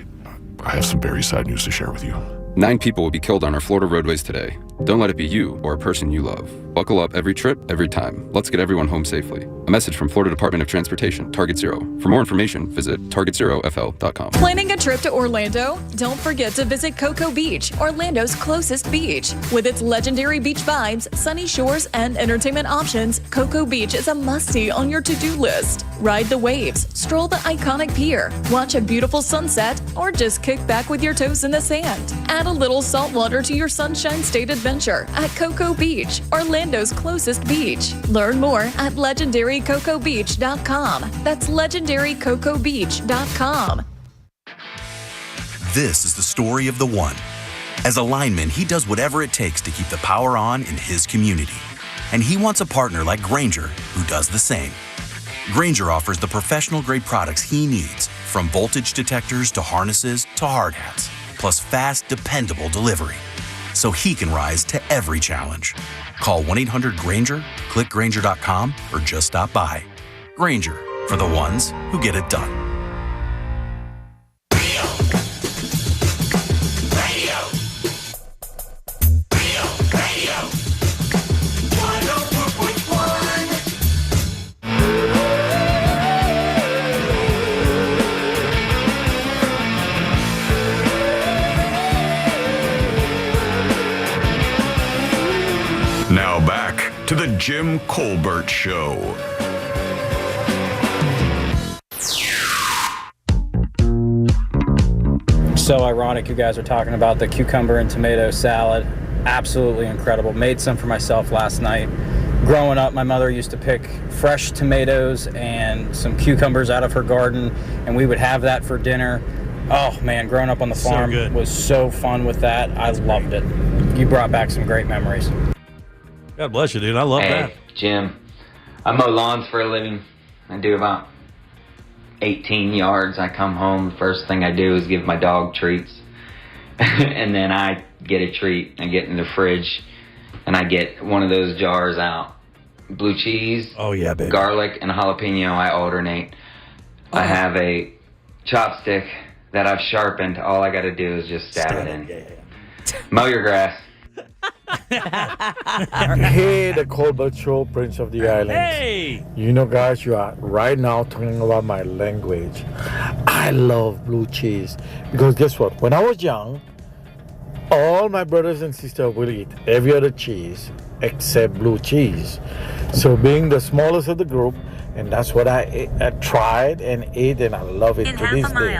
I have some very sad news to share with you. 9 people will be killed on our Florida roadways today. Don't let it be you or a person you love. Buckle up every trip, every time. Let's get everyone home safely. A message from Florida Department of Transportation, Target Zero. For more information, visit targetzerofl.com. Planning a trip to Orlando? Don't forget to visit Cocoa Beach, Orlando's closest beach. With its legendary beach vibes, sunny shores, and entertainment options, Cocoa Beach is a must-see on your to-do list. Ride the waves, stroll the iconic pier, watch a beautiful sunset, or just kick back with your toes in the sand. Add a little salt water to your Sunshine State adventure at Cocoa Beach, Orlando's closest beach. Learn more at LegendaryCocoaBeach.com. That's LegendaryCocoaBeach.com. This is the story of the one. As a lineman, he does whatever it takes to keep the power on in his community. And he wants a partner like Grainger who does the same. Grainger offers the professional-grade products he needs, from voltage detectors to harnesses to hard hats, plus fast, dependable delivery, so he can rise to every challenge. Call 1-800-GRAINGER, click Grainger.com, or just stop by. Grainger, for the ones who get it done. Now back to the Jim Colbert Show. So ironic you guys are talking about the cucumber and tomato salad. Absolutely incredible. Made some for myself last night. Growing up, my mother used to pick fresh tomatoes and some cucumbers out of her garden, and we would have that for dinner. Oh man, growing up on the farm was so fun with that. I loved it. You brought back some great memories. God bless you, dude. I love that. Jim, I mow lawns for a living. I do about 18 yards. I come home, the first thing I do is give my dog treats. And then I get a treat. I get in the fridge and I get one of those jars out. Blue cheese, baby. Garlic, and jalapeno. I alternate. I have a chopstick that I've sharpened. All I got to do is just stab it in. Mow your grass. Hey, the Colbert Show, Prince of the Islands. Hey! You know, guys, you are right now talking about my language. I love blue cheese because guess what? When I was young, all my brothers and sisters will eat every other cheese except blue cheese. So being the smallest of the group, and that's what I tried and ate, and I love it to this day.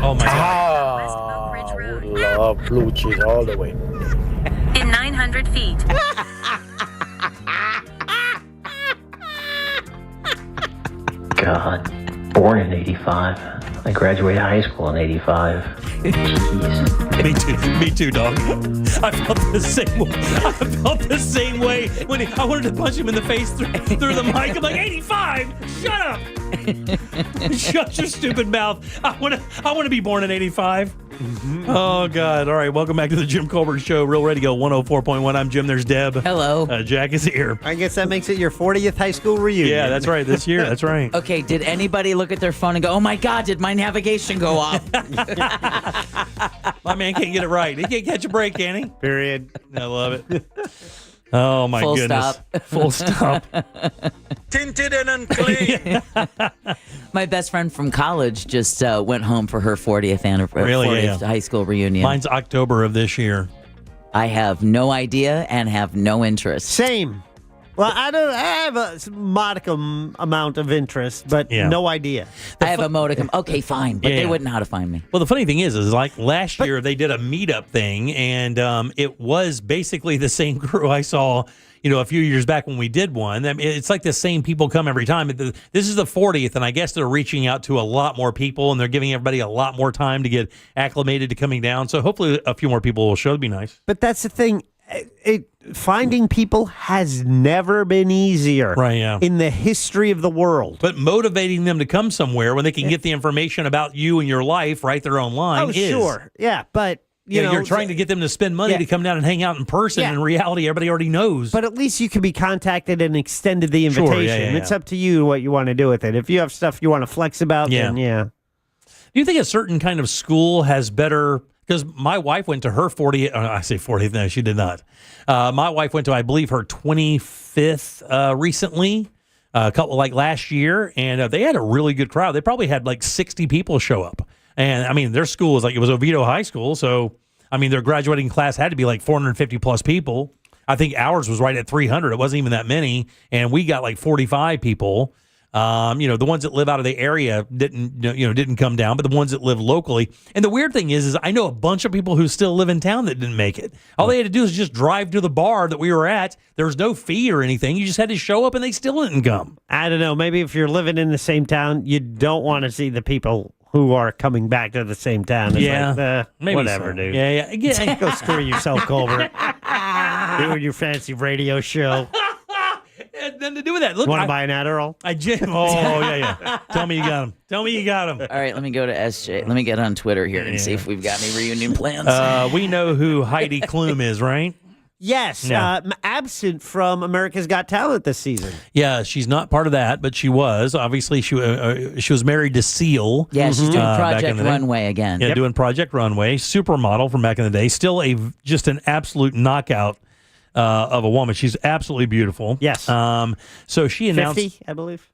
Oh my God! I would love blue cheese all the way. In 900 feet. God, born in 85. I graduated high school in 85. Me too, dog. I felt the same way. I felt the same way when I wanted to punch him in the face through the mic. I'm like, 85? Shut up! Shut your stupid mouth. I want to be born in 85. Oh, God. All right. Welcome back to the Jim Colbert Show. Real Radio 104.1. I'm Jim. There's Deb. Hello. Jack is here. I guess that makes it your 40th high school reunion. Yeah, that's right. This year. That's right. Okay, did anybody look at their phone and go, oh my God, did my navigation go off? My man can't get it right. He can't catch a break, can he? Period. I love it. Oh, my Full goodness. stop. Full stop. Tinted and unclean. My best friend from college just went home for her 40th anniversary, Really? Yeah. high school reunion. Mine's October of this year. I have no idea and have no interest. Same. Well, I have a modicum amount of interest, but no idea. I have a modicum. Okay, fine, but they wouldn't know how to find me. Well, the funny thing is like last year they did a meetup thing, and it was basically the same crew I saw, a few years back when we did one. I mean, it's like the same people come every time. This is the 40th, and I guess they're reaching out to a lot more people, and they're giving everybody a lot more time to get acclimated to coming down. So hopefully a few more people will show. It'd be nice. But that's the thing. Finding people has never been easier in the history of the world. But motivating them to come somewhere when they can get the information about you and your life right there online is. Sure. Yeah, but you're trying to get them to spend money to come down and hang out in person. In reality, everybody already knows. But at least you can be contacted and extended the invitation. Sure, It's up to you what you want to do with it. If you have stuff you want to flex about, then Do you think a certain kind of school has better... Because my wife went to her 40th, I say 40th, no, she did not. My wife went to, I believe, her 25th recently, a couple like last year, and they had a really good crowd. They probably had like 60 people show up. And I mean, their school was it was Oviedo High School. So, I mean, their graduating class had to be like 450 plus people. I think ours was right at 300. It wasn't even that many. And we got like 45 people. The ones that live out of the area didn't come down, but the ones that live locally. And the weird thing is I know a bunch of people who still live in town that didn't make it. All they had to do is just drive to the bar that we were at. There was no fee or anything. You just had to show up and they still didn't come. I don't know. Maybe if you're living in the same town, you don't want to see the people who are coming back to the same town. It's maybe whatever, so. dude. Yeah. Go screw yourself, Colbert. Doing your fancy radio show. Had nothing to do with that. Look, Want to buy an Adderall? Tell me you got him. Tell me you got him. All right, let me go to SJ. Let me get on Twitter here and see if we've got any reunion plans. We know who Heidi Klum is, right? Yes. Absent from America's Got Talent this season. Yeah, she's not part of that, but she was. Obviously, she was married to Seal. Yeah, she's doing Project Runway again. Yeah, doing Project Runway. Supermodel from back in the day. Still just an absolute knockout of a woman. She's absolutely beautiful. Yes. So she announced 50, I believe.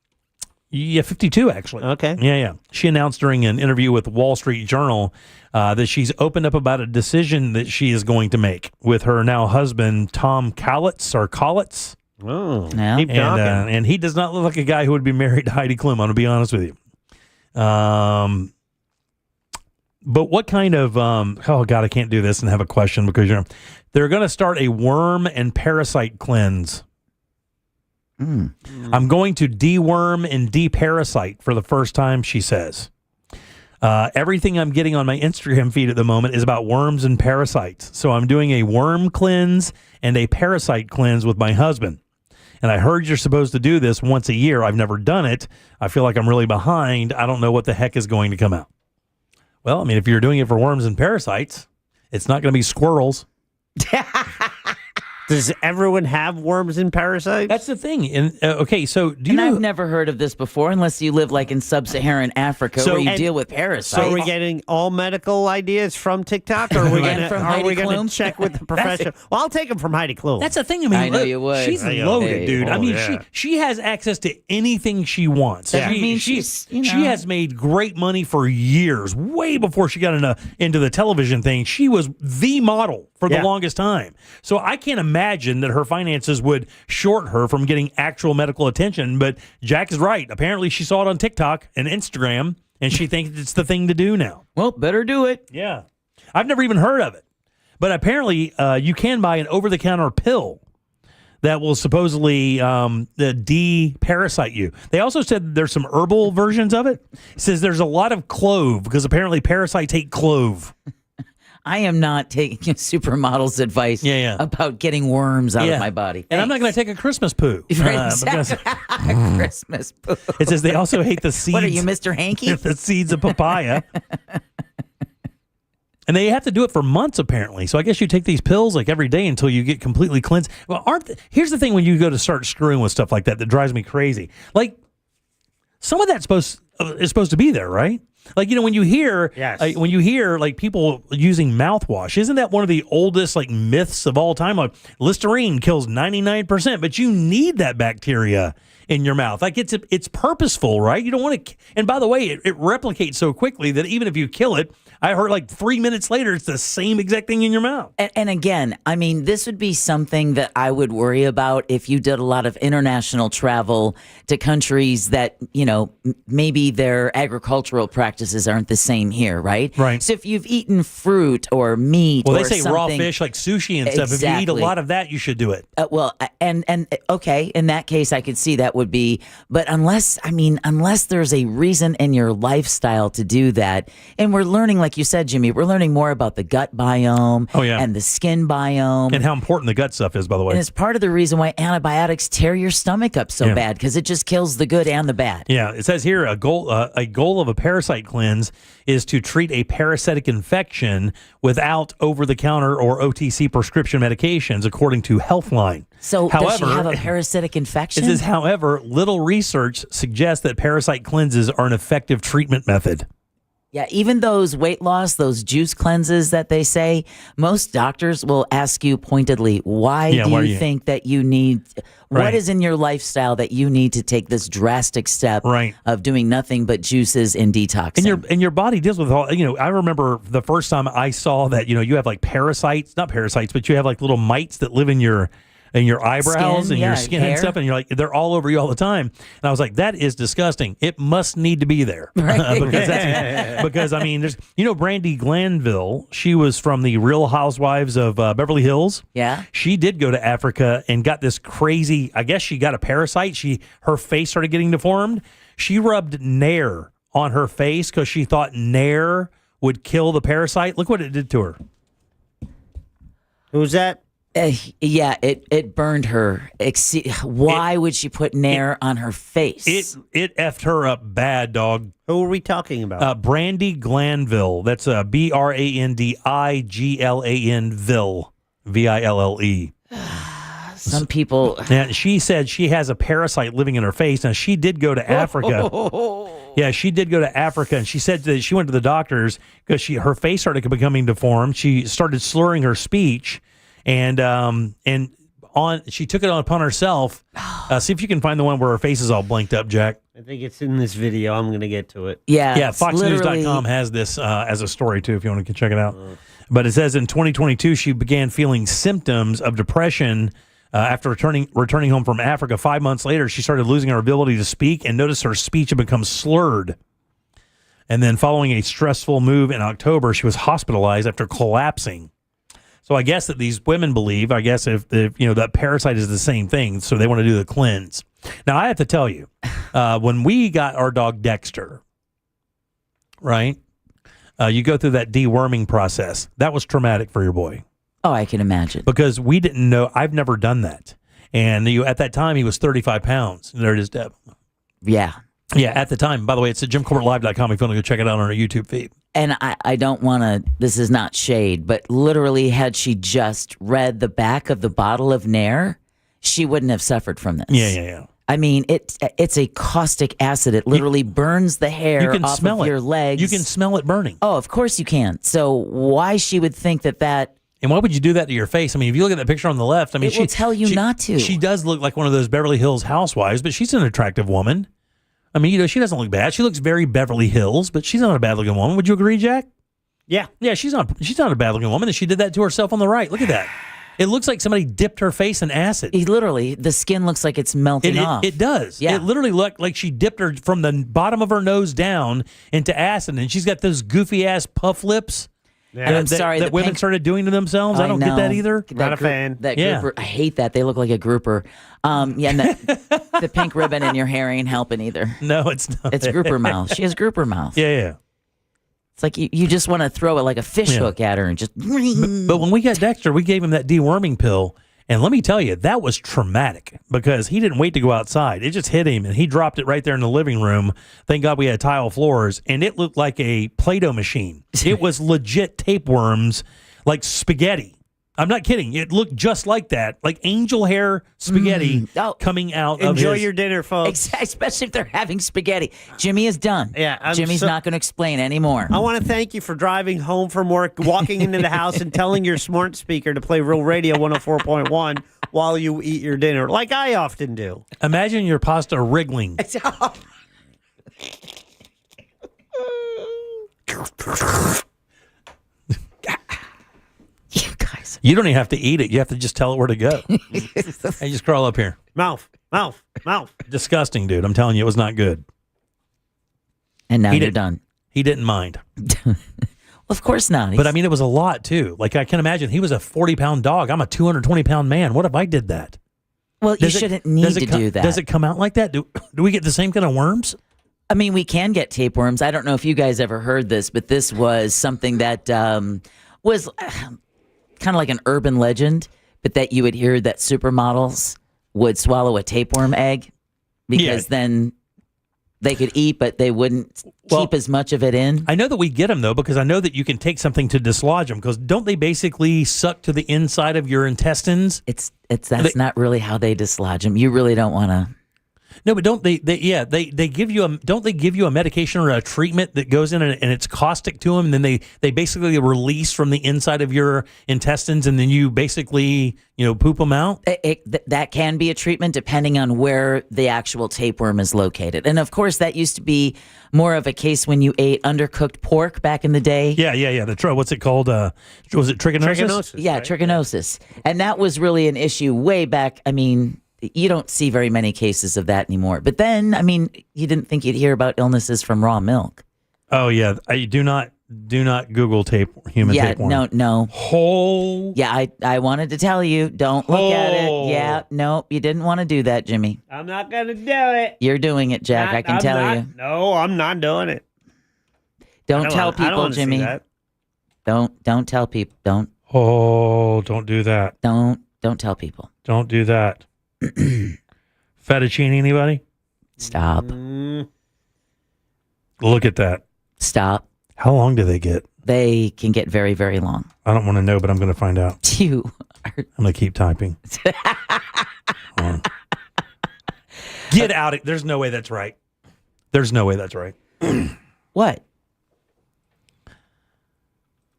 Yeah, 52 actually. Okay. Yeah. She announced during an interview with Wall Street Journal that she's opened up about a decision that she is going to make with her now husband, Tom Kaulitz. Oh, Yeah. keep talking. And he does not look like a guy who would be married to Heidi Klum, I'm going to be honest with you. But what kind of, oh God, I can't do this and have a question because they're going to start a worm and parasite cleanse. I'm going to deworm and deparasite for the first time, she says. Everything I'm getting on my Instagram feed at the moment is about worms and parasites. So I'm doing a worm cleanse and a parasite cleanse with my husband. And I heard you're supposed to do this once a year. I've never done it. I feel like I'm really behind. I don't know what the heck is going to come out. Well, I mean, if you're doing it for worms and parasites, it's not going to be squirrels. Does everyone have worms and parasites? That's the thing. And okay, so do you And know? I've never heard of this before unless you live like in sub-Saharan Africa So- where you and- deal with parasites. So are we getting all medical ideas from TikTok, or are we And from going Heidi to Klum? check with the professional? Well, I'll take them from Heidi Klum. That's the thing. I mean, I know you would. She's I know. loaded, Hey, dude. I oh, mean, yeah. she has access to anything she wants. Doesn't She- mean she- she's, you know. She has made great money for years, way before she got into the television thing. She was the model for the Yeah. longest time. So I can't imagine that her finances would short her from getting actual medical attention. But Jack is right. Apparently, she saw it on TikTok and Instagram, and she thinks it's the thing to do now. Well, better do it. Yeah. I've never even heard of it. But apparently, you can buy an over-the-counter pill that will supposedly de-parasite you. They also said there's some herbal versions of it. It says there's a lot of clove because apparently parasites hate clove. I am not taking a supermodel's advice about getting worms out of my body. And I'm not going to take a Christmas poo. Right, because Christmas poo. it says they also hate the seeds. What are you, Mr. Hanky? The seeds of papaya. And they have to do it for months, apparently. So I guess you take these pills like every day until you get completely cleansed. Well, here's the thing when you go to start screwing with stuff like that drives me crazy. Like, some of that's supposed to be there, right? Like, when you hear like people using mouthwash, isn't that one of the oldest like myths of all time? Like, Listerine kills 99%, but you need that bacteria in your mouth. Like, it's purposeful, right? You don't want to. And by the way, it replicates so quickly that even if you kill it, I heard like 3 minutes later, it's the same exact thing in your mouth. And again, I mean, this would be something that I would worry about if you did a lot of international travel to countries that, maybe their agricultural practices aren't the same here, right? Right. So if you've eaten fruit or meat Well, or they say raw something- fish like sushi and stuff. If you eat a Exactly. lot of that, you should do it. And okay, in that case, I could see that would be, but unless there's a reason in your lifestyle to do that, and we're learning, like you said, Jimmy, we're learning more about the gut biome and the skin biome. And how important the gut stuff is, by the way. And it's part of the reason why antibiotics tear your stomach up so bad, because it just kills the good and the bad. Yeah, it says here a goal of a parasite cleanse is to treat a parasitic infection without over-the-counter or OTC prescription medications, according to Healthline. So does she have a parasitic infection? It says, however, little research suggests that parasite cleanses are an effective treatment method. Yeah, even those weight loss, those juice cleanses that they say, most doctors will ask you pointedly, why do you think that you need, what is in your lifestyle that you need to take this drastic step of doing nothing but juices and detoxing? And your body deals with all, I remember the first time I saw that, you have like parasites, not parasites, but you have like little mites that live in your eyebrows Skin, and your skin hair. and stuff, and you're like, they're all over you all the time. And I was like, that is disgusting. It must need to be there. because I mean, there's, Brandy Glanville, she was from the Real Housewives of Beverly Hills. Yeah. She did go to Africa and got this crazy, I guess she got a parasite. Her face started getting deformed. She rubbed Nair on her face because she thought Nair would kill the parasite. Look what it did to her. Who's that? It burned her. Why would she put Nair on her face? It effed her up bad, dog. Who are we talking about? Brandy Glanville. That's BrandiGlanville, VILLE. Some people. Now, she said she has a parasite living in her face. Now, she did go to Africa. Yeah, she did go to Africa, and she said that she went to the doctors because her face started becoming deformed. She started slurring her speech. And she took it upon herself. See if you can find the one where her face is all blanked up, Jack. I think it's in this video. I'm going to get to it. Yeah. Yeah, it's FoxNews.com has this as a story, too, if you want to check it out. But it says in 2022, she began feeling symptoms of depression after returning home from Africa. 5 months later, she started losing her ability to speak and noticed her speech had become slurred. And then following a stressful move in October, she was hospitalized after collapsing. So I guess that these women believe, I guess if that parasite is the same thing, so they want to do the cleanse. Now, I have to tell you, when we got our dog Dexter, right, you go through that deworming process. That was traumatic for your boy. Oh, I can imagine. Because we didn't know. I've never done that. And at that time, he was 35 pounds. There it is, Deb. Yeah. Yeah, at the time. By the way, it's at JimCorbettLive.com if you want to go check it out on our YouTube feed. And I don't want to, this is not shade, but literally had she just read the back of the bottle of Nair, she wouldn't have suffered from this. Yeah. I mean, it's a caustic acid. It literally burns the hair off of your legs. You can smell it burning. Oh, of course you can. So why she would think that... And why would you do that to your face? I mean, if you look at that picture on the left, I mean, it will tell you not to. She does look like one of those Beverly Hills housewives, but she's an attractive woman. I mean, she doesn't look bad. She looks very Beverly Hills, but she's not a bad-looking woman. Would you agree, Jack? Yeah. Yeah, she's not a bad-looking woman, and she did that to herself on the right. Look at that. It looks like somebody dipped her face in acid. Literally, the skin looks like it's melting off. It does. Yeah. It literally looked like she dipped her from the bottom of her nose down into acid, and she's got those goofy-ass puff lips. Yeah. And I'm sorry that women started doing to themselves. I don't get that either. Not a fan. That grouper, I hate that. They look like a grouper. And the pink ribbon in your hair ain't helping either. No, it's not. It's grouper mouth. She has grouper mouth. Yeah. It's like you just want to throw it like a fish hook at her and just... But when we got Dexter, we gave him that deworming pill. And let me tell you, that was traumatic because he didn't wait to go outside. It just hit him, and he dropped it right there in the living room. Thank God we had tile floors, and it looked like a Play-Doh machine. It was legit tapeworms, like spaghetti. I'm not kidding. It looked just like that, like angel hair spaghetti coming out of Enjoy your dinner, folks. Especially if they're having spaghetti. Jimmy is done. Yeah, Jimmy's not going to explain anymore. I want to thank you for driving home from work, walking into the house, and telling your smart speaker to play Real Radio 104.1 while you eat your dinner, like I often do. Imagine your pasta wriggling. You guys. You don't even have to eat it. You have to just tell it where to go. Hey, just crawl up here. Mouth. Disgusting, dude. I'm telling you, it was not good. And now you're done. He didn't mind. Well, of course not. But I mean, it was a lot, too. Like, I can imagine he was a 40-pound dog. I'm a 220-pound man. What if I did that? Well, you shouldn't need to do that. Does it come out like that? Do we get the same kind of worms? I mean, we can get tapeworms. I don't know if you guys ever heard this, but this was something that was kind of like an urban legend, but that you would hear that supermodels would swallow a tapeworm egg because then they could eat, but they wouldn't keep as much of it in. I know that we get them, though, because I know that you can take something to dislodge them, because don't they basically suck to the inside of your intestines? That's not really how they dislodge them. You really don't want to. No, but don't they give you don't they give you a medication or a treatment that goes in and it's caustic to them, and then they basically release from the inside of your intestines, and then you basically poop them out? That can be a treatment depending on where the actual tapeworm is located. And of course, that used to be more of a case when you ate undercooked pork back in the day. Yeah. What's it called? Was it trichinosis? Yeah, right? Trichinosis. And that was really an issue way back. I mean, you don't see very many cases of that anymore. But then, I mean, you didn't think you'd hear about illnesses from raw milk. Oh, yeah. Do not Google human tapeworm. No. Oh. Yeah, I wanted to tell you, don't look at it. Yeah, no, you didn't want to do that, Jimmy. I'm not going to do it. You're doing it, Jack. I can tell you. No, I'm not doing it. Don't tell people, Jimmy. Don't tell people. Don't. Oh, don't do that. Don't tell people. Don't do that. Fettuccine, anybody? Stop. Look at that. Stop. How long do they get? They can get very, very long. I don't want to know, but I'm going to find out. I'm going to keep typing. Get out of it. There's no way that's right. There's no way that's right. What?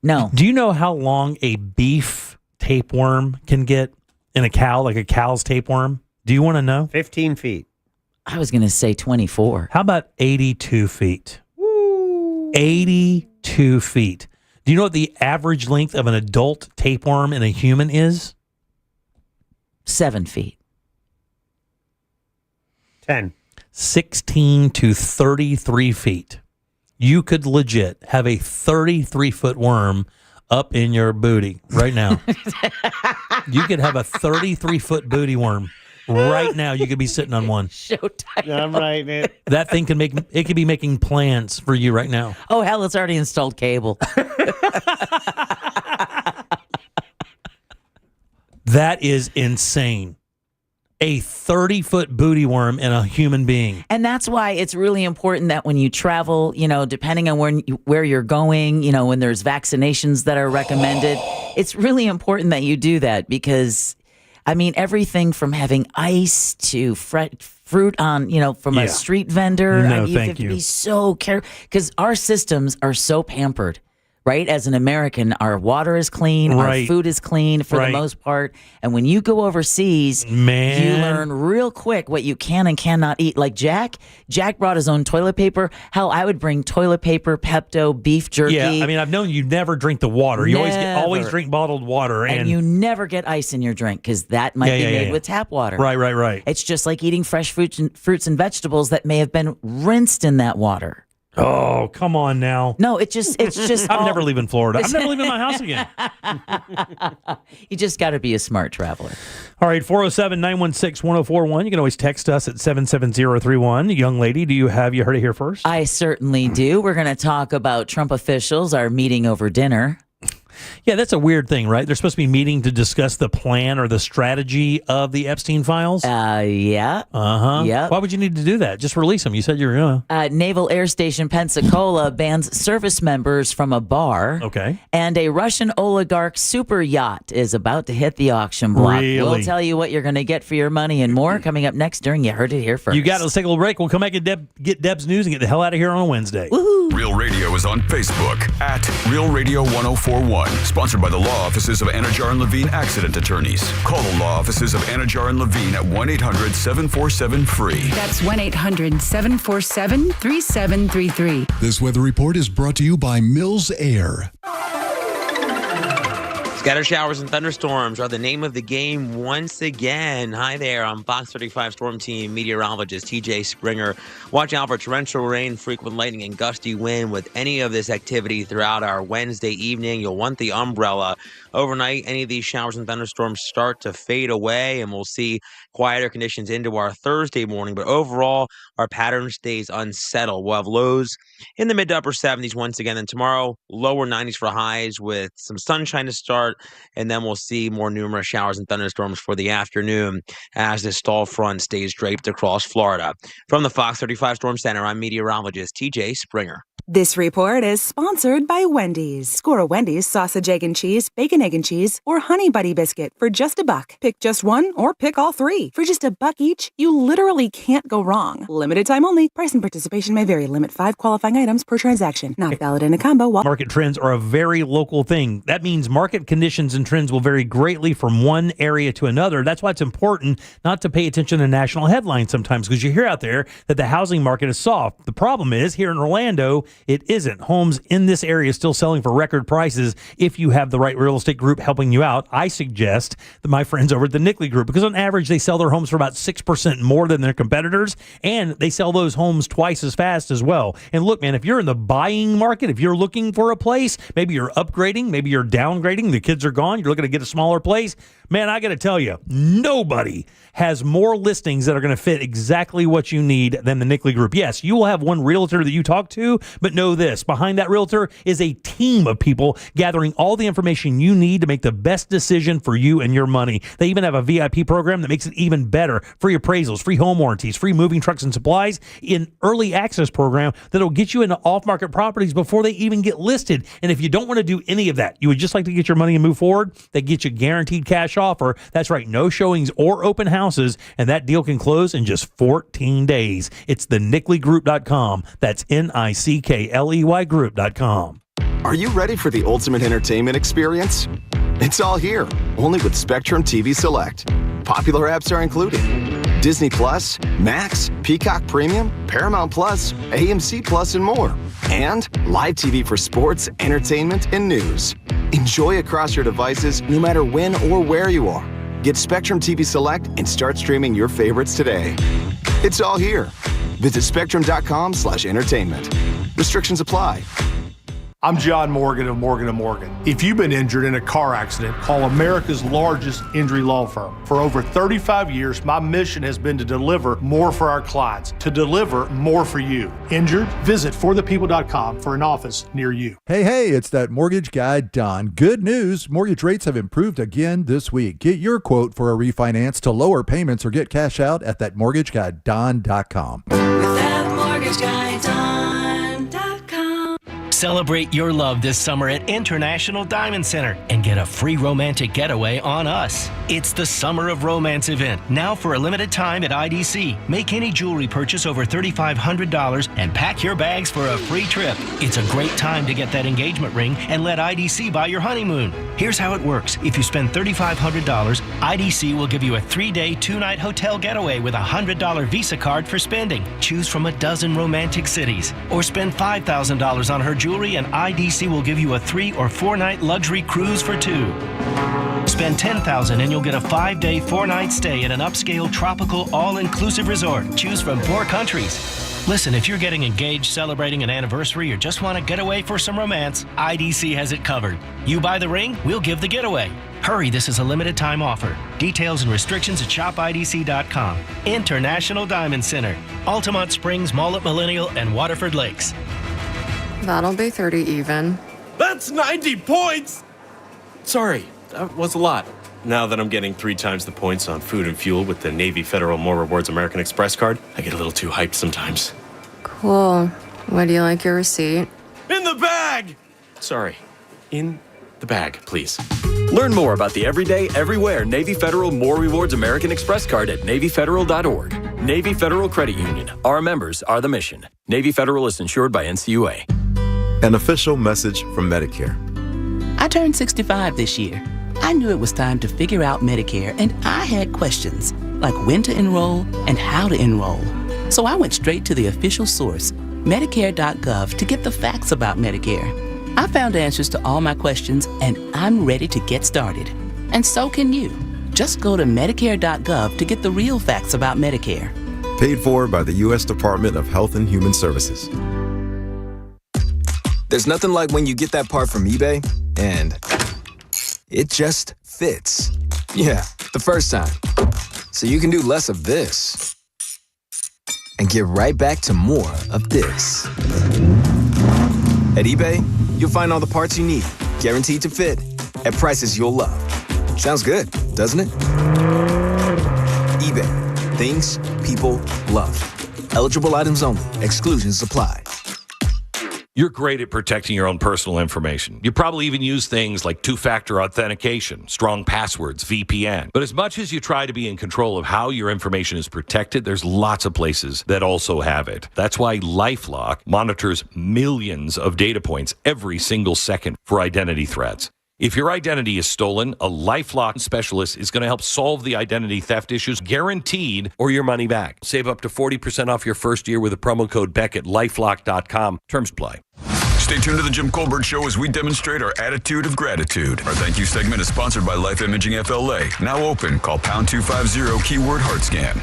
No. Do you know how long a beef tapeworm can get in a cow, like a cow's tapeworm? Do you want to know? 15 feet. I was going to say 24. How about 82 feet? 82 feet. Do you know what the average length of an adult tapeworm in a human is? 7 feet. 10. 16 to 33 feet. You could legit have a 33-foot worm up in your booty right now. You could have a 33-foot booty worm right now. You could be sitting on one. Showtime. I'm writing it. That thing could be making plans for you right now. Oh, hell, it's already installed cable. That is insane. A 30-foot booty worm in a human being. And that's why it's really important that when you travel, depending on where you're going, when there's vaccinations that are recommended, it's really important that you do that because, everything from having ice to fruit on, from a street vendor. No, you have thank to you. be so careful because our systems are so pampered. Right? As an American, our water is clean, Right. our food is clean for Right. the most part. And when you go overseas, Man. you learn real quick what you can and cannot eat. Like Jack brought his own toilet paper. Hell, I would bring toilet paper, Pepto, beef jerky. Yeah, I've known you never drink the water. You always Never. drink bottled water. and you never get ice in your drink because that might be made with tap water. Right. It's just like eating fresh fruits and vegetables that may have been rinsed in that water. Oh, come on now. No, it's just I'm never leaving Florida. I'm never leaving my house again. You just got to be a smart traveler. All right, 407-916-1041. You can always text us at 77031. Young lady, you heard it here first? I certainly do. We're going to talk about Trump officials are meeting over dinner. Yeah, that's a weird thing, right? They're supposed to be meeting to discuss the plan or the strategy of the Epstein files? Yeah. Uh-huh. Yeah. Why would you need to do that? Just release them. You said you were going to. Naval Air Station Pensacola bans service members from a bar. Okay. And a Russian oligarch super yacht is about to hit the auction block. Really? We'll tell you what you're going to get for your money and more coming up next during You Heard It Here First. You got it. Let's take a little break. We'll come back and get Deb's news and get the hell out of here on a Wednesday. Woohoo! Real Radio is on Facebook at Real Radio 1041. Sponsored by the law offices of Anajar and Levine Accident Attorneys. Call the law offices of Anajar and Levine at 1-800-747-FREE. That's 1-800-747-3733. This weather report is brought to you by Mills Air. Scattered showers and thunderstorms are the name of the game once again. Hi there, I'm Fox 35 Storm Team meteorologist TJ Springer. Watch out for torrential rain, frequent lightning, and gusty wind with any of this activity throughout our Wednesday evening. You'll want the umbrella. Overnight, any of these showers and thunderstorms start to fade away, and we'll see quieter conditions into our Thursday morning. But overall, our pattern stays unsettled. We'll have lows in the mid to upper 70s once again. And tomorrow, lower 90s for highs with some sunshine to start. And then we'll see more numerous showers and thunderstorms for the afternoon as this stall front stays draped across Florida. From the Fox 35 Storm Center, I'm meteorologist TJ Springer. This report is sponsored by Wendy's. Score a Wendy's sausage, egg, and cheese, bacon, egg, and cheese, or Honey Buddy biscuit for just $1. Pick just one or pick all three. For just $1 each, you literally can't go wrong. Limited time only. Price and participation may vary. Limit 5 qualifying items per transaction. Not valid in a combo. Market trends are a very local thing. That means market conditions and trends will vary greatly from one area to another. That's why it's important not to pay attention to national headlines sometimes, because you hear out there that the housing market is soft. The problem is here in Orlando, it isn't. Homes in this area still selling for record prices if you have the right real estate group helping you out. I suggest that my friends over at the Nickley Group, because on average they sell their homes for about 6% more than their competitors, and they sell those homes twice as fast as well. And look, man, if you're in the buying market, if you're looking for a place, maybe you're upgrading, maybe you're downgrading, the kids are gone, you're looking to get a smaller place, man, I got to tell you, nobody has more listings that are going to fit exactly what you need than the Nickley Group. Yes, you will have one realtor that you talk to, but know this, behind that realtor is a team of people gathering all the information you need to make the best decision for you and your money. They even have a VIP program that makes it even better. Free appraisals, free home warranties, free moving trucks and supplies, an early access program that'll get you into off-market properties before they even get listed. And if you don't want to do any of that, you would just like to get your money and move forward, they get you guaranteed cash offer. That's right, no showings or open houses, and that deal can close in just 14 days. It's the NickleyGroup.com. That's NICKLEY Group.com. Are you ready for the ultimate entertainment experience? It's all here, only with Spectrum TV Select. Popular apps are included. Disney Plus, Max, Peacock Premium, Paramount Plus, AMC Plus, and more. And live TV for sports, entertainment, and news. Enjoy across your devices no matter when or where you are. Get Spectrum TV Select and start streaming your favorites today. It's all here. Visit spectrum.com/entertainment. Restrictions apply. I'm John Morgan of Morgan & Morgan. If you've been injured in a car accident, call America's largest injury law firm. For over 35 years, my mission has been to deliver more for our clients, to deliver more for you. Injured? Visit forthepeople.com for an office near you. Hey, it's that mortgage guy, Don. Good news, mortgage rates have improved again this week. Get your quote for a refinance to lower payments or get cash out at thatmortgageguyDon.com. With that mortgage guy, Don.com. Celebrate your love this summer at International Diamond Center and get a free romantic getaway on us. It's the Summer of Romance event, now for a limited time at IDC. Make any jewelry purchase over $3,500 and pack your bags for a free trip. It's a great time to get that engagement ring and let IDC buy your honeymoon. Here's how it works. If you spend $3,500, IDC will give you a 3-day, 2-night hotel getaway with a $100 Visa card for spending. Choose from a dozen romantic cities. Or spend $5,000 on her jewelry and IDC will give you a 3- or 4-night luxury cruise for 2. Spend $10,000 and you'll get a 5-day, 4-night stay at an upscale tropical all-inclusive resort. Choose from 4 countries. Listen, if you're getting engaged, celebrating an anniversary, or just want to get away for some romance, IDC has it covered. You buy the ring, we'll give the getaway. Hurry, this is a limited time offer. Details and restrictions at shopidc.com. International Diamond Center, Altamont Springs, Mullet Millennial, and Waterford Lakes. That'll be 30 even. That's 90 points! Sorry, that was a lot. Now that I'm getting 3 times the points on food and fuel with the Navy Federal More Rewards American Express card, I get a little too hyped sometimes. Cool. Would you like your receipt? In the bag! Sorry, in the bag, please. Learn more about the everyday, everywhere Navy Federal More Rewards American Express card at NavyFederal.org. Navy Federal Credit Union. Our members are the mission. Navy Federal is insured by NCUA. An official message from Medicare. I turned 65 this year. I knew it was time to figure out Medicare, and I had questions, like when to enroll and how to enroll. So I went straight to the official source, Medicare.gov, to get the facts about Medicare. I found answers to all my questions, and I'm ready to get started. And so can you. Just go to Medicare.gov to get the real facts about Medicare. Paid for by the U.S. Department of Health and Human Services. There's nothing like when you get that part from eBay and it just fits. Yeah, the first time. So you can do less of this and get right back to more of this. At eBay, you'll find all the parts you need, guaranteed to fit, at prices you'll love. Sounds good, doesn't it? eBay, things people love. Eligible items only. Exclusions apply. You're great at protecting your own personal information. You probably even use things like two-factor authentication, strong passwords, VPN. But as much as you try to be in control of how your information is protected, there's lots of places that also have it. That's why LifeLock monitors millions of data points every single second for identity threats. If your identity is stolen, a LifeLock specialist is going to help solve the identity theft issues, guaranteed, or your money back. Save up to 40% off your first year with a promo code Beck at LifeLock.com. Terms apply. Stay tuned to the Jim Colbert Show as we demonstrate our attitude of gratitude. Our thank you segment is sponsored by Life Imaging FLA. Now open. Call pound 250 keyword heart scan.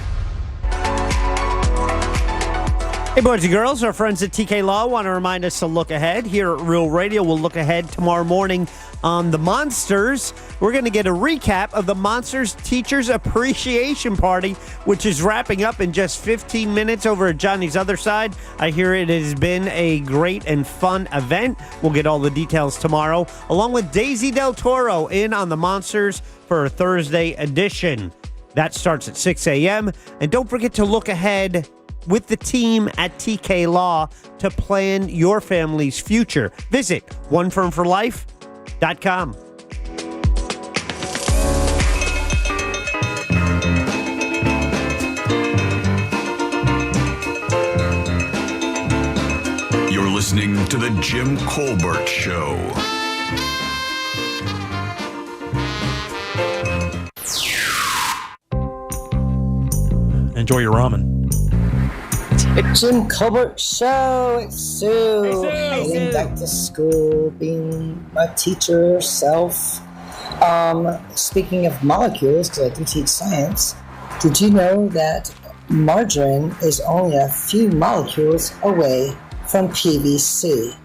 Hey, boys and girls, our friends at TK Law want to remind us to look ahead. Here at Real Radio, we'll look ahead tomorrow morning on the Monsters. We're going to get a recap of the Monsters Teachers Appreciation Party, which is wrapping up in just 15 minutes over at Johnny's Other Side. I hear it has been a great and fun event. We'll get all the details tomorrow, along with Daisy Del Toro in on the Monsters for a Thursday edition. That starts at 6 a.m. And don't forget to look ahead with the team at TK Law to plan your family's future. Visit onefirmforlife.com. You're listening to the Jim Colbert Show. Enjoy your ramen. Jim Colbert Show. It's Sue. Heading back to school, being my teacher herself. Speaking of molecules, because I do teach science, did you know that margarine is only a few molecules away from PVC?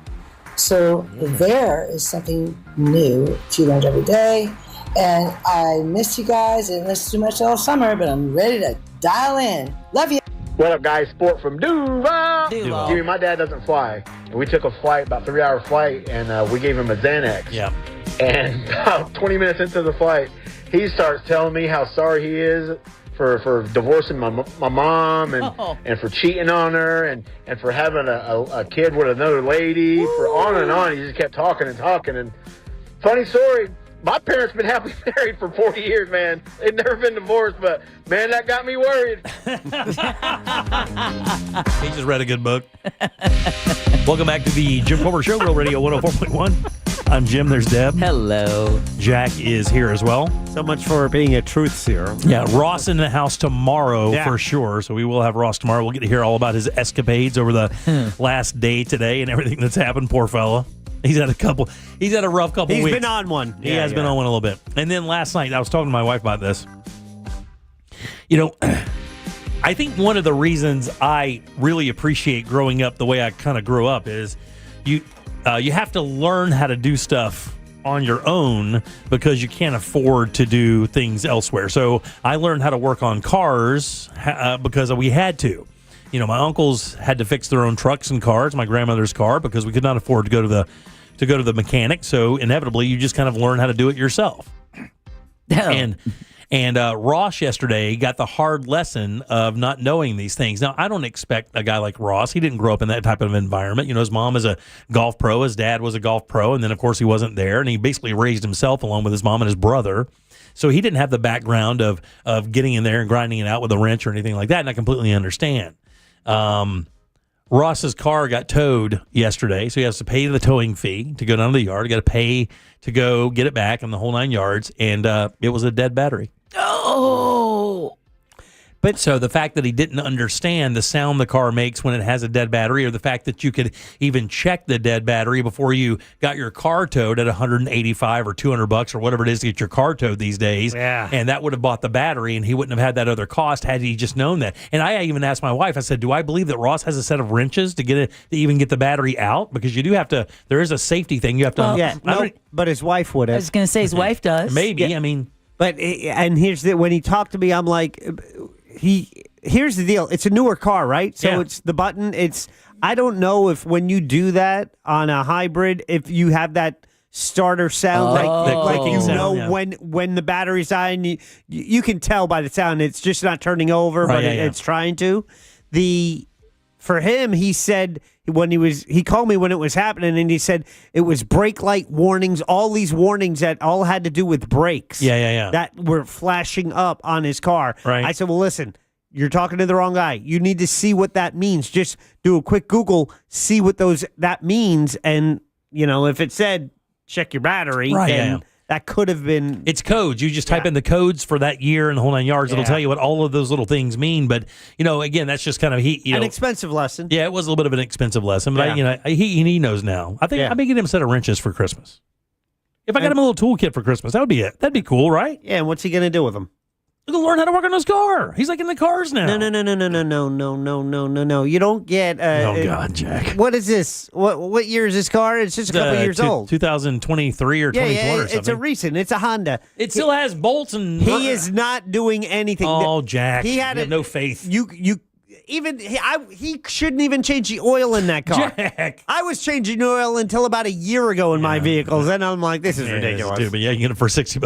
So there is something new to learn every day. And I miss you guys and listen too much all summer, but I'm ready to dial in. Love you. What up, guys? Sport from Duval. Jimmy, my dad doesn't fly. And we took a flight, about 3-hour flight, and we gave him a Xanax. Yeah. And about 20 minutes into the flight, he starts telling me how sorry he is for divorcing my mom and for cheating on her and for having a kid with another lady. For on and on. He just kept talking and talking. And funny story, my parents been happily married for 40 years, man. They've never been divorced, but, man, that got me worried. He just read a good book. Welcome back to the Jim Colbert Show, Real Radio 104.1. I'm Jim. There's Deb. Hello. Jack is here as well. So much for being a truth serum. Yeah, Ross in the house tomorrow for sure. So we will have Ross tomorrow. We'll get to hear all about his escapades over the last day today and everything that's happened. Poor fella. He's had a rough couple weeks. He's been on one. He has been on one a little bit. And then last night, I was talking to my wife about this. You know, I think one of the reasons I really appreciate growing up the way I kind of grew up is you have to learn how to do stuff on your own because you can't afford to do things elsewhere. So I learned how to work on cars because we had to. You know, my uncles had to fix their own trucks and cars, my grandmother's car, because we could not afford to go to the mechanic. So inevitably, you just kind of learn how to do it yourself. And Ross yesterday got the hard lesson of not knowing these things. Now, I don't expect a guy like Ross. He didn't grow up in that type of environment. You know, his mom is a golf pro. His dad was a golf pro. And then, of course, he wasn't there. And he basically raised himself along with his mom and his brother. So he didn't have the background of getting in there and grinding it out with a wrench or anything like that. And I completely understand. Ross's car got towed yesterday, so he has to pay the towing fee to go down to the yard. Got to pay to go get it back and the whole 9 yards, and it was a dead battery. Oh! But so the fact that he didn't understand the sound the car makes when it has a dead battery, or the fact that you could even check the dead battery before you got your car towed at $185 or $200 or whatever it is to get your car towed these days. Yeah. And that would have bought the battery, and he wouldn't have had that other cost had he just known that. And I even asked my wife, I said, do I believe that Ross has a set of wrenches to even get the battery out? Because you do have to, there is a safety thing you have to. But his wife would have. I was going to say his wife does. Maybe, Yeah. I mean. But, and here's when he talked to me, I'm like, here's the deal. It's a newer car, right? So it's the button. I don't know if when you do that on a hybrid, if you have that starter sound, like you know when the battery's on, you can tell by the sound. It's just not turning over, but it's trying to. For him, he said he called me when it was happening, and he said it was brake light warnings, all these warnings that all had to do with brakes. That were flashing up on his car. Right. I said, well, listen, you're talking to the wrong guy. You need to see what that means. Just do a quick Google, see what that means, and if it said check your battery, then that could have been. It's codes. You just type in the codes for that year and the whole 9 yards. It'll tell you what all of those little things mean. But again, that's just kind of an expensive lesson. Yeah, it was a little bit of an expensive lesson, but he knows now. I think I may get him a set of wrenches for Christmas. If I got him a little toolkit for Christmas, that would be it. That'd be cool, right? Yeah. And what's he going to do with them? He'll learn how to work on his car. He's like in the cars now. No. You don't get. Oh God, Jack. What is this? What year is this car? It's just a couple years old. 2023 or 2020 or something. It's a recent. It's a Honda. It still has bolts and. He is not doing anything. Oh, Jack. He had no faith. He shouldn't even change the oil in that car. Jack. I was changing oil until about a year ago in my vehicles, and I'm like, this is ridiculous. Stupid. Yeah, you get it for $60.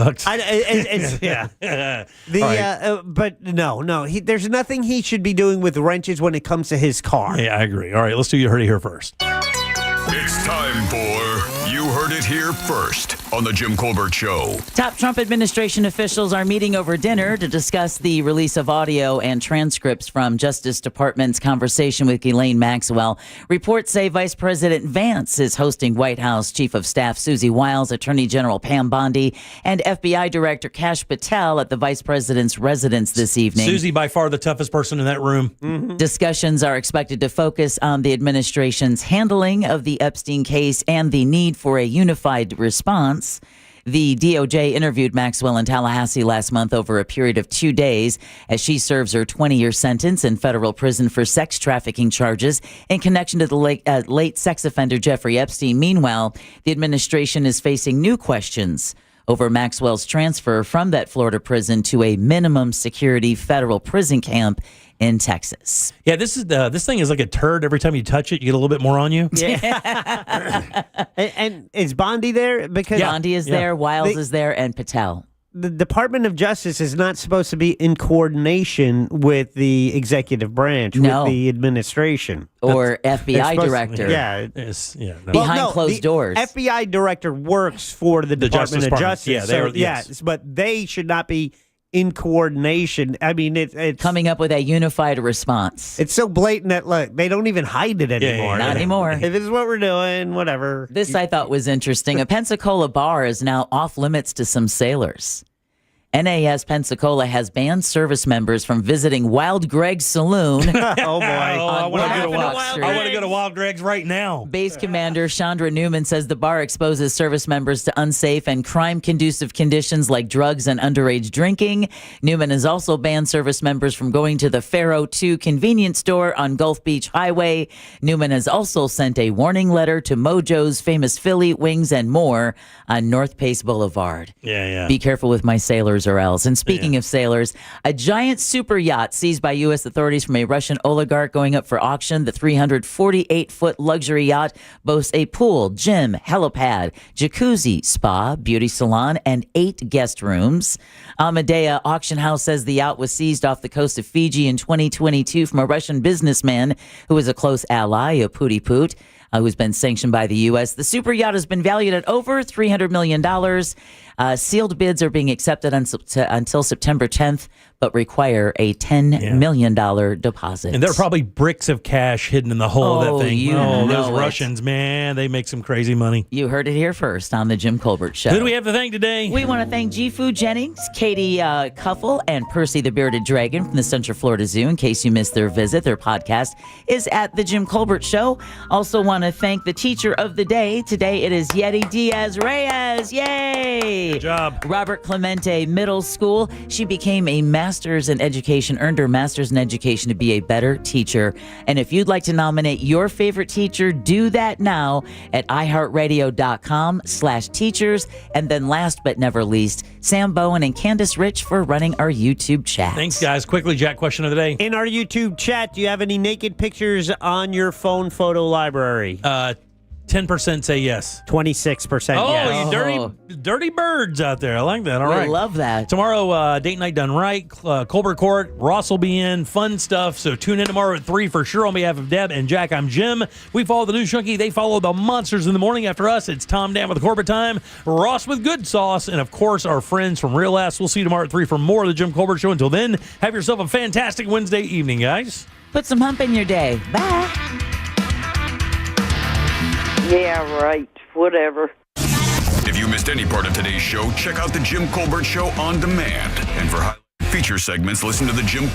But no. There's nothing he should be doing with wrenches when it comes to his car. Yeah, I agree. All right, let's do You Heard It Here first. It's time for You Heard heard it here first on The Jim Colbert Show. Top Trump administration officials are meeting over dinner to discuss the release of audio and transcripts from Justice Department's conversation with Ghislaine Maxwell. Reports say Vice President Vance is hosting White House Chief of Staff Susie Wiles, Attorney General Pam Bondi, and FBI Director Kash Patel at the Vice President's residence this evening. Susie, by far the toughest person in that room. Mm-hmm. Discussions are expected to focus on the administration's handling of the Epstein case and the need for a unified response. The DOJ interviewed Maxwell in Tallahassee last month over a period of 2 days as she serves her 20-year sentence in federal prison for sex trafficking charges in connection to the late sex offender Jeffrey Epstein. Meanwhile, the administration is facing new questions over Maxwell's transfer from that Florida prison to a minimum security federal prison camp in Texas. Yeah, this thing is like a turd. Every time you touch it, you get a little bit more on you. Yeah. and is Bondi there? Because Bondi is there, Wiles is there, and Patel. The Department of Justice is not supposed to be in coordination with the executive branch, No. with the administration. Or FBI director. Behind closed doors. FBI director works for the Department of Justice. Yes. But they should not be in coordination. I mean, it's coming up with a unified response. It's so blatant that, look, they don't even hide it anymore. Not anymore. If this is what we're doing, whatever. This I thought was interesting. A Pensacola bar is now off limits to some sailors. NAS Pensacola has banned service members from visiting Wild Greg's Saloon. Oh, boy. I want to go to Wild Greg's right now. Base Commander Chandra Newman says the bar exposes service members to unsafe and crime-conducive conditions like drugs and underage drinking. Newman has also banned service members from going to the Faro 2 convenience store on Gulf Beach Highway. Newman has also sent a warning letter to Mojo's, Famous Philly, Wings, and more on North Pace Boulevard. Yeah. Be careful with my sailors or else. And speaking of sailors, a giant super yacht seized by U.S. authorities from a Russian oligarch going up for auction. The 348-foot luxury yacht boasts a pool, gym, helipad, jacuzzi, spa, beauty salon, and 8 guest rooms. Amadea Auction House says the yacht was seized off the coast of Fiji in 2022 from a Russian businessman who was a close ally of Putipoot, who's been sanctioned by the U.S. The super yacht has been valued at over $300 million. Sealed bids are being accepted until September 10th, but require a $10 million deposit. And there are probably bricks of cash hidden in the hull of that thing. Those it. Russians, man, they make some crazy money. You heard it here first on The Jim Colbert Show. Who do we have to thank today? We want to thank Gifu Jennings, Katie Cuffle, and Percy the Bearded Dragon from the Central Florida Zoo. In case you missed their visit, their podcast is at The Jim Colbert Show. Also want to thank the teacher of the day. Today it is Yeti Diaz-Reyes. Yay! Good job. Robert Clemente Middle School. She became a master's in education, earned her master's in education to be a better teacher. And if you'd like to nominate your favorite teacher, do that now at iHeartRadio.com/teachers. And then last but never least, Sam Bowen and Candace Rich for running our YouTube chat. Thanks, guys. Quickly, Jack, question of the day. In our YouTube chat, do you have any naked pictures on your phone photo library? 10% say yes. 26% yes. You dirty birds out there. I like that. All right. I love that. Tomorrow, date night done right. Colbert Court. Ross will be in. Fun stuff. So tune in tomorrow at 3 for sure. On behalf of Deb and Jack, I'm Jim. We follow the News Junkie. They follow the monsters in the morning. After us, it's Tom Dan with the Corbett Time, Ross with Good Sauce, and of course, our friends from Real Ass. We'll see you tomorrow at 3 for more of the Jim Colbert Show. Until then, have yourself a fantastic Wednesday evening, guys. Put some hump in your day. Bye. Yeah, right. Whatever. If you missed any part of today's show, check out the Jim Colbert Show on demand. And for feature segments, listen to the Jim Colbert